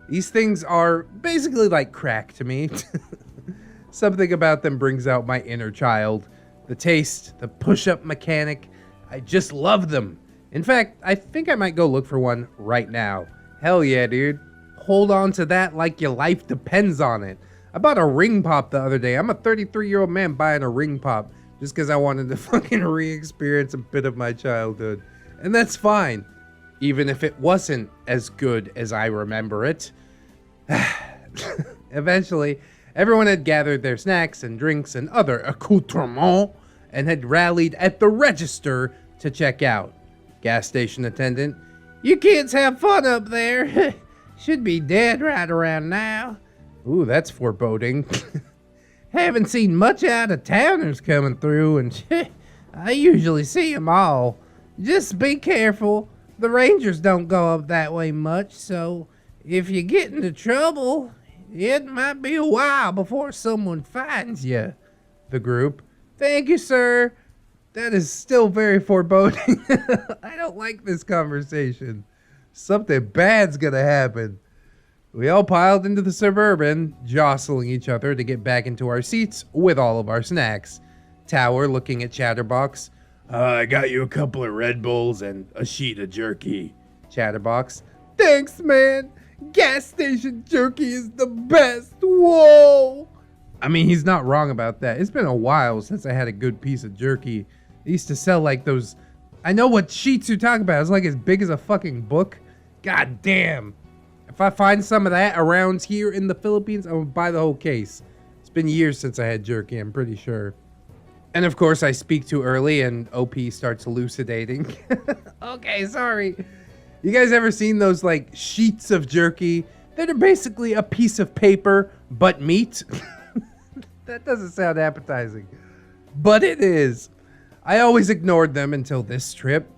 These things are basically like crack to me. Something about them brings out my inner child. The taste, the push-up mechanic, I just love them. In fact, I think I might go look for one right now. Hell yeah, dude. Hold on to that like your life depends on it. I bought a ring pop the other day. I'm a 33-year-old man buying a ring pop just because I wanted to fucking re-experience a bit of my childhood. And that's fine, even if it wasn't as good as I remember it. Eventually, everyone had gathered their snacks and drinks and other accoutrements and had rallied at the register to check out. Gas station attendant, you kids have fun up there. Should be dead right around now. Ooh, that's foreboding. Haven't seen much out of towners coming through, and I usually see them all. Just be careful. The rangers don't go up that way much, so if you get into trouble, it might be a while before someone finds you. The group, thank you, sir. That is still very foreboding. I don't like this conversation. Something bad's gonna happen. We all piled into the Suburban, jostling each other to get back into our seats with all of our snacks. Tower looking at Chatterbox. I got you a couple of Red Bulls and a sheet of jerky. Chatterbox. Thanks, man. Gas station jerky is the best. Whoa. I mean, he's not wrong about that. It's been a while since I had a good piece of jerky. They used to sell like those... I know what sheets you're talking about. It's like as big as a fucking book. God damn. If I find some of that around here in the Philippines, I'm gonna buy the whole case. It's been years since I had jerky, I'm pretty sure. And of course, I speak too early and OP starts elucidating. Okay, sorry. You guys ever seen those like sheets of jerky that are basically a piece of paper but meat? That doesn't sound appetizing, but it is. I always ignored them until this trip,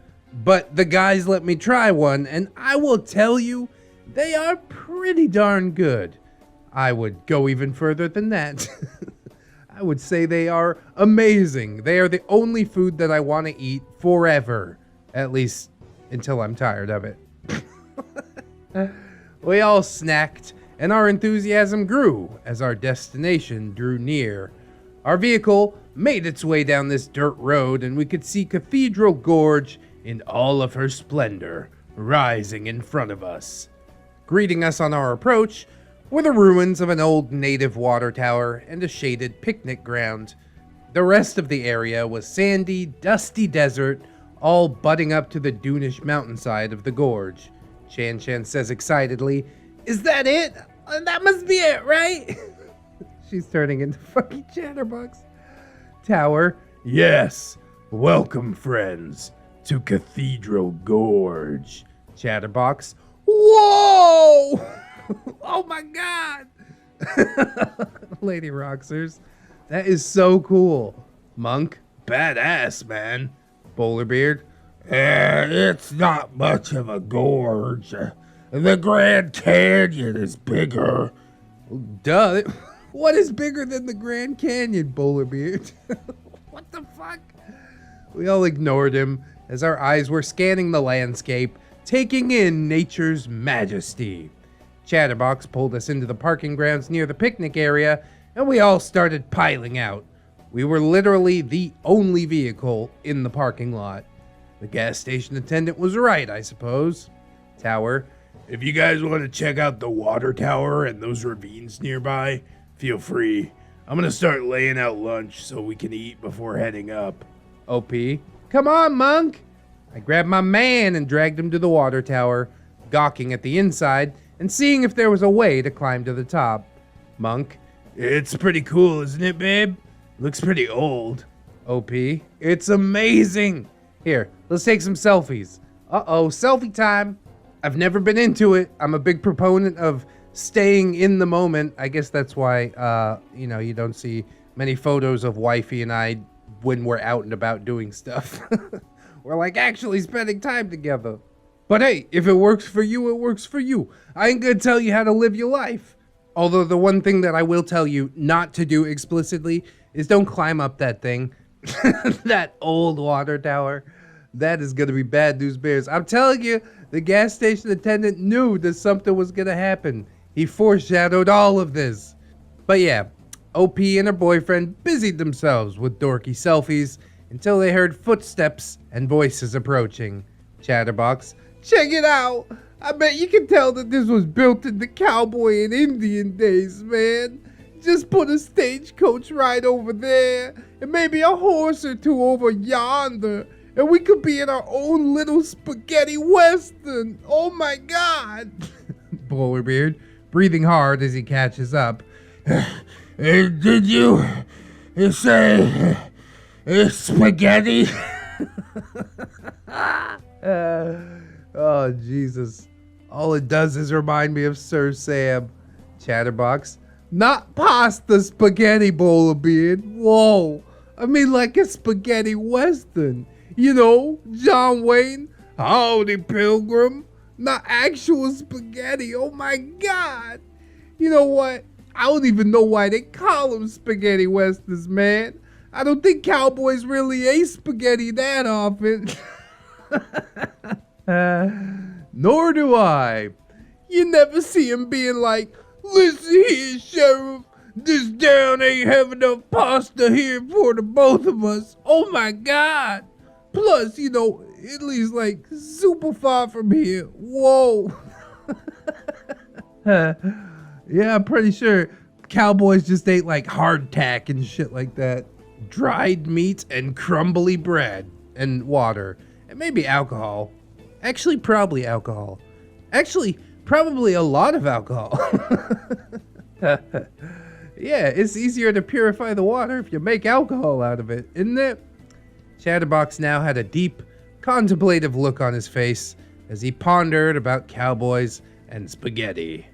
but the guys let me try one, and I will tell you, they are pretty darn good. I would go even further than that. I would say they are amazing. They are the only food that I want to eat forever, at least until I'm tired of it. We all snacked, and our enthusiasm grew as our destination drew near. Our vehicle made its way down this dirt road, and we could see Cathedral Gorge in all of her splendor rising in front of us. Greeting us on our approach were the ruins of an old native water tower and a shaded picnic ground. The rest of the area was sandy, dusty desert, all butting up to the dunish mountainside of the gorge. Chan Chan says excitedly, "Is that it? That must be it, right?" She's turning into fucking Chatterbox. Tower, yes. Welcome, friends, to Cathedral Gorge. Chatterbox, whoa! Oh my god! Lady Aroxxors, that is so cool. Monk, badass, man. Bowlerbeard, It's not much of a gorge. The Grand Canyon is bigger. Duh. What is bigger than the Grand Canyon, Bowlerbeard? What the fuck? We all ignored him as our eyes were scanning the landscape, taking in nature's majesty. Chatterbox pulled us into the parking grounds near the picnic area, and we all started piling out. We were literally the only vehicle in the parking lot. The gas station attendant was right, I suppose. Tower, if you guys want to check out the water tower and those ravines nearby, feel free. I'm gonna start laying out lunch so we can eat before heading up. OP, come on, Monk! I grabbed my man and dragged him to the water tower, gawking at the inside and seeing if there was a way to climb to the top. Monk, it's pretty cool, isn't it, babe? Looks pretty old. OP, it's amazing! Here, let's take some selfies. Uh-oh, selfie time! I've never been into it. I'm a big proponent of staying in the moment. I guess that's why, you don't see many photos of wifey and I when we're out and about doing stuff. We're like actually spending time together. But hey, if it works for you, it works for you. I ain't gonna tell you how to live your life. Although the one thing that I will tell you not to do explicitly is don't climb up that thing. That old water tower. That is gonna be bad news bears. I'm telling you, the gas station attendant knew that something was gonna happen. He foreshadowed all of this. But yeah, OP and her boyfriend busied themselves with dorky selfies until they heard footsteps and voices approaching. Chatterbox, check it out! I bet you can tell that this was built in the cowboy and Indian days, man. Just put a stagecoach right over there, and maybe a horse or two over yonder, and we could be in our own little spaghetti western. Oh my god! Bowlerbeard, breathing hard as he catches up. Did you say spaghetti? Oh, Jesus. All it does is remind me of Sir Sam. Chatterbox, not pasta spaghetti, Bowlerbeard. Whoa. I mean like a spaghetti western. You know, John Wayne, howdy pilgrim. Not actual spaghetti. Oh my god. You know what? I don't even know why they call them spaghetti westerns, man. I don't think cowboys really ate spaghetti that often. Nor do I. You never see him being like, listen here, Sheriff. This town ain't have enough pasta here for the both of us. Oh my god. Plus, Italy's like super far from here. Whoa. Yeah, I'm pretty sure cowboys just ate like hardtack and shit like that. Dried meat and crumbly bread and water and maybe alcohol. Actually, probably alcohol. Actually, probably a lot of alcohol. Yeah, it's easier to purify the water if you make alcohol out of it, isn't it? Chatterbox now had a deep, contemplative look on his face as he pondered about cowboys and spaghetti.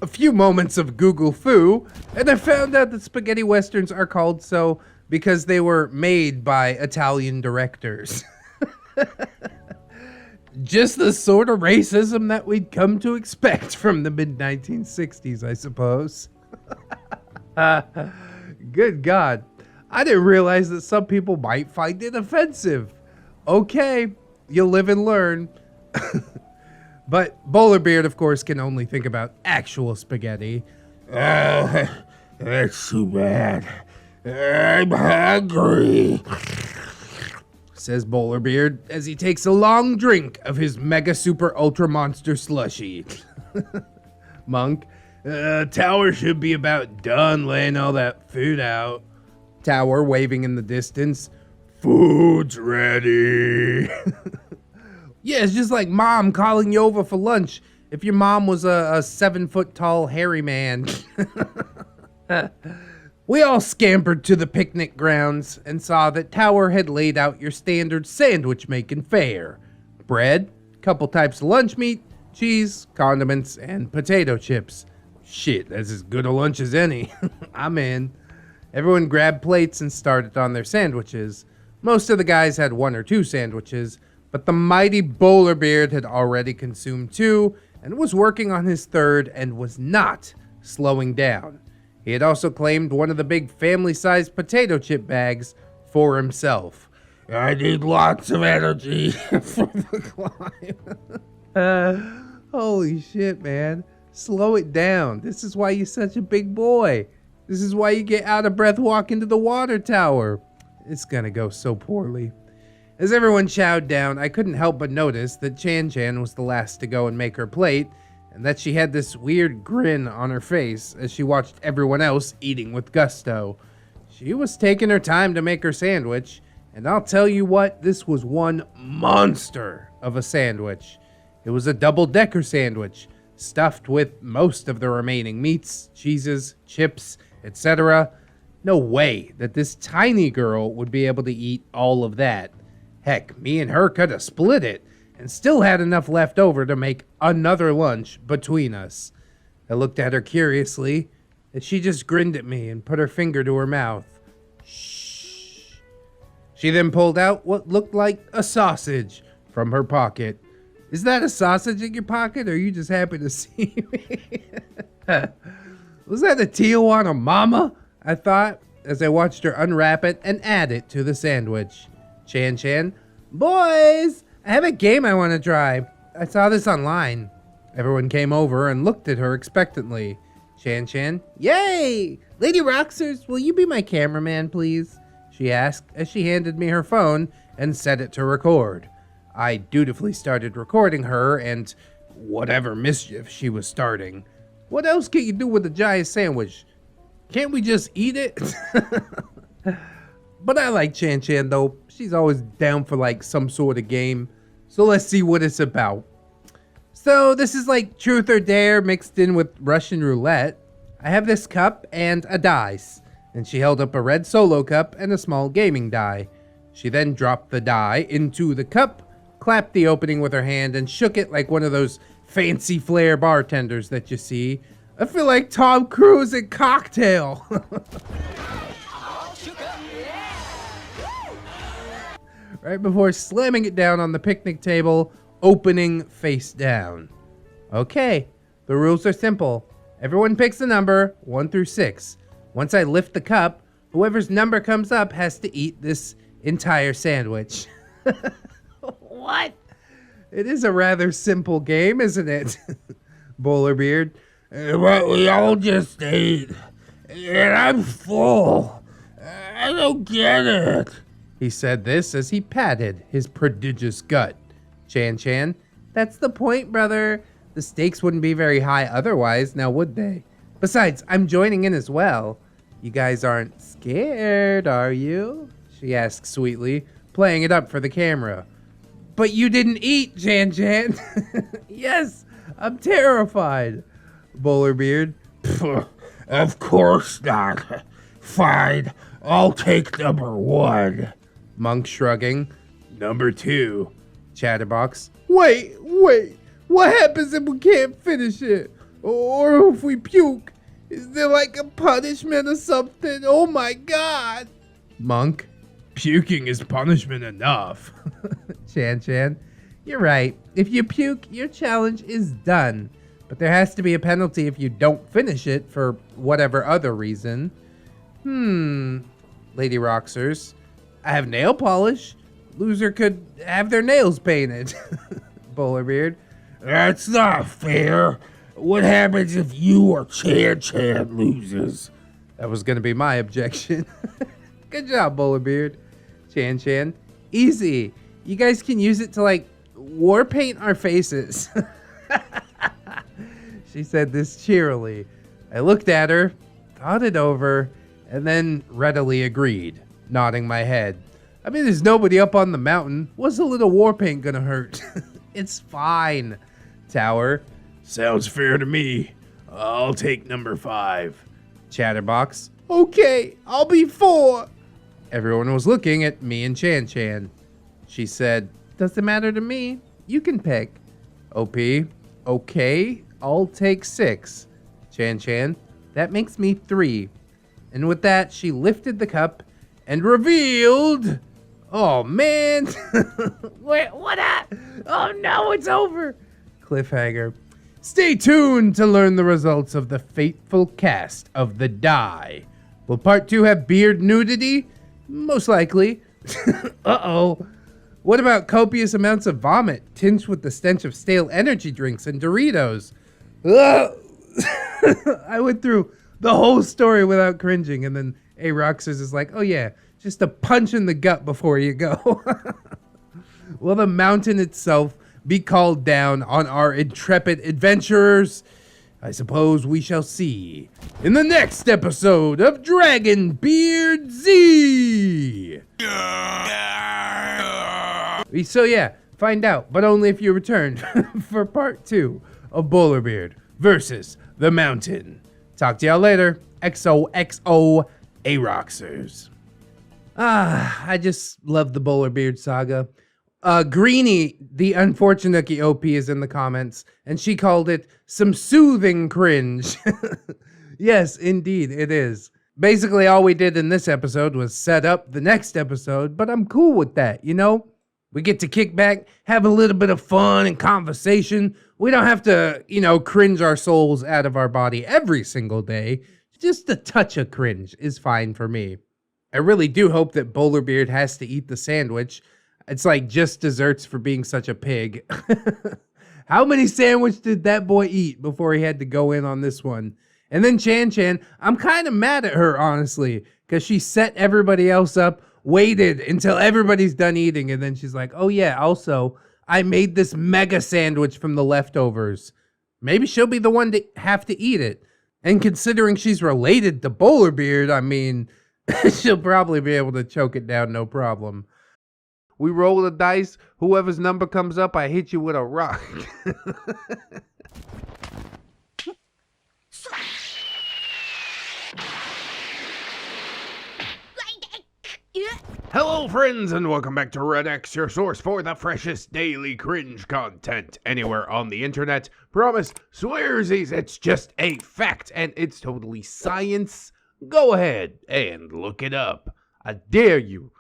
A few moments of Google foo, and I found out that spaghetti westerns are called so because they were made by Italian directors. Just the sort of racism that we'd come to expect from the mid-1960s, I suppose. Good God. I didn't realize that some people might find it offensive. Okay, you live and learn. But Bowlerbeard, of course, can only think about actual spaghetti. Oh, that's too bad. I'm hungry, says Bowlerbeard as he takes a long drink of his mega super ultra monster slushy. Monk, Tower should be about done laying all that food out. Tower waving in the distance. Food's ready. Yeah, it's just like mom calling you over for lunch if your mom was a 7-foot tall hairy man. We all scampered to the picnic grounds and saw that Tower had laid out your standard sandwich making fare. Bread, couple types of lunch meat, cheese, condiments, and potato chips. Shit, that's as good a lunch as any. I'm in. Everyone grabbed plates and started on their sandwiches. Most of the guys had 1 or 2 sandwiches, But the mighty Bowlerbeard had already consumed 2 and was working on his 3rd and was not slowing down. He had also claimed one of the big family-sized potato chip bags for himself. I need lots of energy for the climb. Holy shit, man. Slow it down. This is why you're such a big boy. This is why you get out of breath walking to the water tower. It's gonna go so poorly. As everyone chowed down, I couldn't help but notice that Chan Chan was the last to go and make her plate, and that she had this weird grin on her face as she watched everyone else eating with gusto. She was taking her time to make her sandwich, and I'll tell you what, this was one monster of a sandwich. It was a double-decker sandwich, stuffed with most of the remaining meats, cheeses, chips, etc. No way that this tiny girl would be able to eat all of that. Heck, me and her could have split it, and still had enough left over to make another lunch between us. I looked at her curiously, and she just grinned at me and put her finger to her mouth. Shh. She then pulled out what looked like a sausage from her pocket. Is that a sausage in your pocket, or are you just happy to see me? Was that a Tijuana mama? I thought, as I watched her unwrap it and add it to the sandwich. Chan Chan, boys, I have a game I want to try. I saw this online. Everyone came over and looked at her expectantly. Chan Chan, yay! Lady Aroxxors, will you be my cameraman, please? She asked as she handed me her phone and set it to record. I dutifully started recording her and whatever mischief she was starting. What else can you do with a giant sandwich? Can't we just eat it? But I like Chan Chan though. She's always down for like some sort of game. So let's see what it's about. So this is like truth or dare mixed in with Russian roulette. I have this cup and a dice. And she held up a red solo cup and a small gaming die. She then dropped the die into the cup, clapped the opening with her hand, and shook it like one of those fancy flair bartenders that you see. I feel like Tom Cruise in Cocktail. Right before slamming it down on the picnic table, opening face down. Okay, the rules are simple. Everyone picks a number, 1 through 6. Once I lift the cup, whoever's number comes up has to eat this entire sandwich. What? It is a rather simple game, isn't it? Bowlerbeard. But we all just ate, and I'm full. I don't get it. He said this as he patted his prodigious gut. Chan Chan, that's the point, brother. The stakes wouldn't be very high otherwise, now would they? Besides, I'm joining in as well. You guys aren't scared, are you? She asked sweetly, playing it up for the camera. But you didn't eat, Chan Chan. Yes, I'm terrified. Bowlerbeard. Of course not. Fine, I'll take number 1. Monk shrugging. Number 2. Chatterbox. Wait. What happens if we can't finish it? Or if we puke? Is there like a punishment or something? Oh my god. Monk. Puking is punishment enough. Chan Chan. You're right. If you puke, your challenge is done. But there has to be a penalty if you don't finish it for whatever other reason. Lady Aroxxors. I have nail polish. Loser could have their nails painted. Bowlerbeard. That's not fair. What happens if you or Chan Chan loses? That was going to be my objection. Good job, Bowlerbeard. Chan Chan. Easy. You guys can use it to, like, war paint our faces. She said this cheerily. I looked at her, thought it over, and then readily agreed, nodding my head. I mean, there's nobody up on the mountain. What's a little war paint gonna hurt? It's fine. Tower. Sounds fair to me. I'll take number 5. Chatterbox. Okay, I'll be 4. Everyone was looking at me and Chan Chan. She said, doesn't matter to me. You can pick. OP. Okay, I'll take 6. Chan Chan. That makes me 3. And with that, she lifted the cup and revealed Oh, man. Wait, what? Oh no, it's over. Cliffhanger. Stay tuned to learn the results of the fateful cast of The Die. Will part 2 have beard nudity? Most likely. Uh-oh. What about copious amounts of vomit tinged with the stench of stale energy drinks and Doritos? Ugh. I went through the whole story without cringing, and then Aroxxors is like, oh yeah, just a punch in the gut before you go. Will the mountain itself be called down on our intrepid adventurers? I suppose we shall see in the next episode of Dragon Beard Z. So yeah, find out, but only if you return for part 2 of Bowlerbeard versus the Mountain. Talk to y'all later. XOXO Aroxxors. I just love the Bowlerbeard saga. Greenie, the unfortunate OP, is in the comments, and she called it some soothing cringe. Yes, indeed, it is. Basically, all we did in this episode was set up the next episode, but I'm cool with that, you know? We get to kick back, have a little bit of fun and conversation. We don't have to, cringe our souls out of our body every single day. Just a touch of cringe is fine for me. I really do hope that Bowlerbeard has to eat the sandwich. It's like just desserts for being such a pig. How many sandwiches did that boy eat before he had to go in on this one? And then Chan, I'm kind of mad at her, honestly, because she set everybody else up, waited until everybody's done eating, and then she's like, oh yeah, also, I made this mega sandwich from the leftovers. Maybe she'll be the one to have to eat it. And considering she's related to Bowlerbeard, I mean, she'll probably be able to choke it down, no problem. We roll the dice. Whoever's number comes up, I hit you with a rock. Hello, friends, and welcome back to ReddX, your source for the freshest daily cringe content anywhere on the internet. Promise, swearsies, it's just a fact, and it's totally science. Go ahead and look it up. I dare you.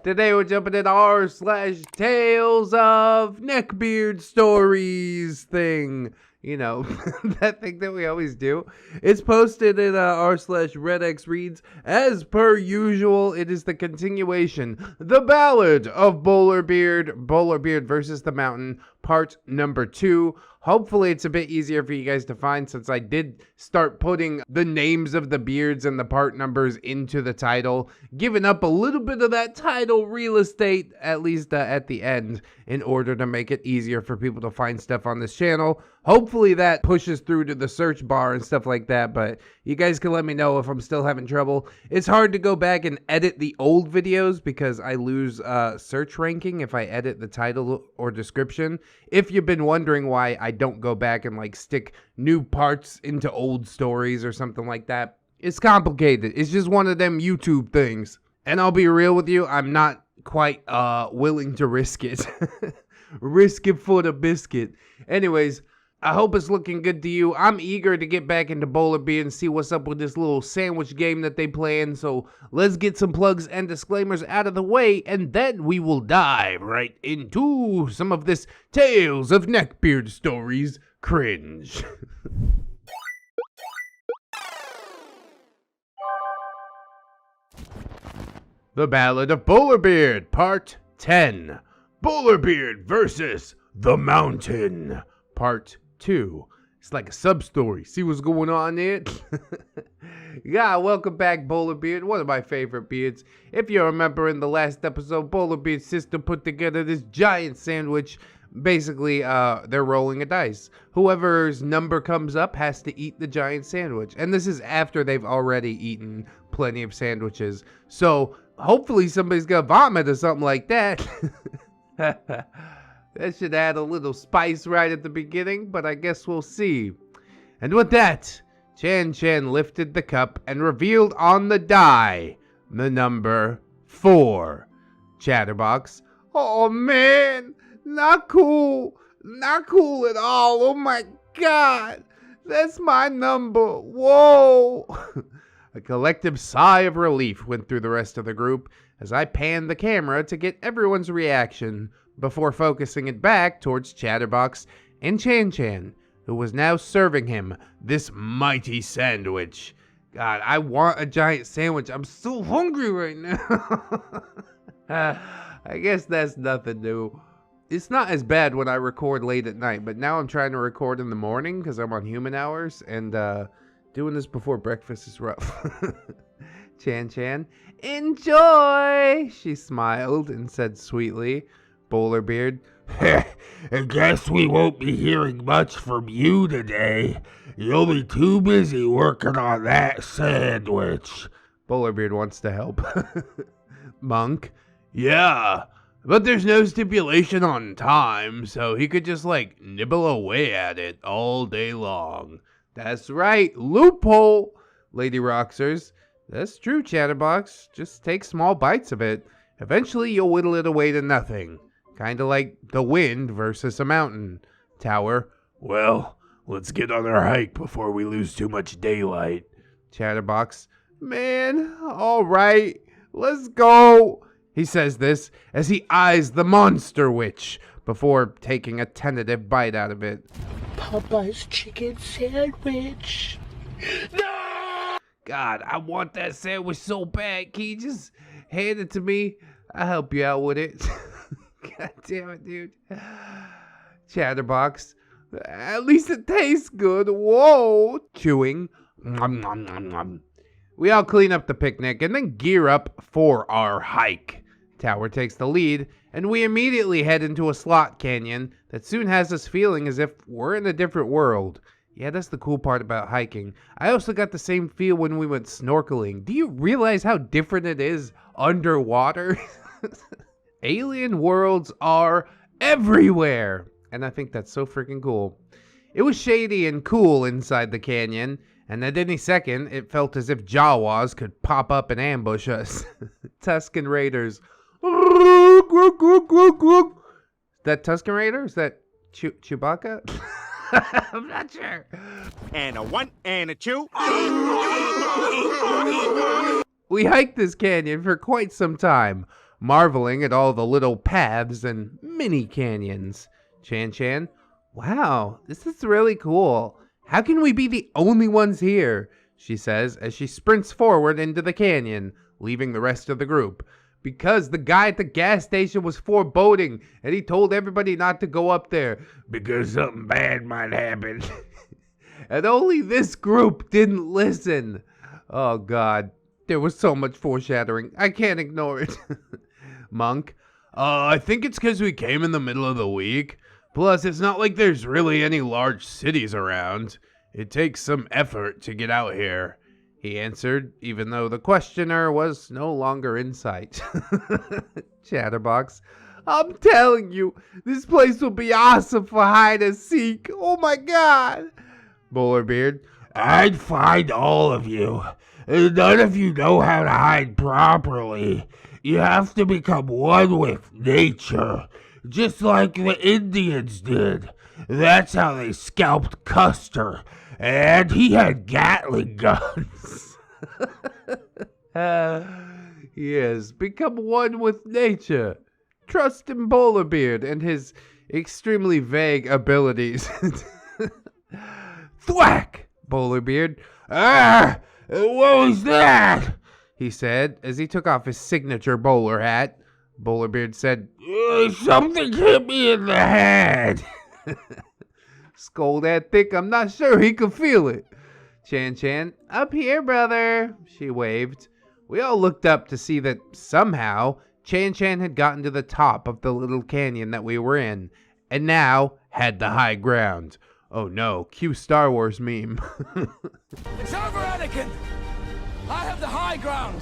Today we're jumping in r/tales of NeckbeardStories thing. That thing that we always do. It's posted in r/ReddX reads. As per usual, it is the continuation. The Ballad of Bowlerbeard versus the Mountain, part number 2. Hopefully it's a bit easier for you guys to find since I did start putting the names of the beards and the part numbers into the title, giving up a little bit of that title real estate, at least at the end, in order to make it easier for people to find stuff on this channel. Hopefully that pushes through to the search bar and stuff like that, but you guys can let me know if I'm still having trouble. It's hard to go back and edit the old videos because I lose search ranking if I edit the title or description. If you've been wondering why I don't go back and stick new parts into old stories or something like that, it's complicated. It's just one of them YouTube things. And I'll be real with you, I'm not quite willing to risk it. Risk it for the biscuit. Anyways, I hope it's looking good to you. I'm eager to get back into Bowlerbeard and see what's up with this little sandwich game that they playing. So let's get some plugs and disclaimers out of the way, and then we will dive right into some of this Tales of NeckbeardStories cringe. The Ballad of Bowlerbeard, Part 10. Bowlerbeard versus the Mountain, Part 2. It's like a sub-story. See what's going on there? Yeah, welcome back, Bowlerbeard. One of my favorite beards. If you remember in the last episode, Bowlerbeard's sister put together this giant sandwich. Basically, they're rolling a dice. Whoever's number comes up has to eat the giant sandwich. And this is after they've already eaten plenty of sandwiches. So, hopefully somebody's gonna vomit or something like that. That should add a little spice right at the beginning, but I guess we'll see. And with that, Chan lifted the cup and revealed on the die the number 4. Chatterbox. Oh man, not cool. Not cool at all. Oh my god. That's my number. Whoa. A collective sigh of relief went through the rest of the group as I panned the camera to get everyone's reaction before focusing it back towards Chatterbox and Chan Chan, who was now serving him this mighty sandwich. God, I want a giant sandwich. I'm so hungry right now. I guess that's nothing new. It's not as bad when I record late at night, but now I'm trying to record in the morning because I'm on human hours, and doing this before breakfast is rough. Chan Chan, enjoy! She smiled and said sweetly. Bowlerbeard, I guess we won't be hearing much from you today. You'll be too busy working on that sandwich. Bowlerbeard wants to help. Monk, Yeah, but there's no stipulation on time, so he could just like nibble away at it all day long. That's right, loophole, Lady Aroxxors. That's true, Chatterbox. Just take small bites of it. Eventually you'll whittle it away to nothing. Kinda like the wind versus a mountain. Tower, well, let's get on our hike before we lose too much daylight. Chatterbox, man, alright, let's go. He says this as he eyes the monster witch before taking a tentative bite out of it. Popeye's chicken sandwich. God, I want that sandwich so bad. Can you just hand it to me? I'll help you out with it. God damn it, dude. Chatterbox, at least it tastes good. Whoa. Chewing. Nom, nom, nom, nom. We all clean up the picnic and then gear up for our hike. Tower takes the lead, and we immediately head into a slot canyon that soon has us feeling as if we're in a different world. Yeah, that's the cool part about hiking. I also got the same feel when we went snorkeling. Do you realize how different it is underwater? Alien worlds are everywhere, and I think that's so freaking cool. It was shady and cool inside the canyon, and at any second, it felt as if Jawas could pop up and ambush us. Tusken Raiders. Is that Tusken Raider? Is that Chewbacca? I'm not sure. And a 1 and a 2. We hiked this canyon for quite some time, marveling at all the little paths and mini canyons. Chan Chan, wow, this is really cool. How can we be the only ones here? She says as she sprints forward into the canyon, leaving the rest of the group. Because the guy at the gas station was foreboding, and he told everybody not to go up there because something bad might happen. And only this group didn't listen. Oh God, there was so much foreshadowing. I can't ignore it. Monk, I think it's because we came in the middle of the week. Plus, it's not like there's really any large cities around. It takes some effort to get out here, he answered, even though the questioner was no longer in sight. Chatterbox, I'm telling you, this place will be awesome for hide and seek. Oh my God. Bowlerbeard, I'd find all of you. None of you know how to hide properly. You have to become one with nature, just like the Indians did. That's how they scalped Custer, and he had Gatling guns. Yes, become one with nature. Trust in Bowlerbeard and his extremely vague abilities. Thwack! Bowlerbeard. Ah! What was that? He said as he took off his signature bowler hat. Bowlerbeard said, Something hit me in the head. Skull that thick, I'm not sure he could feel it. Chan Chan, up here, brother. She waved. We all looked up to see that somehow Chan Chan had gotten to the top of the little canyon that we were in, and now had the high ground. Oh no, cue Star Wars meme. It's over, Anakin! I have the high ground!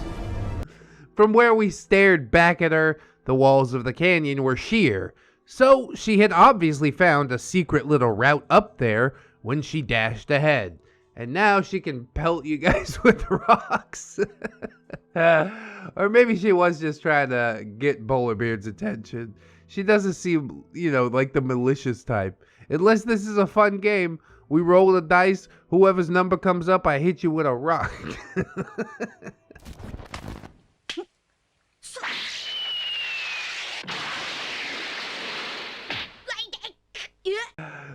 From where we stared back at her, the walls of the canyon were sheer, so she had obviously found a secret little route up there when she dashed ahead. And now she can pelt you guys with rocks. Or maybe she was just trying to get Bowlerbeard's attention. She doesn't seem, like the malicious type. Unless this is a fun game, We roll the dice. Whoever's number comes up, I hit you with a rock.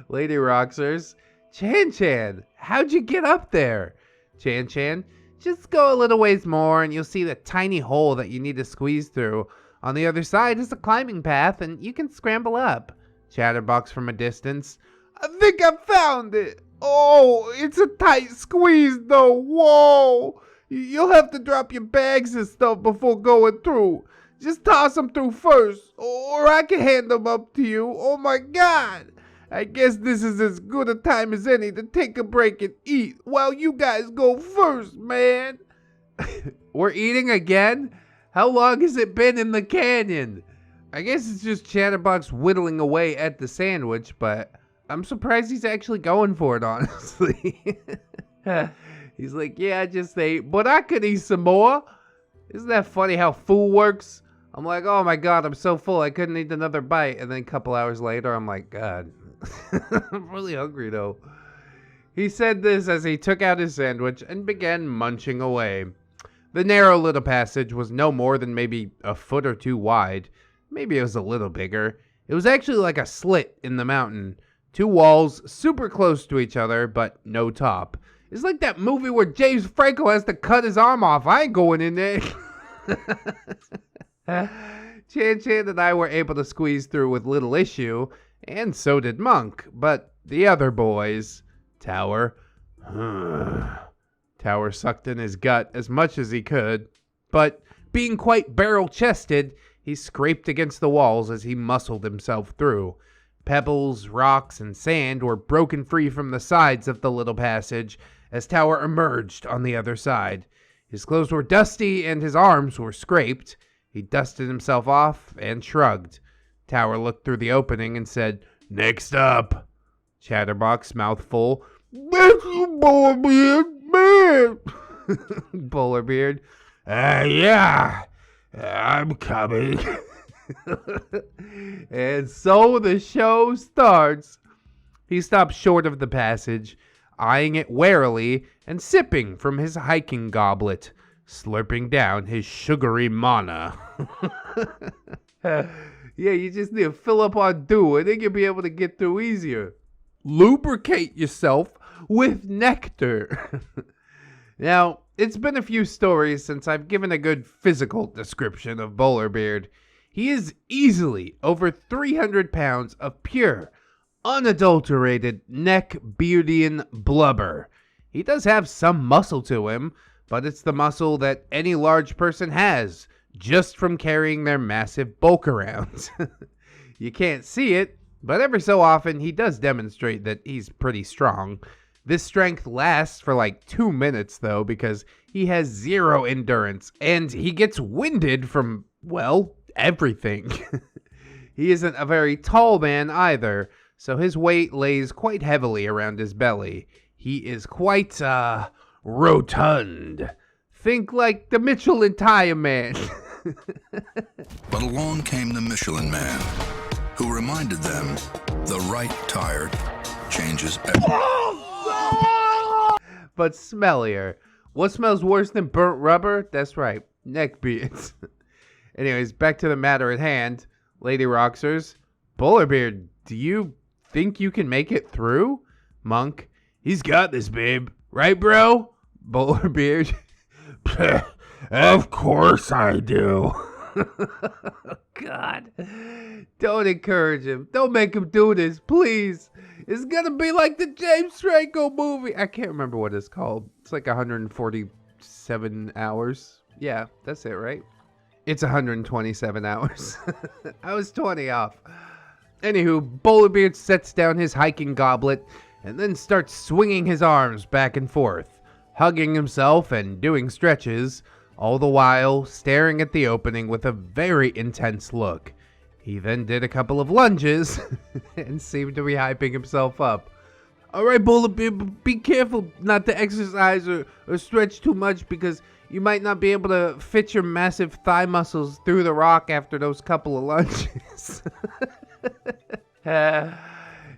Lady Aroxxors. Chan, how'd you get up there? Chan, just go a little ways more and you'll see the tiny hole that you need to squeeze through. On the other side is a climbing path and you can scramble up. Chatterbox from a distance. I think I found it. Oh, it's a tight squeeze though. Whoa. You'll have to drop your bags and stuff before going through. Just toss them through first, or I can hand them up to you. Oh my God. I guess this is as good a time as any to take a break and eat while you guys go first, man. We're eating again? How long has it been in the canyon? I guess it's just Chatterbox whittling away at the sandwich, but I'm surprised he's actually going for it, honestly. He's like, yeah, I just ate, but I could eat some more. Isn't that funny how food works? I'm like, oh my God, I'm so full, I couldn't eat another bite. And then a couple hours later, I'm like, God, I'm really hungry though. He said this as he took out his sandwich and began munching away. The narrow little passage was no more than maybe a foot or two wide. Maybe it was a little bigger. It was actually like a slit in the mountain. Two walls super close to each other, but no top. It's like that movie where James Franco has to cut his arm off. I ain't going in there. Chan and I were able to squeeze through with little issue, and so did Monk. But the other boys... Tower... Tower sucked in his gut as much as he could, but being quite barrel-chested, he scraped against the walls as he muscled himself through. Pebbles, rocks, and sand were broken free from the sides of the little passage as Tower emerged on the other side. His clothes were dusty and his arms were scraped. He dusted himself off and shrugged. Tower looked through the opening and said, "Next up." Chatterbox, mouth full, "That's you, Bowlerbeard, man." Bowlerbeard, "Yeah, I'm coming." And so the show starts. He stops short of the passage, eyeing it warily and sipping from his hiking goblet, slurping down his sugary mana. Yeah, you just need to fill up on dew and then you'll be able to get through easier. Lubricate yourself with nectar. Now, it's been a few stories since I've given a good physical description of Bowlerbeard. He is easily over 300 pounds of pure, unadulterated neckbeardian blubber. He does have some muscle to him, but it's the muscle that any large person has, just from carrying their massive bulk around. You can't see it, but every so often he does demonstrate that he's pretty strong. This strength lasts for like 2 minutes though, because he has zero endurance, and he gets winded from, well, everything. He isn't a very tall man either, so his weight lays quite heavily around his belly. He is quite, rotund. Think like the Michelin Tire Man. But along came the Michelin Man, who reminded them the right tire changes everything. But smellier. What smells worse than burnt rubber? That's right, neckbeards. Anyways, back to the matter at hand. Lady Aroxxors, Bowlerbeard, do you think you can make it through? Monk, he's got this, babe. Right, bro? Bowlerbeard, of course I do. God, don't encourage him. Don't make him do this, please. It's gonna be like the James Franco movie. I can't remember what it's called. It's like 147 hours. Yeah, that's it, right? It's 127 hours. I was 20 off. Anywho, Bowlerbeard sets down his hiking goblet and then starts swinging his arms back and forth, hugging himself and doing stretches, all the while staring at the opening with a very intense look. He then did a couple of lunges and seemed to be hyping himself up. Alright, Bowlerbeard, be careful not to exercise or stretch too much, because you might not be able to fit your massive thigh muscles through the rock after those couple of lunges.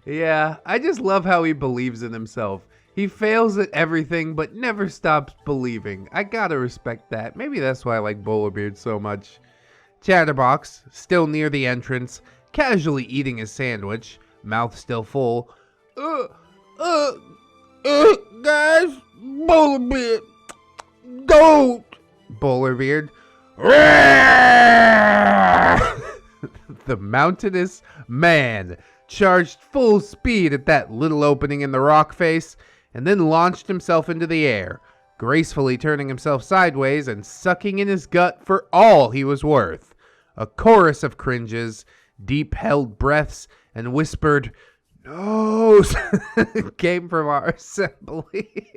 Yeah, I just love how he believes in himself. He fails at everything, but never stops believing. I gotta respect that. Maybe that's why I like Bowlerbeard so much. Chatterbox, still near the entrance, casually eating his sandwich, mouth still full. Guys, Bowlerbeard, don't! Bowlerbeard. The mountainous man charged full speed at that little opening in the rock face, and then launched himself into the air, gracefully turning himself sideways and sucking in his gut for all he was worth. A chorus of cringes, deep-held breaths, and whispered "Noes" came from our assembly.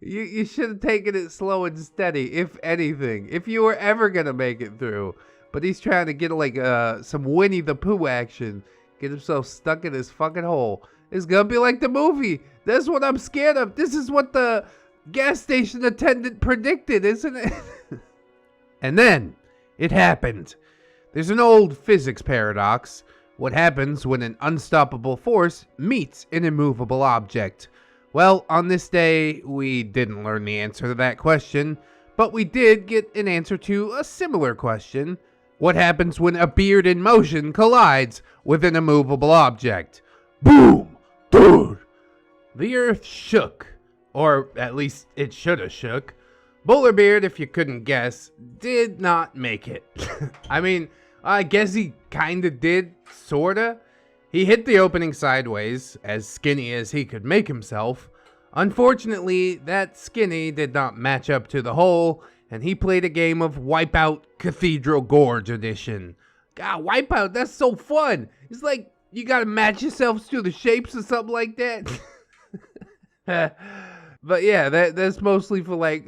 You should have taken it slow and steady, if anything, if you were ever going to make it through. But he's trying to get like some Winnie the Pooh action, get himself stuck in his fucking hole. It's going to be like the movie. That's what I'm scared of. This is what the gas station attendant predicted, isn't it? And then it happened. There's an old physics paradox. What happens when an unstoppable force meets an immovable object? Well, on this day, we didn't learn the answer to that question, but we did get an answer to a similar question. What happens when a beard in motion collides with an immovable object? Boom! Dude! The earth shook, or at least it should have shook. Bowlerbeard, if you couldn't guess, did not make it. I mean, I guess he kinda did, sorta. He hit the opening sideways, as skinny as he could make himself. Unfortunately, that skinny did not match up to the hole, and he played a game of Wipeout Cathedral Gorge Edition. God, Wipeout, that's so fun! It's like, you gotta match yourselves to the shapes or something like that. But yeah, that's mostly for like,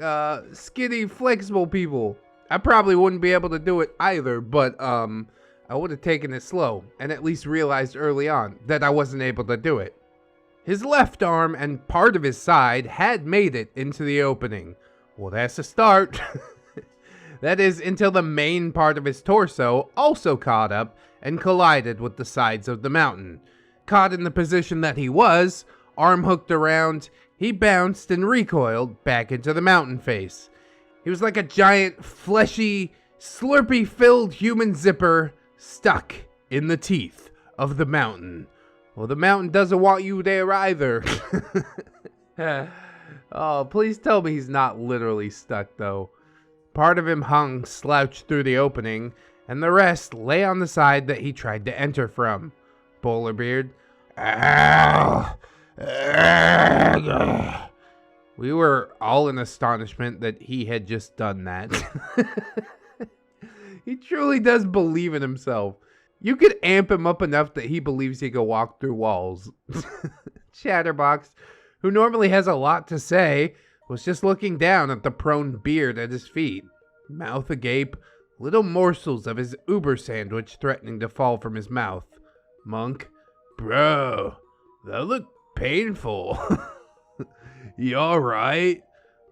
skinny, flexible people. I probably wouldn't be able to do it either, but, I would have taken it slow, and at least realized early on that I wasn't able to do it. His left arm and part of his side had made it into the opening. Well, that's a start. That is, until the main part of his torso also caught up and collided with the sides of the mountain. Caught in the position that he was, arm hooked around, he bounced and recoiled back into the mountain face. He was like a giant, fleshy, slurpy-filled human zipper stuck in the teeth of the mountain. Well, the mountain doesn't want you there either. Oh, please tell me he's not literally stuck, though. Part of him hung slouched through the opening, and the rest lay on the side that he tried to enter from. Bowlerbeard. We were all in astonishment that he had just done that. He truly does believe in himself. You could amp him up enough that he believes he can walk through walls. Chatterbox, who normally has a lot to say, was just looking down at the prone beard at his feet. Mouth agape, little morsels of his Uber sandwich threatening to fall from his mouth. Monk, bro, that looked painful. You alright?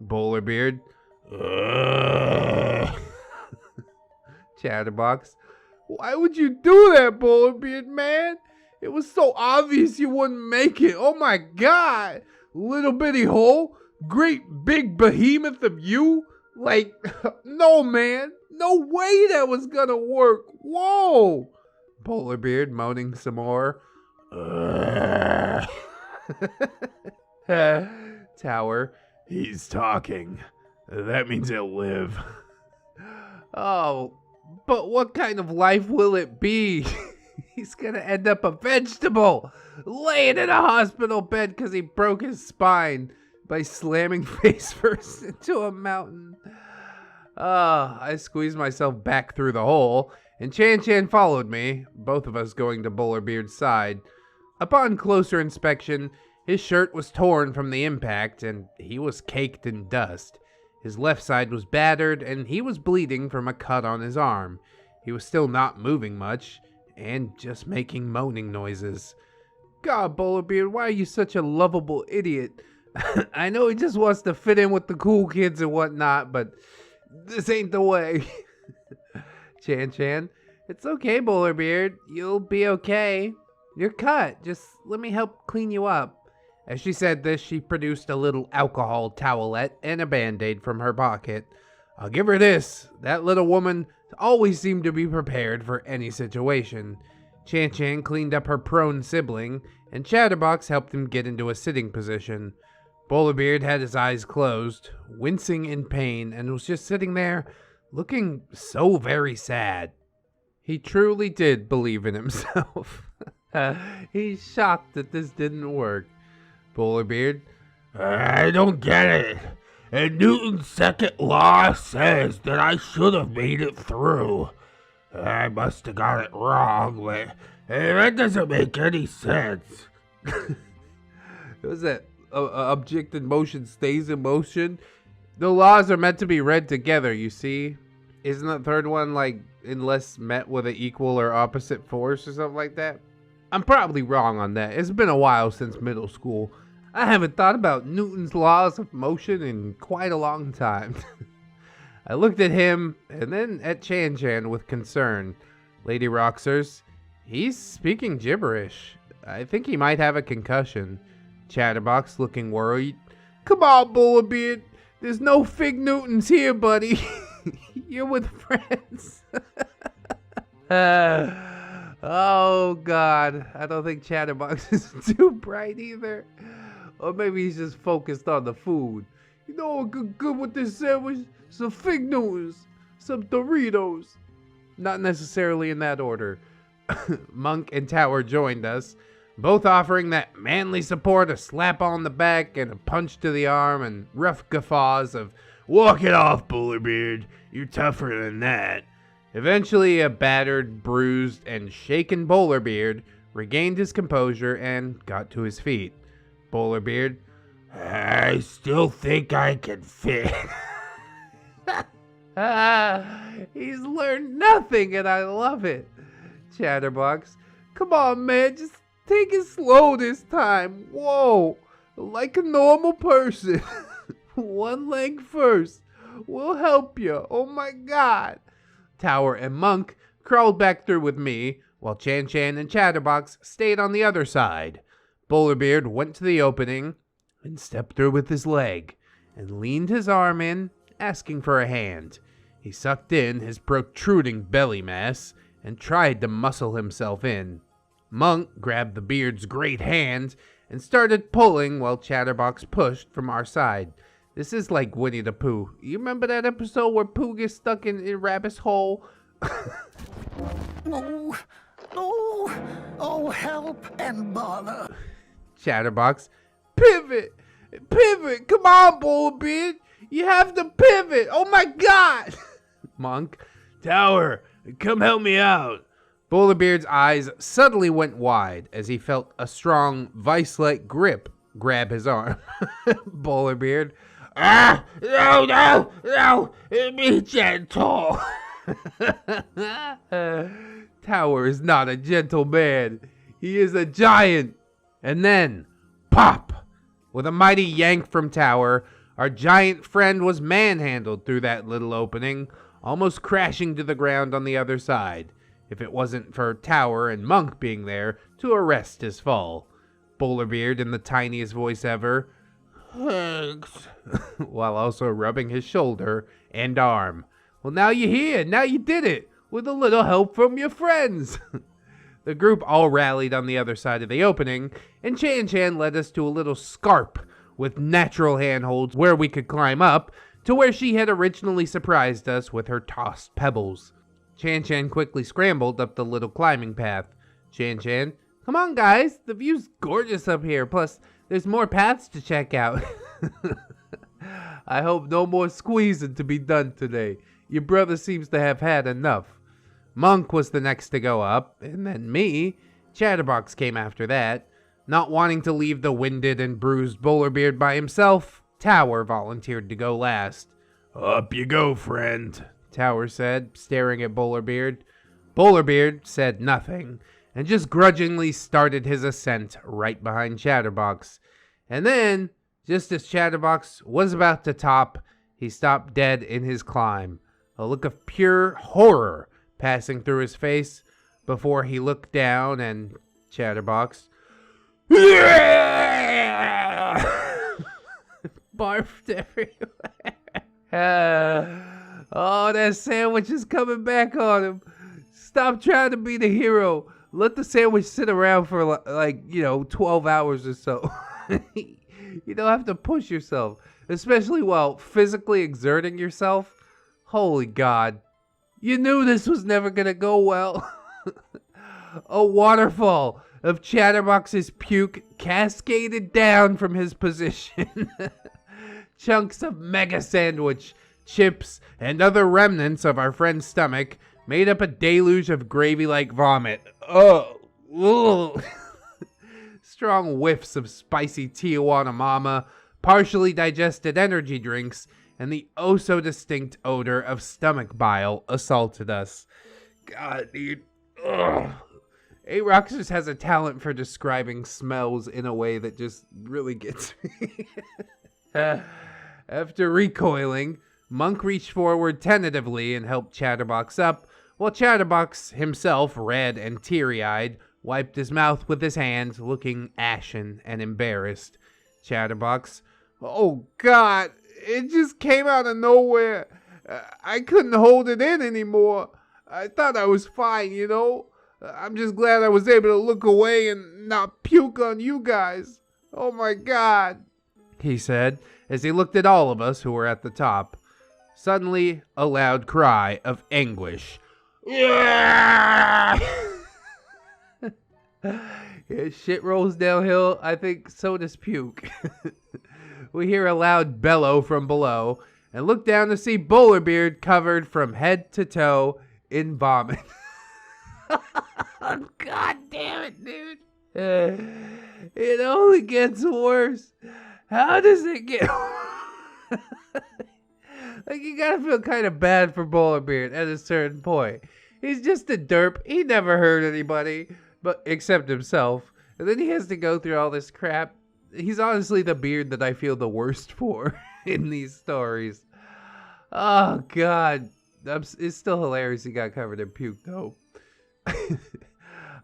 Bowlerbeard. Chatterbox. Why would you do that, Bowlerbeard, man? It was so obvious you wouldn't make it. Oh my god. Little bitty hole. Great big behemoth of you. Like, no, man. No way that was gonna work. Whoa. Bowlerbeard moaning some more. Tower. He's talking. That means he'll live. Oh, but what kind of life will it be? He's gonna end up a vegetable, laying in a hospital bed because he broke his spine by slamming face first into a mountain. I squeezed myself back through the hole, and Chan followed me, both of us going to Bowlerbeard's side. Upon closer inspection, his shirt was torn from the impact, and he was caked in dust. His left side was battered, and he was bleeding from a cut on his arm. He was still not moving much, and just making moaning noises. God, Bowlerbeard, why are you such a lovable idiot? I know he just wants to fit in with the cool kids and whatnot, but this ain't the way. Chan, It's okay, Bowlerbeard. You'll be okay. You're cut. Just let me help clean you up. As she said this, she produced a little alcohol towelette and a band-aid from her pocket. I'll give her this. That little woman always seemed to be prepared for any situation. Chan cleaned up her prone sibling, and Chatterbox helped him get into a sitting position. Bowlerbeard had his eyes closed, wincing in pain, and was just sitting there, looking so very sad. He truly did believe in himself. He's shocked that this didn't work. Bowlerbeard, I don't get it. And Newton's second law says that I should have made it through. I must have got it wrong, but that doesn't make any sense. Was that object in motion stays in motion? The laws are meant to be read together, you see. Isn't the third one like unless met with an equal or opposite force or something like that? I'm probably wrong on that. It's been a while since middle school. I haven't thought about Newton's laws of motion in quite a long time. I looked at him and then at Chan with concern. Lady Aroxxors, he's speaking gibberish. I think he might have a concussion. Chatterbox looking worried. Come on, Bowlerbeard. There's no Fig Newtons here, buddy. You're with friends. Oh, God. I don't think Chatterbox is too bright either. Or maybe he's just focused on the food. You know what good with this sandwich? Some Fig Newtons. Some Doritos. Not necessarily in that order. Monk and Tower joined us, both offering that manly support, a slap on the back and a punch to the arm, and rough guffaws of, walk it off, Bowlerbeard. You're tougher than that. Eventually, a battered, bruised, and shaken Bowlerbeard regained his composure and got to his feet. Bowlerbeard, I still think I can fit. He's learned nothing, and I love it. Chatterbox, come on, man, just take it slow this time. Whoa, like a normal person. One leg first. We'll help you. Oh my God. Tower and Monk crawled back through with me, while Chan and Chatterbox stayed on the other side. Bowlerbeard went to the opening and stepped through with his leg and leaned his arm in, asking for a hand. He sucked in his protruding belly mass and tried to muscle himself in. Monk grabbed the beard's great hand and started pulling while Chatterbox pushed from our side. This is like Winnie the Pooh. You remember that episode where Pooh gets stuck in Rabbit's hole? No, oh help and bother. Chatterbox, pivot, come on, Bowlerbeard, you have to pivot, oh my God. Monk, Tower, come help me out. Bowlerbeard's eyes suddenly went wide as he felt a strong, vice-like grip grab his arm. Bowlerbeard, no, be gentle. Tower is not a gentle man. He is a giant. And then, pop! With a mighty yank from Tower, our giant friend was manhandled through that little opening, almost crashing to the ground on the other side, if it wasn't for Tower and Monk being there to arrest his fall. Bowlerbeard in the tiniest voice ever, thanks, while also rubbing his shoulder and arm. Well, now you're here. Now you did it. With a little help from your friends. The group all rallied on the other side of the opening, and Chan led us to a little scarp with natural handholds where we could climb up to where she had originally surprised us with her tossed pebbles. Chan quickly scrambled up the little climbing path. Chan, come on guys, the view's gorgeous up here, plus there's more paths to check out. I hope no more squeezing to be done today. Your brother seems to have had enough. Monk was the next to go up, and then me. Chatterbox came after that. Not wanting to leave the winded and bruised Bowlerbeard by himself, Tower volunteered to go last. Up you go, friend, Tower said, staring at Bowlerbeard. Bowlerbeard said nothing, and just grudgingly started his ascent right behind Chatterbox. And then, just as Chatterbox was about to top, he stopped dead in his climb. A look of pure horror passing through his face before he looked down and Chatterbox barfed everywhere. Oh, that sandwich is coming back on him. Stop trying to be the hero. Let the sandwich sit around for 12 hours or so. You don't have to push yourself, especially while physically exerting yourself. Holy God. You knew this was never gonna go well. A waterfall of Chatterbox's puke cascaded down from his position. Chunks of mega sandwich, chips, and other remnants of our friend's stomach made up a deluge of gravy-like vomit. Ugh. Strong whiffs of spicy Tijuana Mama, partially digested energy drinks, and the oh-so-distinct odor of stomach bile assaulted us. God, dude. Ugh. Aroxxors has a talent for describing smells in a way that just really gets me. After recoiling, Monk reached forward tentatively and helped Chatterbox up, while Chatterbox, himself red and teary-eyed, wiped his mouth with his hand, looking ashen and embarrassed. Chatterbox, oh God, it just came out of nowhere. I couldn't hold it in anymore. I thought I was fine, you know. I'm just glad I was able to look away and not puke on you guys. Oh my God, he said, as he looked at all of us who were at the top. Suddenly, a loud cry of anguish. As shit rolls downhill, I think so does puke. We hear a loud bellow from below and look down to see Bowlerbeard covered from head to toe in vomit. God damn it, dude. It only gets worse. How does it get Like, you gotta feel kind of bad for Bowlerbeard at a certain point. He's just a derp. He never hurt anybody, but except himself. And then he has to go through all this crap. He's honestly the beard that I feel the worst for in these stories. Oh, God. It's still hilarious he got covered in puke, though.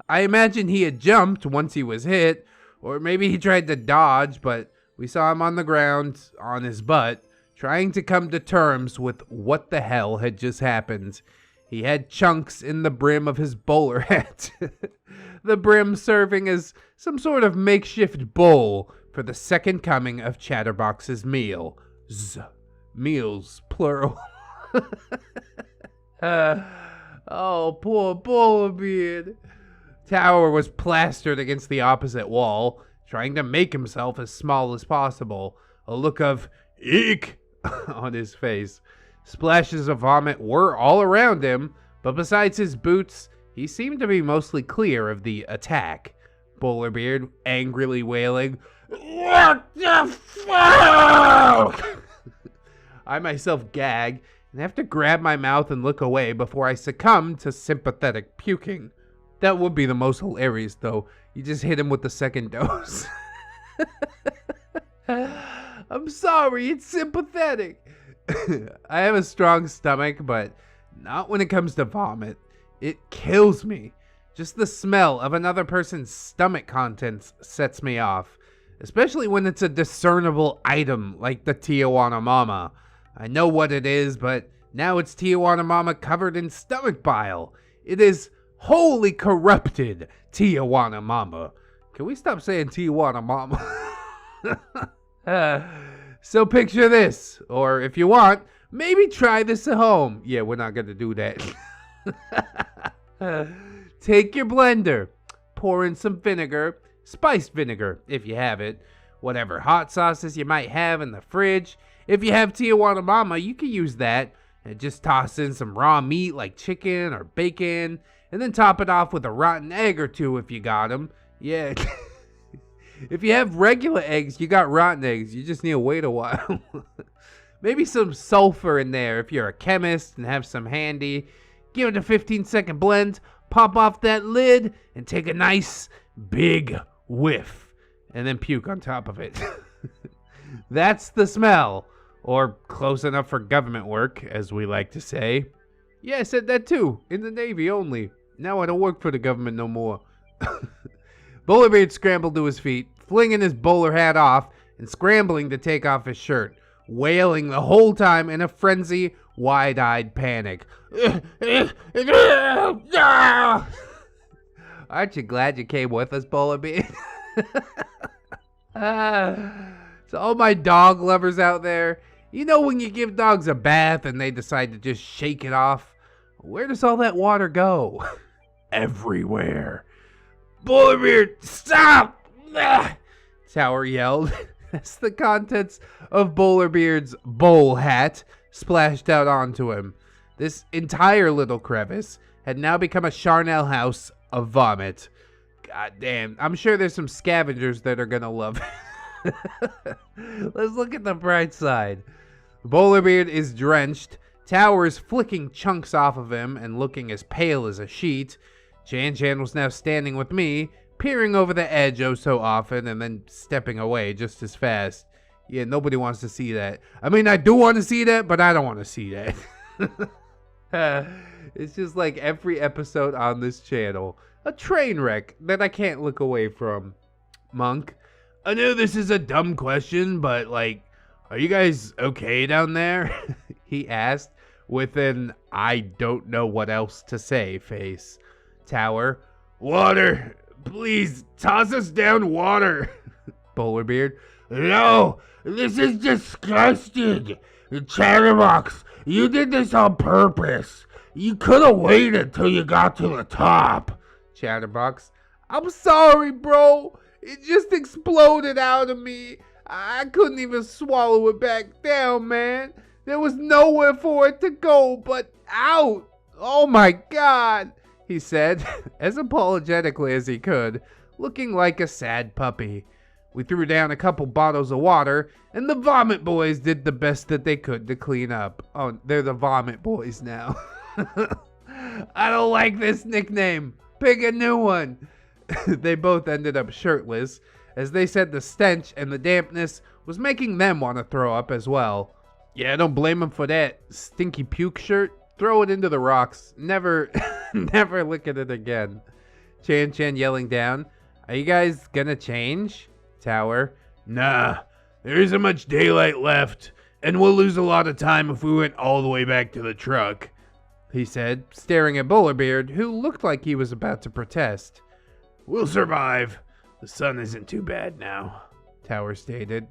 I imagine he had jumped once he was hit, or maybe he tried to dodge, but we saw him on the ground, on his butt, trying to come to terms with what the hell had just happened. He had chunks in the brim of his bowler hat. The brim serving as some sort of makeshift bowl for the second coming of Chatterbox's meal. Meals, plural. Oh, poor Bowlerbeard. Tower was plastered against the opposite wall, trying to make himself as small as possible. A look of eek on his face. Splashes of vomit were all around him, but besides his boots, he seemed to be mostly clear of the attack. Bowlerbeard angrily wailing, "What the fuck?" I myself gag and have to grab my mouth and look away before I succumb to sympathetic puking. That would be the most hilarious, though. You just hit him with the second dose. I'm sorry, it's sympathetic. I have a strong stomach, but not when it comes to vomit. It kills me. Just the smell of another person's stomach contents sets me off, especially when it's a discernible item like the Tijuana Mama. I know what it is, but now it's Tijuana Mama covered in stomach bile. It is wholly corrupted Tijuana Mama. Can we stop saying Tijuana Mama? So picture this, or if you want, maybe try this at home. Yeah, we're not going to do that. Take your blender, pour in some vinegar, spiced vinegar if you have it, whatever hot sauces you might have in the fridge. If you have Tijuana Mama, you can use that, and just toss in some raw meat like chicken or bacon, and then top it off with a rotten egg or two if you got them. Yeah. If you have regular eggs, you got rotten eggs. You just need to wait a while. Maybe some sulfur in there if you're a chemist and have some handy. Give it a 15-second blend, pop off that lid, and take a nice big whiff. And then puke on top of it. That's the smell. Or close enough for government work, as we like to say. Yeah, I said that too. In the Navy only. Now I don't work for the government no more. Bowlerbeard scrambled to his feet, flinging his bowler hat off and scrambling to take off his shirt, wailing the whole time in a frenzy, wide-eyed panic. Aren't you glad you came with us, Bowlerbeard? So all my dog lovers out there, you know when you give dogs a bath and they decide to just shake it off? Where does all that water go? Everywhere. Bowlerbeard, stop! Tower yelled as the contents of Bowlerbeard's bowl hat splashed out onto him. This entire little crevice had now become a charnel house of vomit. God damn, I'm sure there's some scavengers that are gonna love it. Let's look at the bright side. Bowlerbeard is drenched, Tower is flicking chunks off of him and looking as pale as a sheet. Chan was now standing with me, peering over the edge oh so often and then stepping away just as fast. Yeah, nobody wants to see that. I mean, I do want to see that, but I don't want to see that. It's just like every episode on this channel. A train wreck that I can't look away from. Monk, I know this is a dumb question, but like, are you guys okay down there? He asked with an I don't know what else to say face. Tower, water, please toss us down water. Bowlerbeard, no, this is disgusting. Chatterbox, you did this on purpose. You could have waited till you got to the top. Chatterbox, I'm sorry, bro. It just exploded out of me. I couldn't even swallow it back down, man. There was nowhere for it to go but out. Oh my God, he said, as apologetically as he could, looking like a sad puppy. We threw down a couple bottles of water, and the Vomit Boys did the best that they could to clean up. Oh, they're the Vomit Boys now. I don't like this nickname. Pick a new one. They both ended up shirtless, as they said the stench and the dampness was making them want to throw up as well. Yeah, don't blame them for that. Stinky puke shirt, throw it into the rocks. Never, never look at it again. Chan yelling down, are you guys gonna change? Tower, nah, there isn't much daylight left, and we'll lose a lot of time if we went all the way back to the truck, he said, staring at Bowlerbeard, who looked like he was about to protest. We'll survive. The sun isn't too bad now, Tower stated.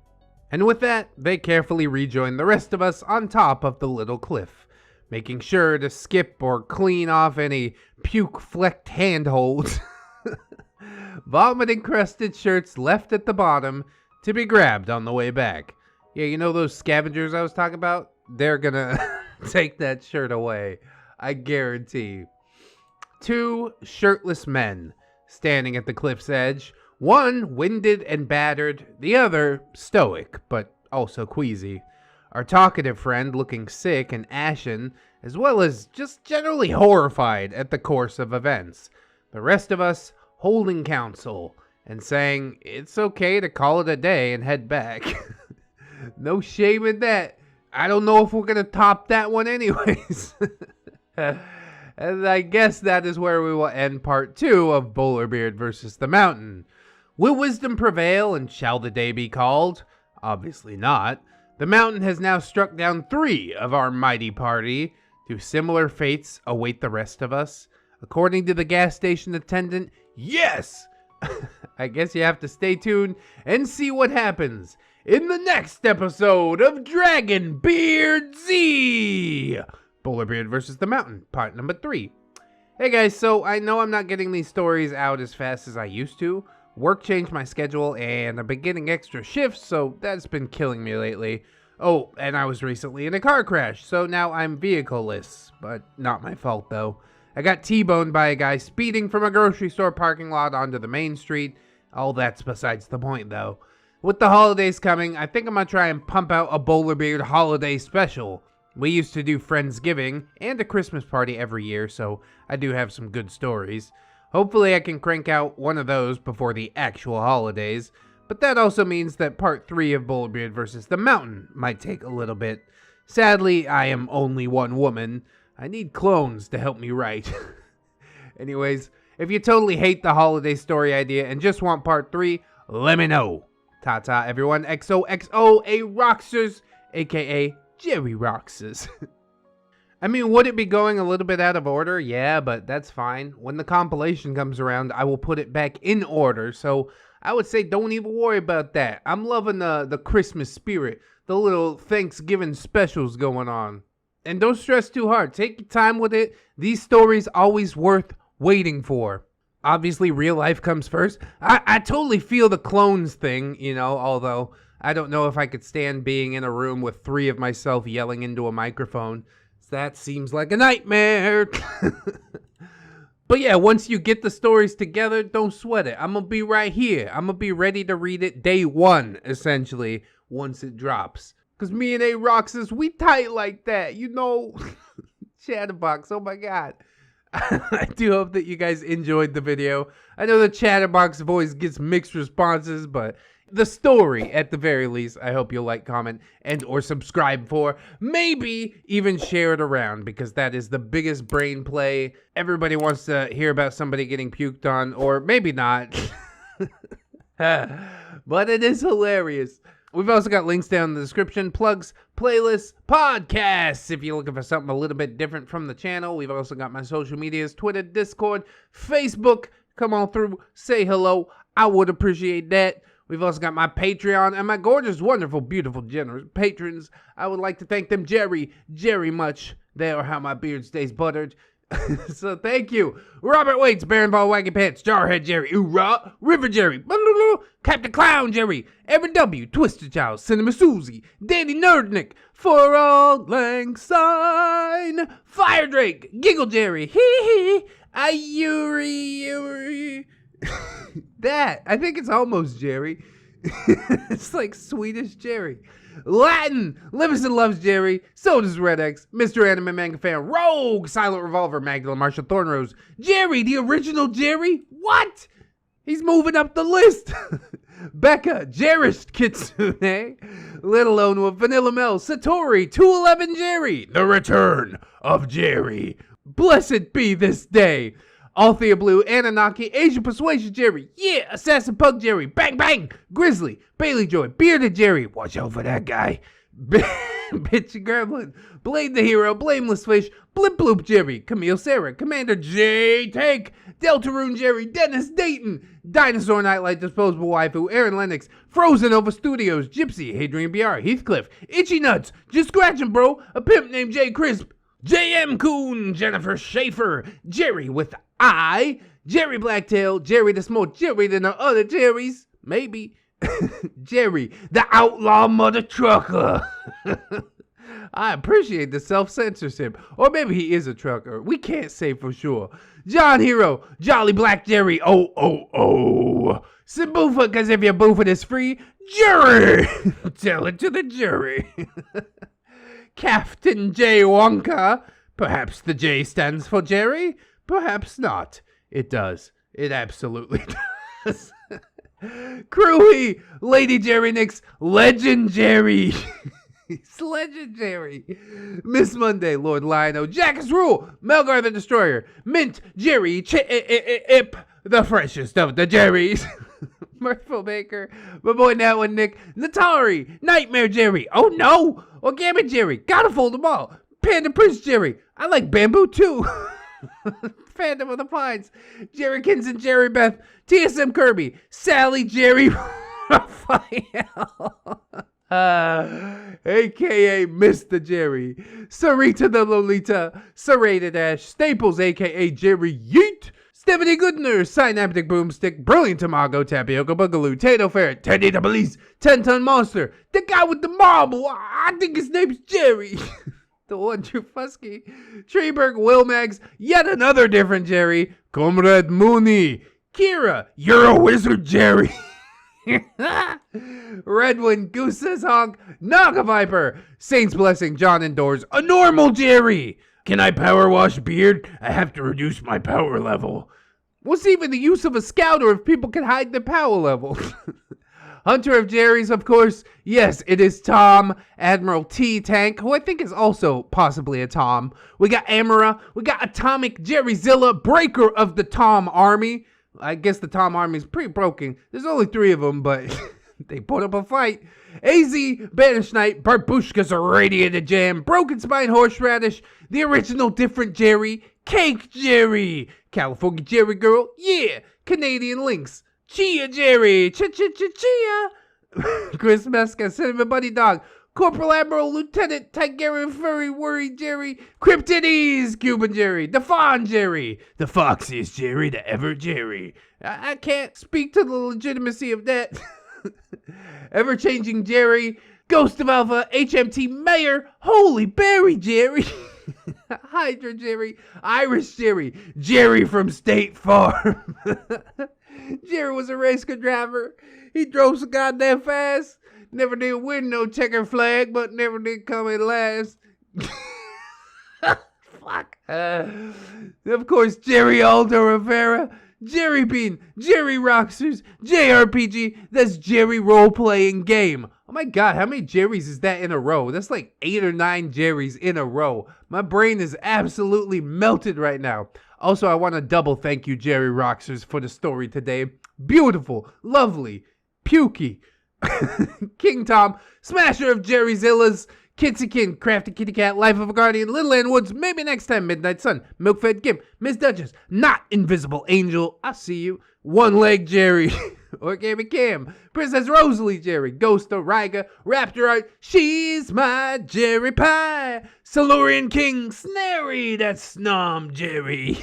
And with that, they carefully rejoined the rest of us on top of the little cliff, making sure to skip or clean off any puke-flecked handholds. Vomit-encrusted shirts left at the bottom to be grabbed on the way back. Yeah, you know those scavengers I was talking about? They're gonna take that shirt away, I guarantee. 2 shirtless men standing at the cliff's edge. One winded and battered, the other stoic, but also queasy. Our talkative friend looking sick and ashen, as well as just generally horrified at the course of events. The rest of us holding counsel and saying it's okay to call it a day and head back. No shame in that. I don't know if we're gonna top that one anyways. And I guess that is where we will end part 2 of Bowlerbeard versus the Mountain. Will wisdom prevail and shall the day be called? Obviously not. The Mountain has now struck down 3 of our mighty party. Do similar fates await the rest of us? According to the gas station attendant, yes! I guess you have to stay tuned and see what happens in the next episode of Dragon Beard Z! Bowlerbeard versus the Mountain, part number 3. Hey guys, so I know I'm not getting these stories out as fast as I used to. Work changed my schedule and I've been getting extra shifts, so that's been killing me lately. Oh, and I was recently in a car crash, so now I'm vehicle-less, but not my fault though. I got T-boned by a guy speeding from a grocery store parking lot onto the main street. All that's besides the point though. With the holidays coming, I think I'm gonna try and pump out a Bowlerbeard holiday special. We used to do Friendsgiving and a Christmas party every year, so I do have some good stories. Hopefully I can crank out one of those before the actual holidays, but that also means that part 3 of Bowlerbeard vs. the Mountain might take a little bit. Sadly, I am only one woman, I need clones to help me write. Anyways, if you totally hate the holiday story idea and just want part 3, let me know. Ta-ta, everyone. XOXO, Aroxxors, aka Jerry Roxas. I mean, would it be going a little bit out of order? Yeah, but that's fine. When the compilation comes around, I will put it back in order, so I would say don't even worry about that. I'm loving the Christmas spirit, the little Thanksgiving specials going on. And don't stress too hard. Take your time with it. These stories always worth waiting for. Obviously, real life comes first. I totally feel the clones thing, you know, although I don't know if I could stand being in a room with 3 of myself yelling into a microphone. That seems like a nightmare. But yeah, once you get the stories together, don't sweat it. I'm going to be right here. I'm going to be ready to read it day 1, essentially, once it drops. Because me and Aroxxors, we tight like that, you know. Chatterbox, oh my god. I do hope that you guys enjoyed the video. I know the Chatterbox voice gets mixed responses, but the story, at the very least, I hope you'll like, comment, and or subscribe for. Maybe even share it around, because that is the biggest brain play. Everybody wants to hear about somebody getting puked on, or maybe not. But it is hilarious. We've also got links down in the description, plugs, playlists, podcasts, if you're looking for something a little bit different from the channel. We've also got my social medias, Twitter, Discord, Facebook. Come on through, say hello. I would appreciate that. We've also got my Patreon and my gorgeous, wonderful, beautiful, generous patrons. I would like to thank them Jerry much. They are how my beard stays buttered. So thank you. Robert Waits, Baron Ball, Waggy Pants, Jarhead Jerry, Oorah, River Jerry, Captain Clown Jerry, Evan W, Twister Child, Cinema Susie, Danny Nerdnick, For All Lang Syne, Fire Drake, Giggle Jerry, Hee Hee, Ayuri. That, I think it's almost Jerry. It's like Swedish Jerry. Latin, Livingston loves Jerry. So does ReddX, Mr. Anime Manga Fan, Rogue, Silent Revolver, Magdalene Marshall Thornrose, Jerry, the original Jerry? What? He's moving up the list. Becca, Jerish Kitsune, Little Lone Wolf, Vanilla Mel, Satori, 211 Jerry, The Return of Jerry. Blessed be this day. Althea Blue, Anunnaki, Asian Persuasion Jerry, yeah, Assassin Pug Jerry, Bang Bang, Grizzly, Bailey Joy, Bearded Jerry, watch out for that guy, Bitchy Gremlin, Blade the Hero, Blameless Fish, Blip Bloop Jerry, Camille Sarah, Commander J Tank, Deltarune Jerry, Dennis Dayton, Dinosaur Nightlight, Disposable Waifu, Aaron Lennox, Frozen Over Studios, Gypsy, Hadrian BR, Heathcliff, Itchy Nuts, Just Scratching Bro, a pimp named Jay Crisp, J.M. Coon, Jennifer Schaefer, Jerry with I, Jerry Blacktail, Jerry the Smoke, Jerry than the other Jerrys, maybe, Jerry, the Outlaw Mother Trucker. I appreciate the self-censorship, or maybe he is a trucker, we can't say for sure. John Hero, Jolly Black Jerry, Simbufa, cause if your boofing is free, Jerry, tell it to the jury. Captain J. Wonka. Perhaps the J stands for Jerry. Perhaps not. It does. It absolutely does. Crewy, Lady Jerry Nix, Legend Jerry. It's legendary. Miss Monday, Lord Lionel, Jackass Rule, Melgar the Destroyer, Mint, Jerry, Chip, the freshest of the Jerrys. Mirthful Baker, my boy Nat one Nick, Natari, Nightmare Jerry, oh no, Orgama Jerry, gotta fold them all, Panda Prince Jerry, I like Bamboo too, Phantom of the Pines, Jerrykins and Jerry Beth, TSM Kirby, Sally Jerry, Raphael, aka Mr. Jerry, Sarita the Lolita, Serrated Ash, Staples aka Jerry Yeet, Stephanie Goodner, Synaptic Boomstick, Brilliant Tamago, Tapioca Boogaloo, Tato Ferret, Teddy the Police, 10-Ton Monster, the guy with the marble, I think his name's Jerry, the one true Fusky, Treeberg, Wilmags, yet another different Jerry, Comrade Mooney, Kira, you're a wizard, Jerry, Redwind, Goose Says Honk, Naga Viper, Saints Blessing, John Indoors, a normal Jerry. Can I power wash beard? I have to reduce my power level. What's even the use of a scouter if people can hide their power level? Hunter of Jerry's, of course. Yes, it is Tom, Admiral T Tank, who I think is also possibly a Tom. We got Amara. We got Atomic Jerryzilla, breaker of the Tom Army. I guess the Tom Army is pretty broken. There's only 3 of them, but they put up a fight. AZ, Banish Knight, Barbushka's Irradiated Jam, Broken Spine Horseradish, the original different Jerry, Cake Jerry, California Jerry Girl, yeah, Canadian Lynx, Chia Jerry, Chia, Chris Meska, Cinnamon Bunny Dog, Corporal Admiral Lieutenant Tigerian Furry Worry Jerry, Kryptonese Cuban Jerry, the Fawn Jerry, the Foxiest Jerry, the Ever Jerry. I can't speak to the legitimacy of that. Ever-changing Jerry, Ghost of Alpha, HMT Mayor, Holy Berry Jerry, Hydra Jerry, Irish Jerry, Jerry from State Farm. Jerry was a race car driver. He drove so goddamn fast. Never did win no checker flag, but never did come in last. Fuck. Of course, Jerry Aldo Rivera, Jerry Bean, Jerry Roxers, JRPG, that's Jerry role-playing game. Oh my god, how many Jerrys is that in a row? That's like 8 or 9 Jerrys in a row. My brain is absolutely melted right now. Also, I want to double thank you, Jerry Roxers, for the story today. Beautiful, lovely, pukey. King Tom, Smasher of Jerry Zillas, Kitsykin, Crafty Kitty Cat, Life of a Guardian, Little Ann Woods, maybe next time, Midnight Sun, Milkfed Gimp, Miss Duchess, Not Invisible Angel, I see you, One Leg Jerry, Origami Cam, Princess Rosalie Jerry, Ghost of Riga, Raptor Art, She's My Jerry Pie, Silurian King, Snary, that's Snom Jerry,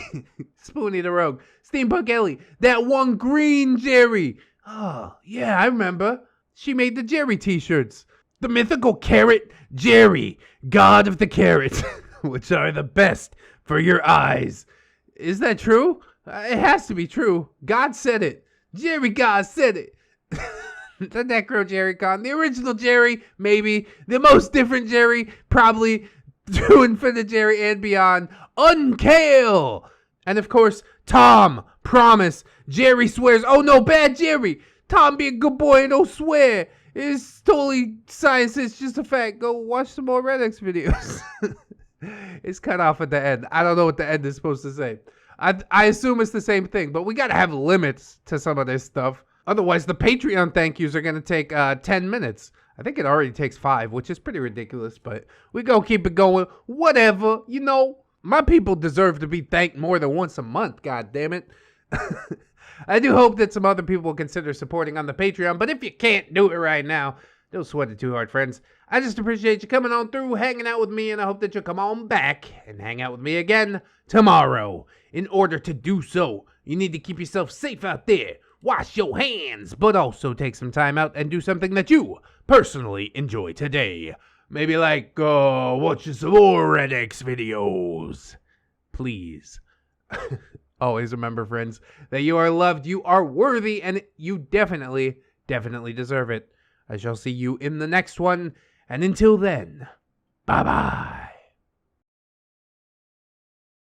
Spoonie the Rogue, Steampunk Ellie, that one green Jerry, oh, yeah, I remember, she made the Jerry t-shirts. The mythical Carrot Jerry, God of the Carrots, which are the best for your eyes. Is that true? It has to be true. God said it. Jerry God said it. The Necro Jerry Con, the original Jerry, maybe. The most different Jerry, probably. To Infinite Jerry and beyond. Unkale. And of course, Tom, Promise. Jerry swears. Oh no, bad Jerry. Tom be a good boy and don't swear. It's totally science. It's just a fact. Go watch some more ReddX videos. It's cut off at the end. I don't know what the end is supposed to say. I assume it's the same thing, but we got to have limits to some of this stuff. Otherwise, the Patreon thank yous are going to take 10 minutes. I think it already takes 5, which is pretty ridiculous, but we go keep it going. Whatever. You know, my people deserve to be thanked more than once a month. God damn it. I do hope that some other people will consider supporting on the Patreon, but if you can't do it right now, don't sweat it too hard, friends. I just appreciate you coming on through, hanging out with me, and I hope that you'll come on back and hang out with me again tomorrow. In order to do so, you need to keep yourself safe out there, wash your hands, but also take some time out and do something that you personally enjoy today. Maybe like, watching some more ReddX videos. Please. Always remember, friends, that you are loved, you are worthy, and you definitely deserve it. I shall see you in the next one, and until then, bye-bye.